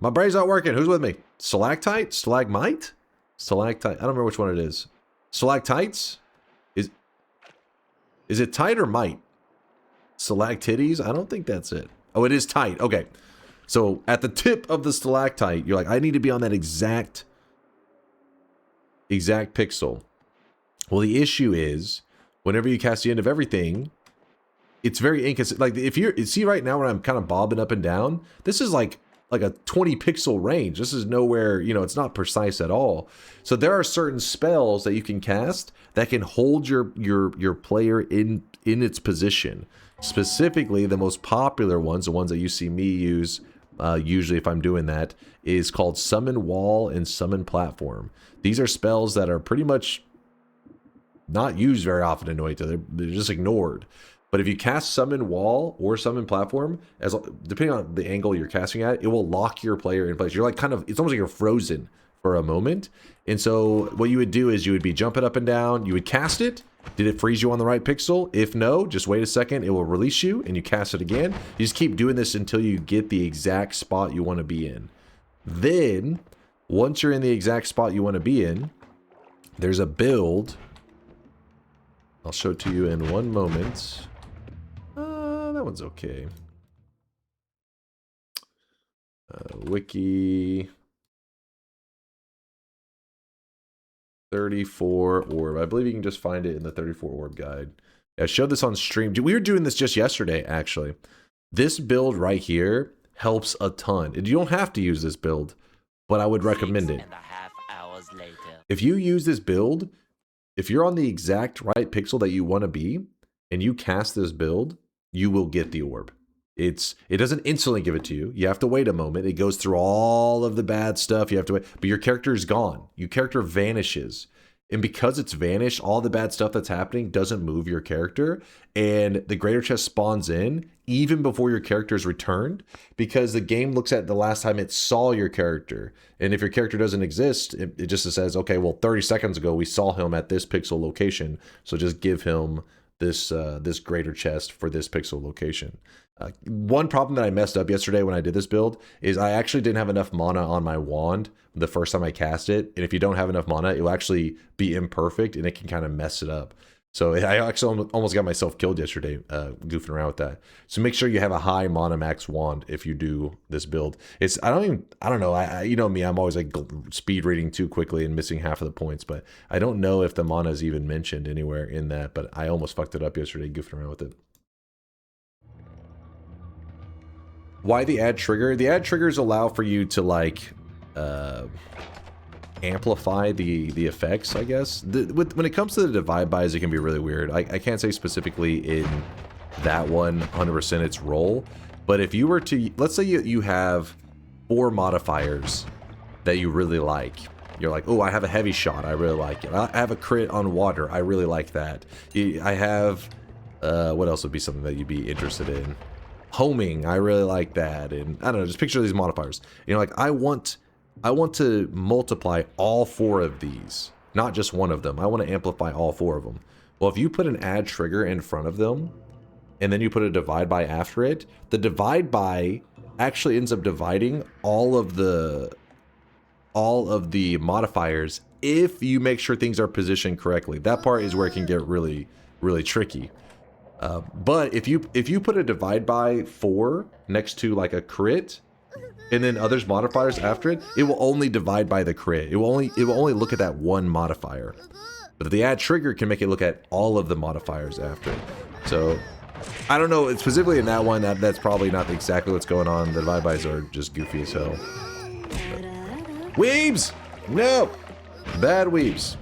my brain's not working. Who's with me? Stalactite? Stalagmite? Stalactite. I don't remember which one it is. Stalactites? Is it tight or mite? Stalactites? I don't think that's it. Oh, it is tight. Okay. So at the tip of the stalactite, you're like, I need to be on that exact pixel. Well, the issue is, whenever you cast the end of everything, it's very inconsistent. Like if you see right now where I'm kind of bobbing up and down, this is like a 20 pixel range. This is nowhere, it's not precise at all. So there are certain spells that you can cast that can hold your player in its position. Specifically, the most popular ones, the ones that you see me use, usually if I'm doing that, is called Summon Wall and Summon Platform. These are spells that are pretty much not used very often in Noita. They're just ignored. But if you cast Summon Wall or Summon Platform, depending on the angle you're casting at, it will lock your player in place. You're like it's almost like you're frozen for a moment. And so what you would do is you would be jumping up and down, you would cast it. Did it freeze you on the right pixel? If no, just wait a second, it will release you and you cast it again. You just keep doing this until you get the exact spot you want to be in. Then, once you're in the exact spot you want to be in, there's a build. I'll show it to you in one moment. That one's okay. Wiki 34 orb. I believe you can just find it in the 34 orb guide. I showed this on stream. We were doing this just yesterday, actually. This build right here helps a ton. You don't have to use this build, but I would recommend it. 6.5 hours later. If you use this build, if you're on the exact right pixel that you want to be, and you cast this build, you will get the orb. It doesn't instantly give it to you. You have to wait a moment. It goes through all of the bad stuff. You have to wait, but your character is gone. Your character vanishes. And because it's vanished, all the bad stuff that's happening doesn't move your character. And the greater chest spawns in even before your character is returned, because the game looks at the last time it saw your character. And if your character doesn't exist, it just says, okay, well, 30 seconds ago, we saw him at this pixel location. So just give him this greater chest for this pixel location. One problem that I messed up yesterday when I did this build is I actually didn't have enough mana on my wand the first time I cast it, and if you don't have enough mana, it will actually be imperfect and it can kind of mess it up. So I actually almost got myself killed yesterday goofing around with that. So make sure you have a high mana max wand if you do this build. I don't know. You know me, I'm always like speed reading too quickly and missing half of the points, but I don't know if the mana is even mentioned anywhere in that, but I almost fucked it up yesterday goofing around with it. Why the add trigger? The add triggers allow for you to like amplify the effects, I guess. When it comes to the divide bys, it can be really weird. I can't say specifically in that one 100% its role, but if you were to, let's say you have 4 modifiers that you really like. You're like, oh, I have a heavy shot, I really like it. I have a crit on water, I really like that. I have, what else would be something that you'd be interested in? Homing, I really like that. And I don't know, just picture these modifiers. You know, like I want to multiply all 4 of these, not just one of them. I want to amplify all 4 of them. Well, if you put an add trigger in front of them, and then you put a divide by after it, the divide by actually ends up dividing all of the modifiers if you make sure things are positioned correctly. That part is where it can get really, really tricky. But if you put a divide by 4 next to like a crit, and then others modifiers after it, it will only divide by the crit. It will only look at that one modifier. But the add trigger can make it look at all of the modifiers after it. So I don't know, specifically in that one, that's probably not exactly what's going on. The divide bys are just goofy as hell. But weebs! No! Bad weebs.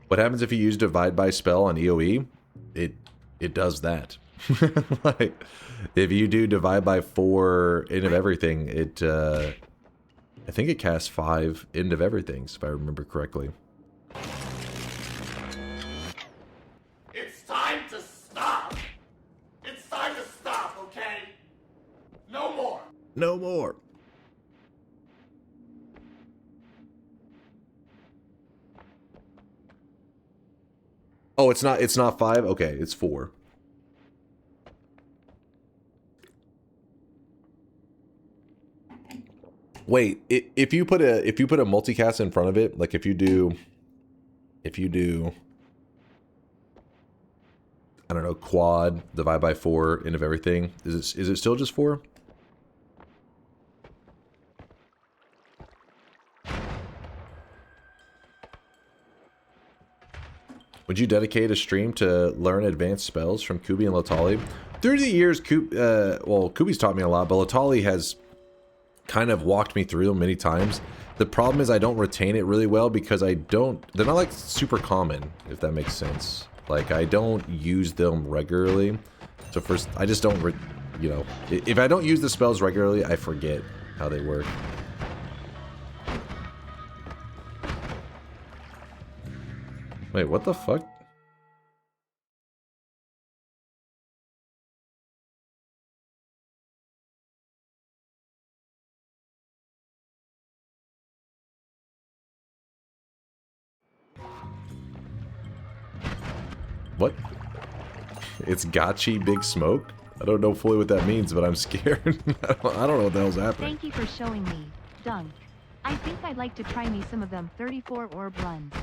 What happens if you use divide by spell on EOE? It does that. Like, if you do divide by 4 end of everything, I think it casts 5 end of everythings, if I remember correctly. It's time to stop. It's time to stop, okay? No more. No more. Oh, it's not 5? Okay, it's 4. Wait, if you put a multicast in front of it, like if you do I don't know, quad, divide by 4, end of everything, is it still just 4? Would you dedicate a stream to learn advanced spells from Kubi and Latali? Through the years, Kubi's taught me a lot, but Latali has kind of walked me through them many times. The problem is I don't retain it really well because they're not like super common, if that makes sense. Like I don't use them regularly. So first, I just don't, you know, if I don't use the spells regularly, I forget how they work. Wait, what the fuck? What? It's Gotchi Big Smoke? I don't know fully what that means, but I'm scared. I don't know what the hell's happening. Thank you for showing me, Dunk. I think I'd like to try me some of them 34 orb runs.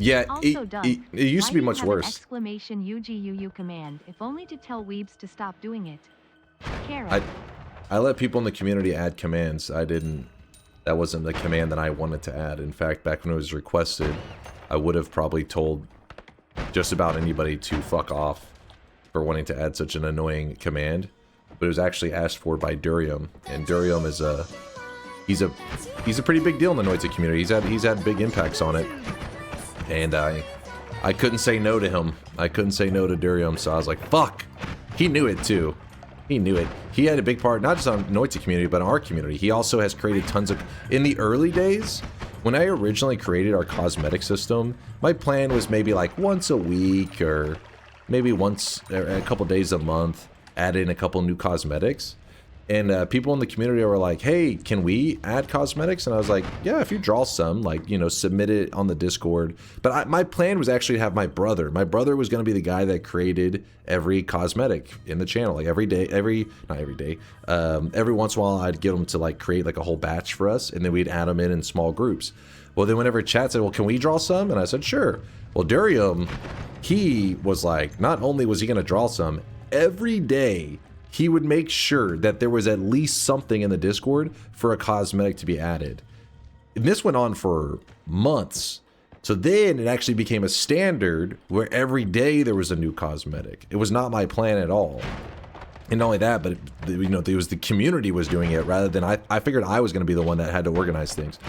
Yeah, also, it used to be much worse. Exclamation UGUU command, if only to tell weebs to stop doing it. Kara. I let people in the community add commands. That wasn't the command that I wanted to add. In fact, back when it was requested, I would have probably told just about anybody to fuck off for wanting to add such an annoying command. But it was actually asked for by Durium, and Durium is he's a pretty big deal in the Noita community. He's had big impacts on it. And I couldn't say no to him. I couldn't say no to Durium, so I was like, fuck! He knew it too. He knew it. He had a big part, not just on Noita community, but on our community. He also has created tons of... In the early days, when I originally created our cosmetic system, my plan was maybe like once a week or maybe once a couple days a month, add in a couple new cosmetics. And people in the community were like, hey, can we add cosmetics? And I was like, yeah, if you draw some, like, you know, submit it on the Discord. But my plan was actually to have my brother. My brother was going to be the guy that created every cosmetic in the channel. Like every day, every once in a while, I'd get him to like create like a whole batch for us. And then we'd add them in small groups. Well, then whenever chat said, well, can we draw some? And I said, sure. Well, Durium, he was like, not only was he going to draw some, every day, he would make sure that there was at least something in the Discord for a cosmetic to be added. And this went on for months. So then it actually became a standard where every day there was a new cosmetic. It was not my plan at all. And not only that, but you know, it was the community was doing it rather than I figured I was going to be the one that had to organize things.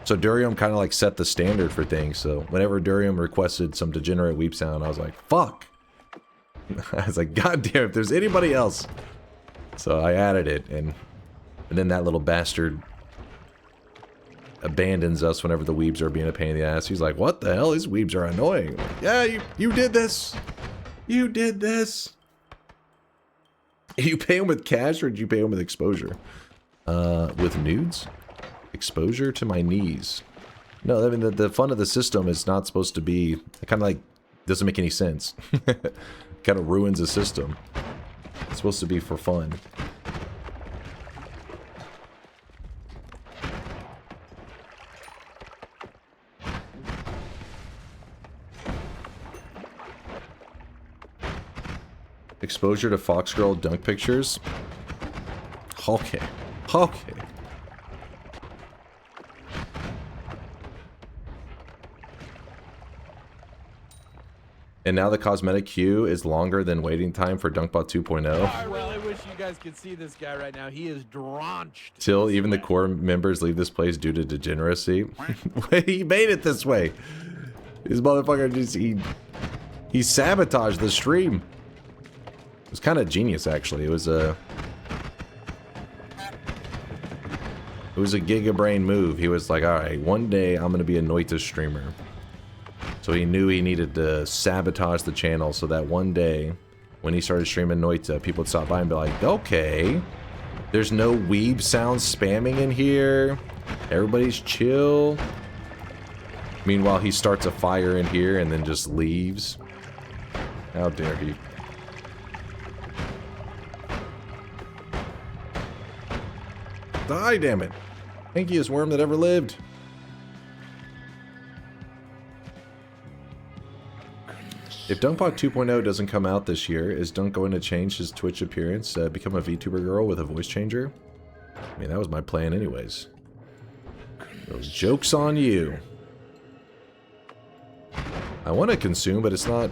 So Durium kind of like set the standard for things. So whenever Durium requested some degenerate weep sound, I was like, fuck. I was like, god damn, if there's anybody else. So I added it, and then that little bastard abandons us whenever the weebs are being a pain in the ass. He's like, what the hell? These weebs are annoying. Like, yeah, you did this. You did this. You pay him with cash or did you pay him with exposure? With nudes? Exposure to my knees. No, I mean, the fun of the system is not supposed to be, it kind of like, doesn't make any sense. Kind of ruins the system. It's supposed to be for fun. Exposure to Fox Girl dunk pictures? Okay. Okay. And now the cosmetic queue is longer than waiting time for DunkBot 2.0. I really wish you guys could see this guy right now. He is drenched. Till even the core members leave this place due to degeneracy. He made it this way. This motherfucker just, he sabotaged the stream. It was kind of genius, actually. It was a gigabrain move. He was like, all right, one day I'm going to be a Noita streamer. So he knew he needed to sabotage the channel so that one day, when he started streaming Noita, people would stop by and be like, okay, there's no weeb sounds spamming in here. Everybody's chill. Meanwhile, he starts a fire in here and then just leaves. How dare he? Die, damn it. Hankiest worm that ever lived. If DunkBot 2.0 doesn't come out this year, is Dunk going to change his Twitch appearance, become a VTuber girl with a voice changer? I mean, that was my plan anyways. Those jokes on you. I want to consume, but it's not...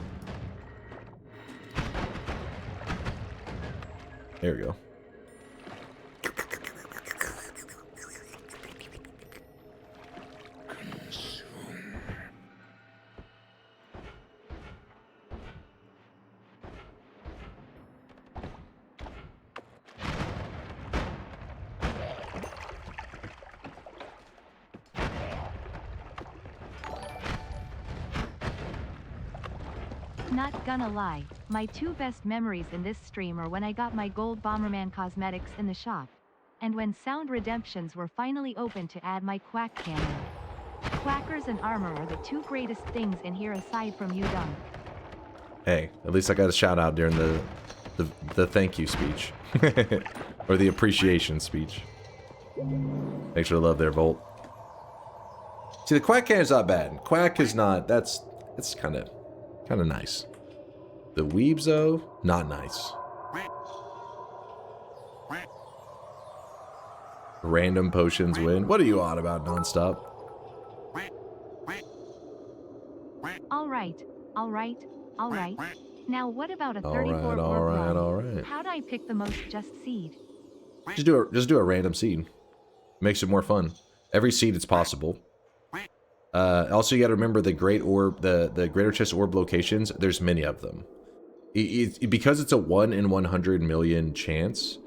There we go. Not gonna lie, my two best memories in this stream are when I got my gold Bomberman cosmetics in the shop, and when sound redemptions were finally open to add my quack cannon. Quackers and armor are the two greatest things in here aside from you, Dunk. Hey, at least I got a shout out during the thank you speech. Or the appreciation speech. Thanks for the love there, Volt. See, the quack cannon's not bad. Quack is not, that's kind of nice. The weebs, though, not nice. Random potions win. What are you on about, nonstop? Alright. Now what about a 34 Alright. How'd I pick the most just seed? Just do a random seed. Makes it more fun. Every seed it's possible. Also, you got to remember the great orb, the greater chest orb locations. There's many of them. Because it's a 1 in 100 million chance.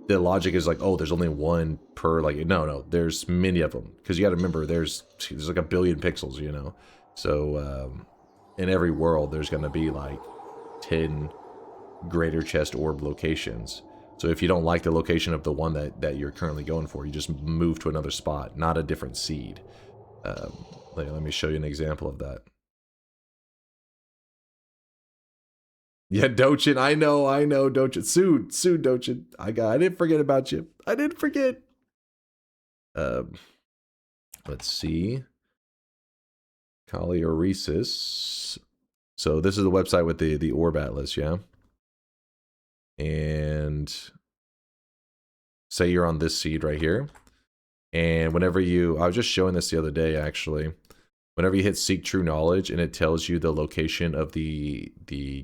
the logic is like, oh, there's only one per, like, no, there's many of them. Because you got to remember, there's like 1 billion pixels, you know? So, in every world, there's going to be like 10 greater chest orb locations. So if you don't like the location of the one that you're currently going for, you just move to another spot, not a different seed. Let me show you an example of that. Yeah, Dochin, I know, Dochin. Soon, Dochin. I didn't forget about you. I didn't forget. Let's see. Calioresis. So this is the website with the orb atlas, yeah? And say you're on this seed right here. And whenever I was just showing this the other day, actually. Whenever you hit Seek True Knowledge and it tells you the location of the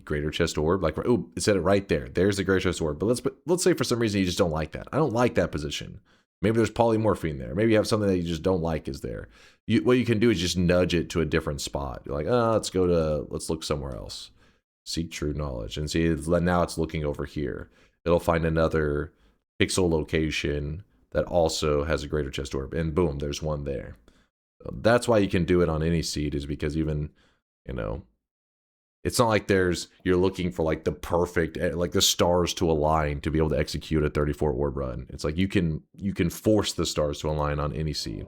Greater Chest Orb, like, oh, it said it right there. There's the Greater Chest Orb. But let's say for some reason you just don't like that. I don't like that position. Maybe there's polymorphine there. Maybe you have something that you just don't like is there. What you can do is just nudge it to a different spot. You're like, let's look somewhere else. Seek True Knowledge. And see, now it's looking over here. It'll find another pixel location that also has a Greater Chest Orb. And boom, there's one there. That's why you can do it on any seed, is because even, you know, it's not like you're looking for like the perfect, like the stars to align to be able to execute a 34 orb run. It's like you can force the stars to align on any seed.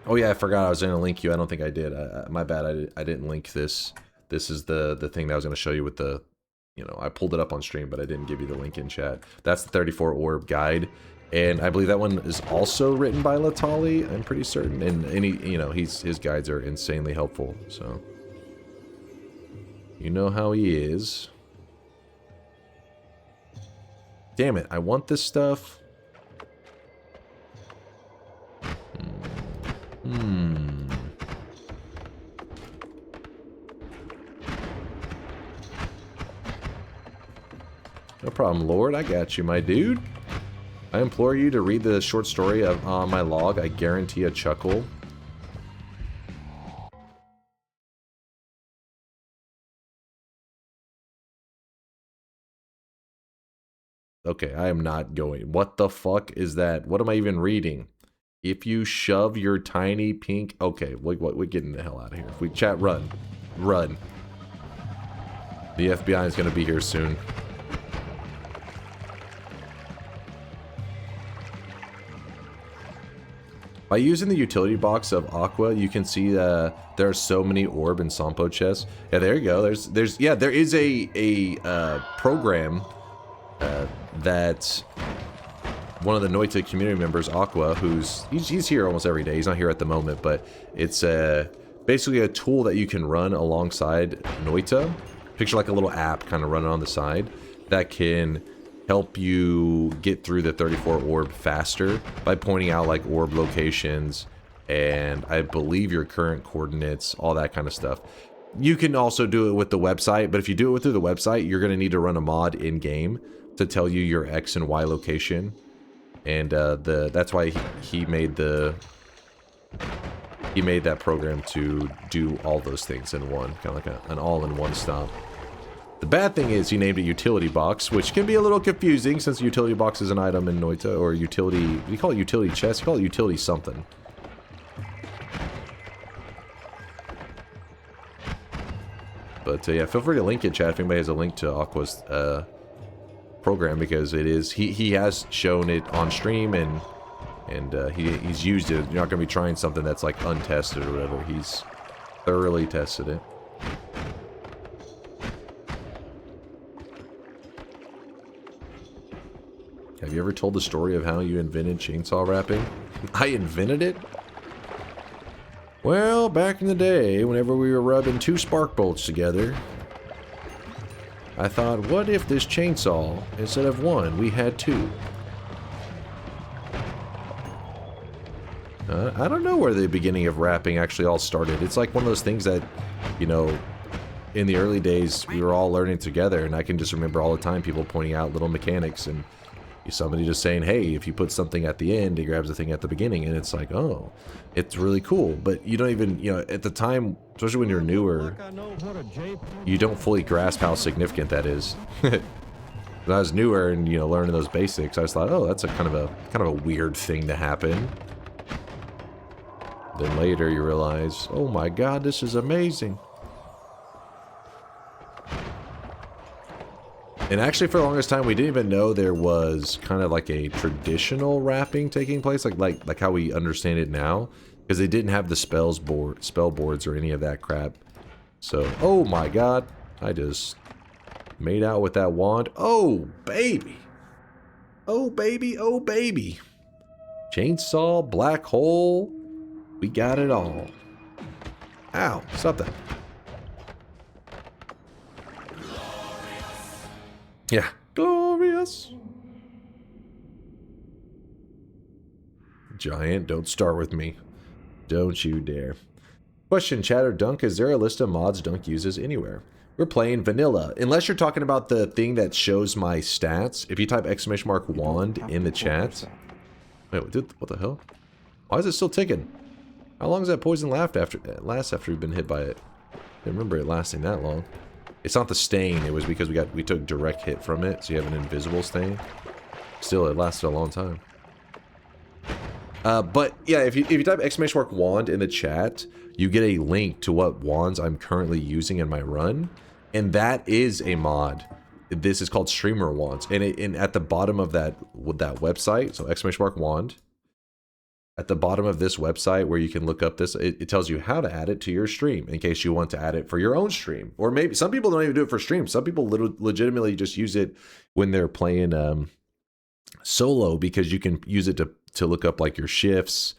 Oh yeah, I forgot I was going to link you. I don't think I did. My bad. I didn't link this. This is the thing that I was going to show you with the, you know, I pulled it up on stream, but I didn't give you the link in chat. That's the 34 orb guide. And I believe that one is also written by Latali, I'm pretty certain. And you know, his guides are insanely helpful. So, you know how he is. Damn it, I want this stuff. No problem, Lord. I got you, my dude. I implore you to read the short story on my log. I guarantee a chuckle. Okay, I am not going. What the fuck is that? What am I even reading? If you shove your tiny pink... Okay, we're getting the hell out of here. If we chat, run. Run. The FBI is going to be here soon. By using the utility box of Aqua, you can see there are so many orb and Sampo chests. Yeah, there you go. There is a program that one of the Noita community members, Aqua, he's here almost every day. He's not here at the moment, but it's basically a tool that you can run alongside Noita. Picture like a little app kind of running on the side that can help you get through the 34 orb faster by pointing out like orb locations and I believe your current coordinates, all that kind of stuff. You can also do it with the website, but if you do it through the website, you're going to need to run a mod in game to tell you your X and Y location. And that's why he made that program to do all those things in one, kind of like an all-in-one stop. The bad thing is he named it utility box, which can be a little confusing since utility box is an item in Noita, or utility, what do you call it, utility chest? You call it utility something. But yeah, feel free to link it, chat, if anybody has a link to Aqua's program, because it is, he has shown it on stream and he's used it. You're not going to be trying something that's like untested or whatever. He's thoroughly tested it. Have you ever told the story of how you invented chainsaw wrapping? I invented it? Well, back in the day, whenever we were rubbing 2 spark bolts together, I thought, what if this chainsaw, instead of 1, we had 2? I don't know where the beginning of rapping actually all started. It's like one of those things that, you know, in the early days, we were all learning together, and I can just remember all the time people pointing out little mechanics and somebody just saying, hey, if you put something at the end, it grabs the thing at the beginning, and it's like, oh, it's really cool. But you don't even, you know, at the time, especially when you're newer, you don't fully grasp how significant that is. When I was newer and, you know, learning those basics, I just thought, oh, that's a kind of a weird thing to happen. Then later you realize, oh my god, this is amazing. And actually, for the longest time, we didn't even know there was kind of like a traditional rapping taking place, like how we understand it now, because they didn't have the spell boards or any of that crap. So, oh my god, I just made out with that wand. Oh baby, oh baby, oh baby. Chainsaw, black hole, we got it all. Ow, stop that. Yeah, glorious. Giant, don't start with me. Don't you dare. Question, chat or Dunk, is there a list of mods Dunk uses anywhere? We're playing vanilla. Unless you're talking about the thing that shows my stats. If you type !wand in the chat. Wait, what the hell? Why is it still ticking? How long does that poison last after we've been hit by it? I didn't remember it lasting that long. It's not the stain, it was because we took direct hit from it, so you have an invisible stain. Still, it lasted a long time. But yeah, if you type !wand in the chat, you get a link to what wands I'm currently using in my run, and that is a mod. This is called Streamer Wands, and at the bottom of that website, so !wand. At the bottom of this website where you can look up this, it tells you how to add it to your stream in case you want to add it for your own stream. Or maybe some people don't even do it for stream. Some people legitimately just use it when they're playing solo, because you can use it to look up like your shifts,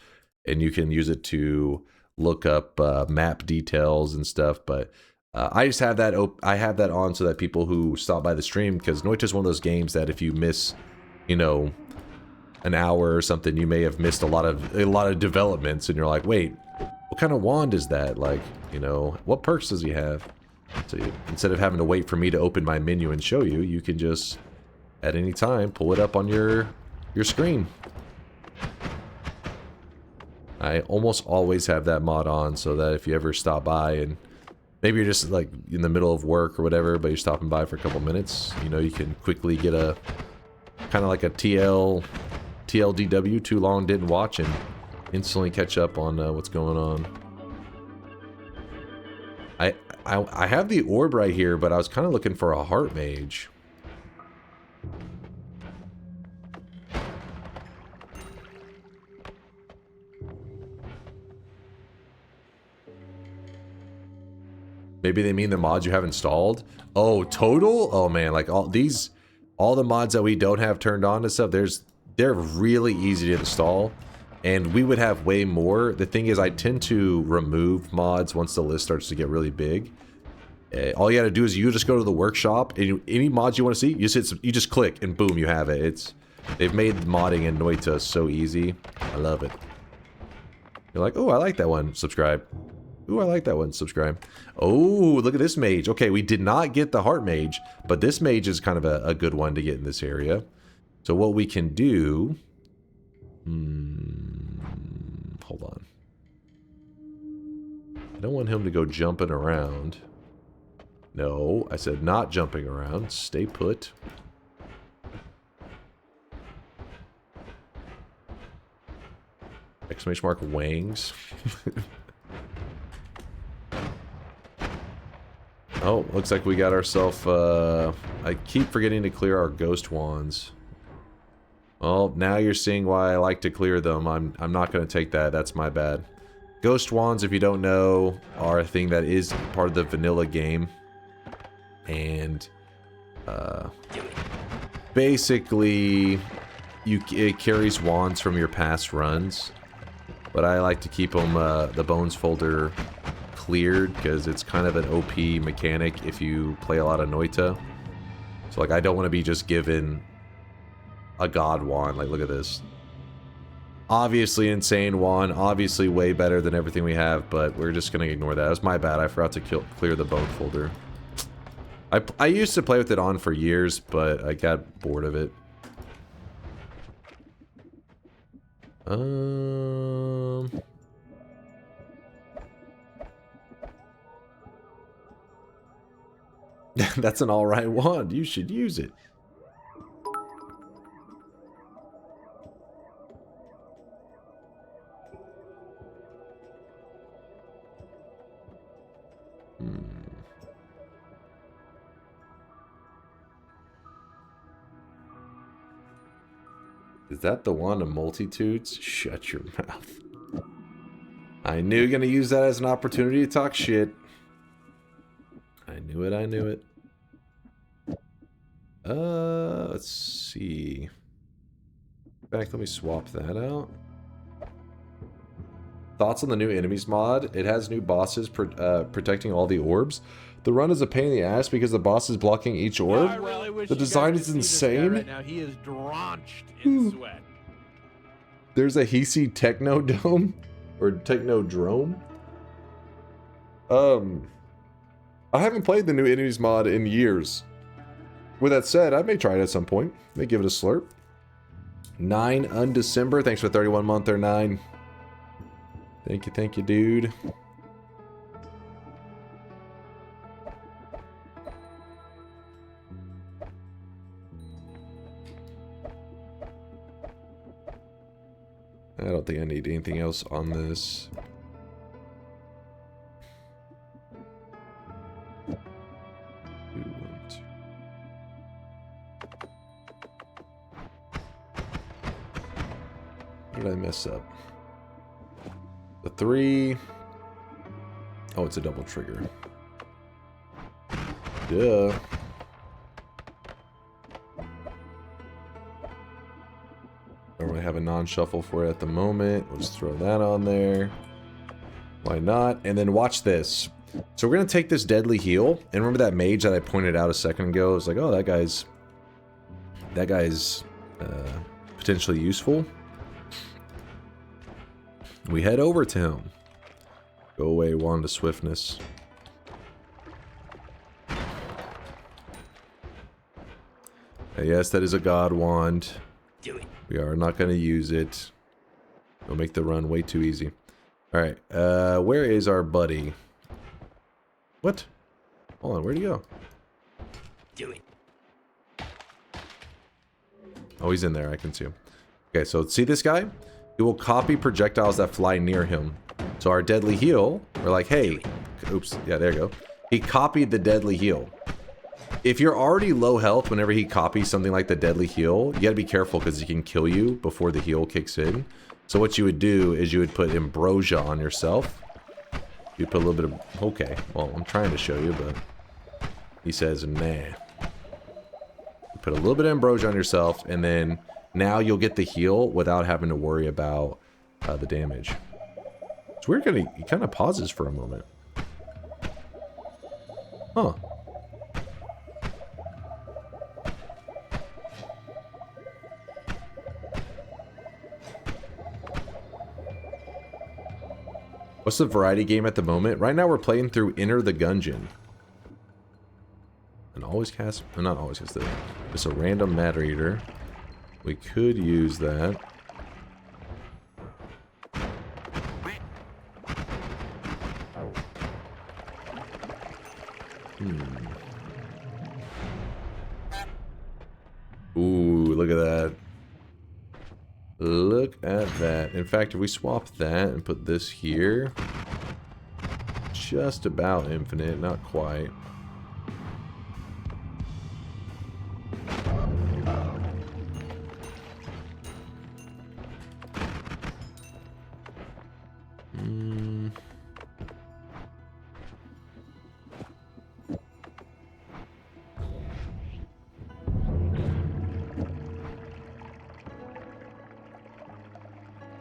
and you can use it to look up map details and stuff. But I just have that I have that on so that people who stop by the stream, because Noita is one of those games that if you miss, you know, an hour or something, you may have missed a lot of developments, and you're like, wait, what kind of wand is that? Like, you know, what perks does he have? So instead of having to wait for me to open my menu and show you, you can just at any time pull it up on your screen. I almost always have that mod on so that if you ever stop by and maybe you're just like in the middle of work or whatever, but you're stopping by for a couple minutes, you know, you can quickly get a kind of like a TLDW, too long didn't watch, and instantly catch up on what's going on. I have the orb right here, but I was kind of looking for a heart mage. Maybe they mean the mods you have installed? Oh, total? Oh man, like all the mods that we don't have turned on and stuff, they're really easy to install, and we would have way more. The thing is, I tend to remove mods once the list starts to get really big. All you gotta do is you just go to the workshop, and any mods you want to see, you just click, and boom, you have it. They've made modding in Noita so easy. I love it. You're like, oh, I like that one. Subscribe. Ooh, I like that one. Subscribe. Oh, look at this mage. Okay, we did not get the heart mage, but this mage is kind of a good one to get in this area. So what we can do... hold on. I don't want him to go jumping around. No, I said not jumping around. Stay put. Exclamation mark wangs. Oh, looks like we got ourselves, I keep forgetting to clear our ghost wands. Well, now you're seeing why I like to clear them. I'm not going to take that. That's my bad. Ghost wands, if you don't know, are a thing that is part of the vanilla game. And, basically, it carries wands from your past runs. But I like to keep them, the bones folder cleared, because it's kind of an OP mechanic if you play a lot of Noita. So like, I don't want to be just given a god wand. Like, look at this. Obviously insane wand, obviously way better than everything we have, but we're just gonna ignore that. That was my bad. I forgot to clear the bone folder. I used to play with it on for years, but I got bored of it. That's an alright wand. You should use it. Is that the wand of multitudes? Shut your mouth. I knew you were gonna use that as an opportunity to talk shit. I knew it, I knew it. Let's see. In fact, let me swap that out. Thoughts on the new enemies mod? It has new bosses protecting all the orbs. The run is a pain in the ass because the boss is blocking each orb. The design is insane. Right now, he is drenched in sweat. There's a Hisi Technodome or Technodrome. I haven't played the new enemies mod in years. With that said, I may try it at some point. May give it a slurp. 9 Undecember. Thanks for 31 month there, 9. Thank you, dude. I don't think I need anything else on this. What did I mess up? The 3. Oh, it's a double trigger. Duh. Don't really have a non-shuffle for it at the moment. We'll just throw that on there. Why not? And then watch this. So we're going to take this deadly heal. And remember that mage that I pointed out a second ago? It's like, oh, that guy's potentially useful. We head over to him. Go away, wand of swiftness. Yes, that is a god wand. We are not going to use it. It'll make the run way too easy. Alright, where is our buddy? What? Hold on, where'd he go? Oh, he's in there, I can see him. Okay, so see this guy? He will copy projectiles that fly near him. So our deadly heal, we're like, hey, oops, yeah, there you go. He copied the deadly heal. If you're already low health, whenever he copies something like the deadly heal, you gotta be careful because he can kill you before the heal kicks in. So what you would do is you would put ambrosia on yourself. You put a little bit of, okay, well, I'm trying to show you, but he says, nah. You put a little bit of ambrosia on yourself, and then now you'll get the heal without having to worry about the damage. It's weird, he kind of pauses for a moment. Huh. What's the variety game at the moment? Right now we're playing through Enter the Gungeon. And always cast, not always cast, it's a random matter eater. We could use that. Ooh, look at that. Look at that. In fact, if we swap that and put this here, just about infinite, not quite.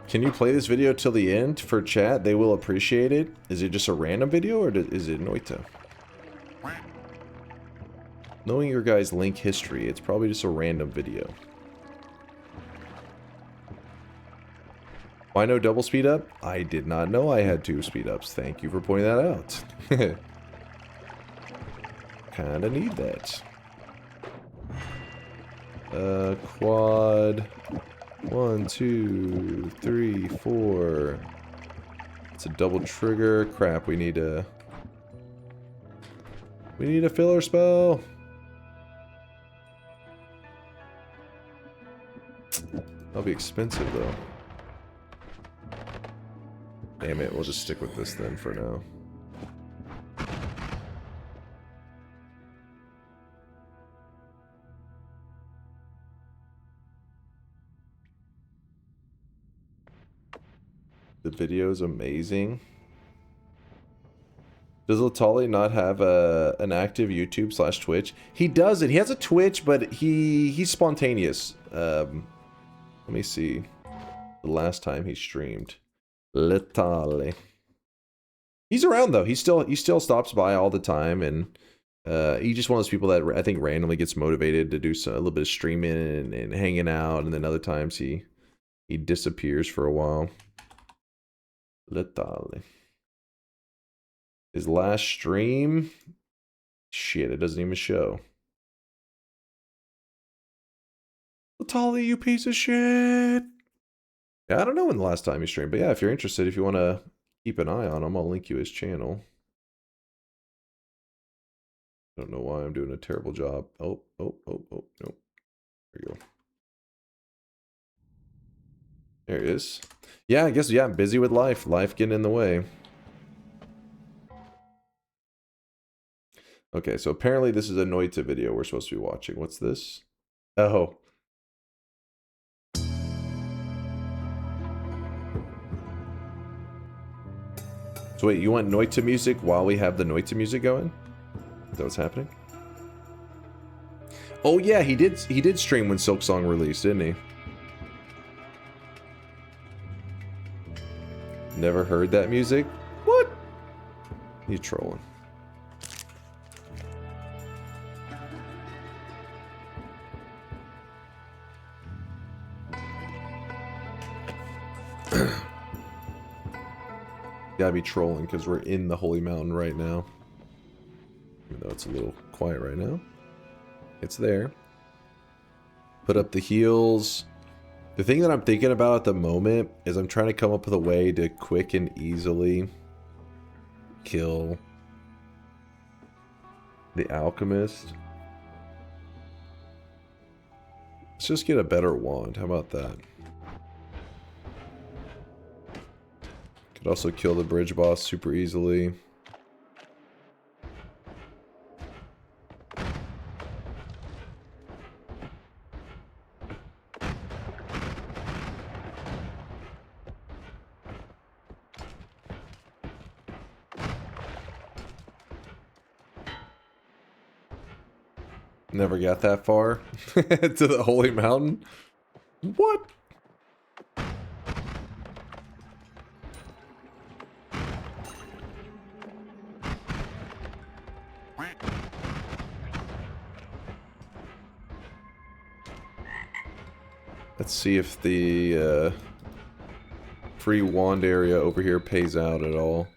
Can you play this video till the end for chat? They will appreciate it. Is it just a random video or is it Noita? Knowing your guys' link history, it's probably just a random video. Why no double speed up? I did not know I had 2 speed ups. Thank you for pointing that out. Kinda need that. Quad. 1, 2, 3, 4. It's a double trigger. Crap, we need a filler spell. That'll be expensive though. Damn it, we'll just stick with this then for now. The video is amazing. Does Latali not have an active YouTube / Twitch? He doesn't. He has a Twitch, but he's spontaneous. Let me see. The last time he streamed. Latali. He's around though. He still stops by all the time, and he's just one of those people that I think randomly gets motivated to do a little bit of streaming and hanging out, and then other times he disappears for a while. Latali. His last stream? Shit, it doesn't even show. Latali, you piece of shit! Yeah, I don't know when the last time he streamed, but yeah, if you're interested, if you want to keep an eye on him, I'll link you his channel. I don't know why I'm doing a terrible job. Oh, nope. There you go. There he is. Yeah, I guess, yeah, I'm busy with life. Life getting in the way. Okay, so apparently this is a Noita video we're supposed to be watching. What's this? Oh. So wait, you want Noita music while we have the Noita music going? Is that what's happening? Oh yeah, he did stream when Silksong released, didn't he? Never heard that music? What? He's trolling. Gotta be trolling because we're in the Holy Mountain right now. Even though it's a little quiet right now. It's there. Put up the heals. The thing that I'm thinking about at the moment is I'm trying to come up with a way to quick and easily kill the alchemist. Let's just get a better wand. How about that? Could also kill the bridge boss super easily. Never got that far to the Holy Mountain. What? Let's see if the free wand area over here pays out at all.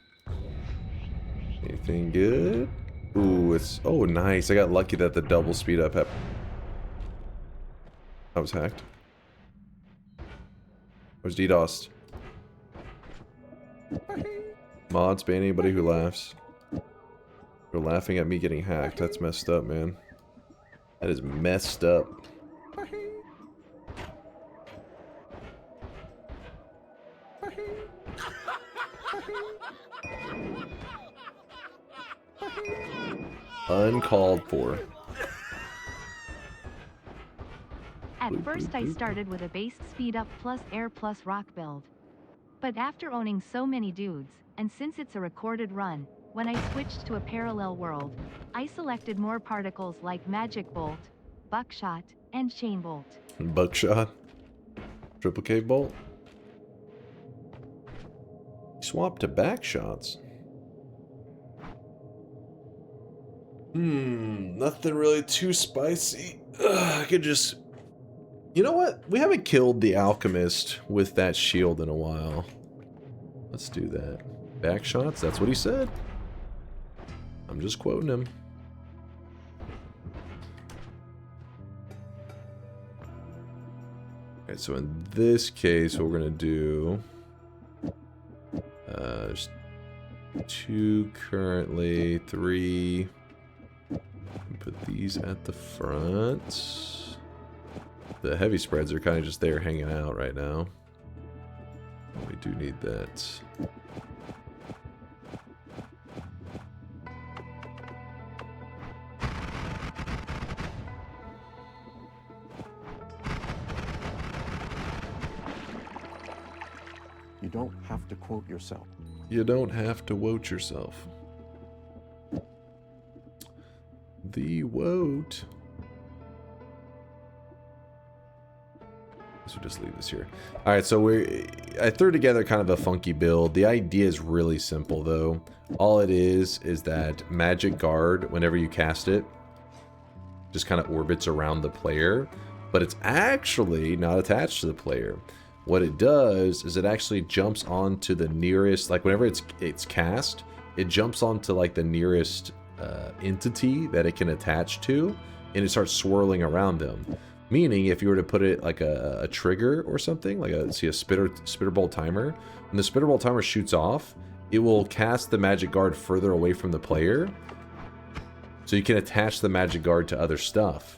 Anything good? Ooh, it's... Oh, nice. I got lucky that the double speed up happened. I was hacked. Where's DDoS? Mods ban anybody who laughs. You're laughing at me getting hacked. That's messed up, man. That is messed up. Uncalled for. At first I started with a base speed up plus air plus rock build. But after owning so many dudes, and since it's a recorded run, when I switched to a parallel world, I selected more particles like Magic Bolt, Buckshot, and Chain Bolt. Buckshot? Triple K Bolt? Swap to back shots. Nothing really too spicy. I could just... You know what? We haven't killed the alchemist with that shield in a while. Let's do that. Back shots? That's what he said. I'm just quoting him. Okay, so in this case, what we're gonna do, just 2 currently, 3. Put these at the front. The heavy spreads are kind of just there hanging out right now. We do need that. You don't have to quote yourself. You don't have to wote yourself. The wote. So just leave this here. All right, so I threw together kind of a funky build. The idea is really simple though. All it is that magic guard, whenever you cast it, just kind of orbits around the player, but it's actually not attached to the player. What it does is it actually jumps onto the nearest, like whenever it's cast, it jumps onto like the nearest entity that it can attach to, and it starts swirling around them. Meaning, if you were to put it like a trigger or something, like a spitter bolt timer, when the spitter bolt timer shoots off, it will cast the magic guard further away from the player, so you can attach the magic guard to other stuff.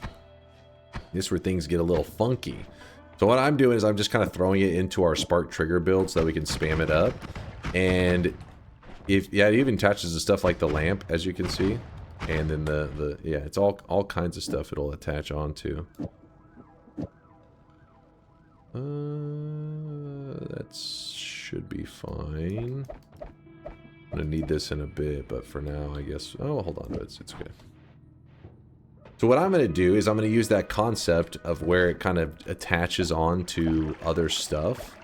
This is where things get a little funky. So what I'm doing is I'm just kind of throwing it into our spark trigger build so that we can spam it up. And it even attaches to stuff like the lamp, as you can see. And then yeah, it's all kinds of stuff it'll attach onto. That should be fine. I'm gonna need this in a bit, but for now, I guess. Oh, hold on, it's okay. So what I'm gonna do is I'm gonna use that concept of where it kind of attaches on to other stuff,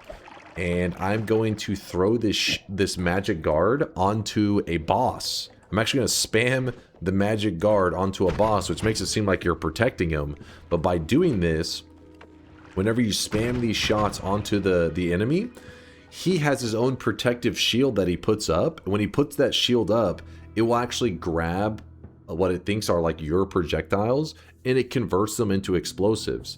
and I'm going to throw this magic guard onto a boss. I'm actually gonna spam the magic guard onto a boss, which makes it seem like you're protecting him. But by doing this, whenever you spam these shots onto the enemy, he has his own protective shield that he puts up. And when he puts that shield up, it will actually grab what it thinks are like your projectiles, and it converts them into explosives.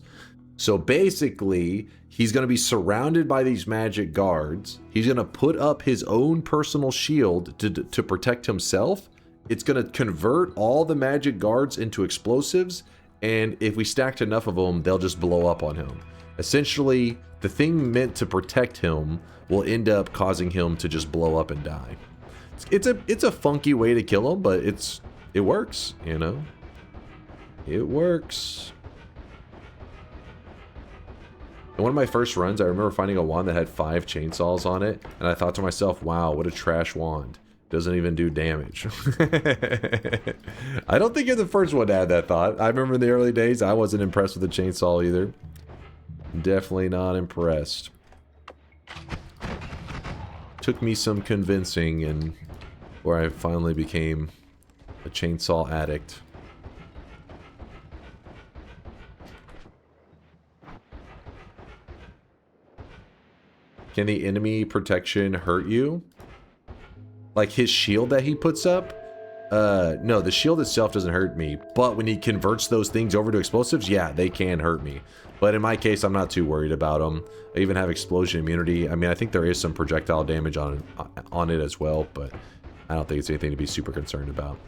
So basically, he's going to be surrounded by these magic guards. He's going to put up his own personal shield to protect himself. It's going to convert all the magic guards into explosives, and if we stacked enough of them, they'll just blow up on him. Essentially, the thing meant to protect him will end up causing him to just blow up and die. It's a funky way to kill him, but it works, you know? It works. In one of my first runs, I remember finding a wand that had 5 chainsaws on it, and I thought to myself, wow, what a trash wand. Doesn't even do damage. I don't think you're the first one to have that thought. I remember in the early days, I wasn't impressed with the chainsaw either. Definitely not impressed. Took me some convincing, and where I finally became a chainsaw addict. Can the enemy protection hurt you? Like his shield that he puts up? No, the shield itself doesn't hurt me. But when he converts those things over to explosives, yeah, they can hurt me. But in my case, I'm not too worried about them. I even have explosion immunity. I mean, I think there is some projectile damage on it as well, but I don't think it's anything to be super concerned about.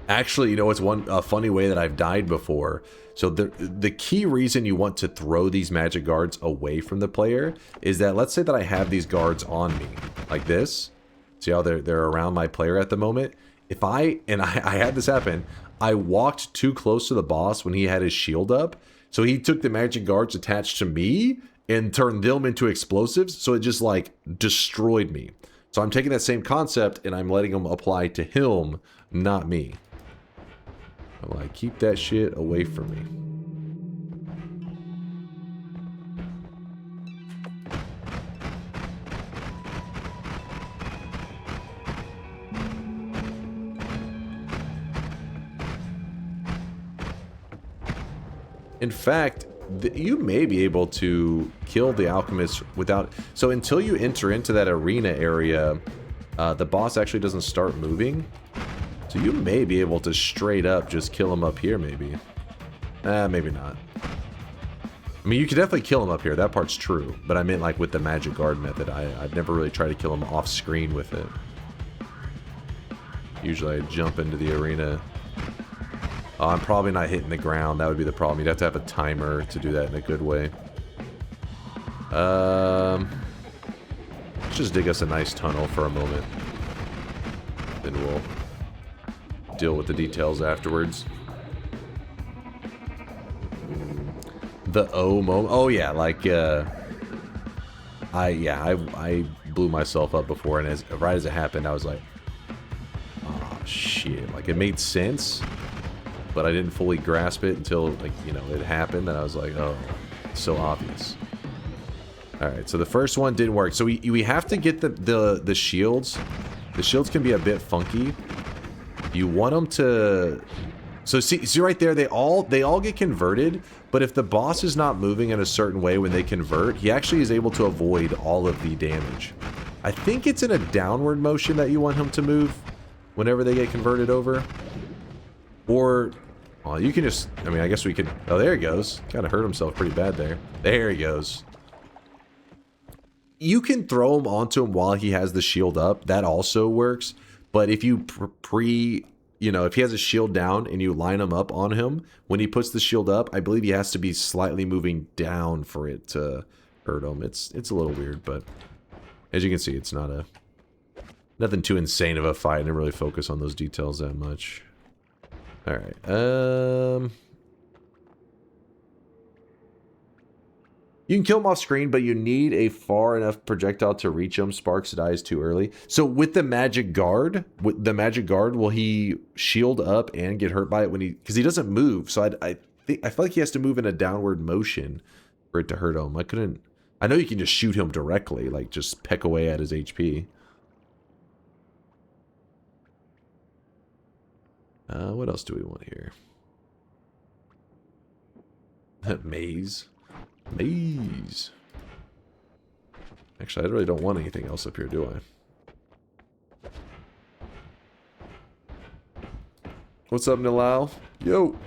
Actually, you know, it's a funny way that I've died before. So the key reason you want to throw these magic guards away from the player is that, let's say that I have these guards on me, like this. See how they're around my player at the moment? If I had this happen, I walked too close to the boss when he had his shield up. So he took the magic guards attached to me and turned them into explosives. So it just like destroyed me. So I'm taking that same concept and I'm letting them apply to him, not me. I'm like, keep that shit away from me. In fact, you may be able to kill the alchemist without... So until you enter into that arena area, the boss actually doesn't start moving. So you may be able to straight up just kill him up here, maybe. Maybe not. I mean, you can definitely kill him up here. That part's true. But I meant like with the magic guard method. I've never really tried to kill him off screen with it. Usually I jump into the arena. Oh, I'm probably not hitting the ground. That would be the problem. You'd have to have a timer to do that in a good way. Let's just dig us a nice tunnel for a moment. Then we'll deal with the details afterwards. The O moment. Oh yeah, like I blew myself up before, and right as it happened, I was like, oh shit. Like it made sense, but I didn't fully grasp it until, like, you know, it happened, and I was like, oh, it's so obvious. All right, so the first one didn't work. So we have to get the shields. The shields can be a bit funky. You want them to. So see right there, they all get converted, but if the boss is not moving in a certain way when they convert, he actually is able to avoid all of the damage. I think it's in a downward motion that you want him to move whenever they get converted over. Or, well, you can just, I mean, I guess we could, oh, there he goes. Kind of hurt himself pretty bad there. There he goes. You can throw him onto him while he has the shield up. That also works. But if you you know, if he has a shield down and you line him up on him, when he puts the shield up, I believe he has to be slightly moving down for it to hurt him. It's a little weird, but as you can see, it's not nothing too insane of a fight. I didn't really focus on those details that much. All right. You can kill him off screen, but you need a far enough projectile to reach him. Sparks dies too early. So with the magic guard, will he shield up and get hurt by it when because he doesn't move. So I feel like he has to move in a downward motion for it to hurt him. I know you can just shoot him directly, like just peck away at his HP. What else do we want here? Maze. Maze. Actually, I really don't want anything else up here, do I? What's up, Nilal? Yo!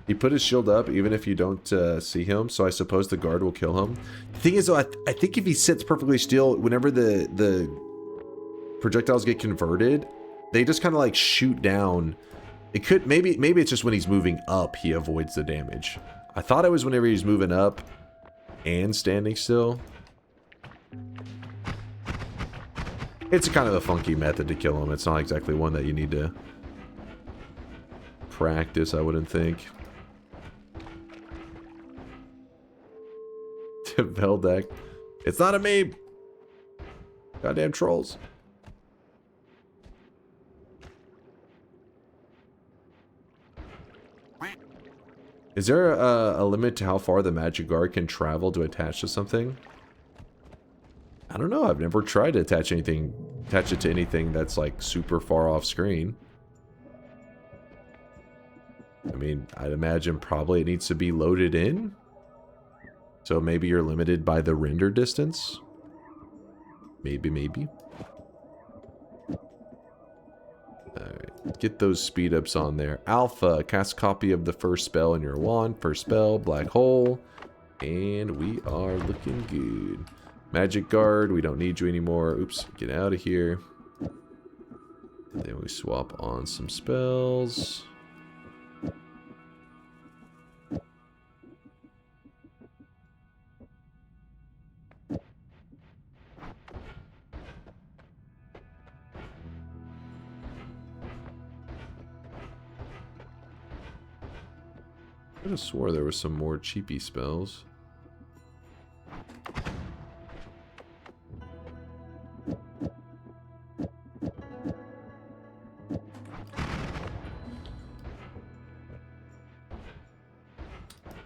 He put his shield up even if you don't see him, so I suppose the guard will kill him. The thing is, though, I think if he sits perfectly still, whenever the projectiles get converted, they just kind of like shoot down. It could, maybe it's just when he's moving up, he avoids the damage. I thought it was whenever he's moving up and standing still. It's kind of a funky method to kill him. It's not exactly one that you need to practice, I wouldn't think. Veldak. It's not a meme. Goddamn trolls. Is there a limit to how far the magic guard can travel to attach to something? I don't know. I've never tried to attach it to anything that's like super far off screen. I mean, I'd imagine probably it needs to be loaded in. So maybe you're limited by the render distance. Maybe. Alright, get those speed ups on there. Alpha, cast copy of the first spell in your wand. First spell, black hole. And we are looking good. Magic guard, we don't need you anymore. Oops, get out of here. And then we swap on some spells. I could have swore there were some more cheapy spells.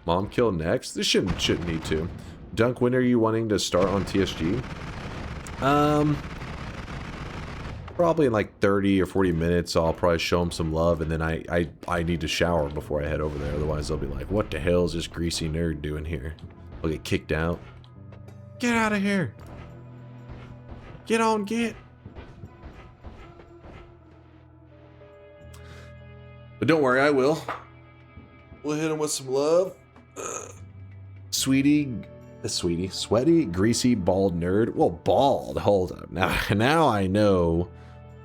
Mom kill next? This shouldn't need to. Dunk, when are you wanting to start on TSG? Probably in like 30 or 40 minutes, I'll probably show them some love, and then I need to shower before I head over there. Otherwise, they'll be like, what the hell is this greasy nerd doing here? I'll get kicked out. Get out of here. Get on, get. But don't worry, I will. We'll hit him with some love. Sweaty, greasy, bald nerd. Well, bald. Hold up. Now I know.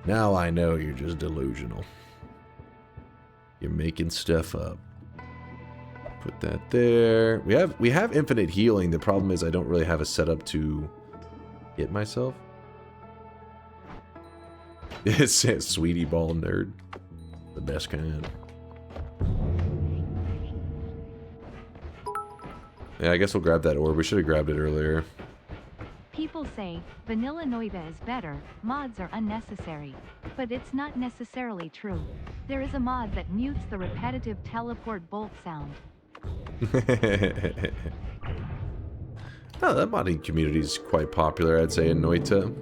Now I know you're just delusional. You're making stuff up. Put that there. We have infinite healing. The problem is I don't really have a setup to hit myself. It says sweetie bald nerd. The best kind. Yeah, I guess we'll grab that orb. We should have grabbed it earlier. People say, vanilla Noita is better, mods are unnecessary. But it's not necessarily true. There is a mod that mutes the repetitive teleport bolt sound. Oh, that modding community is quite popular, I'd say, in Noita.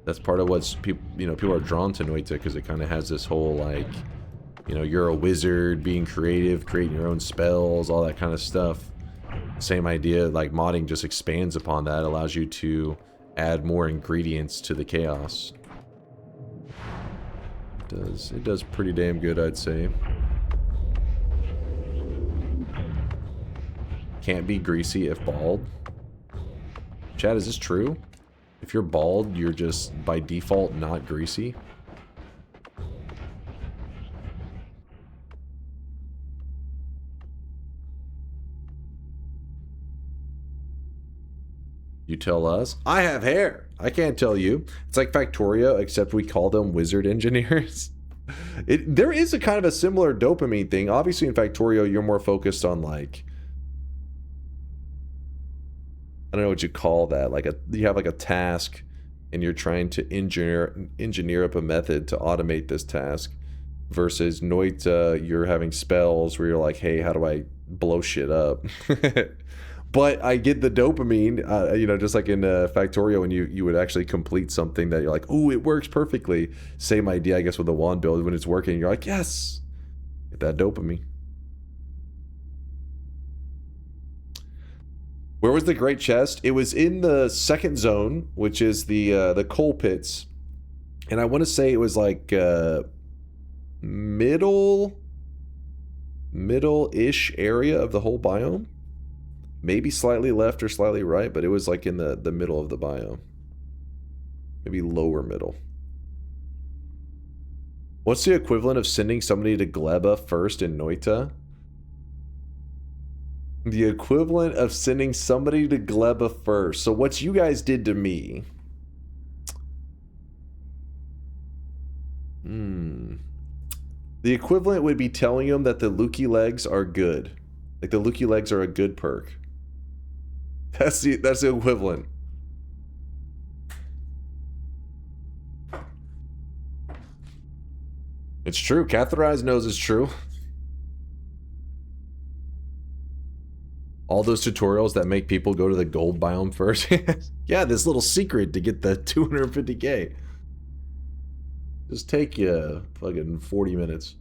That's part of what's people are drawn to Noita, because it kind of has this whole, like, you know, you're a wizard, being creative, creating your own spells, all that kind of stuff. Same idea, like modding just expands upon that, allows you to add more ingredients to the chaos. It does pretty damn good, I'd say. Can't be greasy if bald. Chad, is this true? If you're bald, you're just by default not greasy? You tell us. I have hair. I can't tell you. It's like Factorio, except we call them wizard engineers. There is a kind of a similar dopamine thing. Obviously in Factorio, you're more focused on, like, I don't know what you call that. Like you have like a task and you're trying to engineer up a method to automate this task. Versus Noita, you're having spells where you're like, hey, how do I blow shit up? But I get the dopamine, you know, just like in Factorio, when you would actually complete something that you're like, ooh, it works perfectly. Same idea, I guess, with the wand build. When it's working, you're like, yes, get that dopamine. Where was the great chest? It was in the second zone, which is the coal pits, and I want to say it was like middle-ish area of the whole biome. Maybe slightly left or slightly right, but it was like in the middle of the biome. Maybe lower middle. What's the equivalent of sending somebody to Gleba first in Noita? The equivalent of sending somebody to Gleba first. So what you guys did to me. The equivalent would be telling them that the Lukey legs are good. Like the Lukey legs are a good perk. That's the equivalent. It's true. Catheterize knows it's true. All those tutorials that make people go to the gold biome first. Yeah, this little secret to get the 250k. Just take you fucking 40 minutes.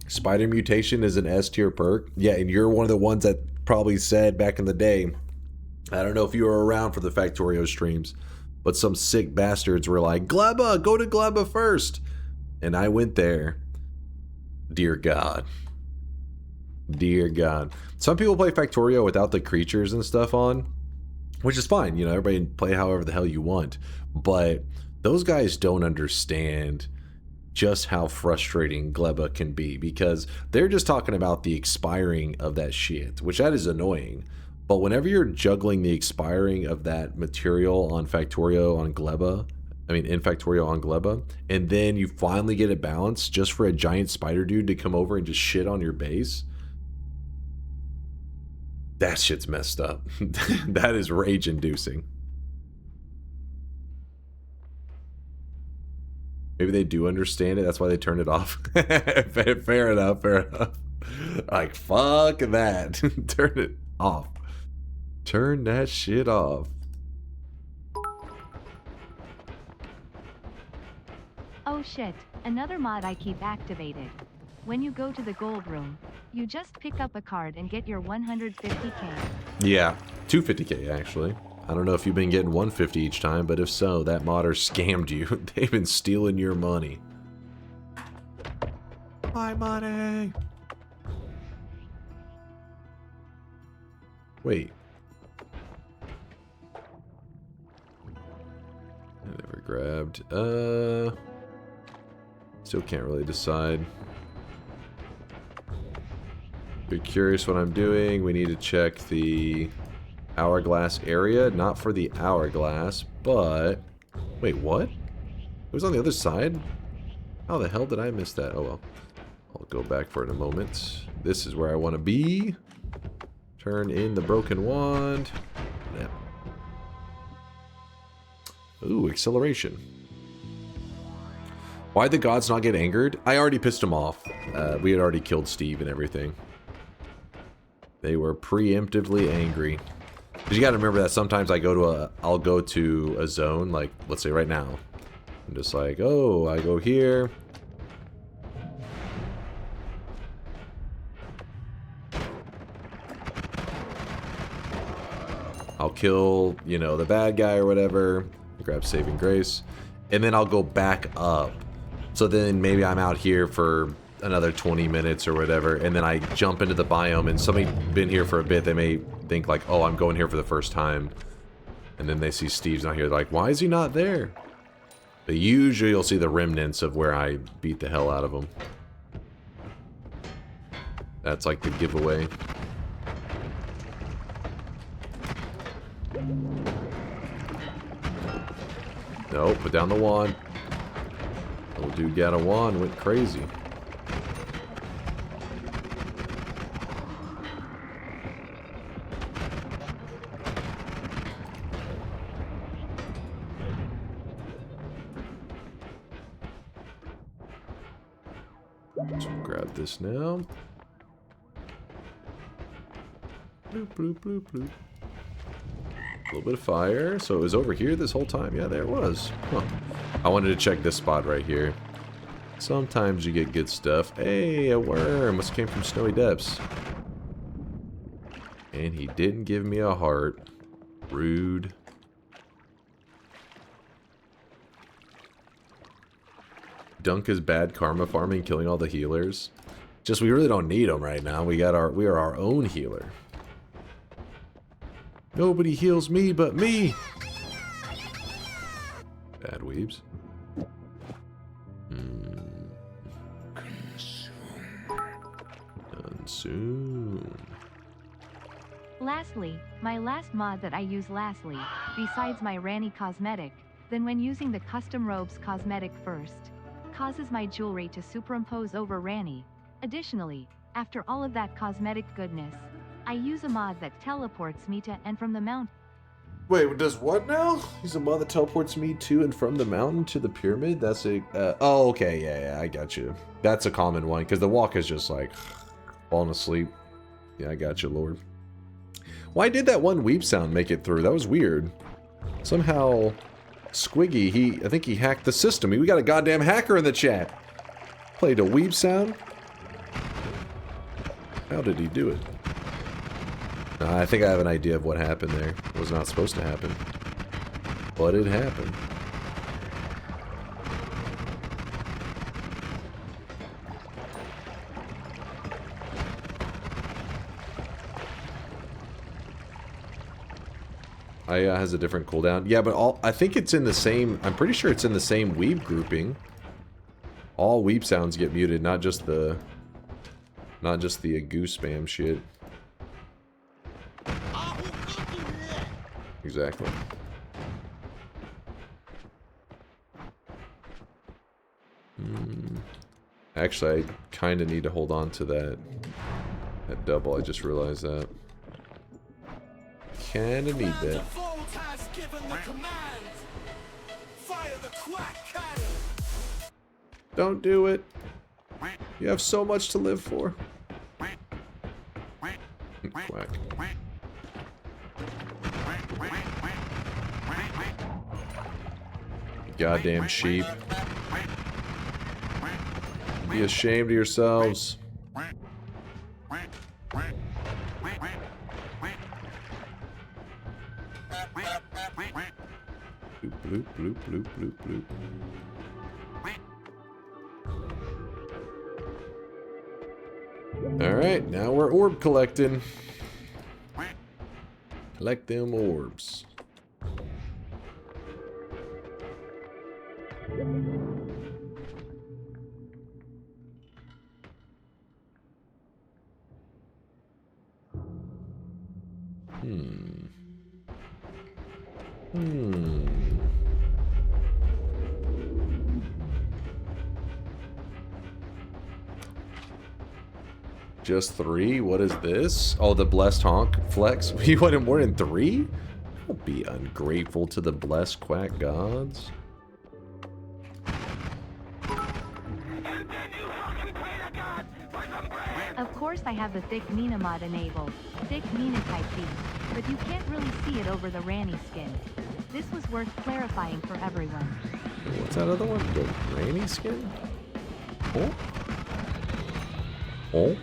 Spider mutation is an S tier perk. Yeah, and you're one of the ones that probably said back in the day, I don't know if you were around for the Factorio streams, but some sick bastards were like, Gleba, go to Gleba first. And I went there. Dear God. Dear God. Some people play Factorio without the creatures and stuff on, which is fine. You know, everybody play however the hell you want. But those guys don't understand just how frustrating Gleba can be, because they're just talking about the expiring of that shit, which that is annoying. But whenever you're juggling the expiring of that material on Factorio on Gleba, in Factorio on Gleba, and then you finally get it balanced just for a giant spider dude to come over and just shit on your base, that shit's messed up. That is rage-inducing. Maybe they do understand it, that's why they turned it off. Fair enough, fair enough. Like, fuck that. Turn it off. Turn that shit off. Oh shit, another mod I keep activated. When you go to the gold room, you just pick up a card and get your 150k. Yeah, 250k actually. I don't know if you've been getting 150 each time, but if so, that modder scammed you. They've been stealing your money. My money! Wait. I never grabbed. Still can't really decide. If you're curious what I'm doing, we need to check the hourglass area. Not for the hourglass, but... Wait, what? It was on the other side? How the hell did I miss that? Oh well. I'll go back for it in a moment. This is where I want to be. Turn in the broken wand. Yep. Ooh, acceleration. Why'd the gods not get angered? I already pissed them off. We had already killed Steve and everything. They were preemptively angry. Because you gotta remember that sometimes I'll go to a zone, like, let's say right now. I'm just like, oh, I go here. I'll kill, you know, the bad guy or whatever. Grab saving grace. And then I'll go back up. So then maybe I'm out here for another 20 minutes or whatever, and then I jump into the biome, and somebody been here for a bit, they may think like, oh, I'm going here for the first time. And then they see Steve's not here, they're like, why is he not there? But usually you'll see the remnants of where I beat the hell out of them. That's like the giveaway. Nope, put down the wand. Little dude got a wand, went crazy. So grab this now. Bloop, bloop, bloop, bloop. A little bit of fire. So it was over here this whole time? Yeah, there it was. Huh. I wanted to check this spot right here. Sometimes you get good stuff. Hey, a worm. Must have came from Snowy Depths. And he didn't give me a heart. Rude. Dunk is bad karma farming, killing all the healers. Just we really don't need them right now. We are our own healer. Nobody heals me but me. Bad weebs. Consume. Lastly, my last mod that I use lastly, besides my Ranny cosmetic, then when using the custom robes cosmetic first, causes my jewelry to superimpose over Ranny. Additionally, after all of that cosmetic goodness, I use a mod that teleports me to and from the mountain. Wait, does what now? Use a mod that teleports me to and from the mountain to the pyramid? That's a... oh, okay, yeah, I got you. That's a common one, because the walk is just like... falling asleep. Yeah, I got you, Lord. Why did that one weep sound make it through? That was weird. Somehow... Squiggy, I think he hacked the system. We got a goddamn hacker in the chat. Played a weep sound? How did he do it? I think I have an idea of what happened there. It was not supposed to happen. But it happened. Has a different cooldown. Yeah, but I think it's in the same... I'm pretty sure it's in the same weeb grouping. All weep sounds get muted, not just the goose spam shit. Exactly. Actually, I kind of need to hold on to that double. I just realized that. Kind of need that. Don't do it. You have so much to live for. Quack. Goddamn sheep. Be ashamed of yourselves. bloop, bloop, bloop, bloop, bloop. Alright, now we're orb collecting. Collect them orbs. Just 3? What is this? Oh, the blessed honk flex. You wanted more than 3? Don't be ungrateful to the blessed quack gods. Of course I have the thick Mina mod enabled. Thick Mina type beat. But you can't really see it over the Ranny skin. This was worth clarifying for everyone. What's that other one? The Ranny skin? Oh? Oh?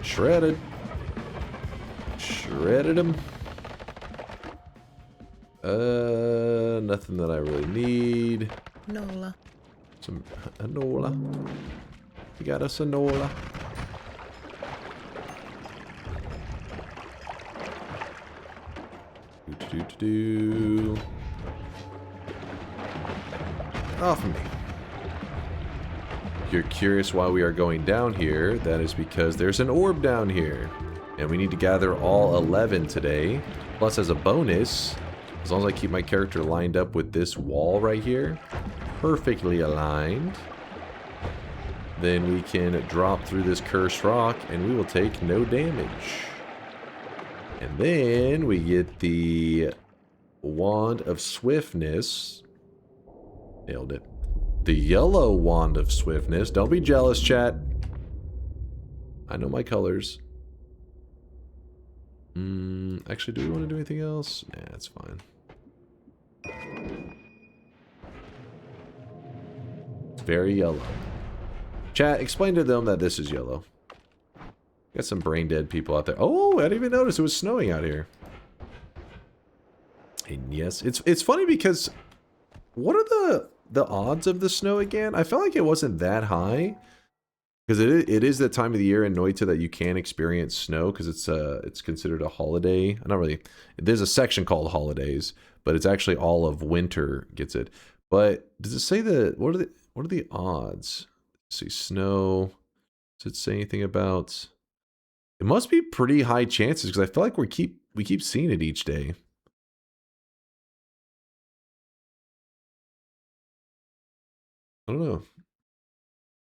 Shredded. Shredded him. Nothing that I really need. Nola. Some Nola. You got us a Nola. Do. Off me. If you're curious why we are going down here, that is because there's an orb down here. And we need to gather all 11 today. Plus, as a bonus, as long as I keep my character lined up with this wall right here, perfectly aligned, then we can drop through this cursed rock and we will take no damage. And then we get the Wand of Swiftness. Nailed it. The yellow Wand of Swiftness. Don't be jealous, chat. I know my colors. Actually, do we want to do anything else? Nah, it's fine. It's very yellow. Chat, explain to them that this is yellow. Got some brain dead people out there. Oh, I didn't even notice it was snowing out here. And yes, it's funny because what are the odds of the snow again? I felt like it wasn't that high because it is that time of the year in Noita that you can experience snow because it's considered a holiday. Not really. There's a section called holidays, but it's actually all of winter gets it. But does it say what are the odds? Let's see, snow. Does it say anything about? It must be pretty high chances because I feel like we keep seeing it each day. I don't know.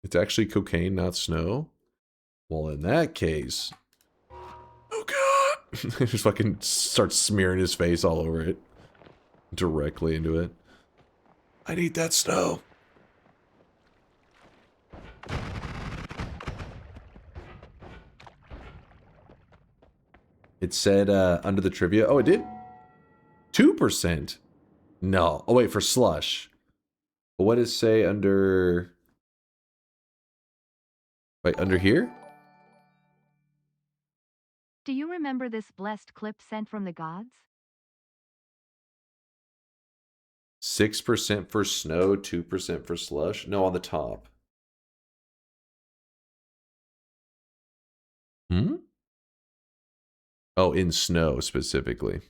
It's actually cocaine, not snow. Well, in that case, oh god! Just fucking starts smearing his face all over it, directly into it. I need that snow. It said under the trivia. Oh, it did? 2%? No. Oh, wait, for slush. But what does it say under... Wait, under here? Do you remember this blessed clip sent from the gods? 6% for snow, 2% for slush? No, on the top. Hmm? Oh, in snow specifically.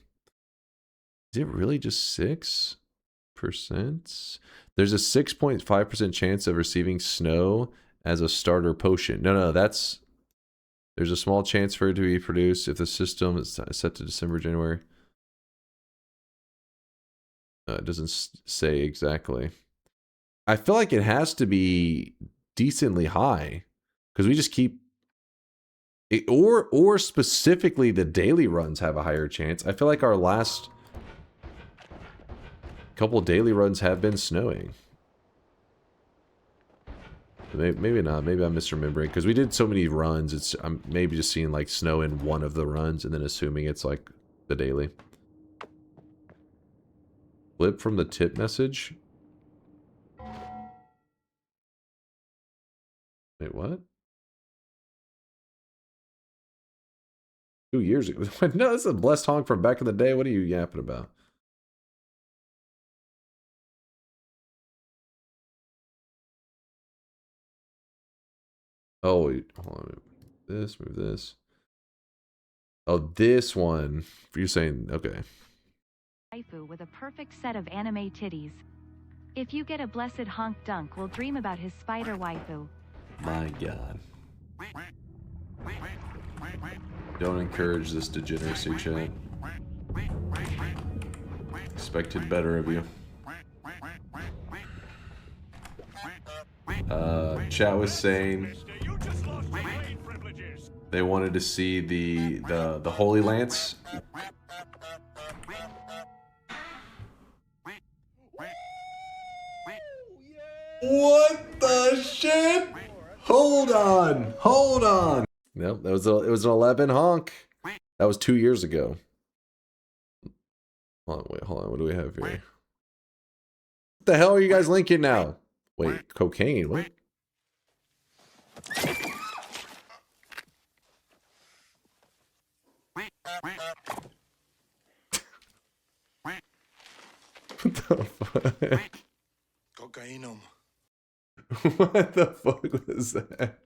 Is it really just 6%? There's a 6.5% chance of receiving snow as a starter potion. No, that's... There's a small chance for it to be produced if the system is set to December, January. It doesn't say exactly. I feel like it has to be decently high because we just keep... Or specifically the daily runs have a higher chance. I feel like our last couple daily runs have been snowing. Maybe not. Maybe I'm misremembering because we did so many runs. I'm maybe just seeing like snow in one of the runs and then assuming it's like the daily. Flip from the tip message. Wait, what? 2 years ago. No, this is a blessed honk from back in the day. What are you yapping about? Oh, wait, hold on. Move this. Oh, this one. You're saying, okay. Waifu with a perfect set of anime titties. If you get a blessed honk dunk, we'll dream about his spider waifu. My God. Don't encourage this degeneracy, chat. Expected better of you. Chat was saying they wanted to see the Holy Lance. What the shit? Hold on. Hold on. Nope, it was an 11 honk. That was 2 years ago. Hold on, wait, hold on. What do we have here? What the hell are you guys linking now? Wait, cocaine? What? What the fuck? Cocainum. What the fuck was that?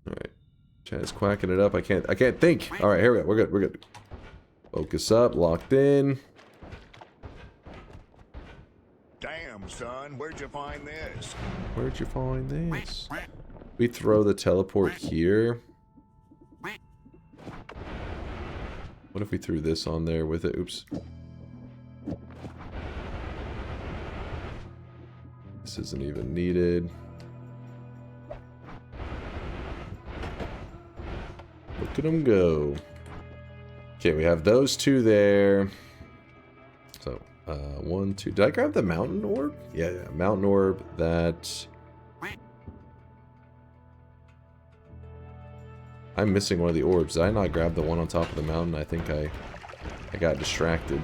Alright. Chat's quacking it up. I can't think. Alright, here we go. We're good. Focus up, locked in. Damn, son, where'd you find this? Where'd you find this? We throw the teleport here. What if we threw this on there with it? Oops. This isn't even needed. Look at them go. Okay, we have those two there. So, 1, 2. Did I grab the mountain orb? Yeah, mountain orb. That. I'm missing one of the orbs. Did I not grab the one on top of the mountain? I think I got distracted.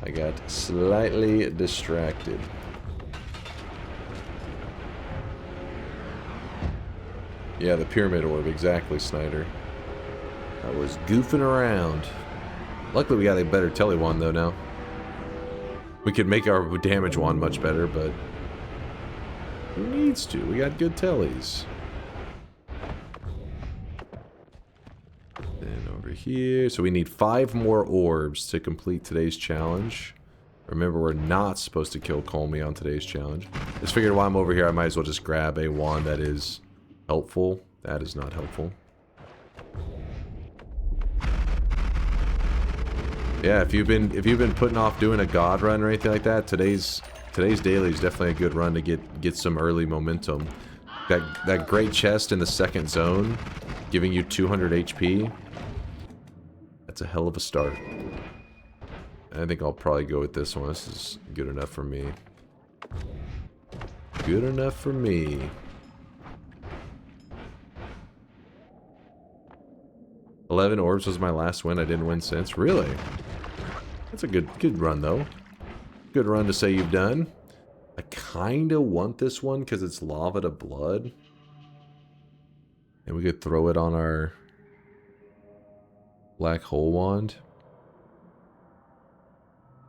I got slightly distracted. Yeah, the pyramid orb. Exactly, Snyder. I was goofing around. Luckily, we got a better tele wand, though, now. We could make our damage wand much better, but who needs to? We got good teles. Here, so we need 5 more orbs to complete today's challenge. Remember, we're not supposed to kill Kolmi on today's challenge. Just figured while I'm over here, I might as well just grab a wand that is helpful. That is not helpful. Yeah, if you've been putting off doing a god run or anything like that, today's daily is definitely a good run to get some early momentum. That great chest in the second zone, giving you 200 HP. That's a hell of a start. I think I'll probably go with this one. This is good enough for me. Good enough for me. 11 orbs was my last win. I didn't win since. Really? That's a good run, though. Good run to say you've done. I kind of want this one because it's lava to blood. And we could throw it on our black hole wand.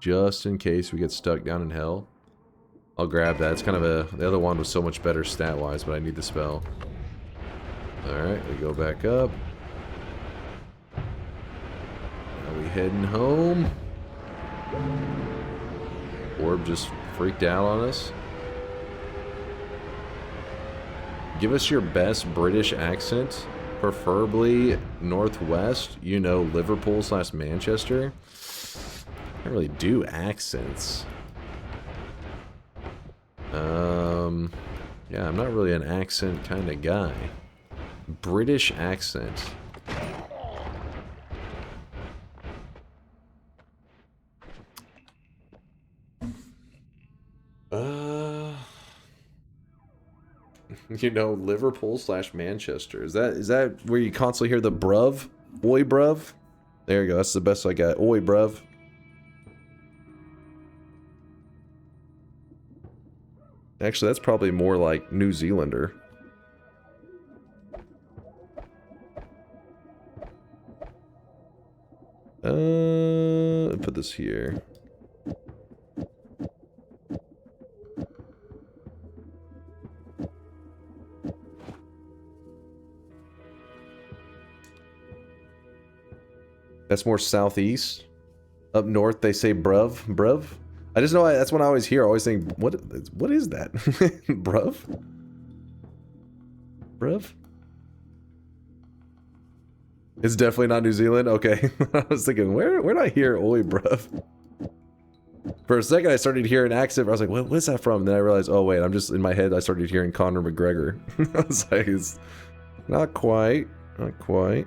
Just in case we get stuck down in hell. I'll grab that. It's kind of a... The other wand was so much better stat-wise, but I need the spell. Alright, we go back up. Now we heading home. Orb just freaked out on us. Give us your best British accent. Preferably Northwest, you know, Liverpool/Manchester. I don't really do accents. Yeah, I'm not really an accent kind of guy. British accent. You know, Liverpool/Manchester. Is that where you constantly hear the bruv? Oi, bruv? There you go. That's the best I got. Oi, bruv. Actually, that's probably more like New Zealander. Put this here. That's more southeast. Up north, they say bruv. I just know that's what I always hear. I always think, what is that? Bruv? Bruv? It's definitely not New Zealand? Okay. I was thinking, where did I hear oi bruv? For a second, I started hearing an accent. I was like, what's that from? And then I realized, oh wait, I'm just, in my head, I started hearing Conor McGregor. I was like, it's not quite. Not quite.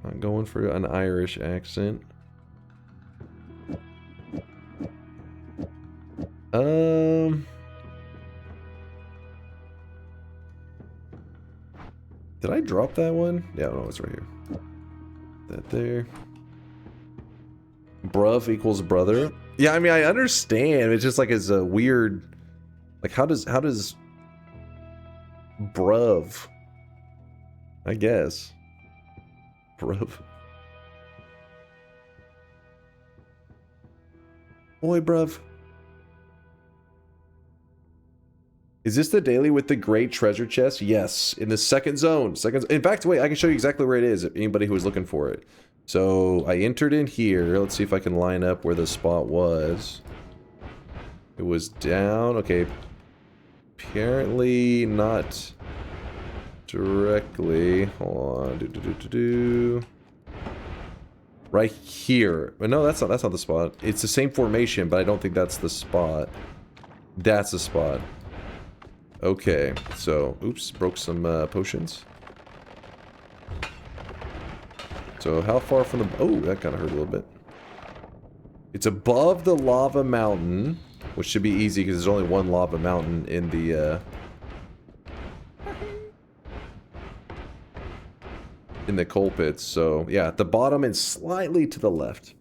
I'm going for an Irish accent. Did I drop that one? Yeah, no, it's right here. That there. Bruv equals brother. Yeah, I mean, I understand. It's just like it's a weird. Like, how does bruv? I guess. Bruv. Oi, bruv. Is this the daily with the great treasure chest? Yes, in the second zone. In fact, wait, I can show you exactly where it is, if anybody who was looking for it. So, I entered in here. Let's see if I can line up where the spot was. It was down. Okay. Apparently not directly. Hold on. Right here. But no, that's not the spot. It's the same formation, but I don't think that's the spot. That's the spot. Okay, so, oops, broke some potions. So how far from the... Oh, that kind of hurt a little bit. It's above the lava mountain, which should be easy because there's only one lava mountain in the... in the coal pits. So, yeah, at the bottom and slightly to the left.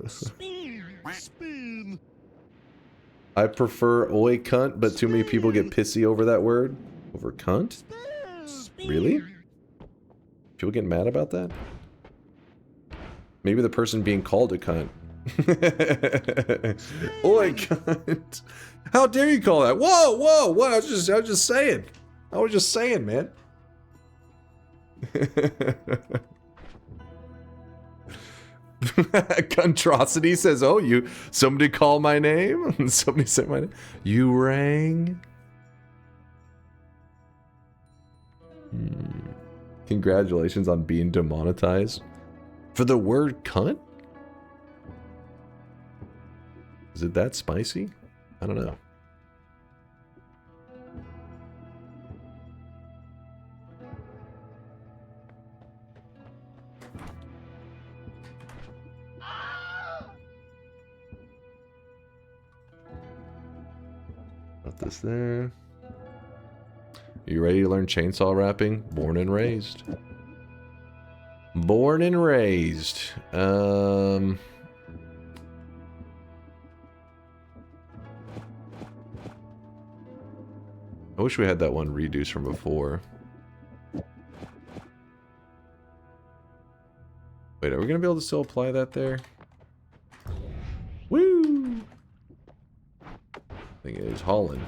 Spin. I prefer oi cunt, but too many people get pissy over that word. Over cunt? Really? People get mad about that? Maybe the person being called a cunt. Oi cunt. How dare you call that? Whoa, what? I was just saying. I was just saying, man. Controsity says, oh, somebody call my name? Somebody said my name. You rang? Congratulations on being demonetized. For the word cunt? Is it that spicy? I don't know. Put this there. You ready to learn chainsaw rapping? Born and raised. Born and raised. I wish we had that one reduced from before. Wait, are we gonna be able to still apply that there? Woo! I think it is Holland.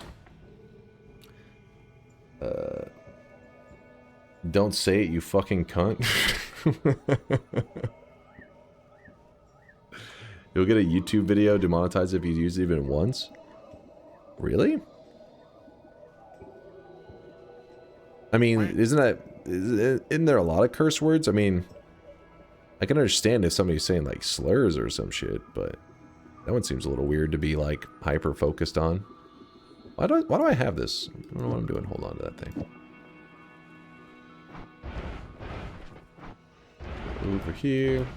Don't say it, you fucking cunt. You'll get a YouTube video demonetized if you use it even once? Really? I mean, isn't there a lot of curse words? I mean, I can understand if somebody's saying like slurs or some shit, but that one seems a little weird to be like hyper focused on. Why do I have this? I don't know what I'm doing. Hold on to that thing. Over here.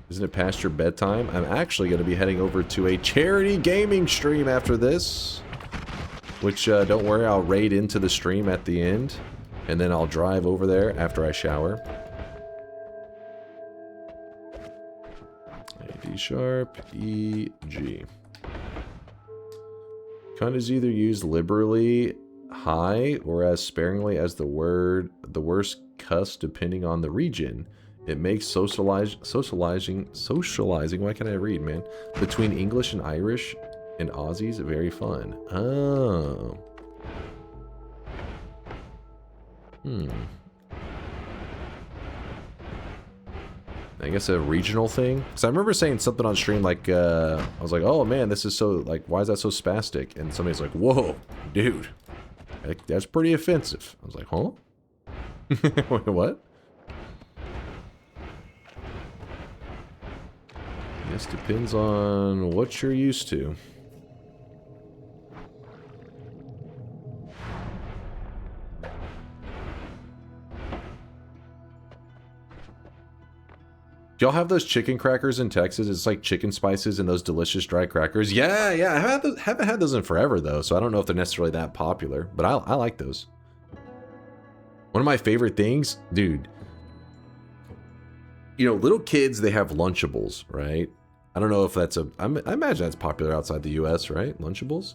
Isn't it past your bedtime? I'm actually going to be heading over to a charity gaming stream after this. Which, don't worry, I'll raid into the stream at the end. and then I'll drive over there after I shower. A, D sharp, E, G. Cunt is either used liberally high or as sparingly as the worst cuss depending on the region. It makes socializing, why can't I read, man? Between English and Irish and Aussies very fun. Oh. I guess a regional thing. Because I remember saying something on stream like, I was like, oh man, this is so, like, why is that so spastic? And somebody's like, whoa, dude. That's pretty offensive. I was like, huh? Wait, what? Guess depends on what you're used to. Do y'all have those chicken crackers in Texas? It's like chicken spices and those delicious dry crackers. Yeah. I haven't had those in forever though, so I don't know if they're necessarily that popular, but I like those. One of my favorite things, dude. You know, little kids, they have Lunchables, right? I don't know if that's I imagine that's popular outside the US, right? Lunchables?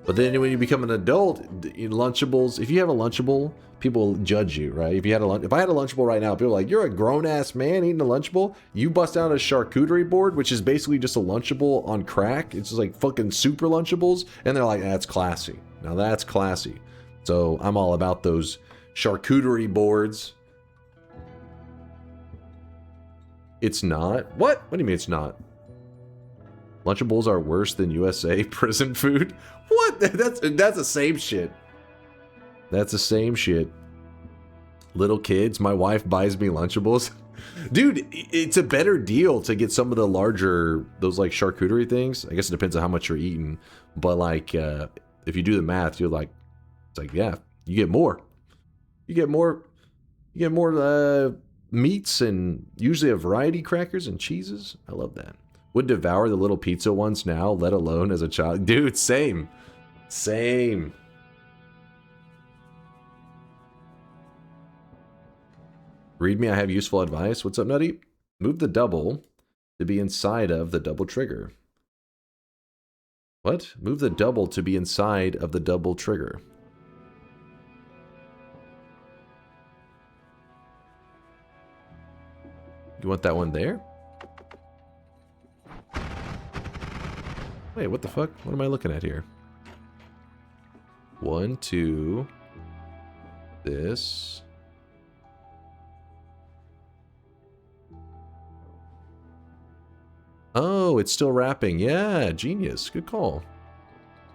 But then when you become an adult, Lunchables, if you have a Lunchable, people judge you, right? If I had a Lunchable right now, people are like, you're a grown-ass man eating a Lunchable? You bust out a charcuterie board, which is basically just a Lunchable on crack. It's just like fucking super Lunchables. And they're like, that's classy. Now that's classy. So I'm all about those charcuterie boards. It's not? What? What do you mean it's not? Lunchables are worse than USA prison food? What? That's the same shit. That's the same shit. Little kids, my wife buys me Lunchables. Dude, it's a better deal to get some of the larger, those like charcuterie things. I guess it depends on how much you're eating. But like, if you do the math, you're like, it's like, yeah, you get more. You get more meats and usually a variety crackers and cheeses. I love that. Would devour the little pizza ones now, let alone as a child. Dude, same. Same. Read me, I have useful advice. What's up, Nutty? Move the double to be inside of the double trigger. What? Move the double to be inside of the double trigger. You want that one there? Wait, what the fuck? What am I looking at here? 1, 2. This. Oh, it's still wrapping. Yeah, genius. Good call.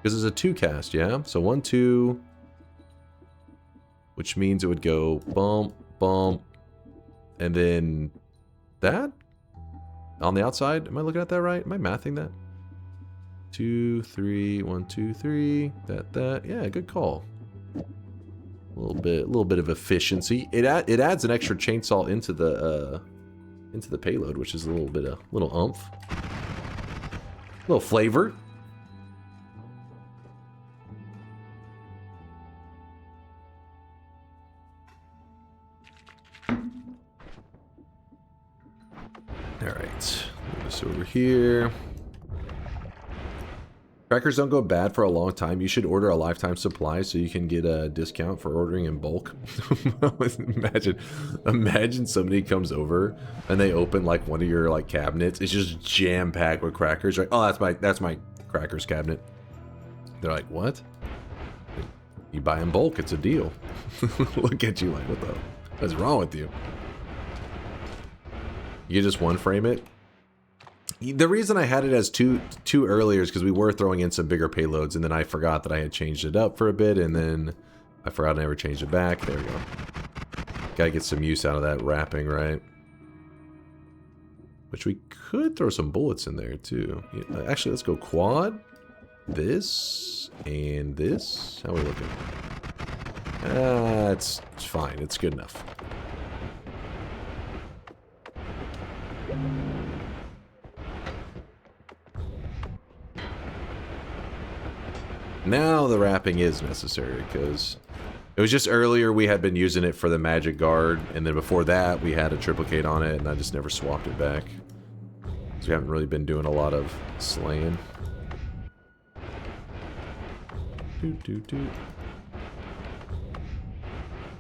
Because it's a 2 cast, yeah? So 1, 2. Which means it would go bump, bump. And then that? On the outside? Am I looking at that right? Am I mathing that? 2, 3, 1, 2, 3. That. Yeah, good call. A little bit of efficiency. It adds an extra chainsaw into the payload, which is a little oomph, a little flavor. All right, move this over here. Crackers don't go bad for a long time. You should order a lifetime supply so you can get a discount for ordering in bulk. Imagine somebody comes over and they open like one of your like cabinets. It's just jam packed with crackers. Like, oh, that's my crackers cabinet. They're like, what? You buy in bulk, it's a deal. Look at you like, what's wrong with you? You just one frame it. The reason I had it as two earlier is because we were throwing in some bigger payloads, and then I forgot that I had changed it up for a bit, and then I forgot I never changed it back. There we go. Gotta get some use out of that wrapping, right? Which we could throw some bullets in there, too. Actually, let's go quad. This and this. How are we looking? It's fine. It's good enough. Now the wrapping is necessary because It was just earlier we had been using it for the magic guard, and then before that we had a triplicate on it, and I just never swapped it back. So we haven't really been doing a lot of slaying.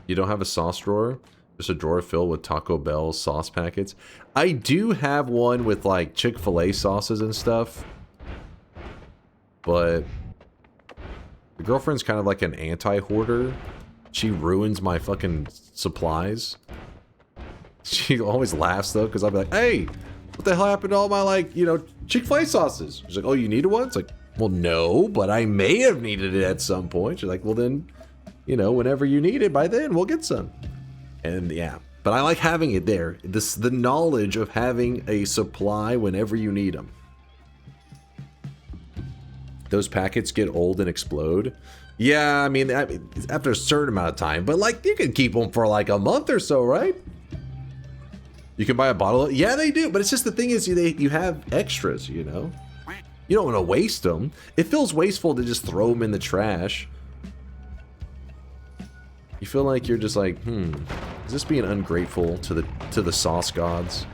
You don't have a sauce drawer? Just a drawer filled with Taco Bell sauce packets? I do have one with like Chick-fil-A sauces and stuff. But the girlfriend's kind of like an anti-hoarder. She ruins my fucking supplies. She always laughs though, because I'll be like, hey, what the hell happened to all my, like, you know, Chick-fil-A sauces? She's like, oh, you needed one? It's like, well, no, but I may have needed it at some point. She's like, well then, you know, whenever you need it, by then we'll get some. And yeah, but I like having it there. The knowledge of having a supply whenever you need them. Those packets get old and explode. Yeah, I mean, after a certain amount of time, but like you can keep them for like a month or so, right? You can buy a bottle. Yeah, they do, but it's just the thing is you have extras, you know? You don't want to waste them. It feels wasteful to just throw them in the trash. You feel like you're just like, is this being ungrateful to the sauce gods?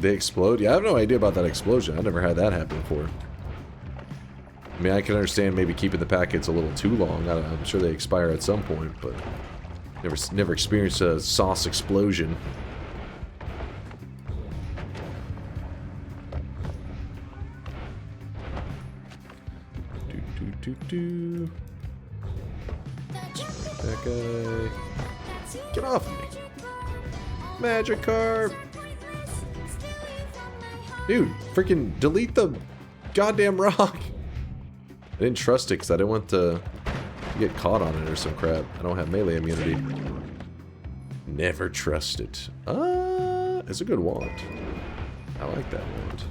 They explode? Yeah, I have no idea about that explosion. I've never had that happen before. I mean, I can understand maybe keeping the packets a little too long. I'm sure they expire at some point, but never experienced a sauce explosion. That guy. Get off me. Magic carp. Dude, freaking delete the goddamn rock. I didn't trust it because I didn't want to get caught on it or some crap. I don't have melee immunity. Never trust it. It's a good wand. I like that wand.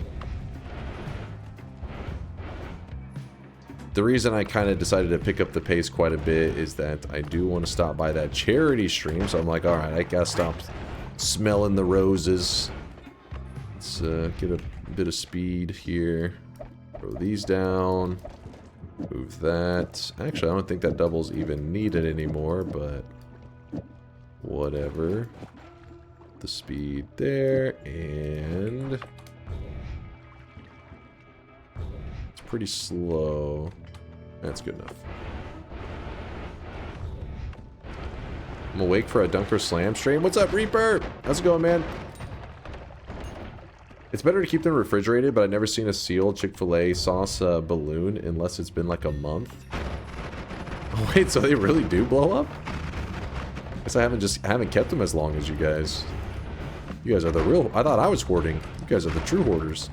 The reason I kind of decided to pick up the pace quite a bit is that I do want to stop by that charity stream. So I'm like, alright, I gotta stop smelling the roses. Let's get a bit of speed here. Throw these down. Move that. Actually, I don't think that double's even needed anymore, but whatever. The speed there, and it's pretty slow. That's good enough. I'm awake for a DunkOrSlam stream. What's up, Reaper? How's it going, man? It's better to keep them refrigerated, but I've never seen a sealed Chick-fil-A sauce balloon unless it's been like a month. Oh, wait, so they really do blow up? Guess I haven't kept them as long as you guys. You guys are the real. I thought I was hoarding. You guys are the true hoarders.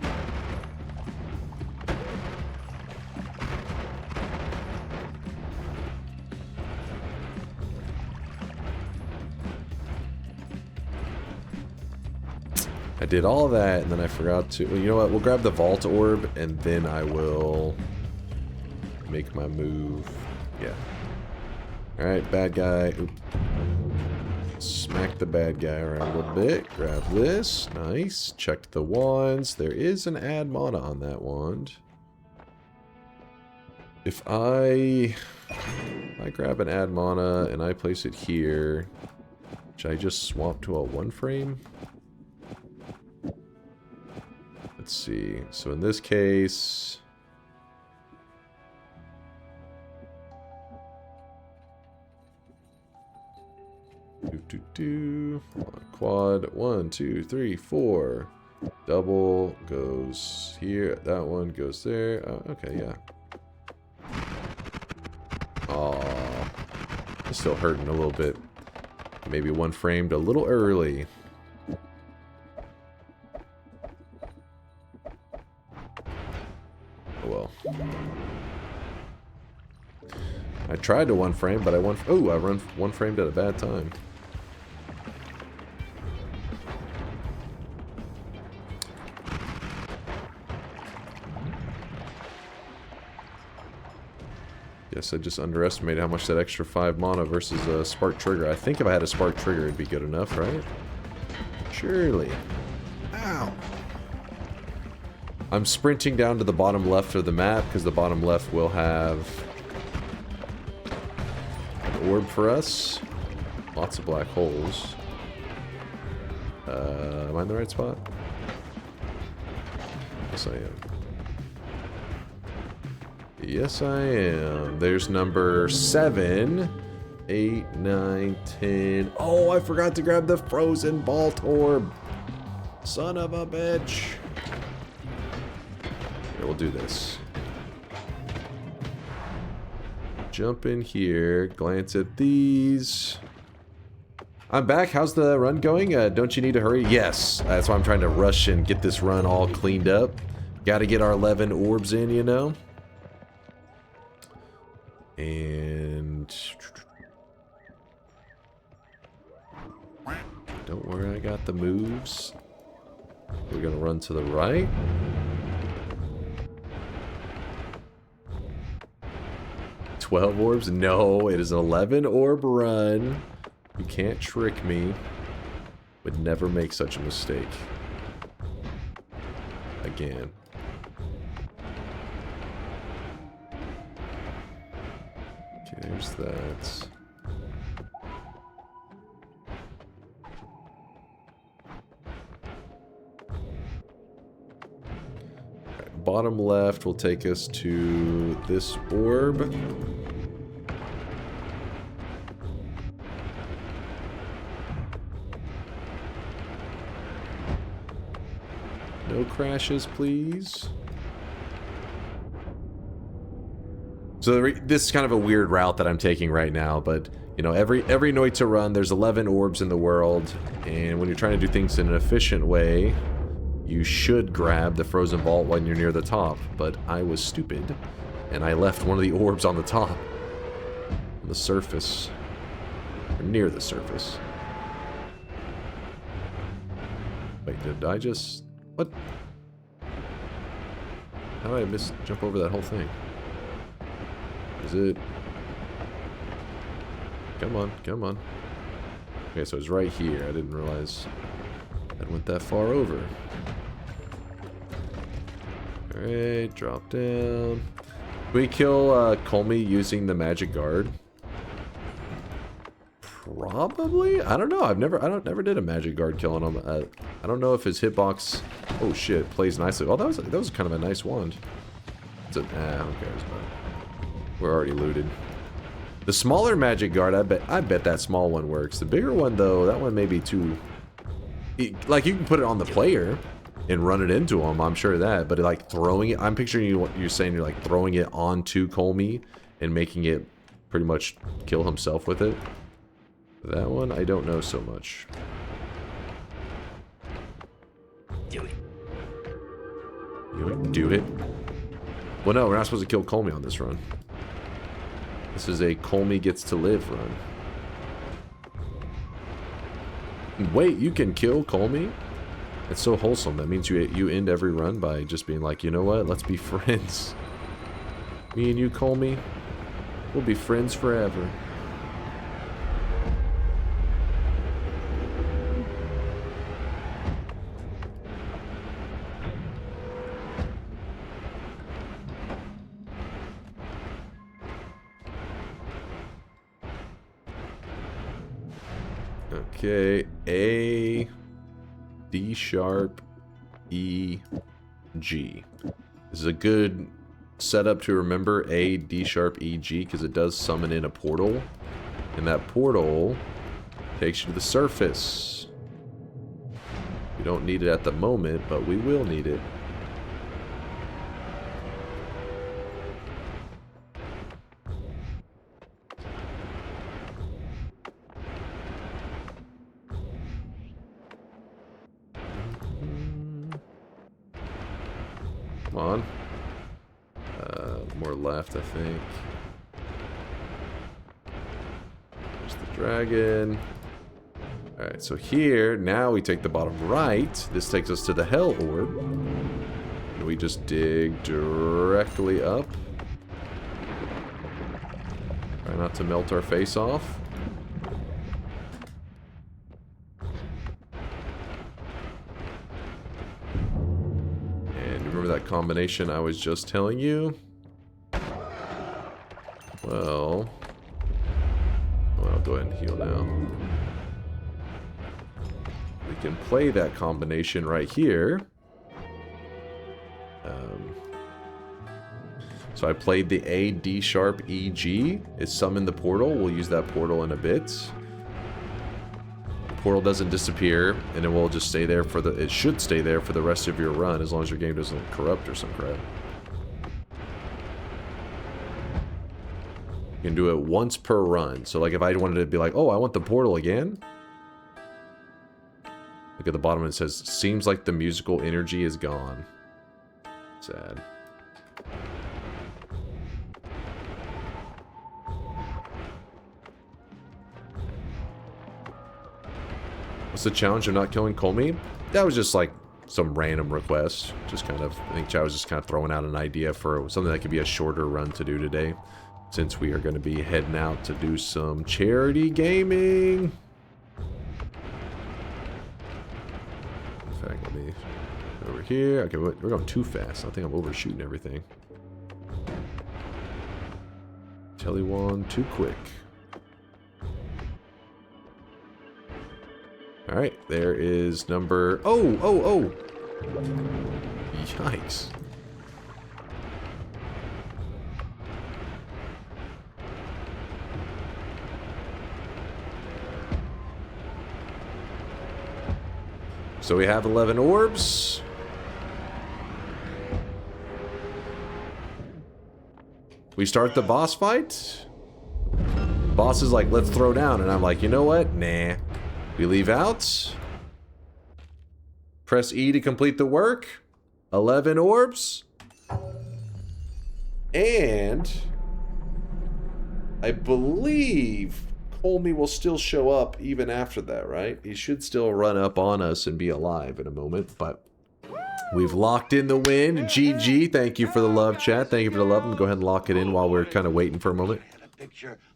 I did all that, and then I forgot to... Well, you know what? We'll grab the Vault Orb, and then I will make my move. Yeah. Alright, bad guy. Oop. Smack the bad guy around a little bit. Grab this. Nice. Check the wands. There is an add mana on that wand. If I grab an add mana, and I place it here, should I just swap to a 1-frame? Let's see. So in this case, quad 1, 2, 3, 4. Double goes here. That one goes there. Okay, yeah. Aw, it's still hurting a little bit. Maybe 1-framed a little early. Well, I tried to 1-frame, but I run 1-framed at a bad time. Guess I just underestimated how much that extra 5 mana versus a Spark Trigger. I think if I had a Spark Trigger, it'd be good enough, right? Surely. Ow! I'm sprinting down to the bottom left of the map, because the bottom left will have an orb for us. Lots of black holes. Am I in the right spot? Yes, I am. Yes, I am. There's number 7, 8, 9, 10. Oh, I forgot to grab the frozen vault orb. Son of a bitch. Here, we'll do this. Jump in here, glance at these. I'm back. How's the run going? Don't you need to hurry? Yes. That's why I'm trying to rush and get this run all cleaned up. Got to get our 11 orbs in, you know? And... don't worry, I got the moves. We're going to run to the right. $12 orbs? No, it is an 11 orb run. You can't trick me. Would never make such a mistake. Again. Okay, there's that. Right, bottom left will take us to this orb. No crashes, please. So this is kind of a weird route that I'm taking right now, but you know, every Noita run, there's 11 orbs in the world, and when you're trying to do things in an efficient way, you should grab the frozen vault when you're near the top. But I was stupid, and I left one of the orbs on the top, on the surface, or near the surface. Wait, did I just? What? How did I jump over that whole thing? Is it? Come on, come on. Okay, so it's right here. I didn't realize that went that far over. Alright, drop down. Can we kill Kolmi using the magic guard? Probably? I don't know. I never did a magic guard killing him. I don't know if his hitbox, oh shit, plays nicely. Oh, that was kind of a nice wand. It's a, who cares, man. We're already looted. The smaller magic guard, I bet that small one works. The bigger one though, that one may be too, like you can put it on the player and run it into him, I'm sure of that, but like throwing it, I'm picturing you, what you're saying, you're like throwing it onto Kolmi and making it pretty much kill himself with it. That one, I don't know so much. Do it. Do it? Well, no, we're not supposed to kill Kolmi on this run. This is a Kolmi gets to live run. Wait, you can kill Kolmi? It's so wholesome. That means you end every run by just being like, you know what? Let's be friends. Me and you, Kolmi, we'll be friends forever. Okay, A, D sharp, E, G. This is a good setup to remember A, D sharp, E, G, because it does summon in a portal. And that portal takes you to the surface. We don't need it at the moment, but we will need it. Come on. More left, I think. There's the dragon. Alright, so here, now we take the bottom right. This takes us to the Hell Orb. And we just dig directly up. not to melt our face off. And remember that combination I was just telling you? Well, I'll go ahead and heal now. We can play that combination right here. So I played the A, D sharp, E, G. It summoned the portal. We'll use that portal in a bit. The portal doesn't disappear, and it will just stay there for the... It should stay there for the rest of your run, as long as your game doesn't corrupt or some crap. You can do it once per run. So like if I wanted to be like, oh, I want the portal again. Look at the bottom, it says, seems like the musical energy is gone. Sad. What's the challenge of not killing Kolmi? That was just like some random request. Just kind of, I think Chad was just kind of throwing out an idea for something that could be a shorter run to do today. Since we are going to be heading out to do some charity gaming. In fact, let me over here. Okay, we're going too fast. I think I'm overshooting everything. Telewan too quick. Alright, there is number... Oh! Yikes. So we have 11 orbs. We start the boss fight. Boss is like, let's throw down. And I'm like, you know what? Nah. We leave out. Press E to complete the work. 11 orbs. And I believe Kolmi will still show up even after that, right? He should still run up on us and be alive in a moment, but we've locked in the win. GG. Thank you for the love, chat. Thank you for the love. I'm gonna go ahead and lock it in while we're kind of waiting for a moment.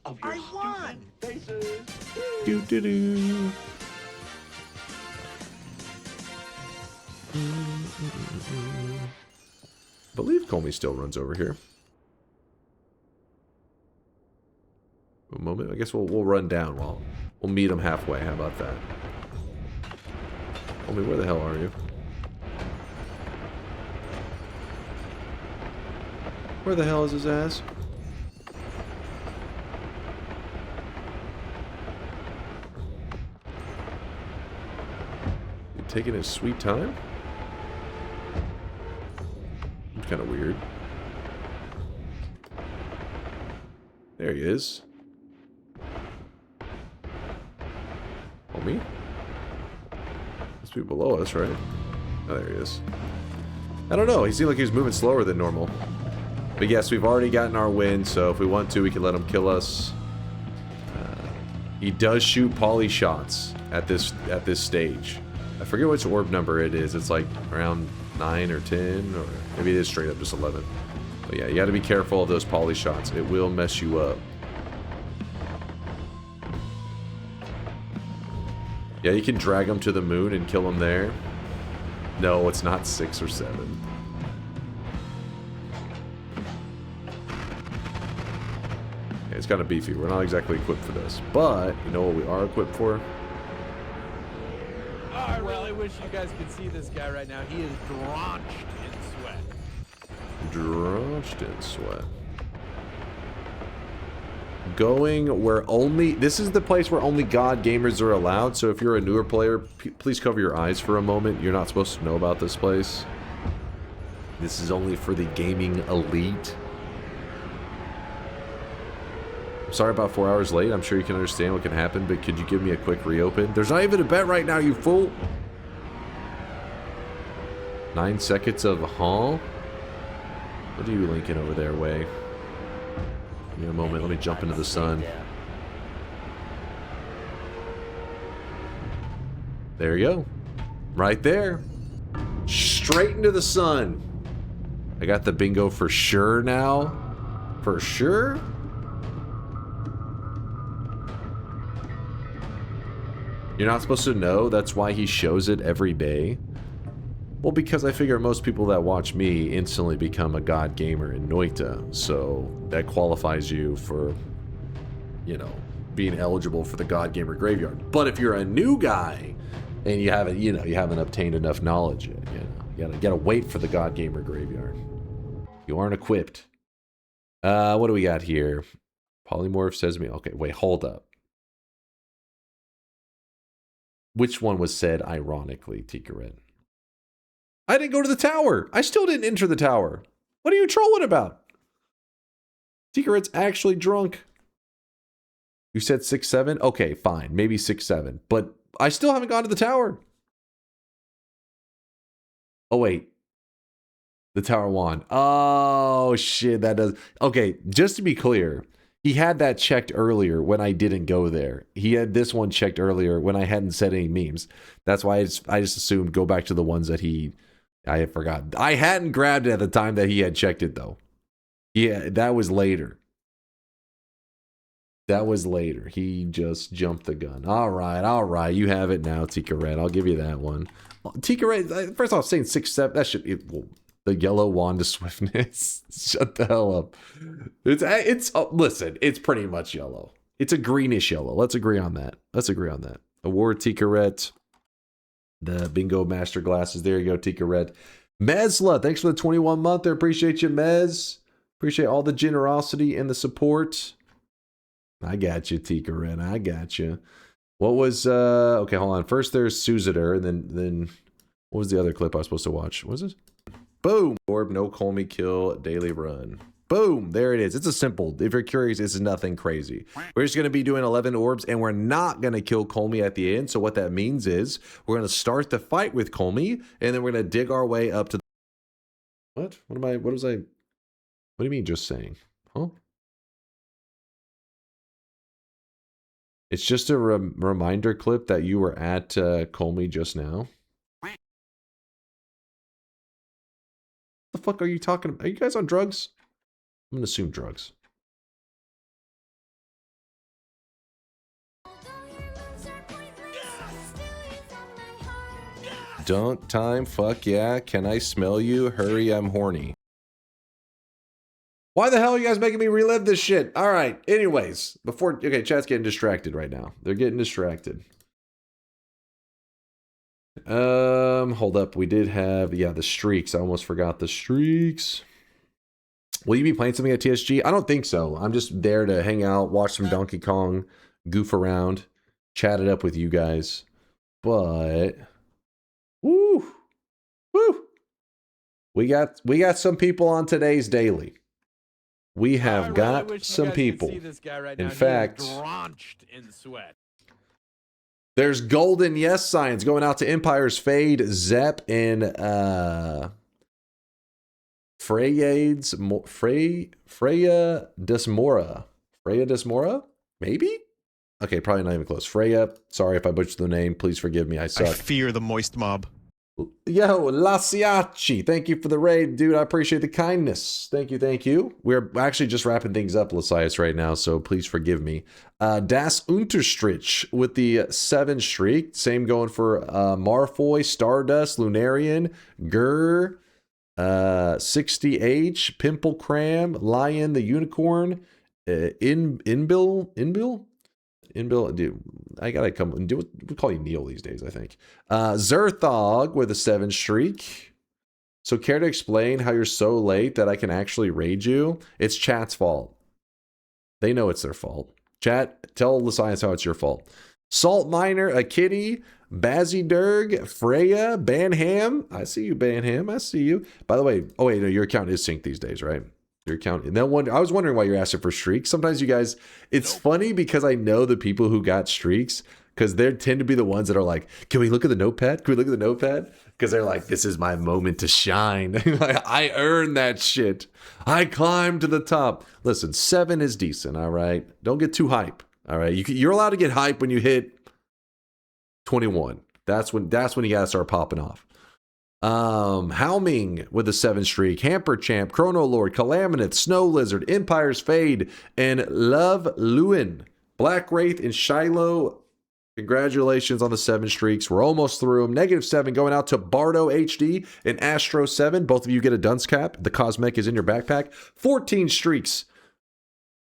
I won! Do-do-do. I believe Kolmi still runs over here. A moment. I guess we'll run down while we'll meet him halfway. How about that? Kolmi, where the hell are you? Where the hell is his ass? You taking his sweet time? It's kind of weird. There he is. Me? Must be below us, right? Oh, there he is. I don't know. He seemed like he was moving slower than normal. But yes, we've already gotten our win, so if we want to, we can let him kill us. He does shoot poly shots at this stage. I forget which orb number it is. It's like around 9 or 10, or maybe it is straight up just 11. But yeah, you got to be careful of those poly shots. It will mess you up. Yeah, you can drag him to the moon and kill him there. No, it's not 6 or 7. Okay, it's kind of beefy. We're not exactly equipped for this. But, you know what we are equipped for? Oh, I really wish you guys could see this guy right now. He is drenched in sweat. Drenched in sweat. Going where only... This is the place where only God gamers are allowed, so if you're a newer player, please cover your eyes for a moment. You're not supposed to know about this place. This is only for the gaming elite. I'm sorry about 4 hours late. I'm sure you can understand what can happen, but could you give me a quick reopen? There's not even a bet right now, you fool! 9 seconds of huh? What are you linking over there, Way? Give me a moment, let me jump into the sun. There you go. Right there. Straight into the sun. I got the bingo for sure now. For sure? You're not supposed to know? That's why he shows it every day? Well, because I figure most people that watch me instantly become a god gamer in Noita, so that qualifies you for, you know, being eligible for the god gamer graveyard. But if you're a new guy and you haven't, you know, you haven't obtained enough knowledge yet, you know, you gotta wait for the god gamer graveyard. You aren't equipped. What do we got here? Polymorph says to me, okay, wait, hold up. Which one was said ironically, Tikaret? I didn't go to the tower. I still didn't enter the tower. What are you trolling about? Tikaret's actually drunk. You said 6-7? Okay, fine. Maybe 6-7. But I still haven't gone to the tower. Oh, wait. The tower won. Oh, shit. That does... Okay, just to be clear, he had that checked earlier when I didn't go there. He had this one checked earlier when I hadn't said any memes. That's why I just assumed go back to the ones that I had forgotten. I hadn't grabbed it at the time that he had checked it, though. Yeah, that was later. That was later. He just jumped the gun. All right. You have it now, Tikaret. I'll give you that one. Tikaret, first off, saying 6-7, that should... the yellow wand of swiftness. Shut the hell up. Listen, it's pretty much yellow. It's a greenish yellow. Let's agree on that. Award Tikaret. The bingo master glasses. There you go, Tikaret. Mesla, thanks for the 21 month. I appreciate you, Mez. Appreciate all the generosity and the support. I got you, Tikaret. I got you. What was okay, hold on. First there's Suzader, and then what was the other clip I was supposed to watch? What was this? Boom! Orb, no Kolmi kill, daily run. Boom! There it is. It's a simple. If you're curious, it's nothing crazy. We're just going to be doing 11 orbs, and we're not going to kill Kolmi at the end. So what that means is we're going to start the fight with Kolmi, and then we're going to dig our way up to the... What? What do you mean just saying? Huh? It's just a reminder clip that you were at Kolmi just now. What the fuck are you talking about? Are you guys on drugs? I'm gonna assume drugs. Dunk time, fuck yeah. Can I smell you? Hurry, I'm horny. Why the hell are you guys making me relive this shit? All right. Anyways, okay, chat's getting distracted right now. They're getting distracted. Hold up. We did have, the streaks. I almost forgot the streaks. Will you be playing something at TSG? I don't think so. I'm just there to hang out, watch some Donkey Kong, goof around, chat it up with you guys. But, woo, we got some people on today's daily. We have got some people. In fact, drenched in sweat. There's golden yes signs going out to Empire's Fade, Zep, and Freya Desmora. Freya Desmora? Maybe? Okay, probably not even close. Freya, sorry if I butchered the name. Please forgive me. I suck. I fear the moist mob. Yo, Lasiachi, thank you for the raid, dude. I appreciate the kindness. Thank you. We're actually just wrapping things up, Lasias, right now, so please forgive me. Das Unterstrich with the 7 streak. Same going for Marfoy, Stardust, Lunarian, Gur, 60H, Pimple Cram, Lion, the Unicorn, Inbill, dude, I gotta come and do it. We call you Neil these days, I think. Zerthog with a 7 streak. So care to explain how you're so late that I can actually raid you? It's chat's fault. They know it's their fault. Chat, tell the science how it's your fault. Salt Miner, a kitty, Bazzy Durg, Freya, Banham. I see you, Banham. I see you. By the way, oh wait, no, your account is synced these days, right? Your account. And then I was wondering why you're asking for streaks. Sometimes you guys, it's funny because I know the people who got streaks because they tend to be the ones that are like, can we look at the notepad? Can we look at the notepad? Because they're like, this is my moment to shine. Like, I earned that shit. I climbed to the top. Listen, 7 is decent, all right? Don't get too hype, all right? You're allowed to get hype when you hit 21. That's when you gotta start popping off. Hauming with a 7 streak, Hamper Champ, Chrono Lord, Calaminate, Snow Lizard, Empire's Fade, and Love Lewin, Black Wraith, and Shiloh Congratulations on the 7 streaks. We're almost through them. -7 going out to Bardo HD and Astro 7. Both of you get a dunce cap. The cosmic is in your backpack. 14 streaks.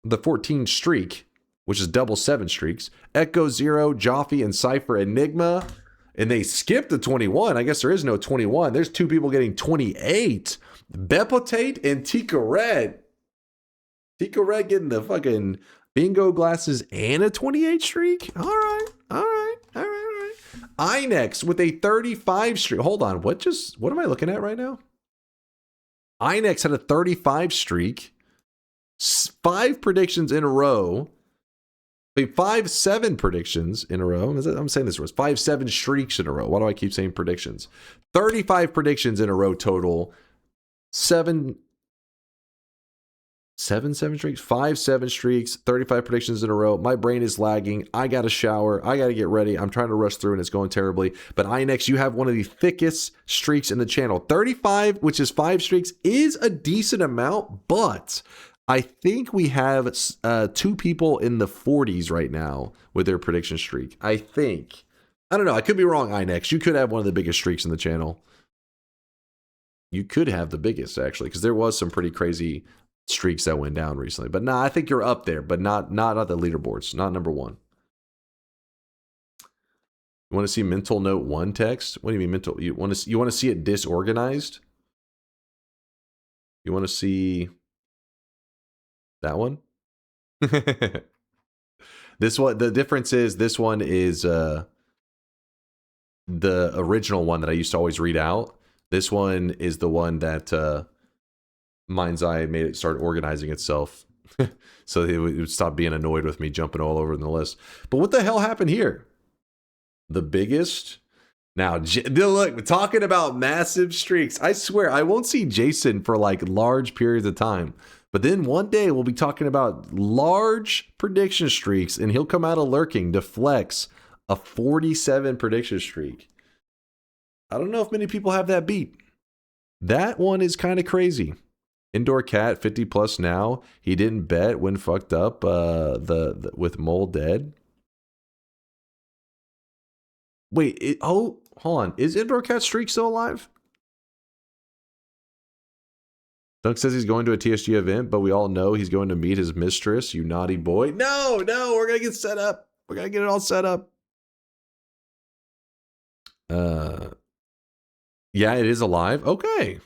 The 14 streak, which is double 7 streaks. Echo 0, Jaffe, and Cypher Enigma. And they skipped the 21. I guess there is no 21. There's 2 people getting 28. Bepotate and Tika Red. Tika Red getting the fucking bingo glasses and a 28 streak? All right. Inex with a 35 streak. Hold on. What am I looking at right now? Inex had a 35 streak. 5 predictions in a row. 7 predictions in a row. I'm saying this was 7 streaks in a row. Why do I keep saying predictions? 35 predictions in a row total. 7 streaks, 7 streaks, 35 predictions in a row. My brain is lagging. I got to shower. I got to get ready. I'm trying to rush through and it's going terribly. But Inex, you have one of the thickest streaks in the channel. 35, which is 5 streaks, is a decent amount, but I think we have 2 people in the 40s right now with their prediction streak. I think. I don't know. I could be wrong, Inex. You could have one of the biggest streaks in the channel. You could have the biggest, actually, because there was some pretty crazy streaks that went down recently. But nah, I think you're up there, but not at the leaderboards. Not number 1. You want to see mental note 1 text? What do you mean mental? You want to see it disorganized? You want to see that one? This one, the difference is this one is the original one that I used to always read out. This one is the one that Mind's Eye made it start organizing itself. So it would stop being annoyed with me jumping all over in the list. But what the hell happened here? The biggest? Now, look, talking about massive streaks. I swear, I won't see Jason for like large periods of time. But then one day we'll be talking about large prediction streaks and he'll come out of lurking to flex a 47 prediction streak. I don't know if many people have that beat. That one is kind of crazy. Indoor Cat 50 plus now. He didn't bet when fucked up with Mole dead. Wait, hold on. Is Indoor Cat streak still alive? Dunk says he's going to a TSG event, but we all know he's going to meet his mistress, you naughty boy. No, we're going to get set up. We're going to get it all set up. Yeah, it is alive. Okay.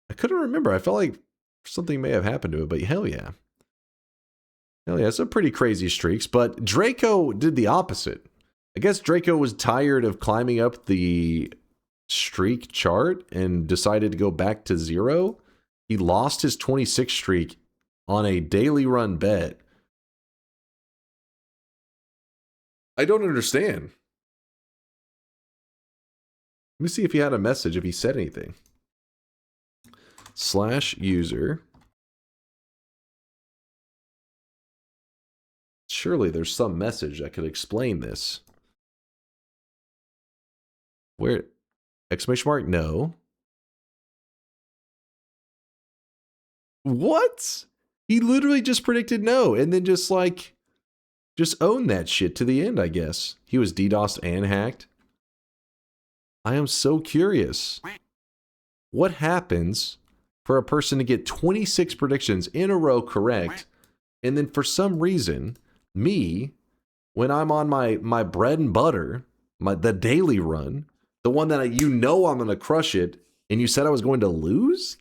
I couldn't remember. I felt like something may have happened to it, but hell yeah. Hell yeah, some pretty crazy streaks, but Draco did the opposite. I guess Draco was tired of climbing up the streak chart and decided to go back to 0. He lost his 26 streak on a daily run bet. I don't understand. Let me see if he had a message, if he said anything. /user. Surely there's some message that could explain this. Where? Exclamation mark? No. What? He literally just predicted no and then just owned that shit to the end, I guess. He was DDoSed and hacked. I am so curious. What happens for a person to get 26 predictions in a row correct, and then for some reason, me, when I'm on my bread and butter, the daily run, the one that I'm going to crush it, and you said I was going to lose?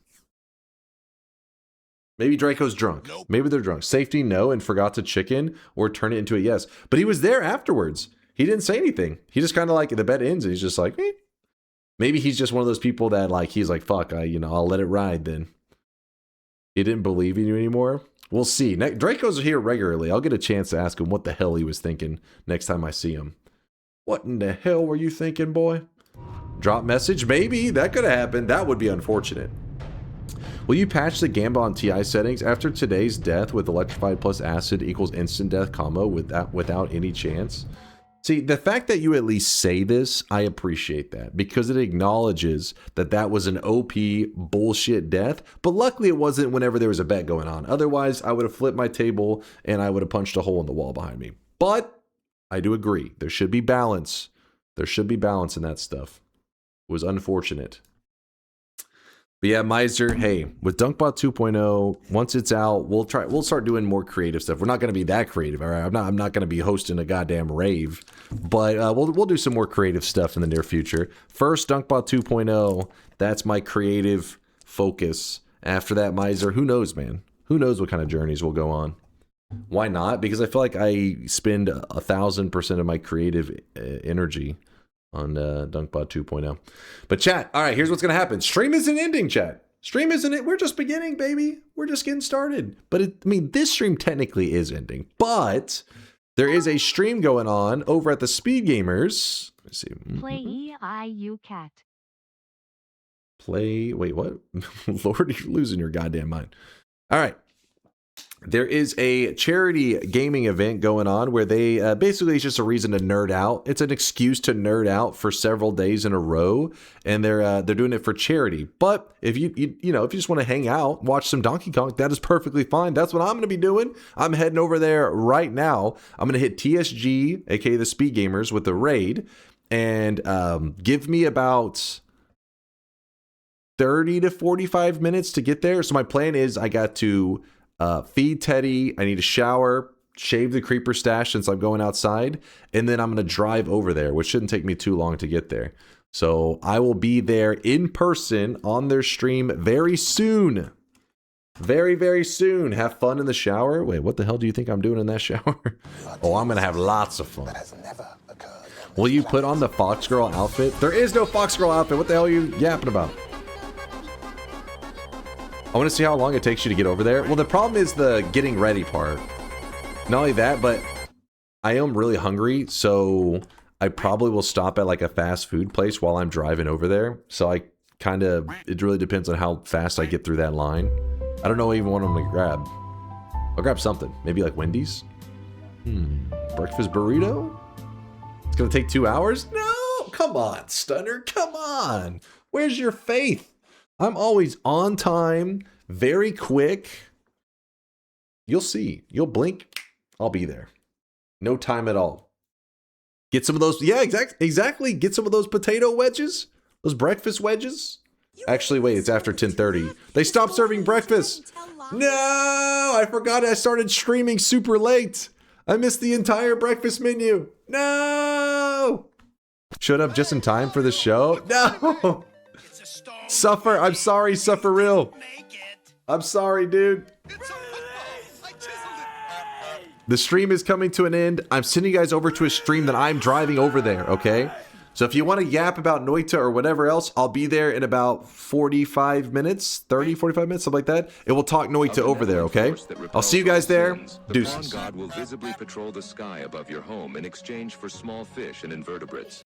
Maybe Draco's drunk. Nope. Maybe they're drunk. Safety, no, and forgot to chicken or turn it into a yes. But he was there afterwards. He didn't say anything. He just kind of the bet ends, and he's just like, eh. Maybe he's just one of those people that he's like, fuck, I'll let it ride then. He didn't believe in you anymore. We'll see. Draco's here regularly. I'll get a chance to ask him what the hell he was thinking next time I see him. What in the hell were you thinking, boy? Drop message? Maybe. That could have happened. That would be unfortunate. Will you patch the Gamba on TI settings after today's death with electrified plus acid equals instant death combo without any chance? See, the fact that you at least say this, I appreciate that because it acknowledges that that was an OP bullshit death, but luckily it wasn't whenever there was a bet going on. Otherwise, I would have flipped my table and I would have punched a hole in the wall behind me. But I do agree. There should be balance. There should be balance in that stuff. It was unfortunate. But yeah, Miser, hey, with DunkBot 2.0, once it's out, we'll start doing more creative stuff. We're not going to be that creative, all right? I'm not going to be hosting a goddamn rave, but we'll do some more creative stuff in the near future. First, DunkBot 2.0, that's my creative focus. After that, Miser, who knows, man? Who knows what kind of journeys we'll go on? Why not? Because I feel like I spend 1,000% of my creative energy on DunkBot 2.0. But chat, all right, here's what's going to happen. Stream isn't ending, chat. Stream isn't it. We're just beginning, baby. We're just getting started. But I mean, this stream technically is ending. But there is a stream going on over at the Speed Gamers. Let's see. Play EIU cat. Play, wait, what? Lord, you're losing your goddamn mind. All right. There is a charity gaming event going on where they basically it's just a reason to nerd out. It's an excuse to nerd out for several days in a row, and they're doing it for charity. But if you just want to hang out, watch some Donkey Kong, that is perfectly fine. That's what I'm going to be doing. I'm heading over there right now. I'm going to hit TSG, aka the Speed Gamers, with the raid, and give me about 30 to 45 minutes to get there. So my plan is I got to feed Teddy, I need to shower, shave the creeper stash since I'm going outside, and then I'm going to drive over there, which shouldn't take me too long to get there. So I will be there in person on their stream very soon. Very, very soon. Have fun in the shower. Wait, what the hell do you think I'm doing in that shower? Oh, I'm going to have lots of fun. Will you put on the Fox Girl outfit? There is no Fox Girl outfit. What the hell are you yapping about? I want to see how long it takes you to get over there. Well, the problem is the getting ready part. Not only that, but I am really hungry, so I probably will stop at like a fast food place while I'm driving over there. So it really depends on how fast I get through that line. I don't know even what I'm going to grab. I'll grab something. Maybe like Wendy's? Breakfast burrito? It's going to take 2 hours? No! Come on, Stunner. Come on. Where's your faith? I'm always on time, very quick. You'll see. You'll blink. I'll be there. No time at all. Get some of those. Yeah, exactly. Get some of those potato wedges. Those breakfast wedges. Actually, wait, it's after 10:30. They stopped serving breakfast. No, I forgot I started streaming super late. I missed the entire breakfast menu. No. Showed up just in time for the show. No. Suffer, I'm sorry, Suffer Real. I'm sorry, dude. The stream is coming to an end. I'm sending you guys over to a stream that I'm driving over there, okay? So if you want to yap about Noita or whatever else, I'll be there in about 45 minutes, 30, 45 minutes, something like that. And we'll talk Noita over there, okay? I'll see you guys there. Deuces. The god will visibly patrol the sky above your home in exchange for small fish and invertebrates.